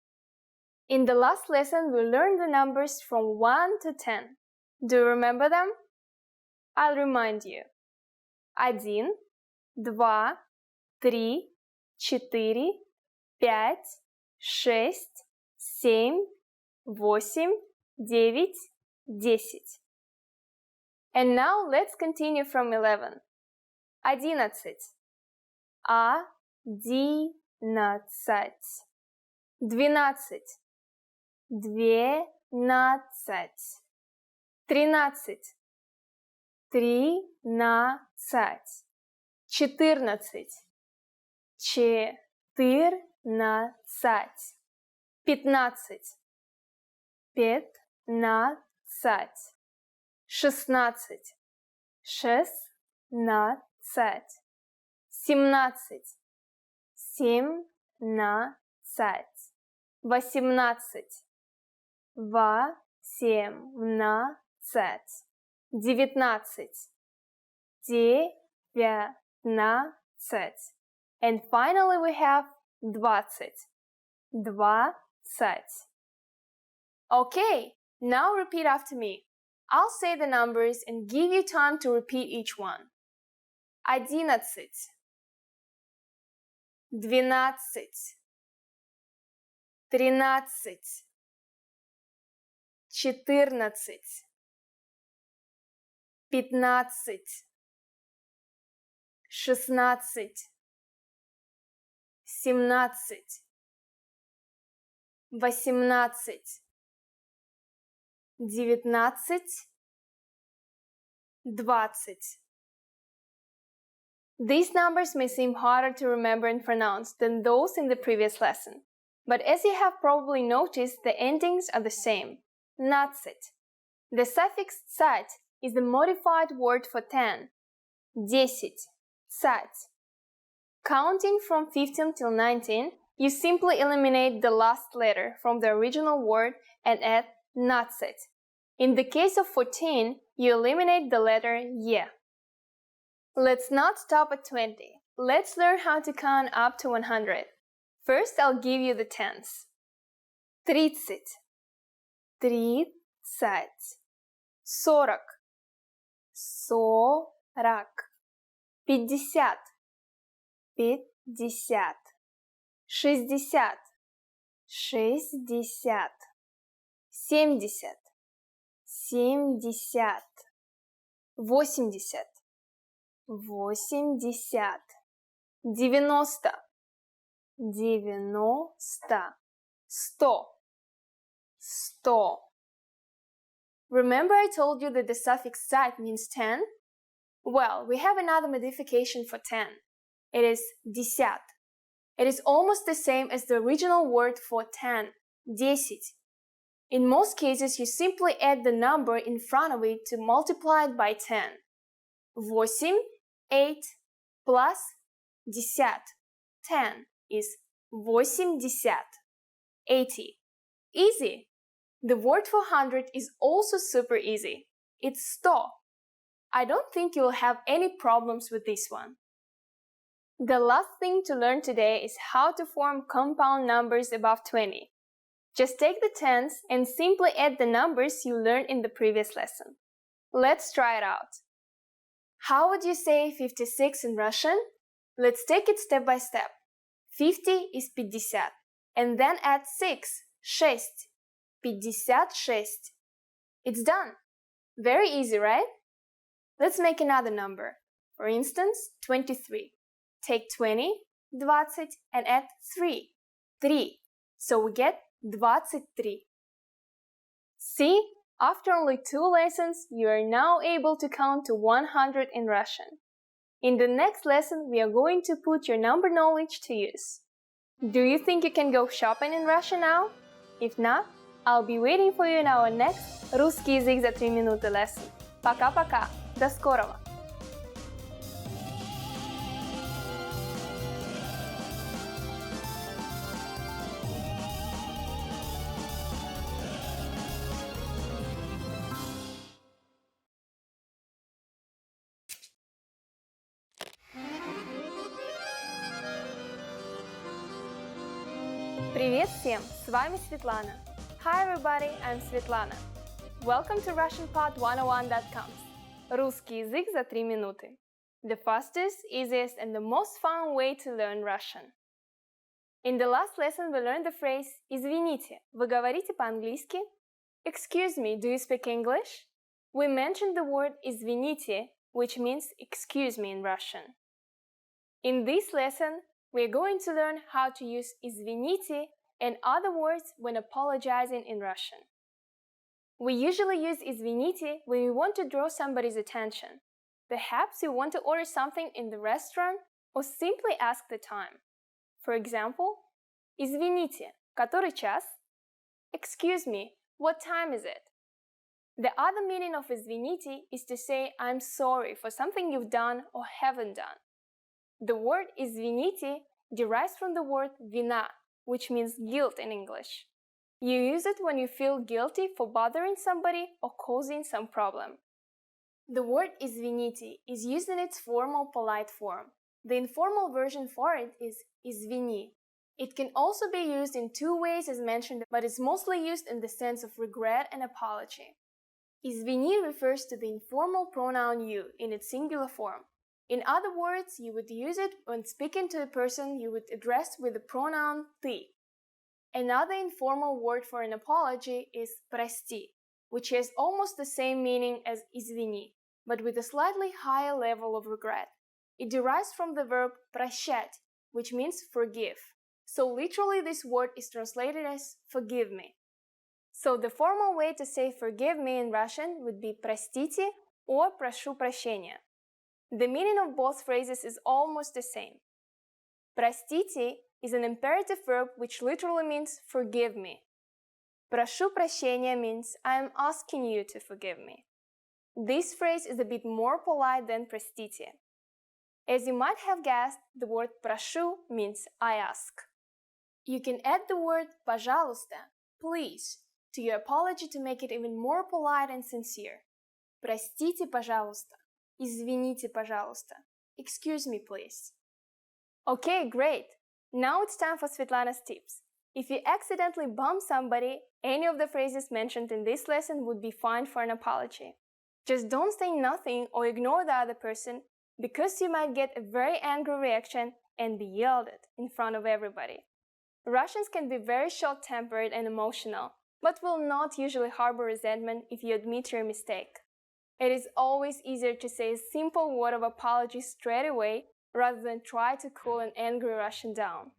In the last lesson, we learned the numbers from 1 to 10. Do you remember them? I'll remind you. 1, 2, 3, 4, 5, 6, 7, 8, 9, 10. And now let's continue from 11. 11. 11. 12. 12. 13. 13. 14. 14. 15. 15. 16. 16. 17. 17. 18. 18. 19. 19. And finally we have 20. 20. Okay, now repeat after me. I'll say the numbers and give you time to repeat each one. 11. 12. 13. 14. 15. 16. 17. 18. 19. 20. These numbers may seem harder to remember and pronounce than those in the previous lesson, but as you have probably noticed, the endings are the same. 19. The suffix "цать" is the modified word for 10. 10. Цать. Counting from 15 till 19, you simply eliminate the last letter from the original word and add "нацать." In the case of 14, you eliminate the letter "е." Let's not stop at 20. Let's learn how to count up to 100. First, I'll give you the tens. 30. 30. 40. 40. 50. 50. 60. 60. 70. 70. 80. 80. 90. 90. 100. 100. Remember I told you that the suffix "цать" means 10? Well, we have another modification for 10. It is "десят." It is almost the same as the original word for 10, 10. In most cases, you simply add the number in front of it to multiply it by 10. 8, 8, plus 10, 10 is 80. 80. Easy! The word for 100 is also super easy. It's 100. I don't think you'll have any problems with this one. The last thing to learn today is how to form compound numbers above 20. Just take the tens and simply add the numbers you learned in the previous lesson. Let's try it out. How would you say 56 in Russian? Let's take it step by step. 50 is 50, and then add 6, 6. 56. It's done. Very easy, right? Let's make another number. For instance, 23. Take 20, 20, and add 3, 3. So we get 23. See? After only 2 lessons, you are now able to count to 100 in Russian. In the next lesson, we are going to put your number knowledge to use. Do you think you can go shopping in Russia now? If not, I'll be waiting for you in our next «Русский язык за 3 минуты» lesson. Пока-пока! До скорого! Привет всем! С вами Светлана. Hi everybody, I'm Svetlana. Welcome to RussianPod101.com. Русский язык за 3 минуты. The fastest, easiest, and the most fun way to learn Russian. In the last lesson we learned the phrase «Извините, вы говорите по-английски?» Excuse me, do you speak English? We mentioned the word извините, which means excuse me in Russian. In this lesson, we're going to learn how to use извините and other words when apologizing in Russian. We usually use извините when we want to draw somebody's attention. Perhaps you want to order something in the restaurant or simply ask the time. For example, извините, который час? Excuse me, what time is it? The other meaning of извините is to say I'm sorry for something you've done or haven't done. The word извините derives from the word вина, which means guilt in English. You use it when you feel guilty for bothering somebody or causing some problem. The word извините is used in its formal polite form. The informal version for it is извини. It can also be used in two ways as mentioned, but is mostly used in the sense of regret and apology. Извини refers to the informal pronoun you in its singular form. In other words, you would use it when speaking to a person you would address with the pronoun ты. Another informal word for an apology is прости, which has almost the same meaning as извини, but with a slightly higher level of regret. It derives from the verb прощать, which means forgive. So literally this word is translated as forgive me. So the formal way to say forgive me in Russian would be простите or прошу прощения. The meaning of both phrases is almost the same. Простите is an imperative verb which literally means forgive me. Прошу прощения means I am asking you to forgive me. This phrase is a bit more polite than простите. As you might have guessed, the word прошу means I ask. You can add the word пожалуйста, please, to your apology to make it even more polite and sincere. Простите, пожалуйста. Извините, пожалуйста. Excuse me, please. Okay, great. Now it's time for Svetlana's tips. If you accidentally bump somebody, any of the phrases mentioned in this lesson would be fine for an apology. Just don't say nothing or ignore the other person, because you might get a very angry reaction and be yelled at in front of everybody. Russians can be very short-tempered and emotional, but will not usually harbor resentment if you admit your mistake. It is always easier to say a simple word of apology straight away rather than try to cool an angry Russian down.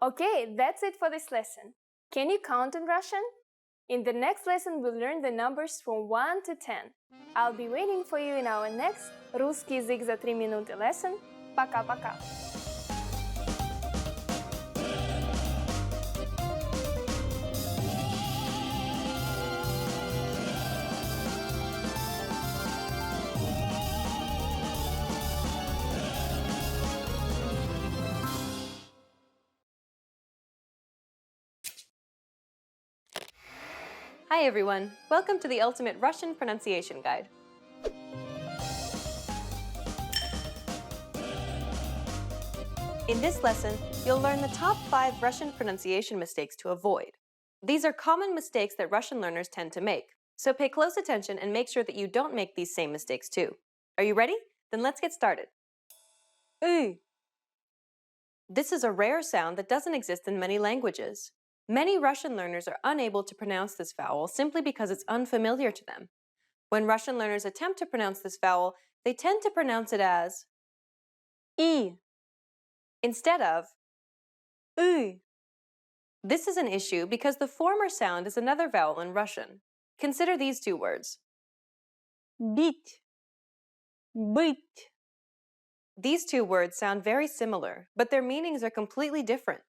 Okay, that's it for this lesson. Can you count in Russian? In the next lesson, we'll learn the numbers from 1 to 10. I'll be waiting for you in our next Русский язык за 3 минуты lesson. Пока-пока! Hi everyone, welcome to the Ultimate Russian Pronunciation Guide. In this lesson, you'll learn the top 5 Russian pronunciation mistakes to avoid. These are common mistakes that Russian learners tend to make, so pay close attention and make sure that you don't make these same mistakes too. Are you ready? Then let's get started. This is a rare sound that doesn't exist in many languages. Many Russian learners are unable to pronounce this vowel simply because it's unfamiliar to them. When Russian learners attempt to pronounce this vowel, they tend to pronounce it as I instead of U. This is an issue because the former sound is another vowel in Russian. Consider these two words. Бить, быть. These two words sound very similar, but their meanings are completely different.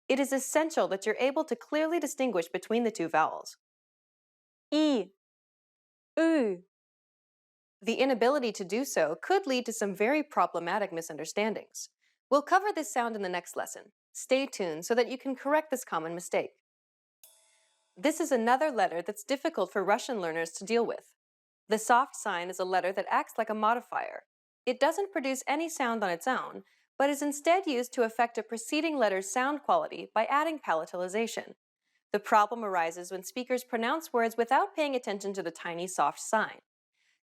It is essential that you're able to clearly distinguish between the two vowels. I, U. The inability to do so could lead to some very problematic misunderstandings. We'll cover this sound in the next lesson. Stay tuned so that you can correct this common mistake. This is another letter that's difficult for Russian learners to deal with. The soft sign is a letter that acts like a modifier. It doesn't produce any sound on its own, but is instead used to affect a preceding letter's sound quality by adding palatalization. The problem arises when speakers pronounce words without paying attention to the tiny soft sign.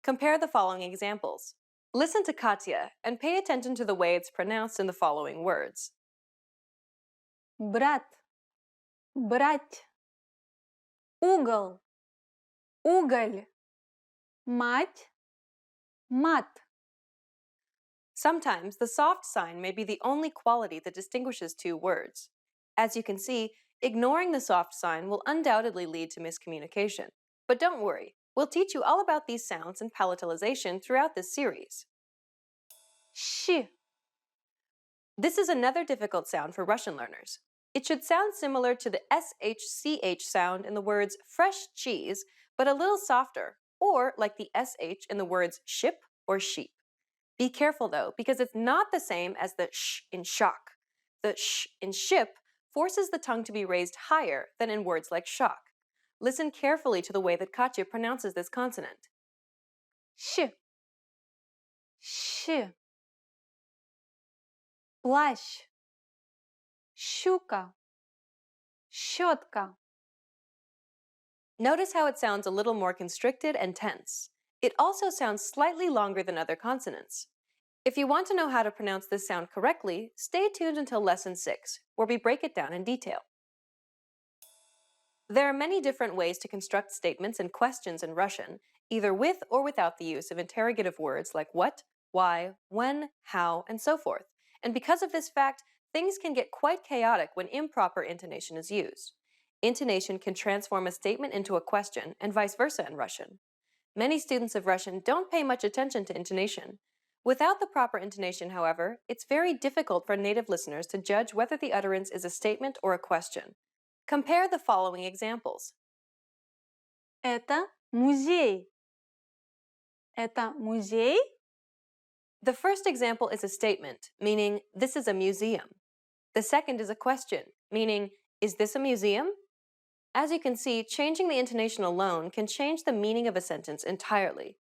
Compare the following examples. Listen to Katya and pay attention to the way it's pronounced in the following words. Брат, брать. Угол, Уголь. Мать. Мат. Sometimes the soft sign may be the only quality that distinguishes two words. As you can see, ignoring the soft sign will undoubtedly lead to miscommunication. But don't worry, we'll teach you all about these sounds and palatalization throughout this series. Щ. This is another difficult sound for Russian learners. It should sound similar to the SHCH sound in the words fresh cheese, but a little softer, or like the SH in the words ship or sheep. Be careful though, because it's not the same as the sh in shock. The sh in ship forces the tongue to be raised higher than in words like shock. Listen carefully to the way that Katya pronounces this consonant. Щ. Щ. Плащ. Щука. Щетка. Notice how it sounds a little more constricted and tense. It also sounds slightly longer than other consonants. If you want to know how to pronounce this sound correctly, stay tuned until Lesson 6, where we break it down in detail. There are many different ways to construct statements and questions in Russian, either with or without the use of interrogative words like what, why, when, how, and so forth. And because of this fact, things can get quite chaotic when improper intonation is used. Intonation can transform a statement into a question, and vice versa in Russian. Many students of Russian don't pay much attention to intonation. Without the proper intonation, however, it's very difficult for native listeners to judge whether the utterance is a statement or a question. Compare the following examples. Это музей. Это музей? The first example is a statement, meaning, this is a museum. The second is a question, meaning, is this a museum? As you can see, changing the intonation alone can change the meaning of a sentence entirely.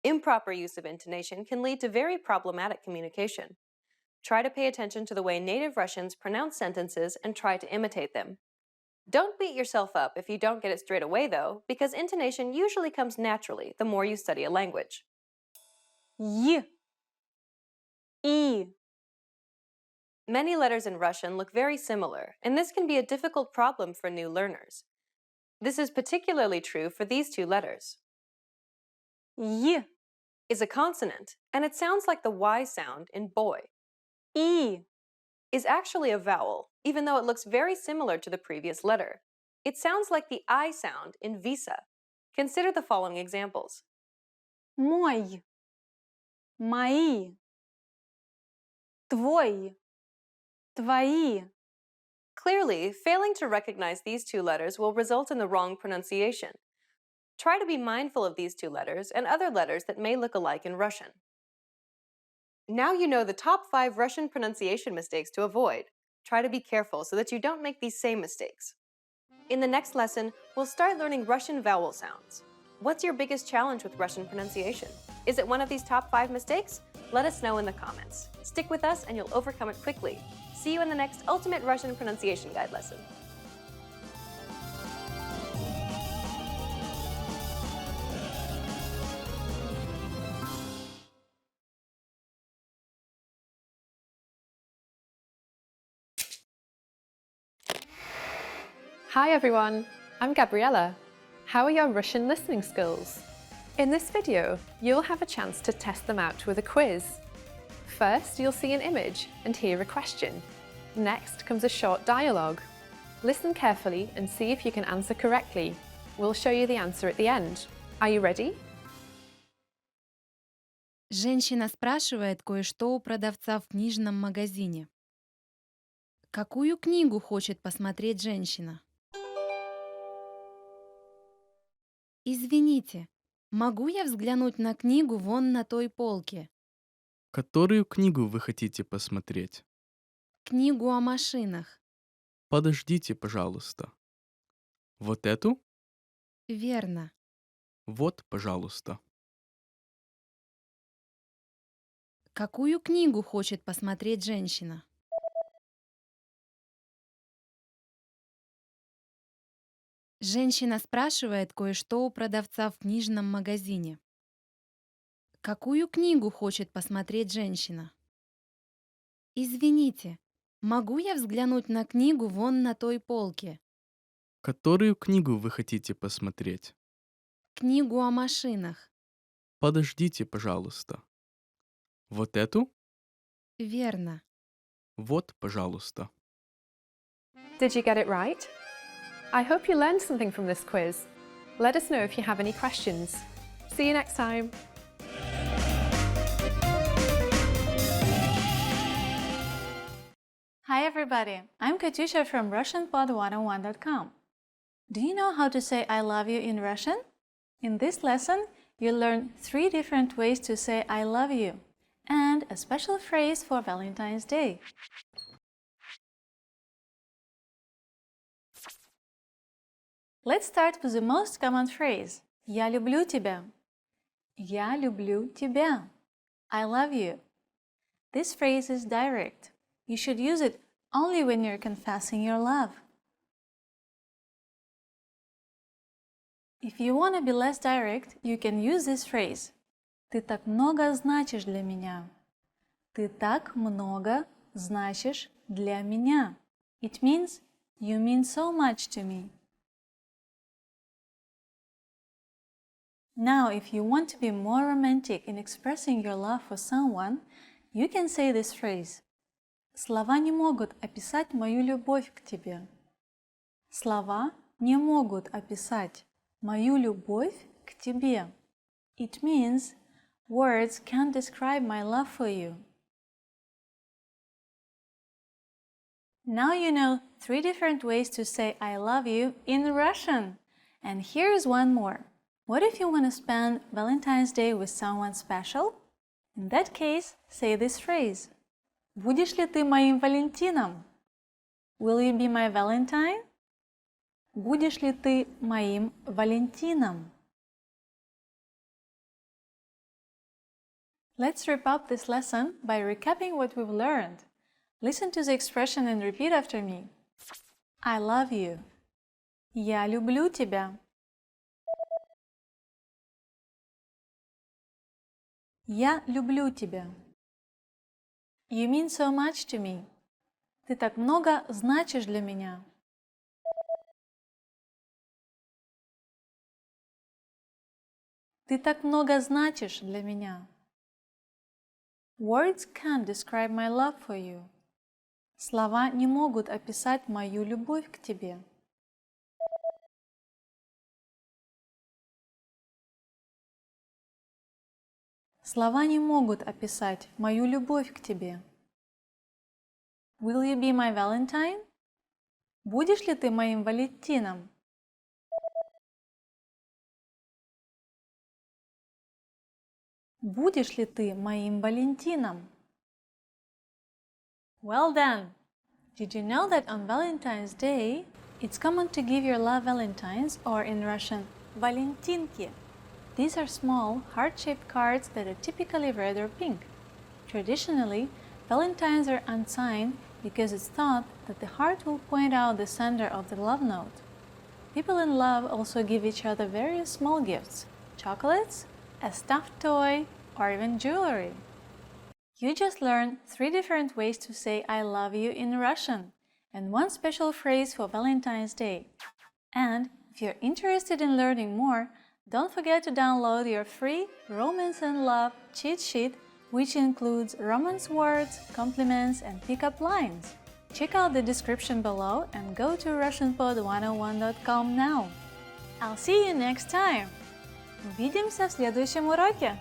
Improper use of intonation can lead to very problematic communication. Try to pay attention to the way native Russians pronounce sentences and try to imitate them. Don't beat yourself up if you don't get it straight away, though, because intonation usually comes naturally the more you study a language. Й. И. Many letters in Russian look very similar, and this can be a difficult problem for new learners. This is particularly true for these two letters. Й. Is a consonant, and it sounds like the Y sound in boy. И. Is actually a vowel, even though it looks very similar to the previous letter. It sounds like the I sound in visa. Consider the following examples. Мой. Мои. Твой. Твои. Clearly, failing to recognize these two letters will result in the wrong pronunciation. Try to be mindful of these two letters and other letters that may look alike in Russian. Now you know the top 5 Russian pronunciation mistakes to avoid. Try to be careful so that you don't make these same mistakes. In the next lesson, we'll start learning Russian vowel sounds. What's your biggest challenge with Russian pronunciation? Is it one of these top 5 mistakes? Let us know in the comments. Stick with us and you'll overcome it quickly. See you in the next Ultimate Russian Pronunciation Guide lesson. Hi everyone, I'm Gabriella. How are your Russian listening skills? In this video, you'll have a chance to test them out with a quiz. First, you'll see an image and hear a question. Next comes a short dialogue. Listen carefully and see if you can answer correctly. We'll show you the answer at the end. Are you ready? Женщина спрашивает кое-что у продавца в книжном магазине. Какую книгу хочет посмотреть женщина? Извините, могу я взглянуть на книгу вон на той полке? Которую книгу вы хотите посмотреть? Книгу о машинах. Подождите, пожалуйста. Вот эту? Верно. Вот, пожалуйста. Какую книгу хочет посмотреть женщина? Женщина спрашивает кое-что у продавца в книжном магазине. Какую книгу хочет посмотреть женщина? Извините, могу я взглянуть на книгу вон на той полке? Которую книгу вы хотите посмотреть? Книгу о машинах. Подождите, пожалуйста. Вот эту? Верно. Вот, пожалуйста. Did you get it right? I hope you learned something from this quiz. Let us know if you have any questions. See you next time. Hi everybody, I'm Katusha from RussianPod101.com. Do you know how to say I love you in Russian? In this lesson, you'll learn 3 different ways to say I love you and a special phrase for Valentine's Day. Let's start with the most common phrase. Я люблю тебя. Я люблю тебя. I love you. This phrase is direct. You should use it only when you're confessing your love. If you want to be less direct, you can use this phrase. Ты так много значишь для меня. Ты так много значишь для меня. It means you mean so much to me. Now, if you want to be more romantic in expressing your love for someone, you can say this phrase. Слова не могут описать мою любовь к тебе. Слова не могут описать мою любовь к тебе. It means words can't describe my love for you. Now you know 3 different ways to say I love you in Russian. And here's one more. What if you want to spend Valentine's Day with someone special? In that case, say this phrase. Будешь ли ты моим Валентином? Will you be my Valentine? Будешь ли ты моим Валентином? Let's wrap up this lesson by recapping what we've learned. Listen to the expression and repeat after me. I love you. Я люблю тебя. Я люблю тебя. You mean so much to me. Ты так много значишь для меня. Ты так много значишь для меня. Words can't describe my love for you. Слова не могут описать мою любовь к тебе. Слова не могут описать мою любовь к тебе. Will you be my Valentine? Будешь ли ты моим Валентином? Будешь ли ты моим Валентином? Well done! Did you know that on Valentine's Day, it's common to give your love valentines, or in Russian, valentinki? These are small, heart-shaped cards that are typically red or pink. Traditionally, valentines are unsigned because it's thought that the heart will point out the sender of the love note. People in love also give each other various small gifts, chocolates, a stuffed toy, or even jewelry. You just learned 3 different ways to say I love you in Russian, and 1 special phrase for Valentine's Day. And if you're interested in learning more, don't forget to download your free Romance and Love cheat sheet, which includes romance words, compliments, and pickup lines. Check out the description below and go to RussianPod101.com now. I'll see you next time! Увидимся в следующем уроке!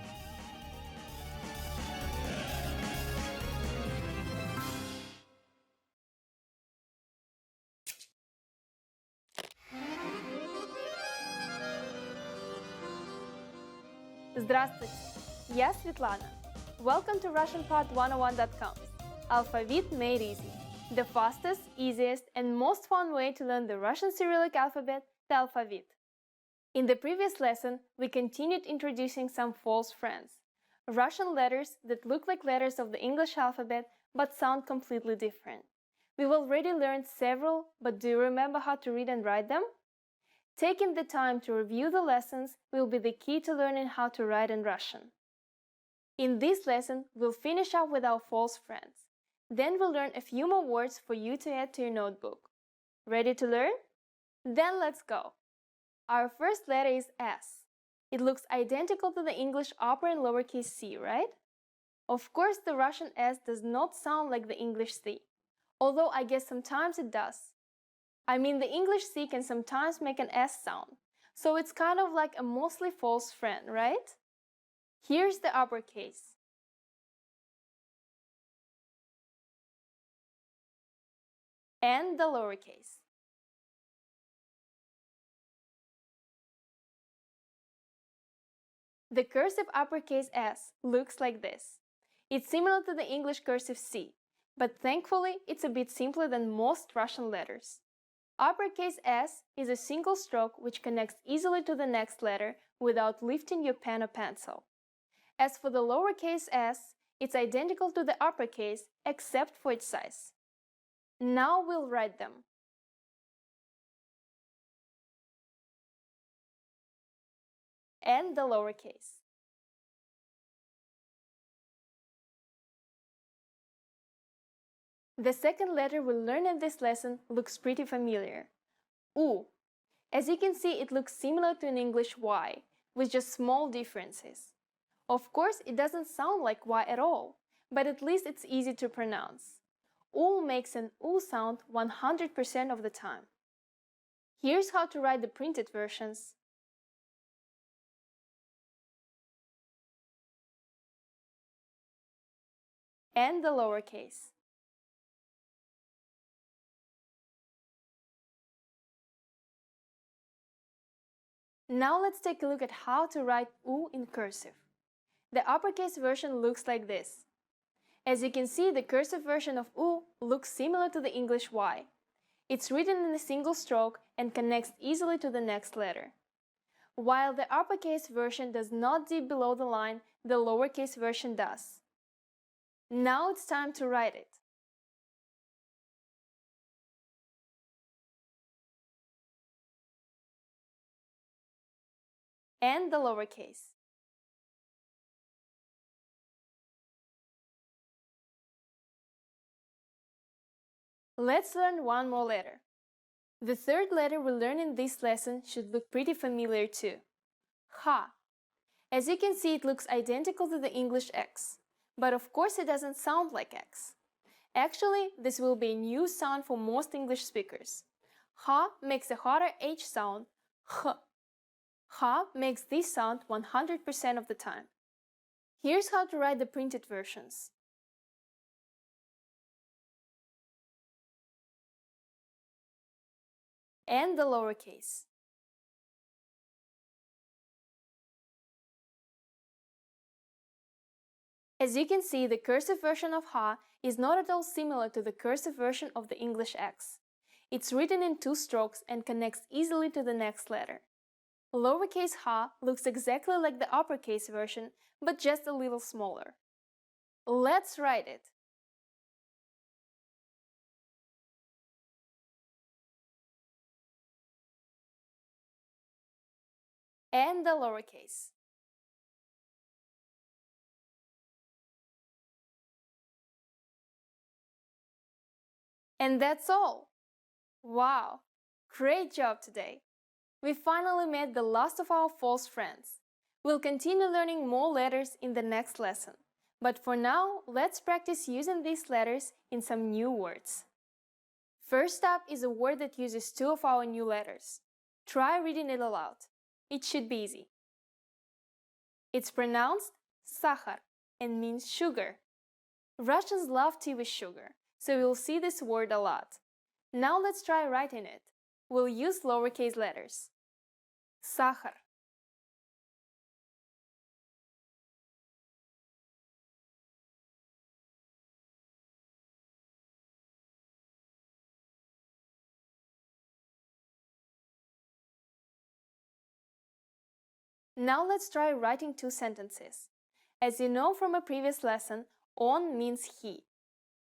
Здравствуйте, я Светлана. Welcome to RussianPod101.com. Alphabet made easy. The fastest, easiest, and most fun way to learn the Russian Cyrillic alphabet, the alphabet. In the previous lesson, we continued introducing some false friends. Russian letters that look like letters of the English alphabet but sound completely different. We've already learned several, but do you remember how to read and write them? Taking the time to review the lessons will be the key to learning how to write in Russian. In this lesson, we'll finish up with our false friends. Then we'll learn a few more words for you to add to your notebook. Ready to learn? Then let's go! Our first letter is S. It looks identical to the English upper and lowercase c, right? Of course, the Russian S does not sound like the English C, although I guess sometimes it does. I mean, the English C can sometimes make an S sound, so it's kind of like a mostly false friend, right? Here's the uppercase. And the lowercase. The cursive uppercase S looks like this. It's similar to the English cursive C, but thankfully it's a bit simpler than most Russian letters. Uppercase S is a single stroke which connects easily to the next letter without lifting your pen or pencil. As for the lowercase s, it's identical to the uppercase except for its size. Now we'll write them. And the lowercase. The second letter we'll learn in this lesson looks pretty familiar. U. As you can see, it looks similar to an English Y, with just small differences. Of course, it doesn't sound like Y at all, but at least it's easy to pronounce. U makes an U sound 100% of the time. Here's how to write the printed versions. And the lowercase. Now let's take a look at how to write U in cursive. The uppercase version looks like this. As you can see, the cursive version of U looks similar to the English Y. It's written in a single stroke and connects easily to the next letter. While the uppercase version does not dip below the line, the lowercase version does. Now it's time to write it. And the lowercase. Let's learn one more letter. The third letter we learn in this lesson should look pretty familiar too. Ha. As you can see, it looks identical to the English X, but of course it doesn't sound like X. Actually, this will be a new sound for most English speakers. Ha makes a harder H sound, H. Ha makes this sound 100% of the time. Here's how to write the printed versions. And the lowercase. As you can see, the cursive version of Ha is not at all similar to the cursive version of the English X. It's written in two strokes and connects easily to the next letter. Lowercase Ha looks exactly like the uppercase version, but just a little smaller. Let's write it. And the lowercase. And that's all! Wow! Great job today! We finally met the last of our false friends. We'll continue learning more letters in the next lesson. But for now, let's practice using these letters in some new words. First up is a word that uses two of our new letters. Try reading it aloud. It should be easy. It's pronounced сахар and means sugar. Russians love tea with sugar, so you'll see this word a lot. Now let's try writing it. We'll use lowercase letters. Сахар. Now let's try writing two sentences. As you know from a previous lesson, on means he.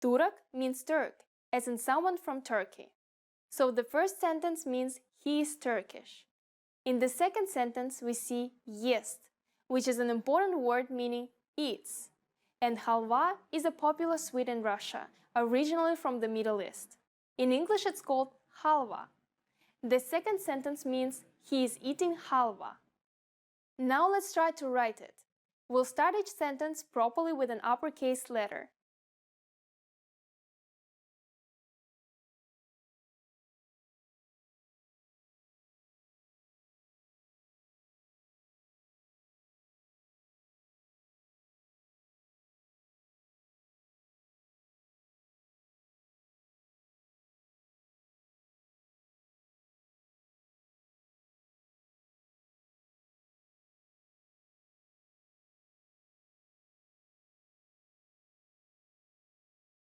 Turk means Turk, as in someone from Turkey. So the first sentence means he is Turkish. In the second sentence, we see есть, which is an important word meaning eats. And halva is a popular sweet in Russia, originally from the Middle East. In English, it's called halva. The second sentence means he is eating halva. Now let's try to write it. We'll start each sentence properly with an uppercase letter.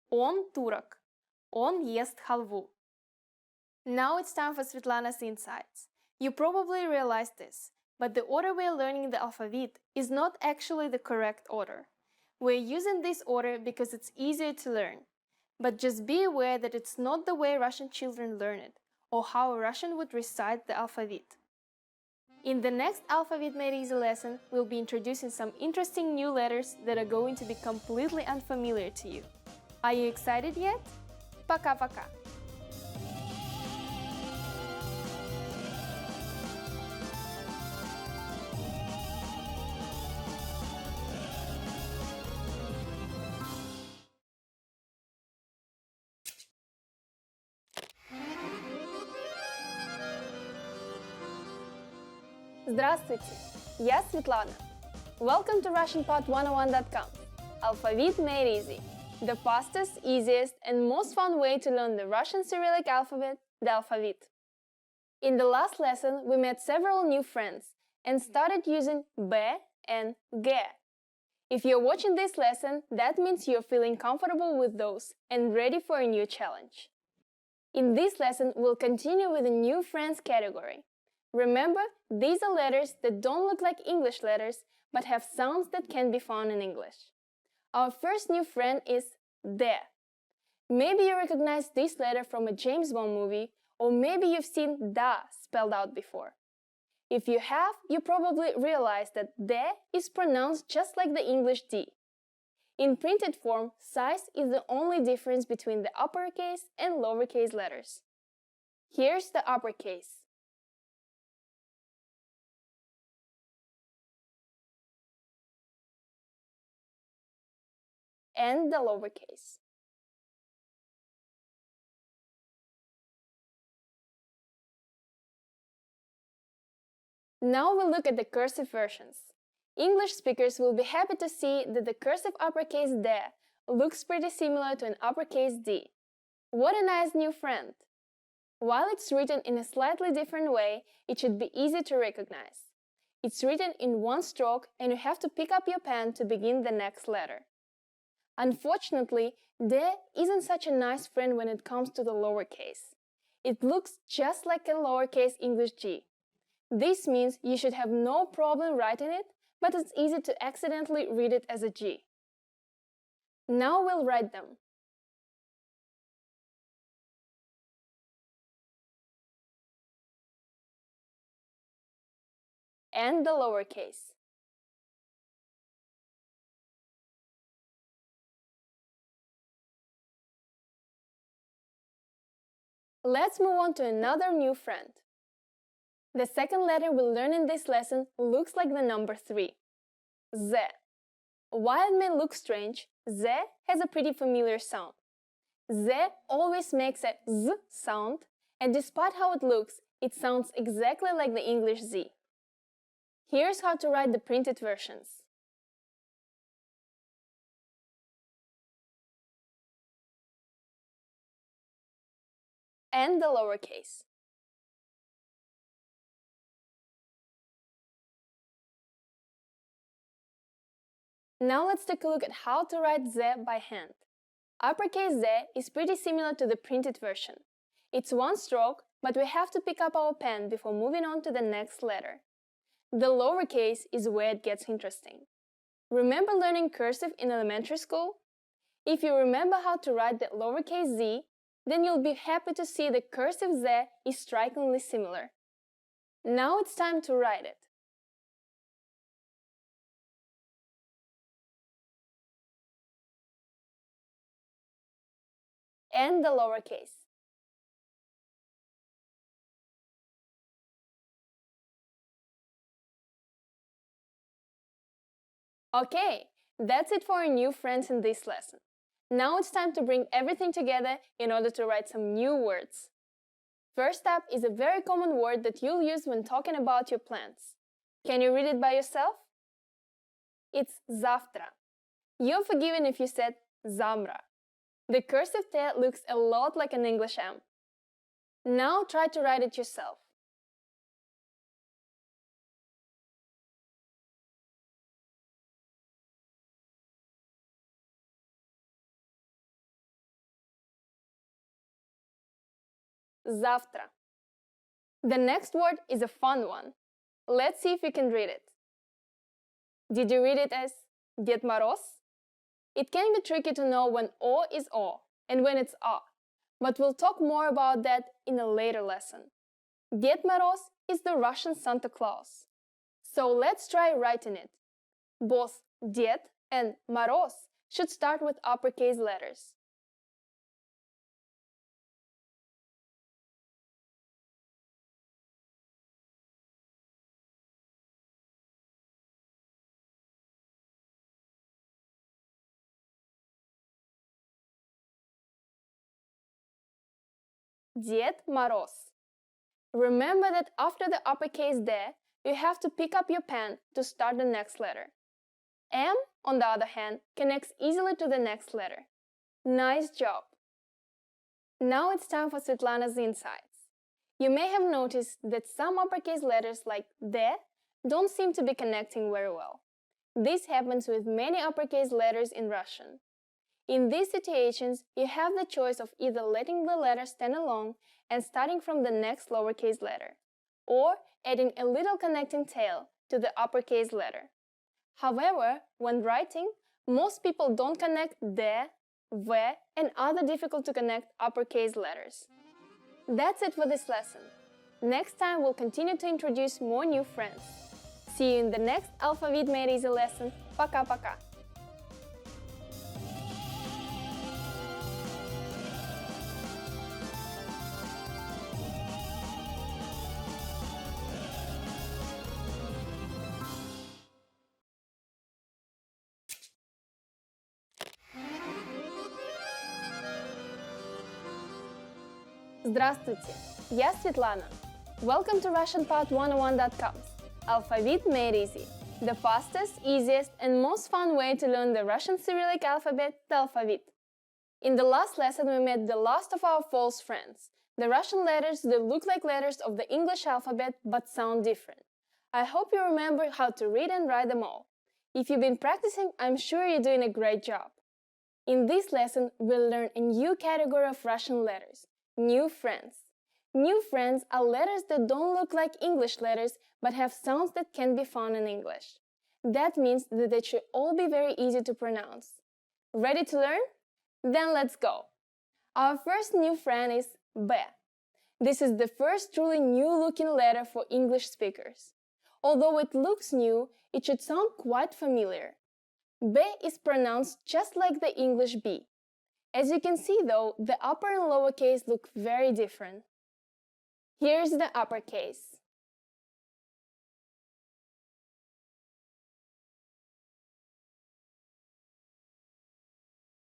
Он турок. Он ест халву. Now it's time for Svetlana's insights. You probably realized this, but the order we're learning the alphabet is not actually the correct order. We're using this order because it's easier to learn. But just be aware that it's not the way Russian children learn it, or how a Russian would recite the alphabet. In the next Alphabet Made Easy lesson, we'll be introducing some interesting new letters that are going to be completely unfamiliar to you. Are you excited yet? Пока-пока! Здравствуйте! Я Светлана. Welcome to RussianPod101.com. Alphabet Made Easy. The fastest, easiest, and most fun way to learn the Russian Cyrillic alphabet, the alphabet. In the last lesson, we met several new friends and started using B and G. If you're watching this lesson, that means you're feeling comfortable with those and ready for a new challenge. In this lesson, we'll continue with a new friends category. Remember, these are letters that don't look like English letters, but have sounds that can be found in English. Our first new friend is D. Maybe you recognize this letter from a James Bond movie, or maybe you've seen da spelled out before. If you have, you probably realize that D is pronounced just like the English D. In printed form, size is the only difference between the uppercase and lowercase letters. Here's the uppercase. And the lowercase. Now we'll look at the cursive versions. English speakers will be happy to see that the cursive uppercase D looks pretty similar to an uppercase D. What a nice new friend! While it's written in a slightly different way, it should be easy to recognize. It's written in one stroke and you have to pick up your pen to begin the next letter. Unfortunately, D isn't such a nice friend when it comes to the lowercase. It looks just like a lowercase English G. This means you should have no problem writing it, but it's easy to accidentally read it as a G. Now we'll write them. And the lowercase. Let's move on to another new friend. The second letter we'll learn in this lesson looks like the number 3. Z. While it may look strange, Z has a pretty familiar sound. Z always makes a Z sound, and despite how it looks, it sounds exactly like the English Z. Here's how to write the printed versions. And the lowercase. Now let's take a look at how to write Z by hand. Uppercase Z is pretty similar to the printed version. It's one stroke, but we have to pick up our pen before moving on to the next letter. The lowercase is where it gets interesting. Remember learning cursive in elementary school? If you remember how to write the lowercase z, then you'll be happy to see the cursive Z is strikingly similar. Now it's time to write it. And the lowercase. Okay, that's it for our new friends in this lesson. Now it's time to bring everything together in order to write some new words. First up is a very common word that you'll use when talking about your plans. Can you read it by yourself? It's завтра. You're forgiven if you said zamra. The cursive T looks a lot like an English M. Now try to write it yourself. Завтра. The next word is a fun one. Let's see if you can read it. Did you read it as Дед Мороз? It can be tricky to know when O is O and when it's A, but we'll talk more about that in a later lesson. Дед Мороз is the Russian Santa Claus. So let's try writing it. Both Дед and Мороз should start with uppercase letters. Дед Мороз. Remember that after the uppercase D, you have to pick up your pen to start the next letter. M, on the other hand, connects easily to the next letter. Nice job! Now it's time for Svetlana's insights. You may have noticed that some uppercase letters like D don't seem to be connecting very well. This happens with many uppercase letters in Russian. In these situations, you have the choice of either letting the letter stand alone and starting from the next lowercase letter, or adding a little connecting tail to the uppercase letter. However, when writing, most people don't connect D, V, and other difficult to connect uppercase letters. That's it for this lesson. Next time we'll continue to introduce more new friends. See you in the next Alphabet Made Easy lesson. Пока-пока! Здравствуйте, я Светлана. Welcome to RussianPod101.com's Alphabet Made Easy, the fastest, easiest, and most fun way to learn the Russian Cyrillic alphabet, the alphabet. In the last lesson, we met the last of our false friends, the Russian letters that look like letters of the English alphabet but sound different. I hope you remember how to read and write them all. If you've been practicing, I'm sure you're doing a great job. In this lesson, we'll learn a new category of Russian letters. New friends. New friends are letters that don't look like English letters but have sounds that can be found in English. That means that they should all be very easy to pronounce. Ready to learn? Then let's go. Our first new friend is B. This is the first truly new-looking letter for English speakers. Although it looks new, it should sound quite familiar. B is pronounced just like the English B. As you can see though, the upper and lower case look very different. Here's the uppercase.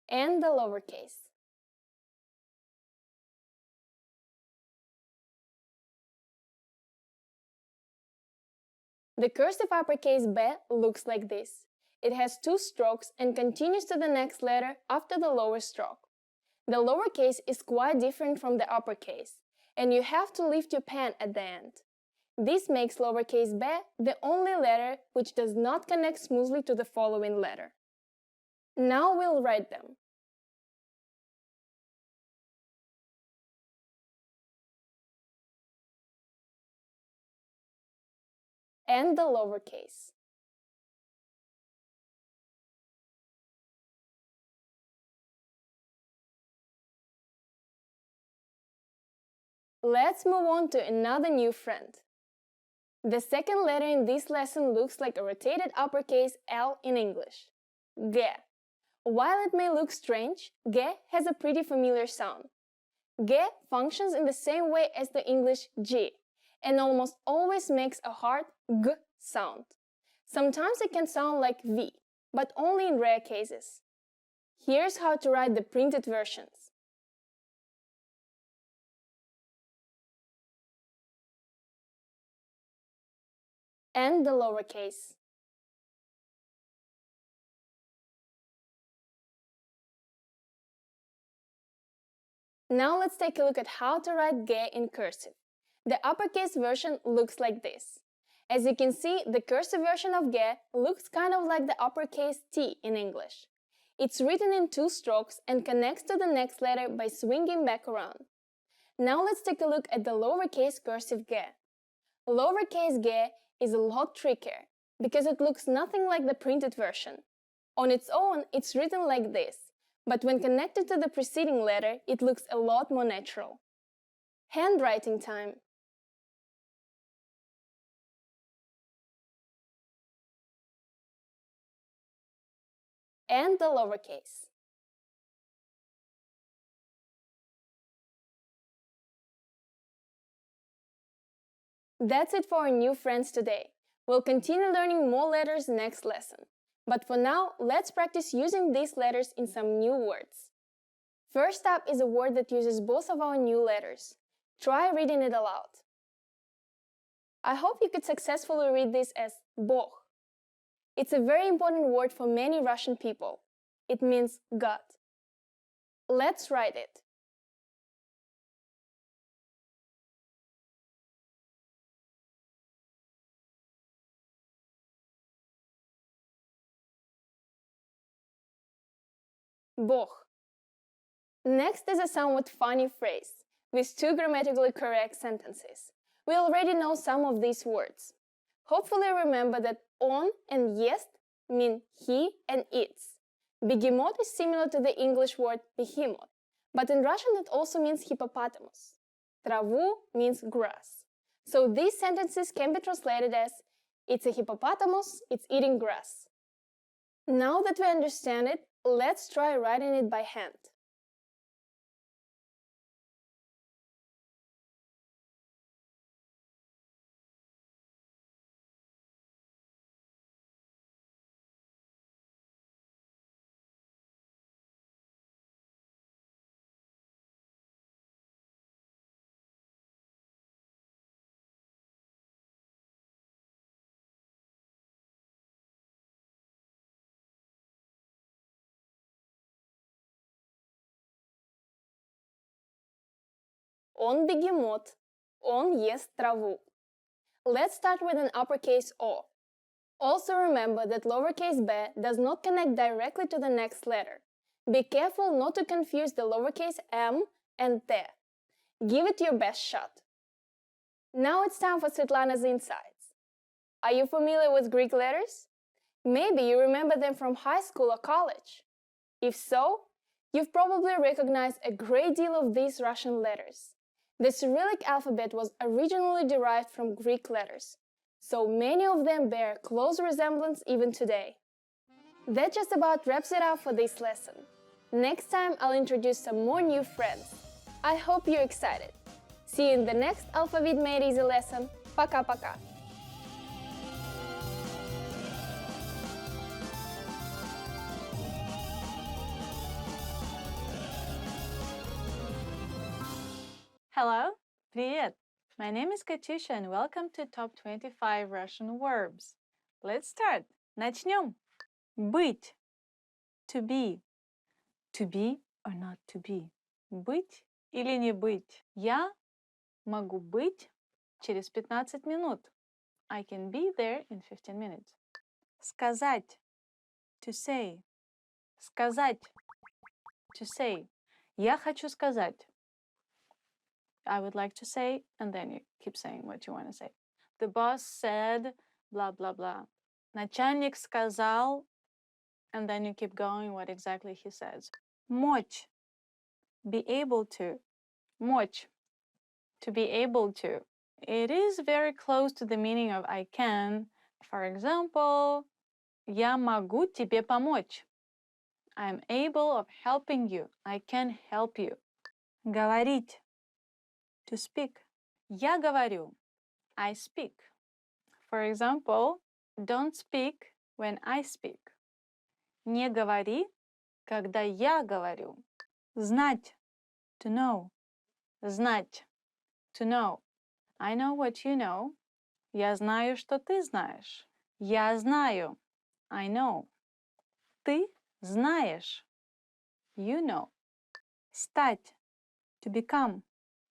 And the lowercase. The cursive uppercase B looks like this. It has two strokes and continues to the next letter after the lower stroke. The lowercase is quite different from the uppercase, and you have to lift your pen at the end. This makes lowercase b the only letter which does not connect smoothly to the following letter. Now we'll write them. And the lowercase. Let's move on to another new friend. The second letter in this lesson looks like a rotated uppercase L in English. G. While it may look strange, G has a pretty familiar sound. G functions in the same way as the English G and almost always makes a hard G sound. Sometimes it can sound like V, but only in rare cases. Here's how to write the printed versions. And the lowercase. Now let's take a look at how to write ge in cursive. The uppercase version looks like this. As you can see, the cursive version of ge looks kind of like the uppercase T in English. It's written in 2 strokes and connects to the next letter by swinging back around. Now let's take a look at the lowercase cursive ge. Lowercase ge is a lot trickier because it looks nothing like the printed version. On its own, it's written like this, but when connected to the preceding letter, it looks a lot more natural. Handwriting time. And the lowercase. That's it for our new friends today. We'll continue learning more letters next lesson. But for now, let's practice using these letters in some new words. First up is a word that uses both of our new letters. Try reading it aloud. I hope you could successfully read this as Bog. It's a very important word for many Russian people. It means God. Let's write it. Bog. Next is a somewhat funny phrase with 2 grammatically correct sentences. We already know some of these words. Hopefully remember that on and jest mean he and its. Behemoth is similar to the English word behemoth, but in Russian it also means hippopotamus. Траву means grass. So these sentences can be translated as it's a hippopotamus, it's eating grass. Now that we understand it, let's try writing it by hand. Он бегемот. Он ест траву. Let's start with an uppercase O. Also remember that lowercase b does not connect directly to the next letter. Be careful not to confuse the lowercase m and t. Give it your best shot. Now it's time for Svetlana's insights. Are you familiar with Greek letters? Maybe you remember them from high school or college. If so, you've probably recognized a great deal of these Russian letters. The Cyrillic alphabet was originally derived from Greek letters, so many of them bear close resemblance even today. That just about wraps it up for this lesson. Next time I'll introduce some more new friends. I hope you're excited. See you in the next Alphabet Made Easy lesson. Пока-пока! Hello, привет! My name is Katusha and welcome to Top 25 Russian Verbs. Let's start. Начнем. Быть. To be. To be or not to be. Быть или не быть. Я могу быть через 15 минут. I can be there in 15 minutes. Сказать. To say. Сказать. To say. Я хочу сказать. I would like to say, and then you keep saying what you want to say. The boss said, blah, blah, blah. Начальник сказал, and then you keep going what exactly he says. Мочь. Be able to. Мочь. To be able to. It is very close to the meaning of I can. For example, я могу тебе помочь. I'm able of helping you. I can help you. Говорить. To speak. Я говорю. I speak. For example, Don't speak when I speak. Не говори, когда я говорю. Знать. To know. Знать. To know. I know what you know. Я знаю, что ты знаешь. Я знаю. I know. Ты знаешь. You know. Стать. To become.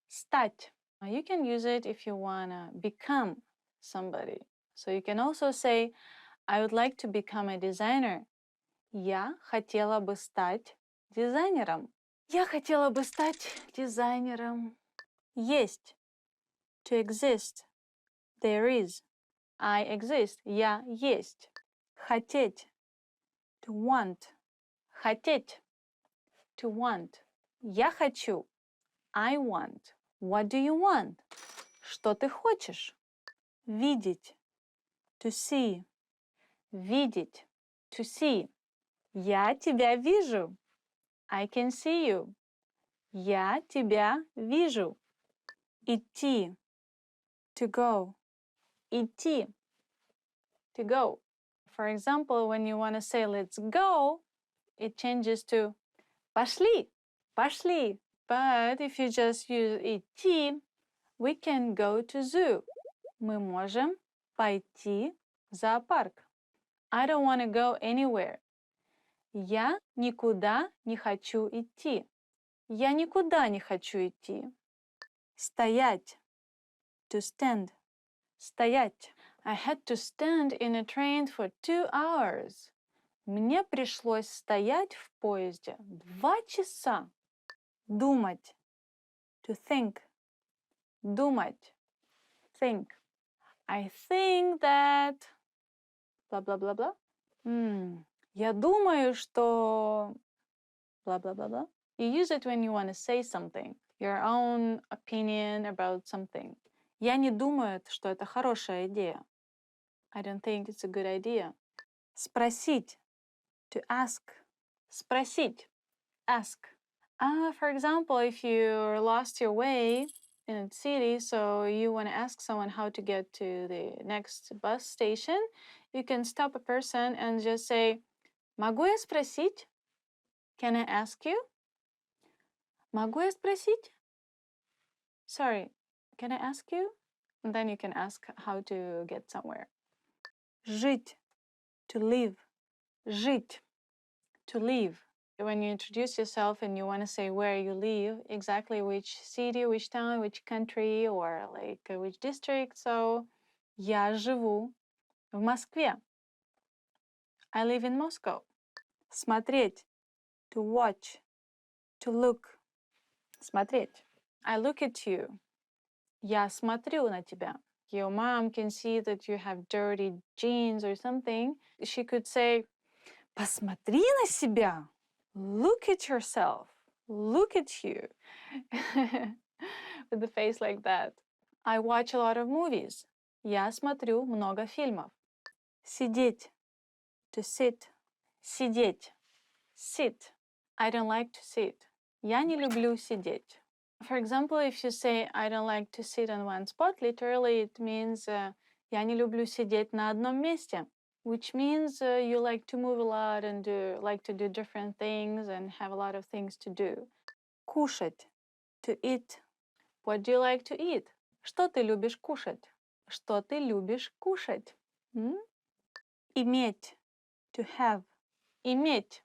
Стать. You can use it if you want to become somebody. So you can also say, I would like to become a designer. Я хотела бы стать дизайнером. Я хотела бы стать дизайнером. Есть. To exist. There is. I exist. Я есть. Хотеть. To want. Хотеть. To want. Я хочу. I want. What do you want? Что ты хочешь? Видеть. To see. Видеть. To see. Я тебя вижу. I can see you. Я тебя вижу. Идти. To go. Идти. To go. For example, when you want to say let's go, it changes to пошли. Пошли. But if you just use идти, we can go to zoo. Мы можем пойти в зоопарк. I don't want to go anywhere. Я никуда не хочу идти. Я никуда не хочу идти. Стоять. To stand. Стоять. I had to stand in a train for 2 hours. Мне пришлось стоять в поезде 2 часа. Думать. To think. Думать. Think. I think that... Бла-бла-бла-бла. Я думаю, что... Бла-бла-бла-бла. You use it when you want to say something. Your own opinion about something. Я не думаю, что это хорошая идея. I don't think it's a good idea. Спросить. To ask. Спросить. Ask. For example, if you lost your way in a city, so you want to ask someone how to get to the next bus station, you can stop a person and just say, могу я спросить? Can I ask you? Могу я спросить? Sorry, can I ask you? And then you can ask how to get somewhere. Жить. To live. Жить. To live. When you introduce yourself and you want to say where you live, exactly which city, which town, which country, or like which district. So, я живу в Москве. I live in Moscow. Смотреть. To watch. To look. Смотреть. I look at you. Я смотрю на тебя. Your mom can see that you have dirty jeans or something. She could say, посмотри на себя. Look at yourself. Look at you. With the face like that. I watch a lot of movies. Я смотрю много фильмов. Сидеть. To sit. Сидеть. Sit. I don't like to sit. Я не люблю сидеть. For example, if you say, I don't like to sit on one spot, literally it means я не люблю сидеть на одном месте, which means you like to move a lot and like to do different things and have a lot of things to do. Кушать. To eat. What do you like to eat? Что ты любишь кушать? Что ты любишь кушать? Иметь. To have. Иметь.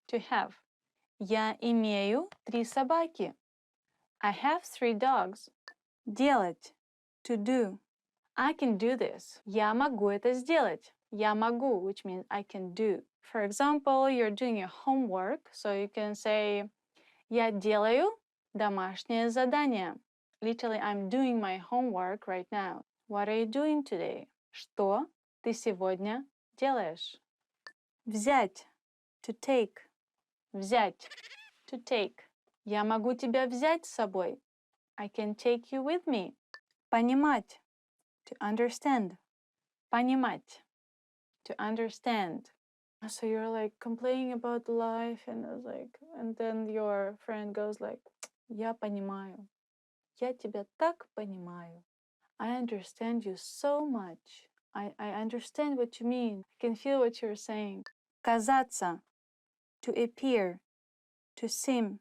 To have. Я имею 3 собаки. I have 3 dogs. Делать. To do. I can do this. Я могу это сделать. Я могу, which means I can do. For example, you're doing your homework, so you can say я делаю домашнее задание. Literally, I'm doing my homework right now. What are you doing today? Что ты сегодня делаешь? Взять. To take. Взять. To take. Я могу тебя взять с собой. I can take you with me. Понимать. To understand. Понимать. To understand. So you're like complaining about life and then your friend goes like, я понимаю. Я тебя так понимаю. I understand you so much. I understand what you mean. I can feel what you're saying. Казаться. To appear. To seem.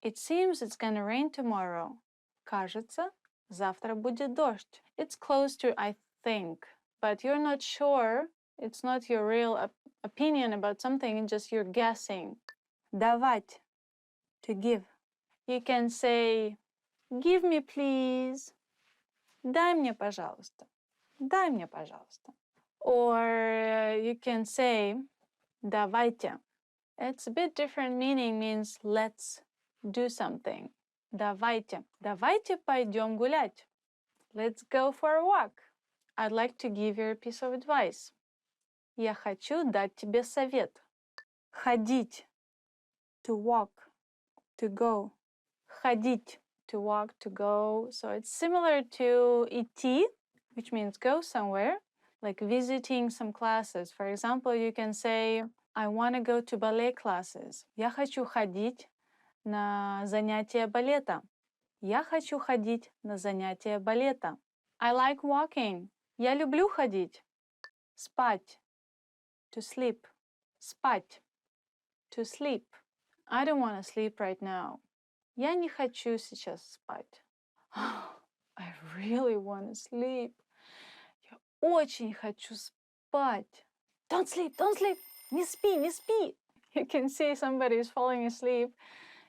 It seems it's gonna rain tomorrow. Кажется, завтра будет дождь. It's close to I think, but you're not sure. It's not your real opinion about something, it's just you're guessing. Давать. To give. You can say, give me please. Дай мне, пожалуйста. Дай мне, пожалуйста. Or you can say, давайте. It's a bit different meaning, means let's do something. Давайте. Давайте пойдем гулять. Let's go for a walk. I'd like to give you a piece of advice. Я хочу дать тебе совет. Ходить. To walk. To go. Ходить. To walk, to go. So it's similar to идти, which means go somewhere, like visiting some classes. For example, you can say, I want to go to ballet classes. Я хочу ходить на занятия балета. Я хочу ходить на занятия балета. I like walking. Я люблю ходить. Спать. To sleep. Спать. To sleep. I don't want to sleep right now. Я не хочу сейчас спать. I really want to sleep. Я очень хочу спать. Don't sleep, don't sleep. Не спи, не спи. You can see somebody is falling asleep.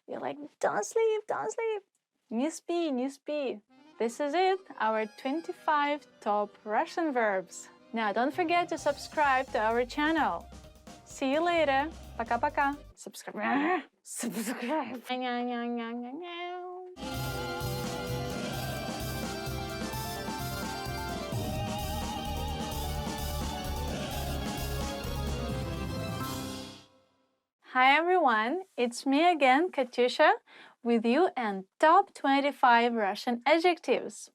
You're like, don't sleep, don't sleep. Не спи, не спи. This is it, our 25 top Russian verbs. Now, don't forget to subscribe to our channel. See you later. Пока-пока. Subscribe. Subscribe. Hi everyone, it's me again, Katyusha, with you and top 25 Russian adjectives.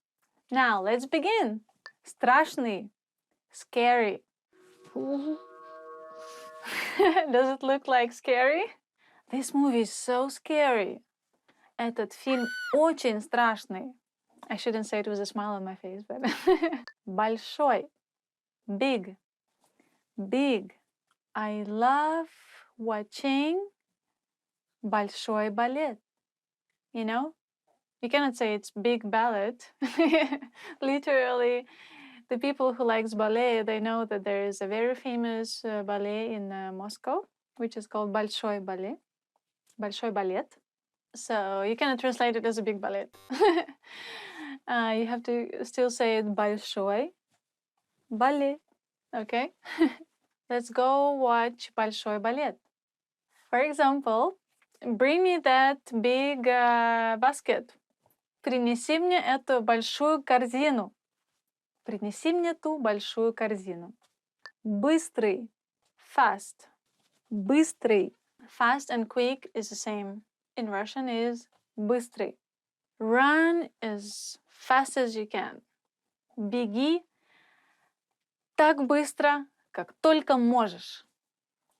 Now, let's begin. Страшный. Scary. Does it look like scary? This movie is so scary. Этот фильм очень страшный. I shouldn't say it with a smile on my face, but большой. Big. Big. I love watching большой балет. You know? You cannot say it's big ballet. Literally, the people who likes ballet, they know that there is a very famous ballet in Moscow, which is called Большой ballet. Большой балет. So you cannot translate it as a big ballet. You have to still say it большой балет. Okay? Let's go watch большой балет. For example, bring me that big basket. Принеси мне эту большую корзину. Принеси мне ту большую корзину. Быстрый. Fast. Быстрый. Fast and quick is the same. In Russian is быстрый. Run as fast as you can. Беги так быстро, как только можешь.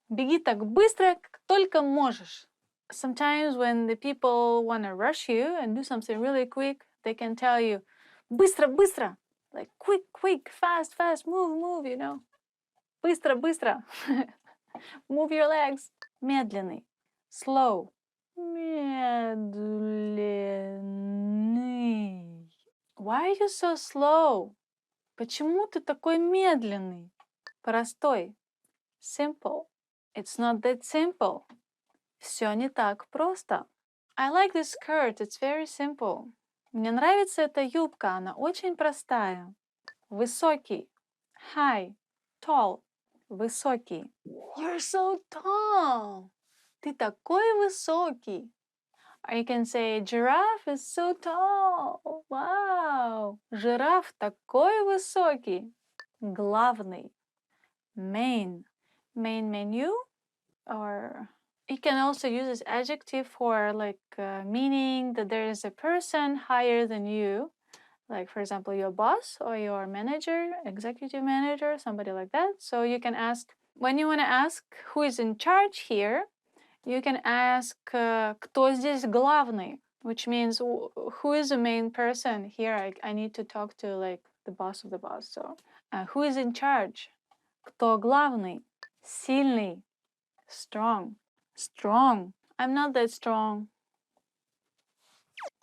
Беги так быстро, как только можешь. Sometimes when the people want to rush you and do something really quick, they can tell you, быстро, быстро. Like quick, quick, fast, fast, move, you know. Быстро, быстро. Move your legs. Медленный. Slow. Медленный. Why are you so slow? Почему ты такой медленный? Простой. Simple. It's not that simple. Все не так просто. I like this skirt. It's very simple. Мне нравится эта юбка. Она очень простая. Высокий. High. Tall. Высокий. You're so tall. Ты такой высокий. Or you can say, giraffe is so tall. Wow. Жираф такой высокий. Главный. Main. Main menu. Or you can also use this adjective for like meaning that there is a person higher than you. Like, for example, your boss or your manager, executive manager, somebody like that. So you can ask, when you want to ask who is in charge here, you can ask, кто здесь главный? Which means, who is the main person here? I need to talk to like the boss of the boss. So Who is in charge? Кто главный? Сильный. Strong. Strong. I'm not that strong.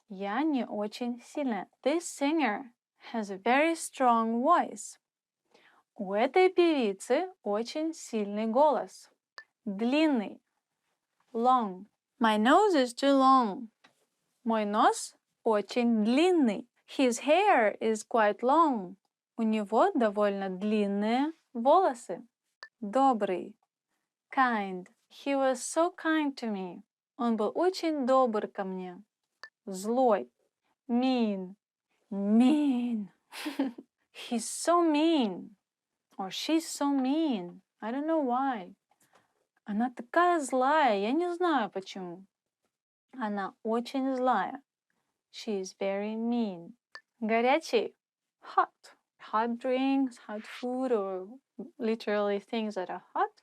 Я не очень сильная. This singer has a very strong voice. У этой певицы очень сильный голос. Длинный. Long. My nose is too long. Мой нос очень длинный. His hair is quite long. У него довольно длинные волосы. Добрый. Kind. He was so kind to me. Он был очень добр ко мне. Злой. Mean. Mean. He's so mean. Or she's so mean. I don't know why. Она такая злая, я не знаю почему. Она очень злая. She is very mean. Горячий. Hot. Hot drinks, hot food, or literally things that are hot.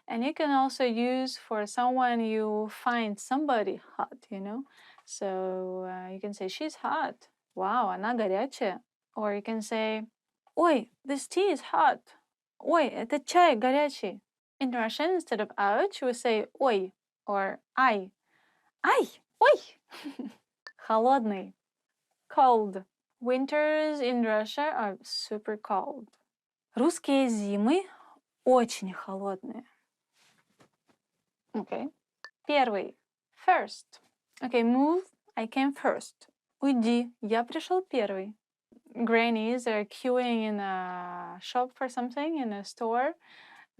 And you can also use for someone you find somebody hot, you know. So you can say, she's hot. Wow, она горячая. Or you can say, ой, this tea is hot. Ой, этот чай горячий. In Russian, instead of ouch, we say ой or ай. Ай, ой. Холодный. Cold. Winters in Russia are super cold. Русские зимы очень холодные. Okay. Первый. First. Okay, move. I came first. Уйди. Я пришел первый. Grannies are queuing in a shop for something, in a store.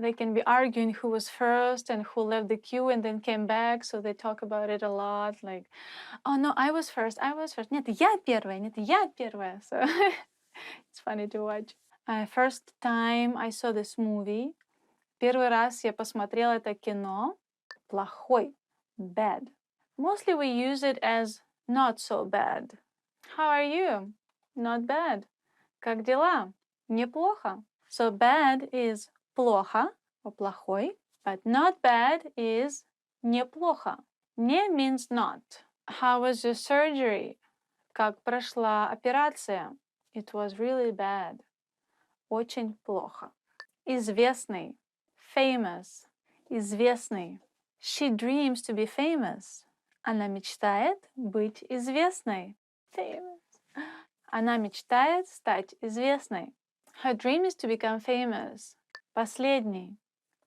They can be arguing who was first and who left the queue and then came back, so they talk about it a lot, like, oh no, I was first. Нет, я первая. So it's funny to watch. First time I saw this movie. Первый раз я посмотрела это кино. Плохой. Bad. Mostly we use it as not so bad. How are you? Not bad. Как дела? Неплохо. So bad is плохо or плохой, but not bad is неплохо. Не means not. How was your surgery? Как прошла операция? It was really bad. Очень плохо. Известный. Famous. Известный. She dreams to be famous. Она мечтает быть известной. Famous. Она мечтает стать известной. Her dream is to become famous. Последний.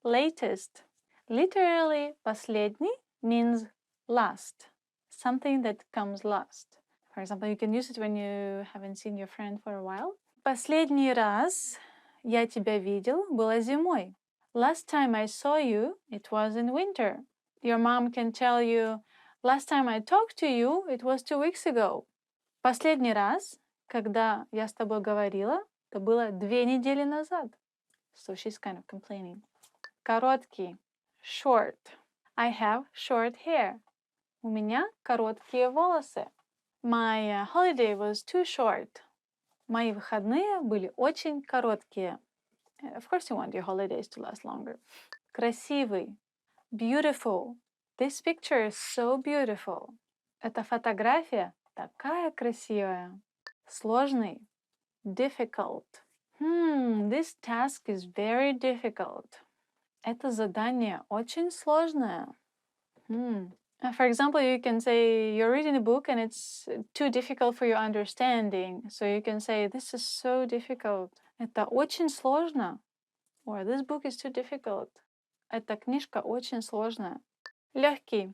Latest. Literally, последний means last. Something that comes last. For example, you can use it when you haven't seen your friend for a while. Последний раз я тебя видел было зимой. Last time I saw you, it was in winter. Your mom can tell you, last time I talked to you, it was 2 weeks ago. Последний раз, когда я с тобой говорила, это было 2 недели назад. So she's kind of complaining. Короткий. Short. I have short hair. У меня короткие волосы. My holiday was too short. Мои выходные были очень короткие. Of course you want your holidays to last longer. Красивый. Beautiful. This picture is so beautiful. Эта фотография такая красивая. Сложный. Difficult. This task is very difficult. Это задание очень сложное. For example, you can say you're reading a book and it's too difficult for your understanding. So you can say, this is so difficult. Это очень сложно. Or this book is too difficult. Эта книжка очень сложная. Легкий.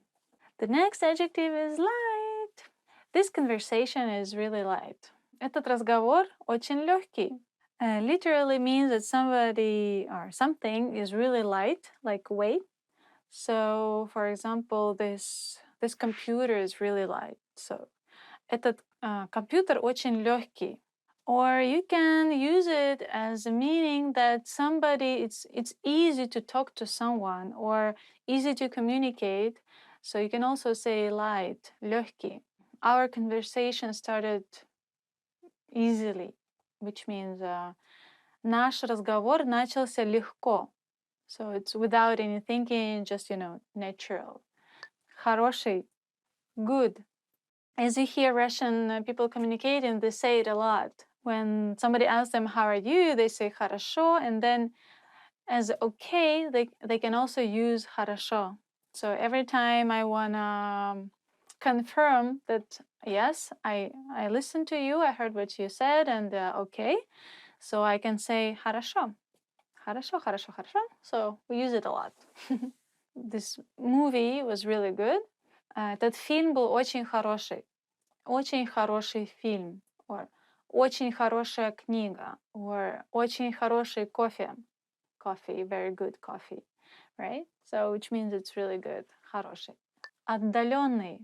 The next adjective is light. This conversation is really light. Этот разговор очень легкий. Literally means that somebody or something is really light, like weight. So, for example, this computer is really light. So, этот компьютер очень легкий. Or you can use it as a meaning that somebody, it's easy to talk to someone or easy to communicate. So you can also say light, легкий. Our conversation started easily, which means наш разговор начался легко. So it's without any thinking, just, natural. Хороший, good. As you hear Russian people communicating, they say it a lot. When somebody asks them, how are you? They say хорошо, and then as okay, they can also use хорошо. So every time I wanna confirm that, yes, I listened to you, I heard what you said, and okay, so I can say хорошо. Хорошо, хорошо, хорошо. So we use it a lot. This movie was really good. Этот фильм был очень хороший. Очень хороший фильм. Or очень хорошая книга. Or очень хороший кофе. Coffee, very good coffee. Right? So which means it's really good. Хороший. Отдаленный.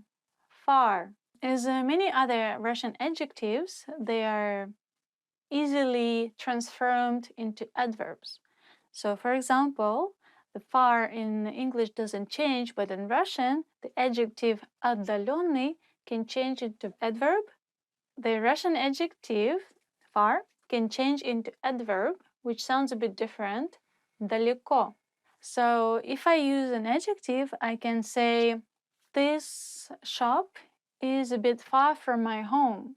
Far. As many other Russian adjectives, they are easily transformed into adverbs. So for example, the far in English doesn't change, but in Russian, the adjective отдаленный can change into adverb. The Russian adjective far can change into adverb, which sounds a bit different, далеко. So if I use an adjective, I can say, this shop is a bit far from my home.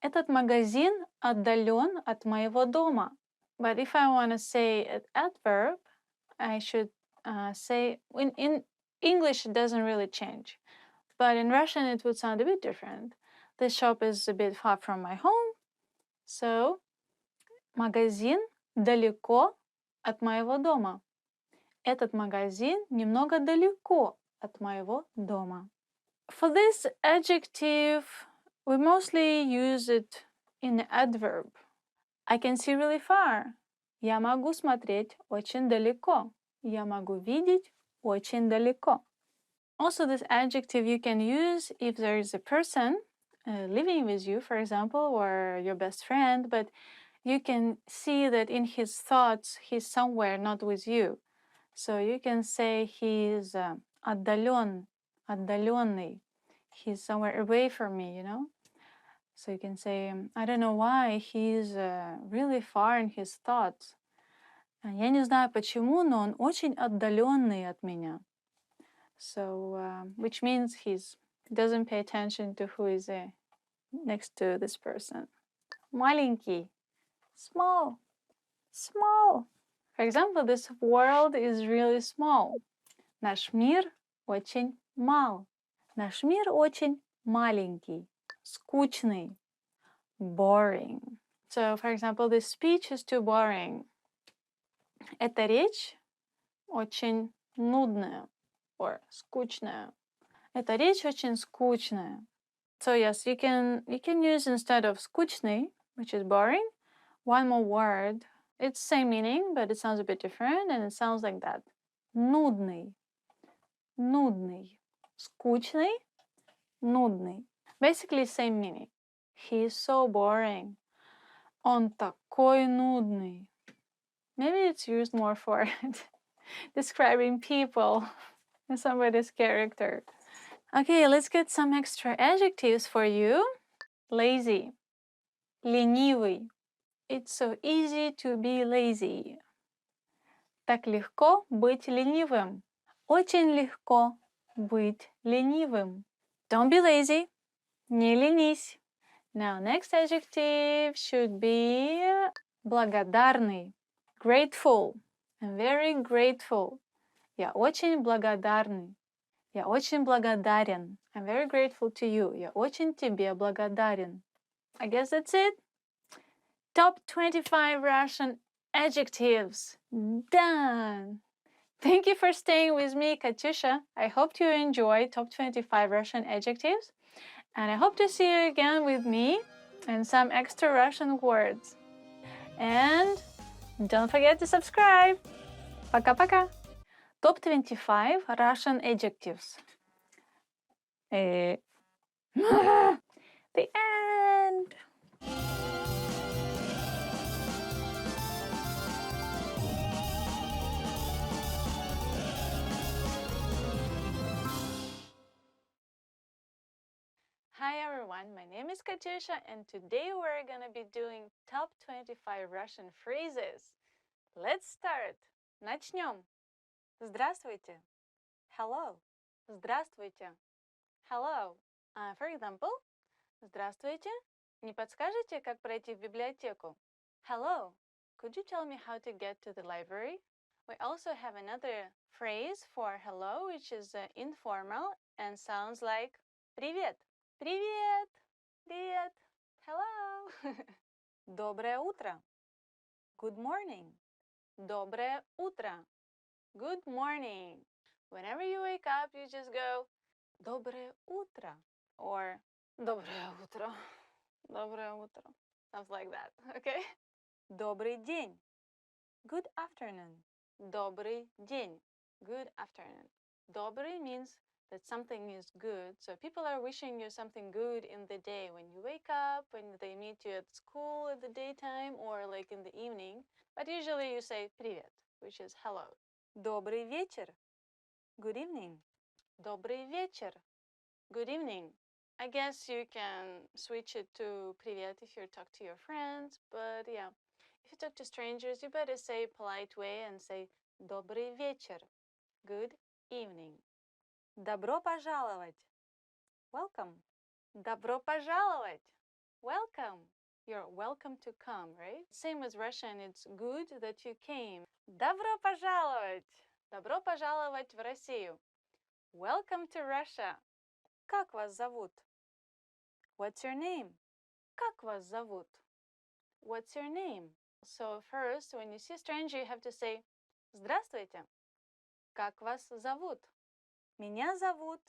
Этот магазин отдален от моего дома. But if I want to say an adverb, I should say, in English it doesn't really change. But in Russian it would sound a bit different. This shop is a bit far from my home. So, магазин далеко от моего дома. Этот магазин немного далеко от моего дома. For this adjective, we mostly use it in adverb. I can see really far. Я могу смотреть очень далеко. Я могу видеть очень далеко. Also, this adjective you can use if there is a person living with you, for example, or your best friend, but you can see that in his thoughts he's somewhere not with you. So you can say he's отдален, отдаленный. He's somewhere away from me, you know? So you can say, I don't know why, he's really far in his thoughts. Я не знаю почему, но он очень отдаленный от меня. So, which means he doesn't pay attention to who is next to this person. Маленький, small, small. For example, this world is really small. Наш мир очень мал. Наш мир очень маленький. Скучный, boring. So, for example, this speech is too boring. Эта речь очень нудная or скучная. Эта речь очень скучная. So yes, you can use instead of скучный, which is boring, one more word. It's same meaning, but it sounds a bit different, and it sounds like that. Нудный, нудный. Скучный, нудный. Basically same meaning. He is so boring. Он такой нудный. Maybe it's used more for describing people and somebody's character. Okay, let's get some extra adjectives for you. Lazy, ленивый. It's so easy to be lazy. Так легко быть ленивым. Очень легко быть ленивым. Don't be lazy. Не ленись. Now, next adjective should be благодарный. Grateful. I'm very grateful. Я очень благодарный. Я очень благодарен. I'm very grateful to you. Я очень тебе благодарен. I guess that's it. Top 25 Russian adjectives. Done. Thank you for staying with me, Katyusha. I hope you enjoyed Top 25 Russian adjectives. And I hope to see you again with me and some extra Russian words. And don't forget to subscribe. Пока-пока. Top 25 Russian adjectives. The end. Hi everyone, my name is Katyusha, and today we're gonna be doing top 25 Russian phrases. Let's start. Начнем. Здравствуйте. Hello. Здравствуйте. Hello. For example, здравствуйте. Не подскажете, как пройти в библиотеку? Hello, could you tell me how to get to the library? We also have another phrase for hello, which is informal and sounds like привет. Привет. Привет. Hello. Доброе утро. Good morning. Доброе утро. Good morning. Whenever you wake up, you just go доброе утро or доброе утро. Доброе утро. Sounds like that, okay? Добрый день. Good afternoon. Добрый день. Good afternoon. Добрый means that something is good. So people are wishing you something good in the day when you wake up, when they meet you at school at the daytime or like in the evening. But usually you say привет, which is hello. Добрый вечер. Good evening. Добрый вечер. Good evening. I guess you can switch it to привет if you talk to your friends, but yeah. If you talk to strangers, you better say a polite way and say добрый вечер. Good evening. Добро пожаловать. Welcome. Добро пожаловать. Welcome. You're welcome to come, right? Same as Russian, it's good that you came. Добро пожаловать. Добро пожаловать в Россию. Welcome to Russia. Как вас зовут? What's your name? Как вас зовут? What's your name? So first, when you see a stranger, you have to say Здравствуйте. Как вас зовут? Меня зовут.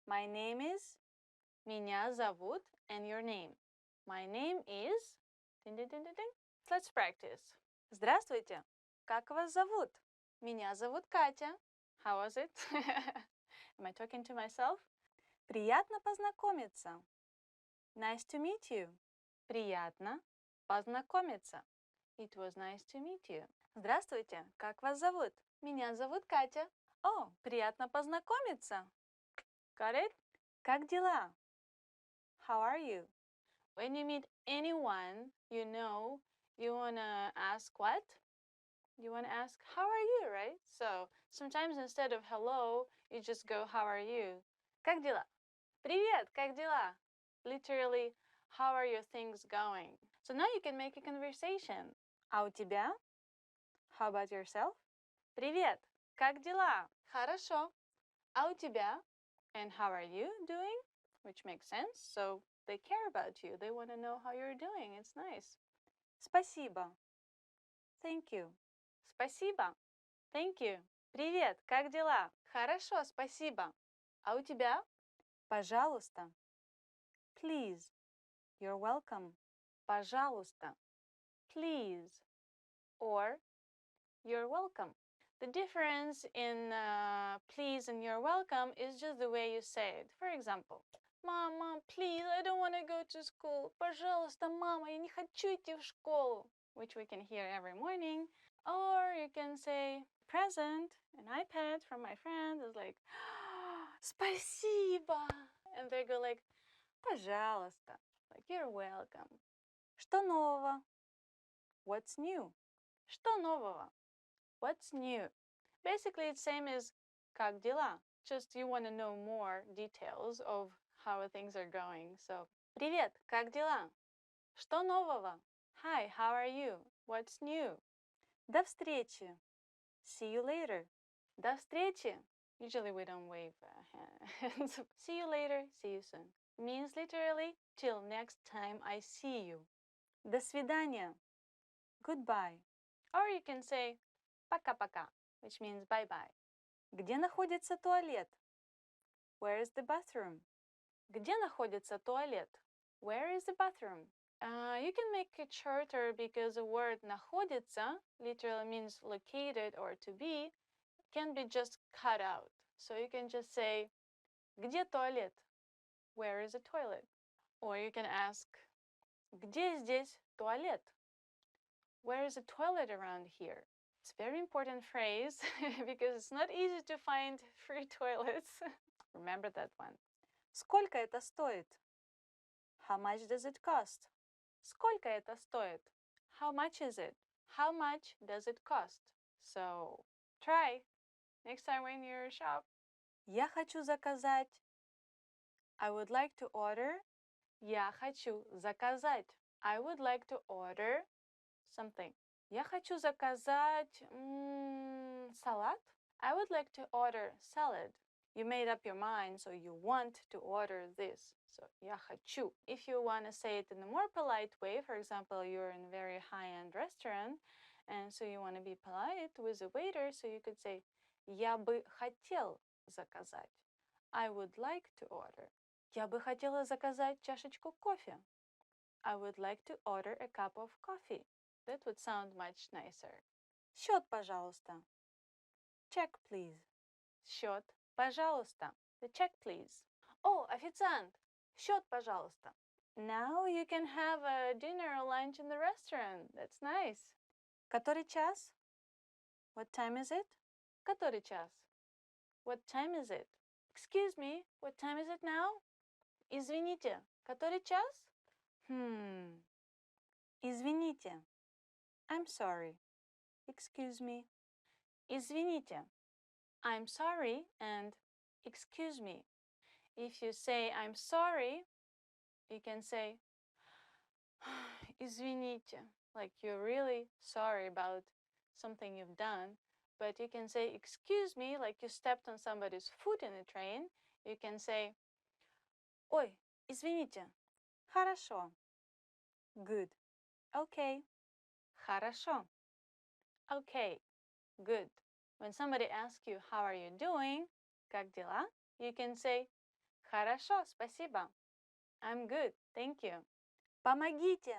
My name is. Меня зовут and your name. My name is. Ding, ding, ding, ding, ding. Let's practice. Здравствуйте. Как вас зовут? Меня зовут Катя. How was it? Am I talking to myself? Приятно познакомиться. Nice to meet you. Приятно познакомиться. It was nice to meet you. Здравствуйте, как вас зовут? Меня зовут Катя. О, приятно познакомиться. Got it? Как дела? How are you? When you meet anyone, you know, you want to ask what? You want to ask, how are you, right? So sometimes instead of hello, you just go, how are you? Как дела? Привет, как дела? Literally, how are your things going? So now you can make a conversation. А у тебя? How about yourself? Привет, как дела? Хорошо. А у тебя? And how are you doing? Which makes sense. So they care about you. They want to know how you're doing. It's nice. Спасибо. Thank you. Спасибо. Thank you. Привет, как дела? Хорошо, спасибо. А у тебя? Пожалуйста. Please. You're welcome. Пожалуйста. Please. Or you're welcome. The difference in please and you're welcome is just the way you say it. For example, Mom, please, I don't want to go to school. Пожалуйста, мама, я не хочу идти в школу. Which we can hear every morning. Or you can say, present, an iPad from my friend is like, спасибо. And they go like, пожалуйста. Like, you're welcome. Что нового? What's new? Что нового? What's new? Basically, it's same as как дела. Just you want to know more details of how things are going. So, привет, как дела? Что нового? Hi, how are you? What's new? До встречи. See you later. До встречи. Usually we don't wave hands. See you later, see you soon. Means literally, till next time I see you. До свидания. Goodbye. Or you can say пока-пока, which means bye-bye. Где находится туалет? Where is the bathroom? Где находится туалет? Where is the bathroom? You can make it shorter because the word находится literally means located or to be, can be just cut out. So you can just say где туалет? Where is the toilet? Or you can ask где здесь туалет? Where is a toilet around here? It's a very important phrase because it's not easy to find free toilets. Remember that one. Сколько это стоит? How much does it cost? Сколько это стоит? How much is it? How much does it cost? So try next time when you're shop. Я хочу заказать. I would like to order Я хочу заказать. I would like to order something. Я хочу заказать салат. I would like to order salad. You made up your mind, so you want to order this. So, я хочу. If you want to say it in a more polite way, for example, you're in a very high-end restaurant, and so you want to be polite with the waiter, so you could say, я бы хотел заказать. I would like to order. Я бы хотела заказать чашечку кофе. I would like to order a cup of coffee. That would sound much nicer. Счет, пожалуйста. Check, please. Счет, пожалуйста. The check, please. Oh, официант. Счет, пожалуйста. Now you can have a dinner or lunch in the restaurant. That's nice. Который час? What time is it? Который час? What time is it? Excuse me, what time is it now? Извините, который час? Извините. I'm sorry. Excuse me. Извините. I'm sorry and excuse me. If you say I'm sorry, you can say извините, like you're really sorry about something you've done. But you can say excuse me, like you stepped on somebody's foot in a train. You can say ой, извините. Хорошо. Good. Okay. Хорошо. Okay. Good. When somebody asks you, how are you doing? Как дела? You can say, хорошо, спасибо. I'm good, thank you. Помогите.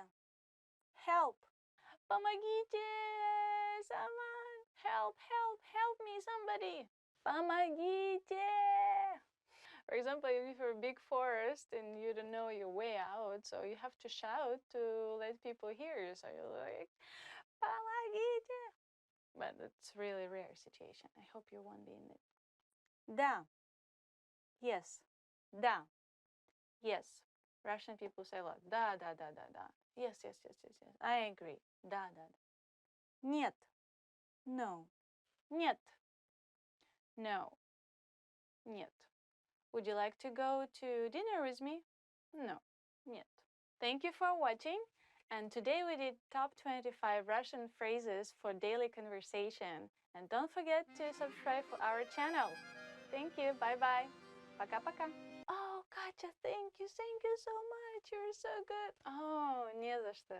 Help. Помогите. Someone. Help, help, help me, somebody. Помогите. For example, if you're a big forest and you don't know your way out, so you have to shout to let people hear you. So you're like, помогите. But it's really rare situation. I hope you won't be in it. Да. Yes. Да. Yes. Russian people say a lot. Да, да, да, да, да. Yes, yes, yes, yes, yes. I agree. Да, да, да. Нет. No. Нет. No. Нет. Would you like to go to dinner with me? No. Нет. Thank you for watching. And today we did top 25 Russian phrases for daily conversation. And don't forget to subscribe for our channel. Thank you. Bye-bye. Пока-пока. Oh, Katya, thank you. Thank you so much. You're so good. Oh, не за что.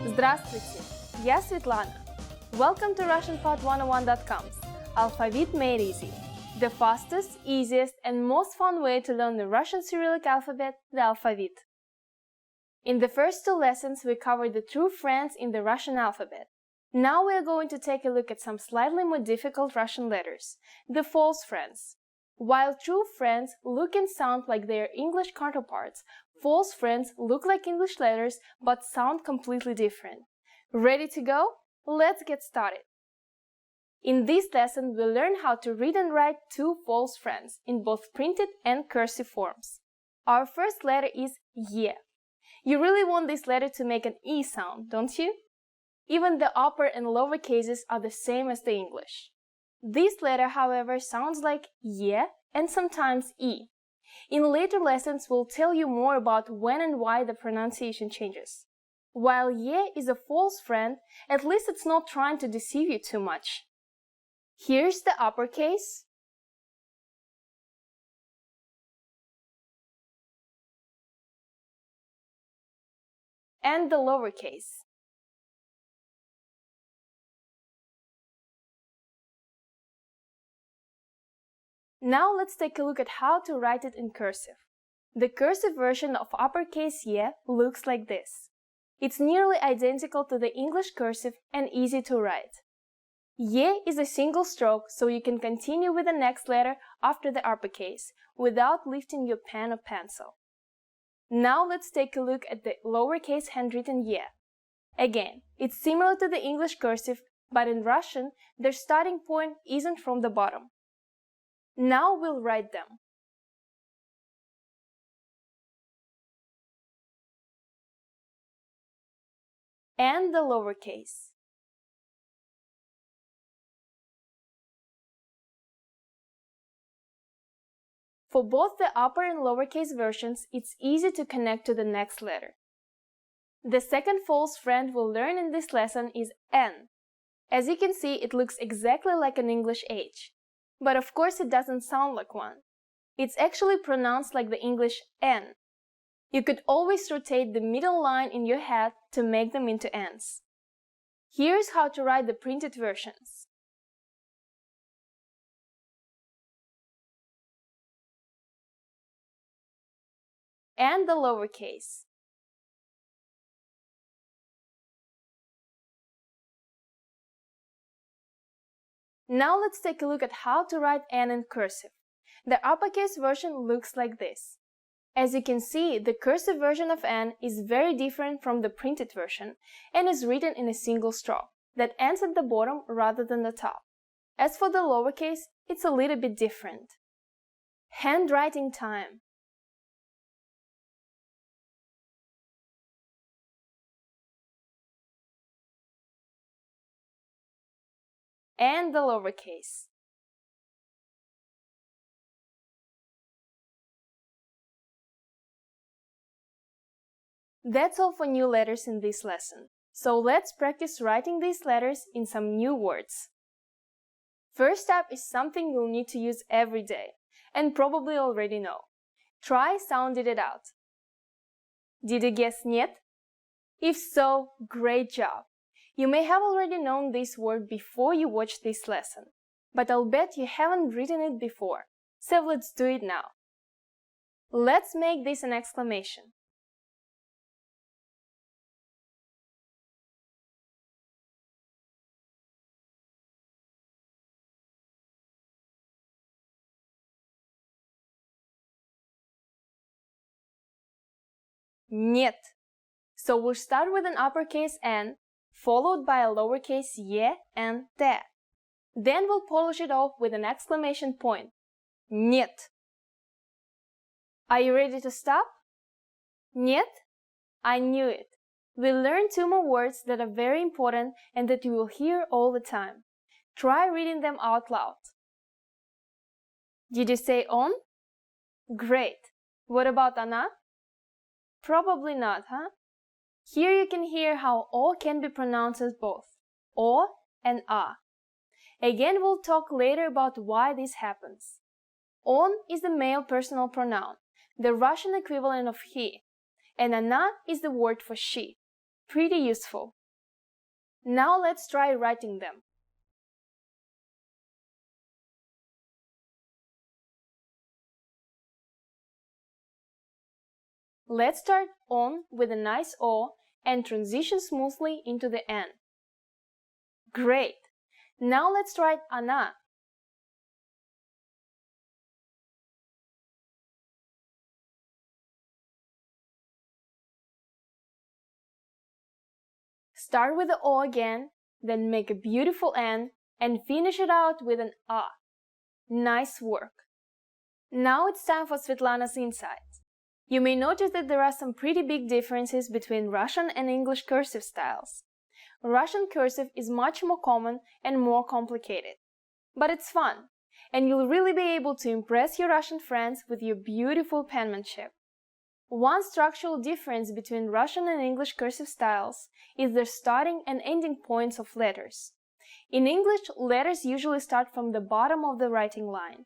Здравствуйте, я Светлана. Welcome to RussianPod101.com's Alphabet Made Easy, the fastest, easiest, and most fun way to learn the Russian Cyrillic alphabet, the alphabet. In the first two lessons, we covered the true friends in the Russian alphabet. Now we are going to take a look at some slightly more difficult Russian letters, the false friends. While true friends look and sound like their English counterparts, false friends look like English letters but sound completely different. Ready to go? Let's get started. In this lesson, we'll learn how to read and write two false friends in both printed and cursive forms. Our first letter is Y. You really want this letter to make an E sound, don't you? Even the upper and lower cases are the same as the English. This letter, however, sounds like Y and sometimes E. In later lessons, we'll tell you more about when and why the pronunciation changes. While Y is a false friend, at least it's not trying to deceive you too much. Here's the uppercase. And the lowercase. Now let's take a look at how to write it in cursive. The cursive version of uppercase Y looks like this. It's nearly identical to the English cursive and easy to write. Y is a single stroke, so you can continue with the next letter after the uppercase without lifting your pen or pencil. Now let's take a look at the lowercase handwritten Y. Again, it's similar to the English cursive, but in Russian, their starting point isn't from the bottom. Now we'll write them. And the lowercase. For both the upper and lowercase versions, it's easy to connect to the next letter. The second false friend we'll learn in this lesson is N. As you can see, it looks exactly like an English H. But of course it doesn't sound like one. It's actually pronounced like the English N. You could always rotate the middle line in your head to make them into N's. Here's how to write the printed versions. And the lowercase. Now let's take a look at how to write N in cursive. The uppercase version looks like this. As you can see, the cursive version of N is very different from the printed version and is written in a single stroke that ends at the bottom rather than the top. As for the lowercase, it's a little bit different. Handwriting time. And the lowercase. That's all for new letters in this lesson. So let's practice writing these letters in some new words. First up is something you'll need to use every day, and probably already know. Try sounding it out. Did you guess нет? If so, great job! You may have already known this word before you watched this lesson, but I'll bet you haven't written it before, so let's do it now. Let's make this an exclamation. Нет. So we'll start with an uppercase N, followed by a lowercase e and t. Then we'll polish it off with an exclamation point. Нет. Are you ready to stop? Нет? I knew it. We'll learn two more words that are very important and that you will hear all the time. Try reading them out loud. Did you say on? Great. What about она? Probably not, huh? Here you can hear how O can be pronounced as both O and A. Again, we'll talk later about why this happens. On is the male personal pronoun, the Russian equivalent of he, and она is the word for she. Pretty useful. Now let's try writing them. Let's start on with a nice O and transition smoothly into the N. Great! Now let's write она. Start with the O again, then make a beautiful N and finish it out with an A. Nice work! Now it's time for Svetlana's insights. You may notice that there are some pretty big differences between Russian and English cursive styles. Russian cursive is much more common and more complicated. But it's fun, and you'll really be able to impress your Russian friends with your beautiful penmanship. One structural difference between Russian and English cursive styles is their starting and ending points of letters. In English, letters usually start from the bottom of the writing line.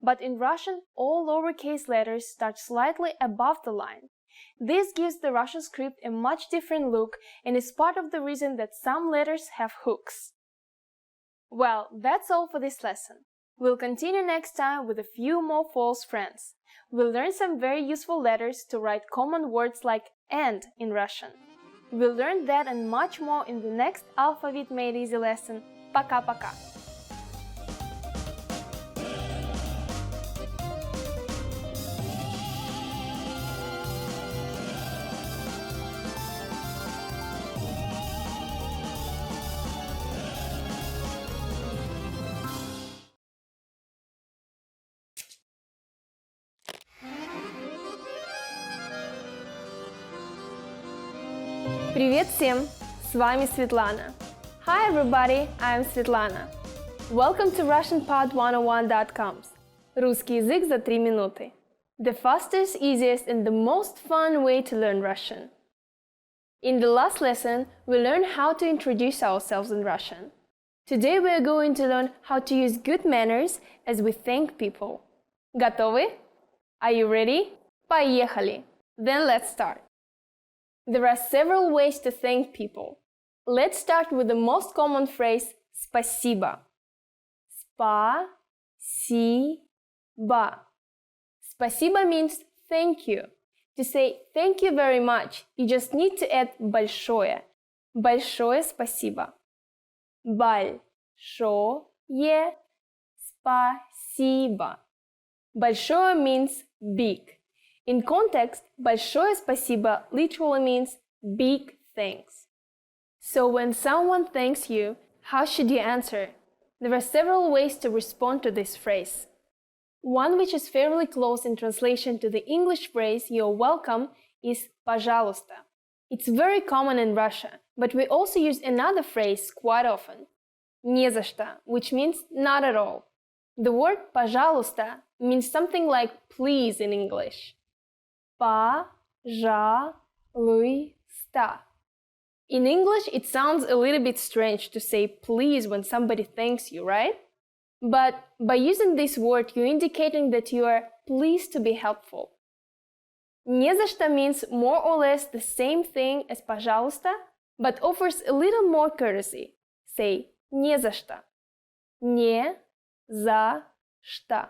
But in Russian, all lowercase letters start slightly above the line. This gives the Russian script a much different look and is part of the reason that some letters have hooks. Well, that's all for this lesson. We'll continue next time with a few more false friends. We'll learn some very useful letters to write common words like and in Russian. We'll learn that and much more in the next Alphabet Made Easy lesson. Пока-пока! Привет всем! С вами Светлана. Hi everybody, I'm Svetlana. Welcome to RussianPod101.com's Русский язык за 3 минуты. The fastest, easiest and the most fun way to learn Russian. In the last lesson, we learned how to introduce ourselves in Russian. Today we are going to learn how to use good manners as we thank people. Готовы? Are you ready? Поехали! Then let's start. There are several ways to thank people. Let's start with the most common phrase спасибо. Спасибо. Спасибо means thank you. To say thank you very much, you just need to add большое. Большое спасибо. Большое спасибо. Большое means big. In context, большое спасибо literally means big thanks. So when someone thanks you, how should you answer? There are several ways to respond to this phrase. One which is fairly close in translation to the English phrase "you're welcome" is пожалуйста. It's very common in Russia, but we also use another phrase quite often. Не за что, which means not at all. The word пожалуйста means something like please in English. Пожалуйста. In English, it sounds a little bit strange to say please when somebody thanks you, right? But by using this word, you're indicating that you are pleased to be helpful. Не за что means more or less the same thing as пожалуйста, but offers a little more courtesy. Say не за что. Не за что.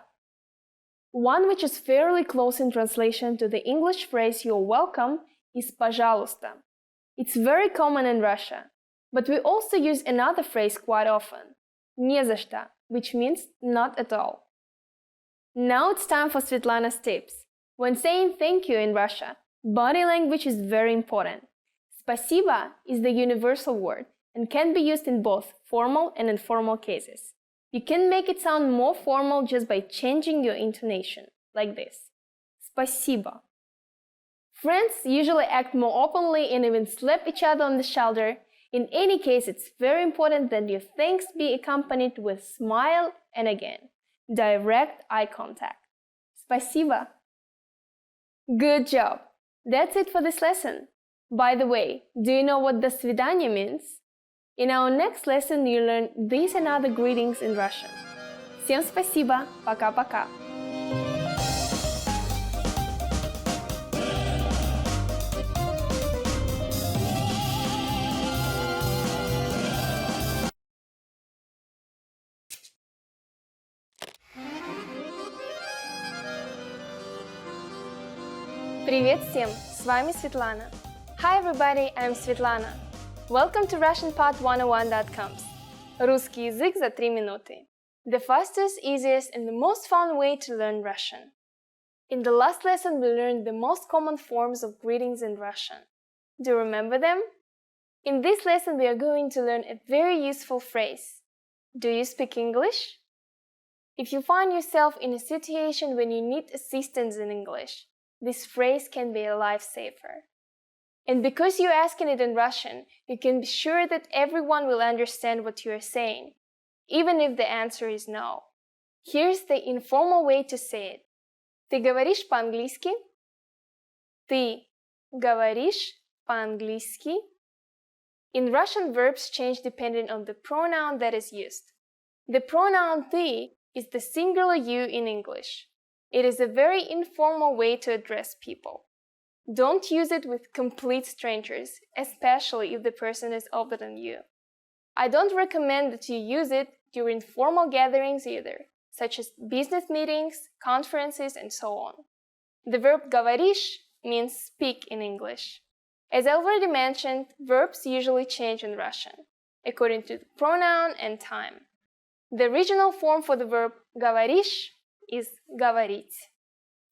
One which is fairly close in translation to the English phrase "you're welcome" is пожалуйста. It's very common in Russia, but we also use another phrase quite often, не за что, which means not at all. Now it's time for Svetlana's tips. When saying thank you in Russia, body language is very important. Спасибо is the universal word and can be used in both formal and informal cases. You can make it sound more formal just by changing your intonation, like this. Спасибо. Friends usually act more openly and even slap each other on the shoulder. In any case, it's very important that your thanks be accompanied with smile and again, direct eye contact. Спасибо. Good job. That's it for this lesson. By the way, do you know what до свидания means? In our next lesson, you'll learn these and other greetings in Russian. Всем спасибо. Пока-пока. Привет всем! С вами Светлана. Hi everybody, I'm Svetlana. Welcome to RussianPod101.com's Русский язык за 3 минуты. The fastest, easiest and the most fun way to learn Russian. In the last lesson, we learned the most common forms of greetings in Russian. Do you remember them? In this lesson, we are going to learn a very useful phrase. Do you speak English? If you find yourself in a situation when you need assistance in English, this phrase can be a lifesaver. And because you're asking it in Russian, you can be sure that everyone will understand what you are saying, even if the answer is no. Here's the informal way to say it. Ты говоришь по-английски? Ты говоришь по-английски? In Russian, verbs change depending on the pronoun that is used. The pronoun ты is the singular you in English. It is a very informal way to address people. Don't use it with complete strangers, especially if the person is older than you. I don't recommend that you use it during formal gatherings either, such as business meetings, conferences, and so on. The verb говоришь means speak in English. As I already mentioned, verbs usually change in Russian, according to the pronoun and time. The original form for the verb говоришь is говорить.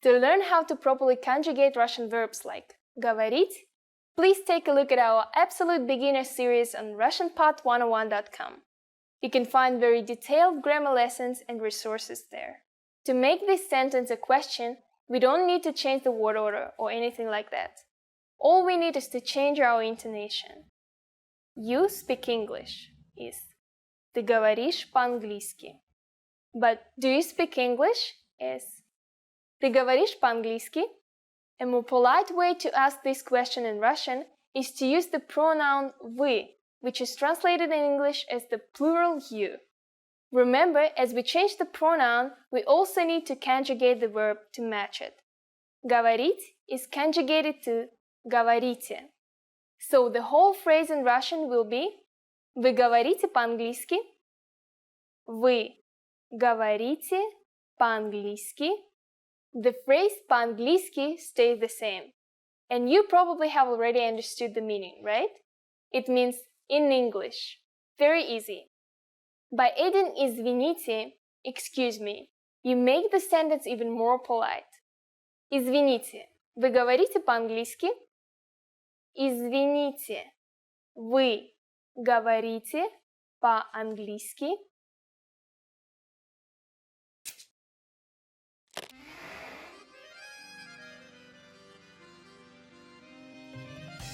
To learn how to properly conjugate Russian verbs like говорить, please take a look at our Absolute Beginner series on RussianPod101.com. You can find very detailed grammar lessons and resources there. To make this sentence a question, we don't need to change the word order or anything like that. All we need is to change our intonation. You speak English is ты говоришь по-английски. But do you speak English is ты говоришь по-английски? A more polite way to ask this question in Russian is to use the pronoun вы, which is translated in English as the plural you. Remember, as we change the pronoun, we also need to conjugate the verb to match it. Говорить is conjugated to говорите. So the whole phrase in Russian will be Вы говорите по-английски? Вы говорите по-английски? The phrase по-английски stays the same. And you probably have already understood the meaning, right? It means in English. Very easy. By adding извините, excuse me, you make the sentence even more polite. Извините, вы говорите по-английски? Извините, вы говорите по-английски?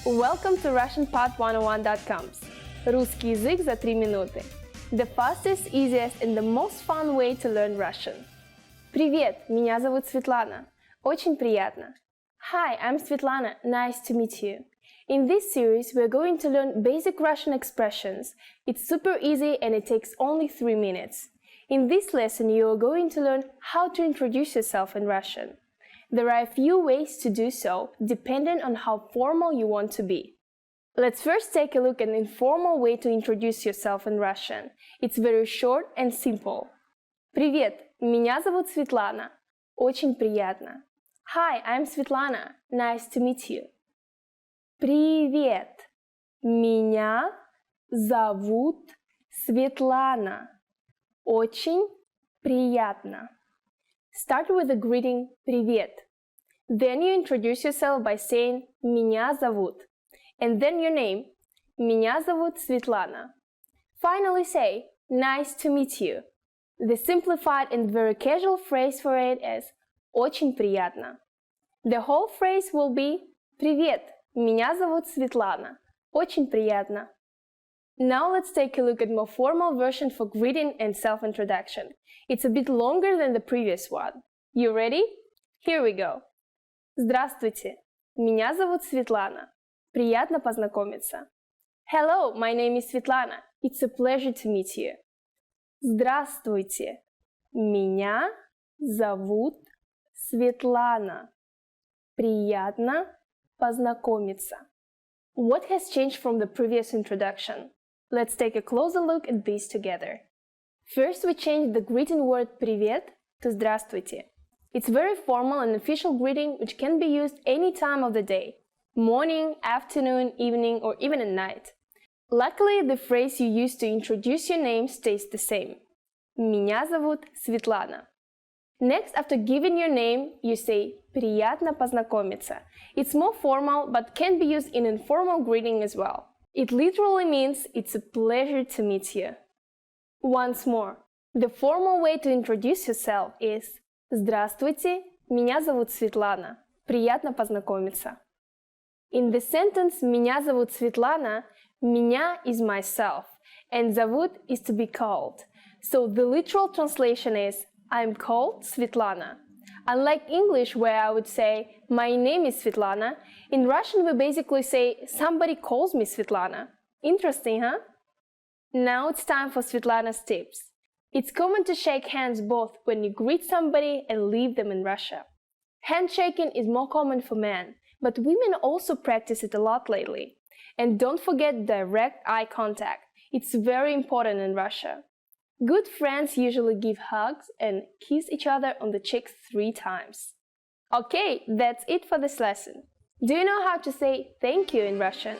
Welcome to RussianPod101.com's Русский язык за 3 минуты. The fastest, easiest and the most fun way to learn Russian. Привет, меня зовут Светлана. Очень приятно. Hi, I'm Svetlana. Nice to meet you. In this series, we're going to learn basic Russian expressions. It's super easy and it takes only 3 minutes. In this lesson, you are going to learn how to introduce yourself in Russian. There are a few ways to do so, depending on how formal you want to be. Let's first take a look at an informal way to introduce yourself in Russian. It's very short and simple. Привет, меня зовут Светлана. Очень приятно. Hi, I'm Svetlana. Nice to meet you. Привет, меня зовут Светлана. Очень приятно. Start with the greeting «Привет». Then you introduce yourself by saying «Меня зовут» and then your name «Меня зовут Светлана». Finally say «Nice to meet you». The simplified and very casual phrase for it is «Очень приятно». The whole phrase will be «Привет, меня зовут Светлана. Очень приятно». Now let's take a look at more formal version for greeting and self-introduction. It's a bit longer than the previous one. You ready? Here we go. Здравствуйте, меня зовут Светлана. Приятно познакомиться. Hello, my name is Svetlana. It's a pleasure to meet you. Здравствуйте, меня зовут Светлана. Приятно познакомиться. What has changed from the previous introduction? Let's take a closer look at these together. First, we changed the greeting word «привет» to «здравствуйте». It's very formal and official greeting which can be used any time of the day, morning, afternoon, evening, or even at night. Luckily, the phrase you use to introduce your name stays the same. Меня зовут Светлана. Next, after giving your name, you say «приятно познакомиться». It's more formal, but can be used in informal greeting as well. It literally means it's a pleasure to meet you. Once more, the formal way to introduce yourself is «Здравствуйте, меня зовут Светлана. Приятно познакомиться». In the sentence «Меня зовут Светлана», «меня» is myself, and «зовут» is to be called. So the literal translation is I'm called Svetlana. Unlike English where I would say my name is Svetlana, in Russian we basically say somebody calls me Svetlana. Interesting, huh? Now it's time for Svetlana's tips. It's common to shake hands both when you greet somebody and leave them in Russia. Handshaking is more common for men, but women also practice it a lot lately. And don't forget direct eye contact. It's very important in Russia. Good friends usually give hugs and kiss each other on the cheeks 3 times. Okay, that's it for this lesson. Do you know how to say thank you in Russian?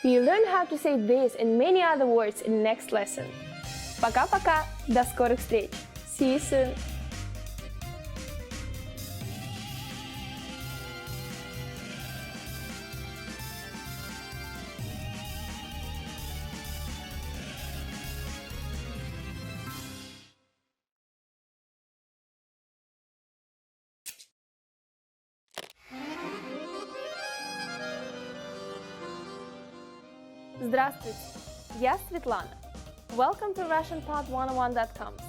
You'll learn how to say this and many other words in next lesson. Пока-пока! До скорых встреч! See you soon! Здравствуйте! Я Светлана. Welcome to RussianPod101.com's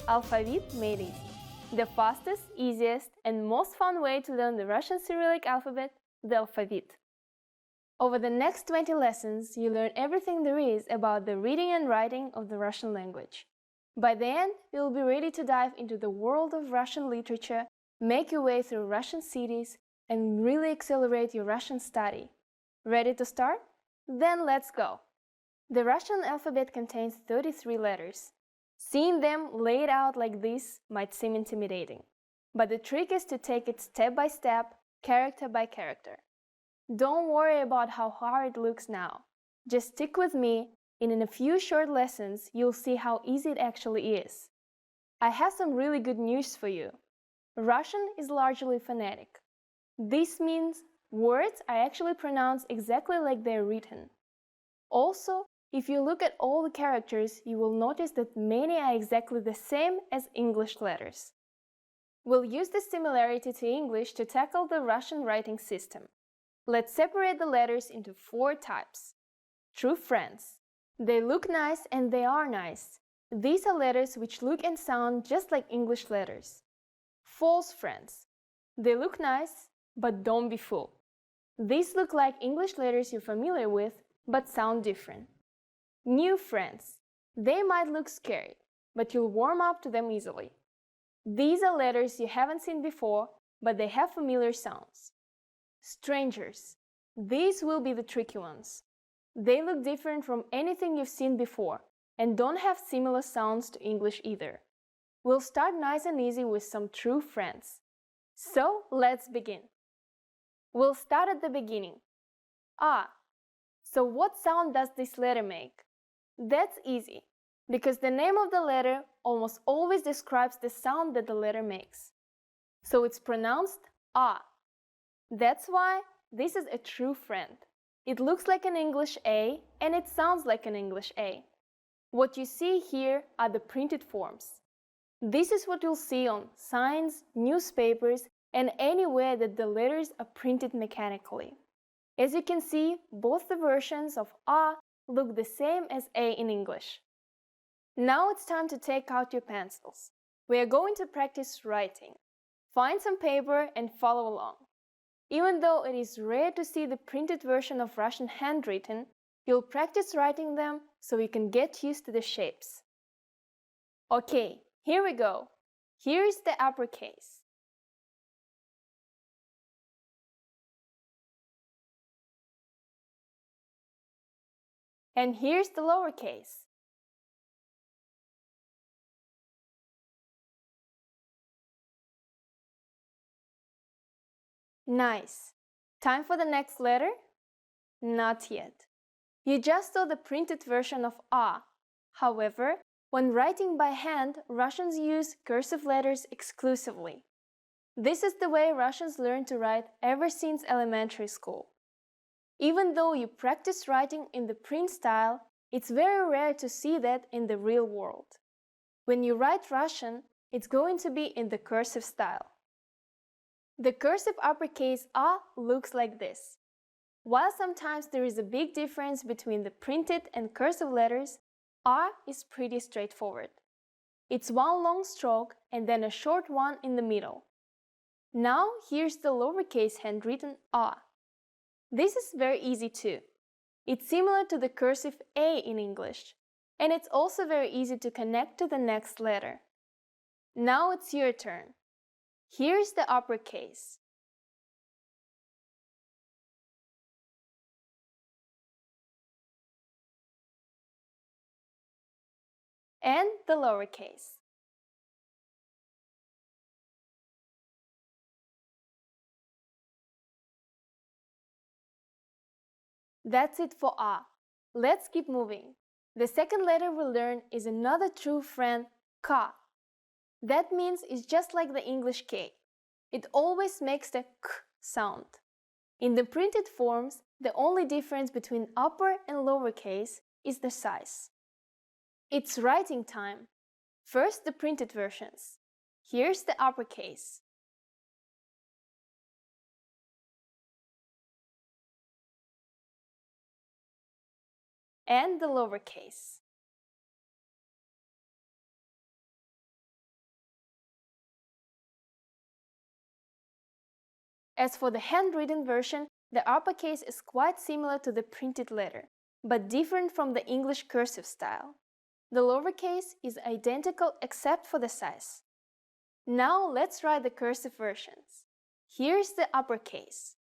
Alphabet Made Easy, the fastest, easiest, and most fun way to learn the Russian Cyrillic alphabet, the alphabet. Over the next 20 lessons, you learn everything there is about the reading and writing of the Russian language. By the end, you'll be ready to dive into the world of Russian literature, make your way through Russian cities, and really accelerate your Russian study. Ready to start? Then let's go! The Russian alphabet contains 33 letters. Seeing them laid out like this might seem intimidating, but the trick is to take it step by step, character by character. Don't worry about how hard it looks now. Just stick with me, and in a few short lessons, you'll see how easy it actually is. I have some really good news for you. Russian is largely phonetic. This means words are actually pronounced exactly like they're written. Also, if you look at all the characters, you will notice that many are exactly the same as English letters. We'll use this similarity to English to tackle the Russian writing system. Let's separate the letters into 4 types. True friends. They look nice and they are nice. These are letters which look and sound just like English letters. False friends. They look nice, but don't be fooled. These look like English letters you're familiar with, but sound different. New friends. They might look scary, but you'll warm up to them easily. These are letters you haven't seen before, but they have familiar sounds. Strangers. These will be the tricky ones. They look different from anything you've seen before, and don't have similar sounds to English either. We'll start nice and easy with some true friends. So, let's begin. We'll start at the beginning. Ah. So what sound does this letter make? That's easy, because the name of the letter almost always describes the sound that the letter makes. So it's pronounced ah. That's why this is a true friend. It looks like an English A and it sounds like an English A. What you see here are the printed forms. This is what you'll see on signs, newspapers, and anywhere that the letters are printed mechanically. As you can see, both the versions of A look the same as A in English. Now it's time to take out your pencils. We are going to practice writing. Find some paper and follow along. Even though it is rare to see the printed version of Russian handwritten, you'll practice writing them so you can get used to the shapes. Okay, here we go. Here is the uppercase. And here's the lowercase. Nice. Time for the next letter? Not yet. You just saw the printed version of A. However, when writing by hand, Russians use cursive letters exclusively. This is the way Russians learn to write ever since elementary school. Even though you practice writing in the print style, it's very rare to see that in the real world. When you write Russian, it's going to be in the cursive style. The cursive uppercase A looks like this. While sometimes there is a big difference between the printed and cursive letters, R is pretty straightforward. It's one long stroke and then a short one in the middle. Now here's the lowercase handwritten A. This is very easy too. It's similar to the cursive A in English, and it's also very easy to connect to the next letter. Now it's your turn. Here's the uppercase. And the lowercase. That's it for A. Let's keep moving. The second letter we'll learn is another true friend, K. That means it's just like the English K. It always makes the K sound. In the printed forms, the only difference between upper and lowercase is the size. It's writing time. First, the printed versions. Here's the uppercase. and the lowercase. As for the handwritten version, the uppercase is quite similar to the printed letter, but different from the English cursive style. The lowercase is identical except for the size. Now let's write the cursive versions. Here's the uppercase.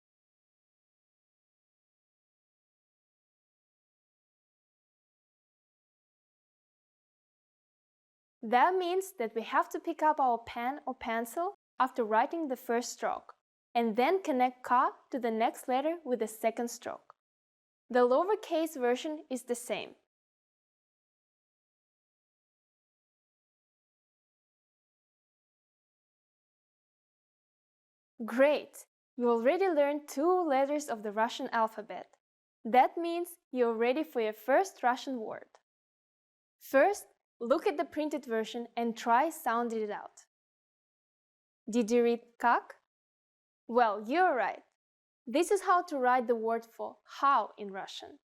That means that we have to pick up our pen or pencil after writing the first stroke, and then connect ka to the next letter with the second stroke. The lowercase version is the same. Great! You already learned 2 letters of the Russian alphabet. That means you're ready for your first Russian word. First, look at the printed version and try sounding it out. Did you read как? Well, you're right. This is how to write the word for how in Russian.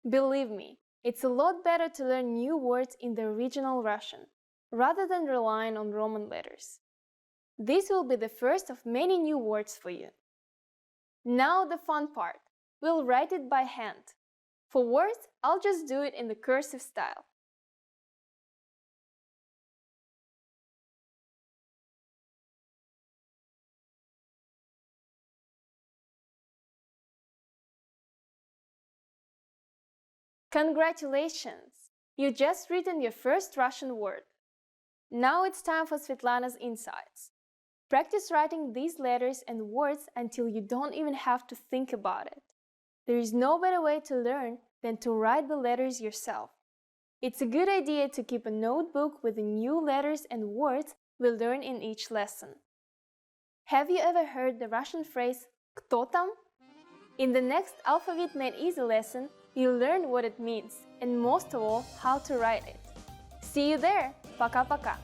Believe me, it's a lot better to learn new words in the original Russian, rather than relying on Roman letters. This will be the first of many new words for you. Now the fun part. We'll write it by hand. For words, I'll just do it in the cursive style. Congratulations! You just written your first Russian word. Now it's time for Svetlana's insights. Practice writing these letters and words until you don't even have to think about it. There is no better way to learn than to write the letters yourself. It's a good idea to keep a notebook with the new letters and words we learn in each lesson. Have you ever heard the Russian phrase «Кто там?» In the next Alphabet Made Easy lesson, you'll learn what it means and most of all, how to write it. See you there! Пока-пока!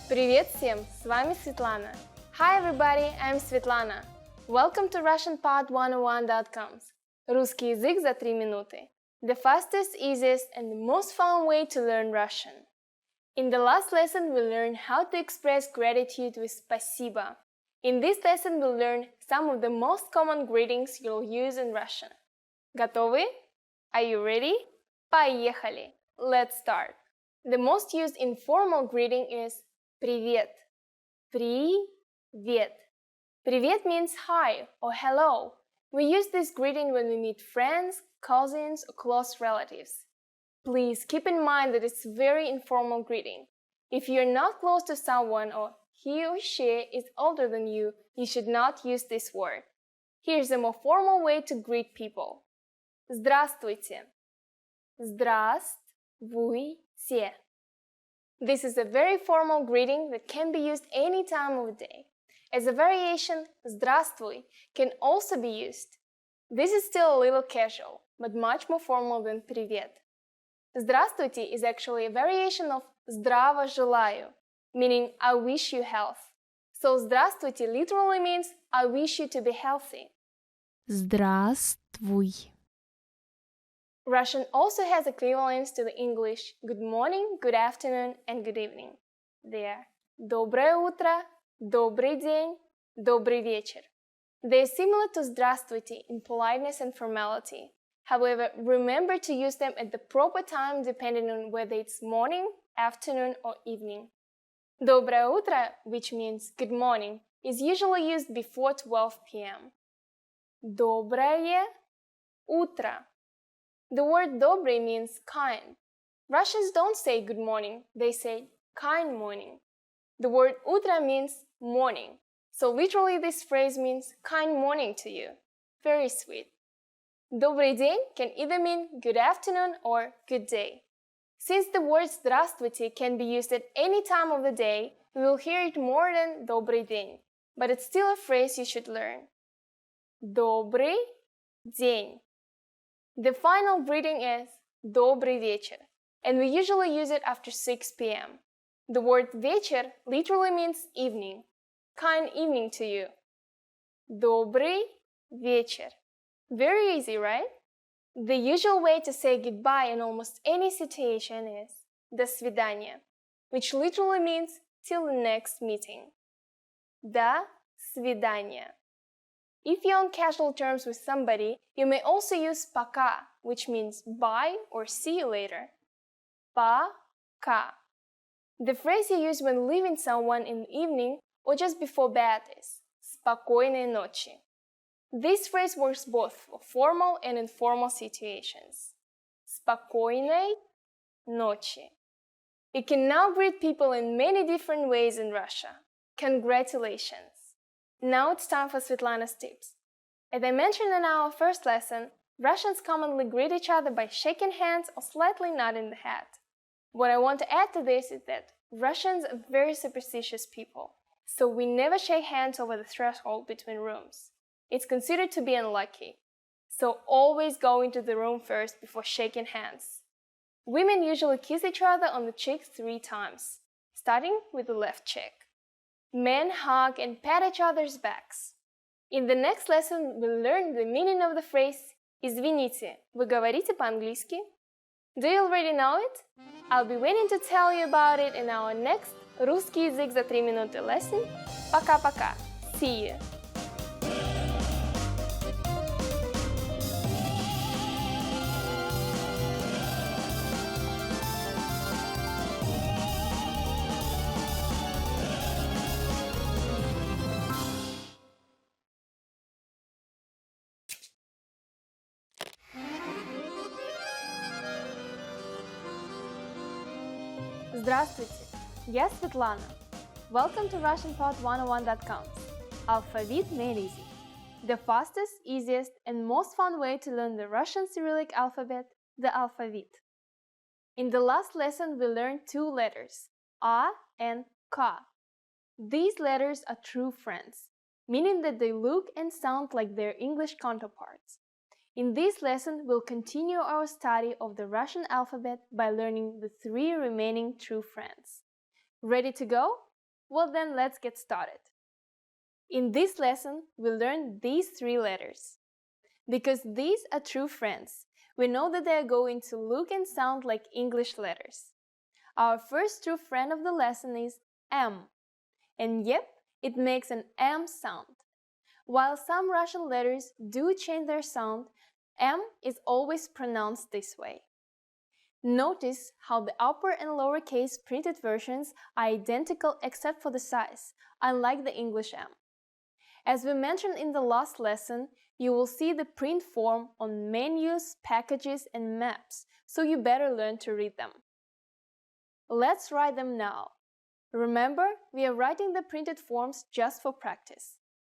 Привет всем! С вами Светлана. Hi everybody, I'm Svetlana. Welcome to RussianPod101.com's Русский язык за 3 минуты. The fastest, easiest, and the most fun way to learn Russian. In the last lesson, we learned how to express gratitude with спасибо. In this lesson, we'll learn some of the most common greetings you'll use in Russian. Готовы? Are you ready? Поехали! Let's start. The most used informal greeting is Привет. Привет. Привет means hi or hello. We use this greeting when we meet friends, cousins, or close relatives. Please keep in mind that it's a very informal greeting. If you're not close to someone or he or she is older than you, you should not use this word. Here's a more formal way to greet people. Здравствуйте. Здравствуйте. This is a very formal greeting that can be used any time of the day. As a variation, здравствуй can also be used. This is still a little casual, but much more formal than привет. Здравствуйте is actually a variation of здраво желаю, meaning I wish you health. So здравствуйте literally means I wish you to be healthy. Здравствуй. Russian also has equivalents to the English good morning, good afternoon, and good evening. They are доброе утро, добрый день, добрый вечер. They are similar to здравствуйте in politeness and formality. However, remember to use them at the proper time depending on whether it's morning, afternoon, or evening. Доброе утро, which means good morning, is usually used before 12 p.m. Доброе утро. The word добрый means kind. Russians don't say good morning, they say kind morning. The word утро means morning, so literally this phrase means kind morning to you. Very sweet. Добрый день can either mean good afternoon or good day. Since the word здравствуйте can be used at any time of the day, we will hear it more than добрый день. but it's still a phrase you should learn. Добрый день. The final greeting is Добрый вечер, and we usually use it after 6 p.m. The word вечер literally means evening. Kind evening to you. Добрый вечер. Very easy, right? The usual way to say goodbye in almost any situation is До свидания, which literally means till the next meeting. До свидания. If you're on casual terms with somebody, you may also use пока, which means bye or see you later. Пока. The phrase you use when leaving someone in the evening or just before bed is спокойной ночи. This phrase works both for formal and informal situations. Спокойной ночи. You can now greet people in many different ways in Russia. Congratulations! Now it's time for Svetlana's tips. As I mentioned in our first lesson, Russians commonly greet each other by shaking hands or slightly nodding the head. What I want to add to this is that Russians are very superstitious people, so we never shake hands over the threshold between rooms. It's considered to be unlucky, so always go into the room first before shaking hands. Women usually kiss each other on the cheek 3 times, starting with the left cheek. Men hug and pat each other's backs. In the next lesson, we'll learn the meaning of the phrase «Извините, вы говорите по-английски?» Do you already know it? I'll be waiting to tell you about it in our next «Русский язык за 3 минуты» lesson. Пока-пока. See you! Здравствуйте, я Светлана. Welcome to RussianPod101.com. Alphabet made easy. The fastest, easiest, and most fun way to learn the Russian Cyrillic alphabet, the alphabet. In the last lesson, we learned 2 letters, A and K. These letters are true friends, meaning that they look and sound like their English counterparts. In this lesson, we'll continue our study of the Russian alphabet by learning the 3 remaining true friends. Ready to go? Well then, let's get started. In this lesson, we'll learn these 3 letters. Because these are true friends, we know that they are going to look and sound like English letters. Our first true friend of the lesson is M. And yep, it makes an M sound. While some Russian letters do change their sound, M is always pronounced this way. Notice how the upper and lowercase printed versions are identical except for the size, unlike the English M. As we mentioned in the last lesson, you will see the print form on menus, packages, and maps, so you better learn to read them. Let's write them now. Remember, we are writing the printed forms just for practice.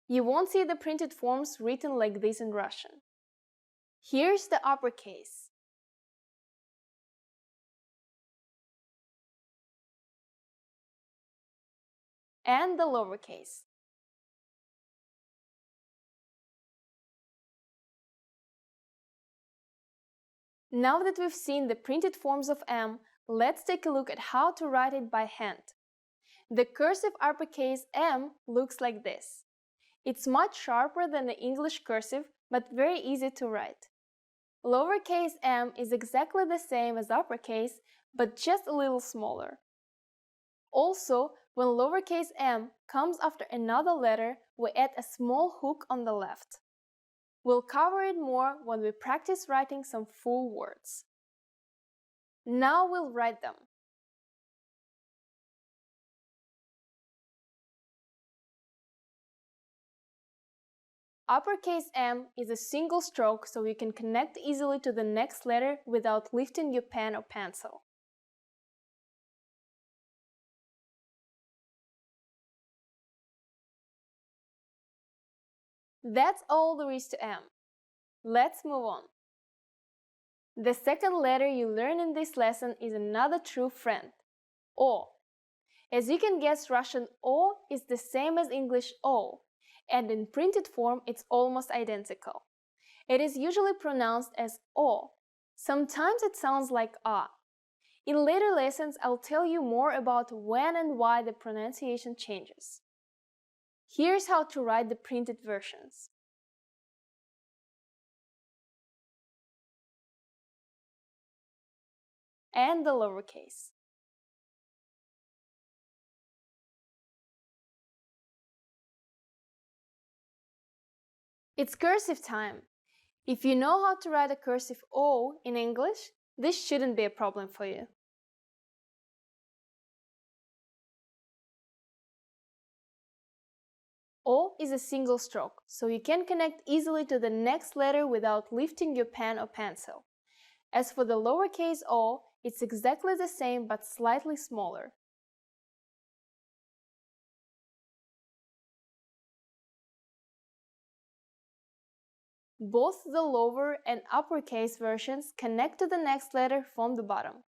You won't see the printed forms written like this in Russian. Here's the uppercase. And the lowercase. Now that we've seen the printed forms of M, let's take a look at how to write it by hand. The cursive uppercase M looks like this. It's much sharper than the English cursive, but very easy to write. Lowercase m is exactly the same as uppercase, but just a little smaller. Also, when lowercase m comes after another letter, we add a small hook on the left. We'll cover it more when we practice writing some full words. Now we'll write them. Uppercase M is a single stroke, so you can connect easily to the next letter without lifting your pen or pencil. That's all there is to M. Let's move on. The second letter you learn in this lesson is another true friend, O. As you can guess, Russian O is the same as English O, and in printed form it's almost identical. It is usually pronounced as O. Sometimes it sounds like A. In later lessons, I'll tell you more about when and why the pronunciation changes. Here's how to write the printed versions. And the lowercase. It's cursive time. If you know how to write a cursive O in English, this shouldn't be a problem for you. O is a single stroke, so you can connect easily to the next letter without lifting your pen or pencil. As for the lowercase o, it's exactly the same but slightly smaller. Both the lower and uppercase versions connect to the next letter from the bottom.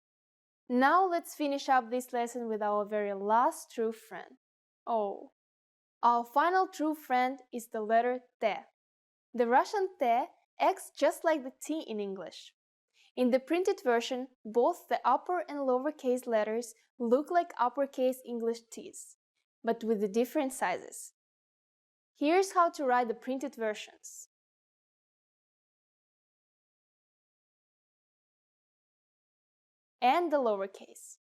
Now let's finish up this lesson with our very last true friend, O. Our final true friend is the letter T. The Russian T acts just like the T in English. In the printed version, both the upper and lowercase letters look like uppercase English T's, but with the different sizes. Here's how to write the printed versions. And the lowercase.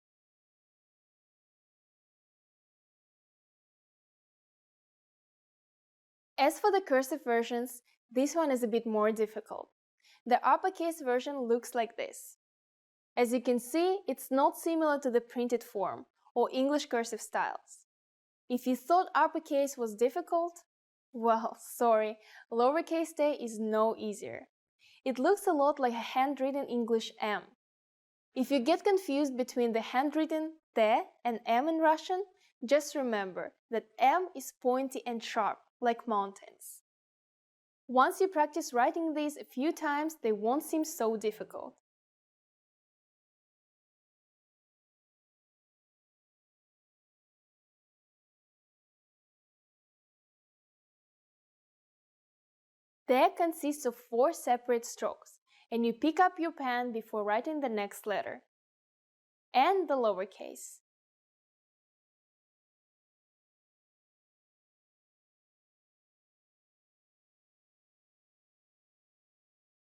As for the cursive versions, this one is a bit more difficult. The uppercase version looks like this. As you can see, it's not similar to the printed form or English cursive styles. If you thought uppercase was difficult, well, sorry, lowercase t is no easier. It looks a lot like a handwritten English M. If you get confused between the handwritten T and M in Russian, just remember that M is pointy and sharp, like mountains. Once you practice writing these a few times, they won't seem so difficult. T consists of 4 separate strokes, and you pick up your pen before writing the next letter. And the lowercase.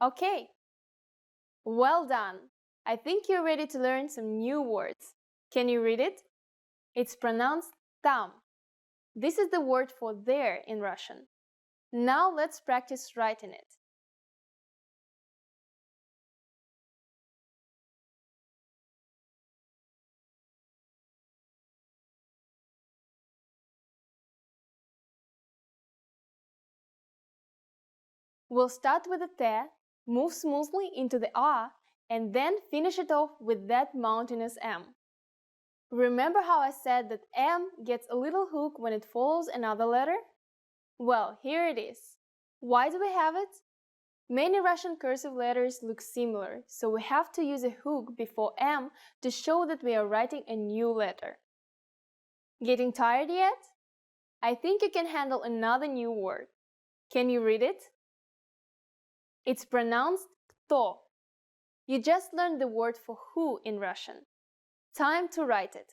Okay, well done! I think you're ready to learn some new words. Can you read it? It's pronounced tam. This is the word for there in Russian. Now let's practice writing it. We'll start with the T, move smoothly into the A, and then finish it off with that mountainous M. Remember how I said that M gets a little hook when it follows another letter? Well, here it is. Why do we have it? Many Russian cursive letters look similar, so we have to use a hook before M to show that we are writing a new letter. Getting tired yet? I think you can handle another new word. Can you read it? It's pronounced kto. You just learned the word for who in Russian. Time to write it.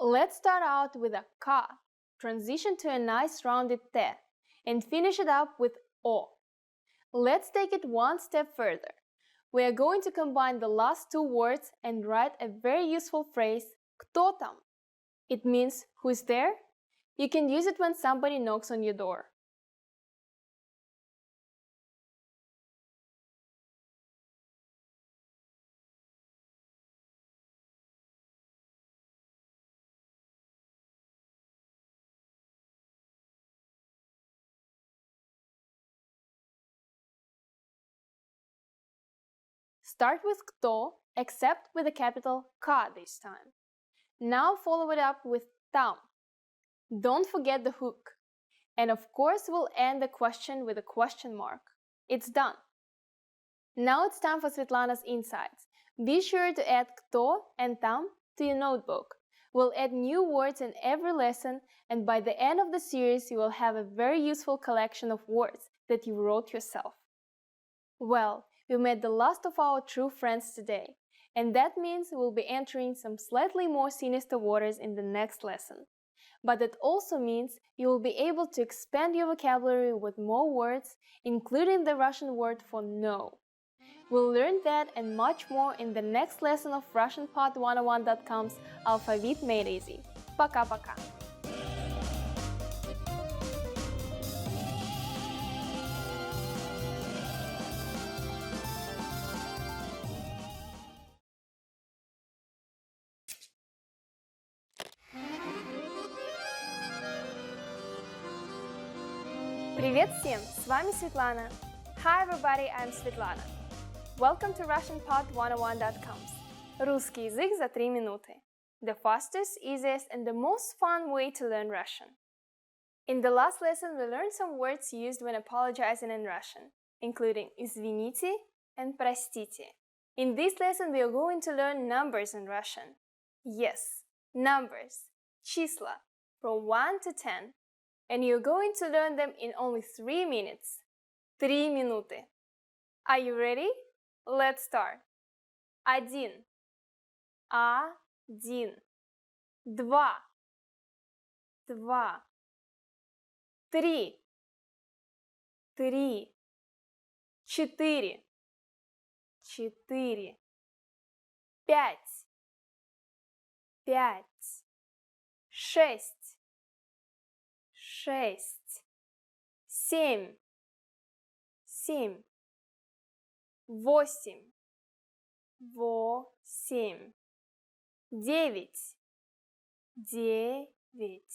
Let's start out with a ka, transition to a nice rounded T, and finish it up with o. Let's take it one step further. We are going to combine the last 2 words and write a very useful phrase, kto tam. It means who's there? You can use it when somebody knocks on your door. Start with kto, except with a capital K this time. Now follow it up with tam. Don't forget the hook. And of course, we'll end the question with a question mark. It's done. Now it's time for Svetlana's insights. Be sure to add кто and там to your notebook. We'll add new words in every lesson, and by the end of the series, you will have a very useful collection of words that you wrote yourself. Well, we met the last of our true friends today, and that means we'll be entering some slightly more sinister waters in the next lesson. But it also means you will be able to expand your vocabulary with more words, including the Russian word for no. We'll learn that and much more in the next lesson of RussianPod101.com's Alphabet Made Easy. Пока-пока! Привет всем! С вами Светлана. Hi everybody, I'm Svetlana. Welcome to RussianPod101.com's Русский язык за 3 минуты. The fastest, easiest, and the most fun way to learn Russian. In the last lesson, we learned some words used when apologizing in Russian, including извините and простите. In this lesson, we are going to learn numbers in Russian. Yes, numbers, числа, from 1 to 10. And you're going to learn them in only 3 minutes. 3 минуты. Are you ready? Let's start. 1. 1. 2. 2. 3. 3. 4. 4. 5. 5. 6. 6. 7. 7. 8. 8. 9. 9.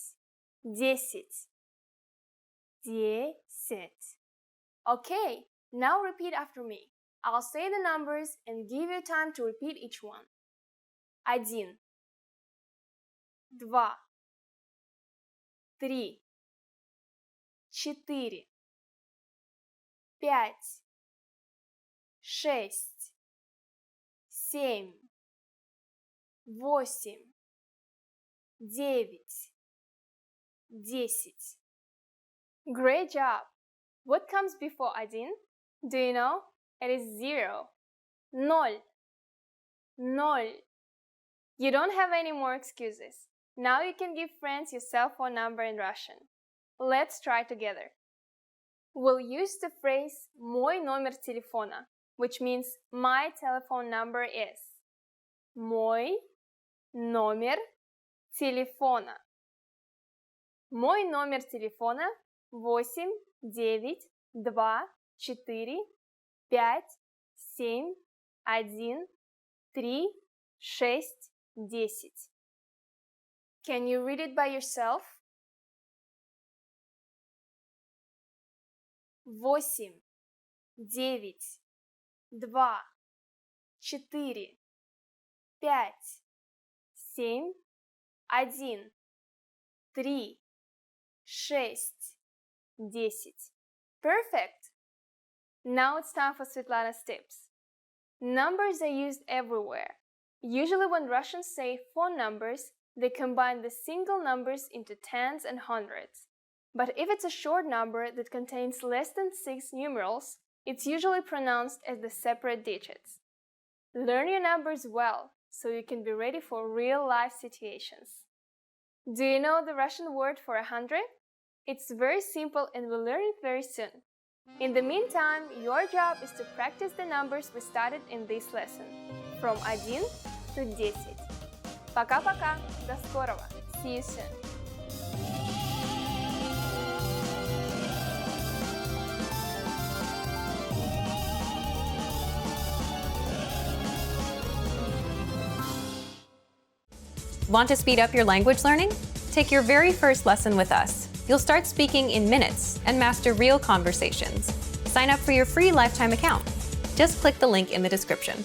10. 10. Okay, now repeat after me. I'll say the numbers and give you time to repeat each one. 1. 2. 3. 4. 5. 6. 7. 8. 9. 10. Great job! What comes before 1? Do you know? It is 0. Ноль. Ноль. You don't have any more excuses. Now you can give friends your cell phone number in Russian. Let's try together. We'll use the phrase «мой номер телефона», which means my telephone number is. Мой номер телефона. Мой номер телефона 8 9 2 4 5 7 1 3 6 10. Can you read it by yourself? 8 9 2 4 5 7 1 3 6 10. Perfect! Now it's time for Svetlana's tips. Numbers are used everywhere. Usually when Russians say phone numbers, they combine the single numbers into tens and hundreds. But if it's a short number that contains less than 6 numerals, it's usually pronounced as the separate digits. Learn your numbers well, so you can be ready for real-life situations. Do you know the Russian word for 100? It's very simple and we'll learn it very soon. In the meantime, your job is to practice the numbers we studied in this lesson, from 1 to 10. Пока-пока, до скорого, see you soon. Want to speed up your language learning? Take your very first lesson with us. You'll start speaking in minutes and master real conversations. Sign up for your free lifetime account. Just click the link in the description.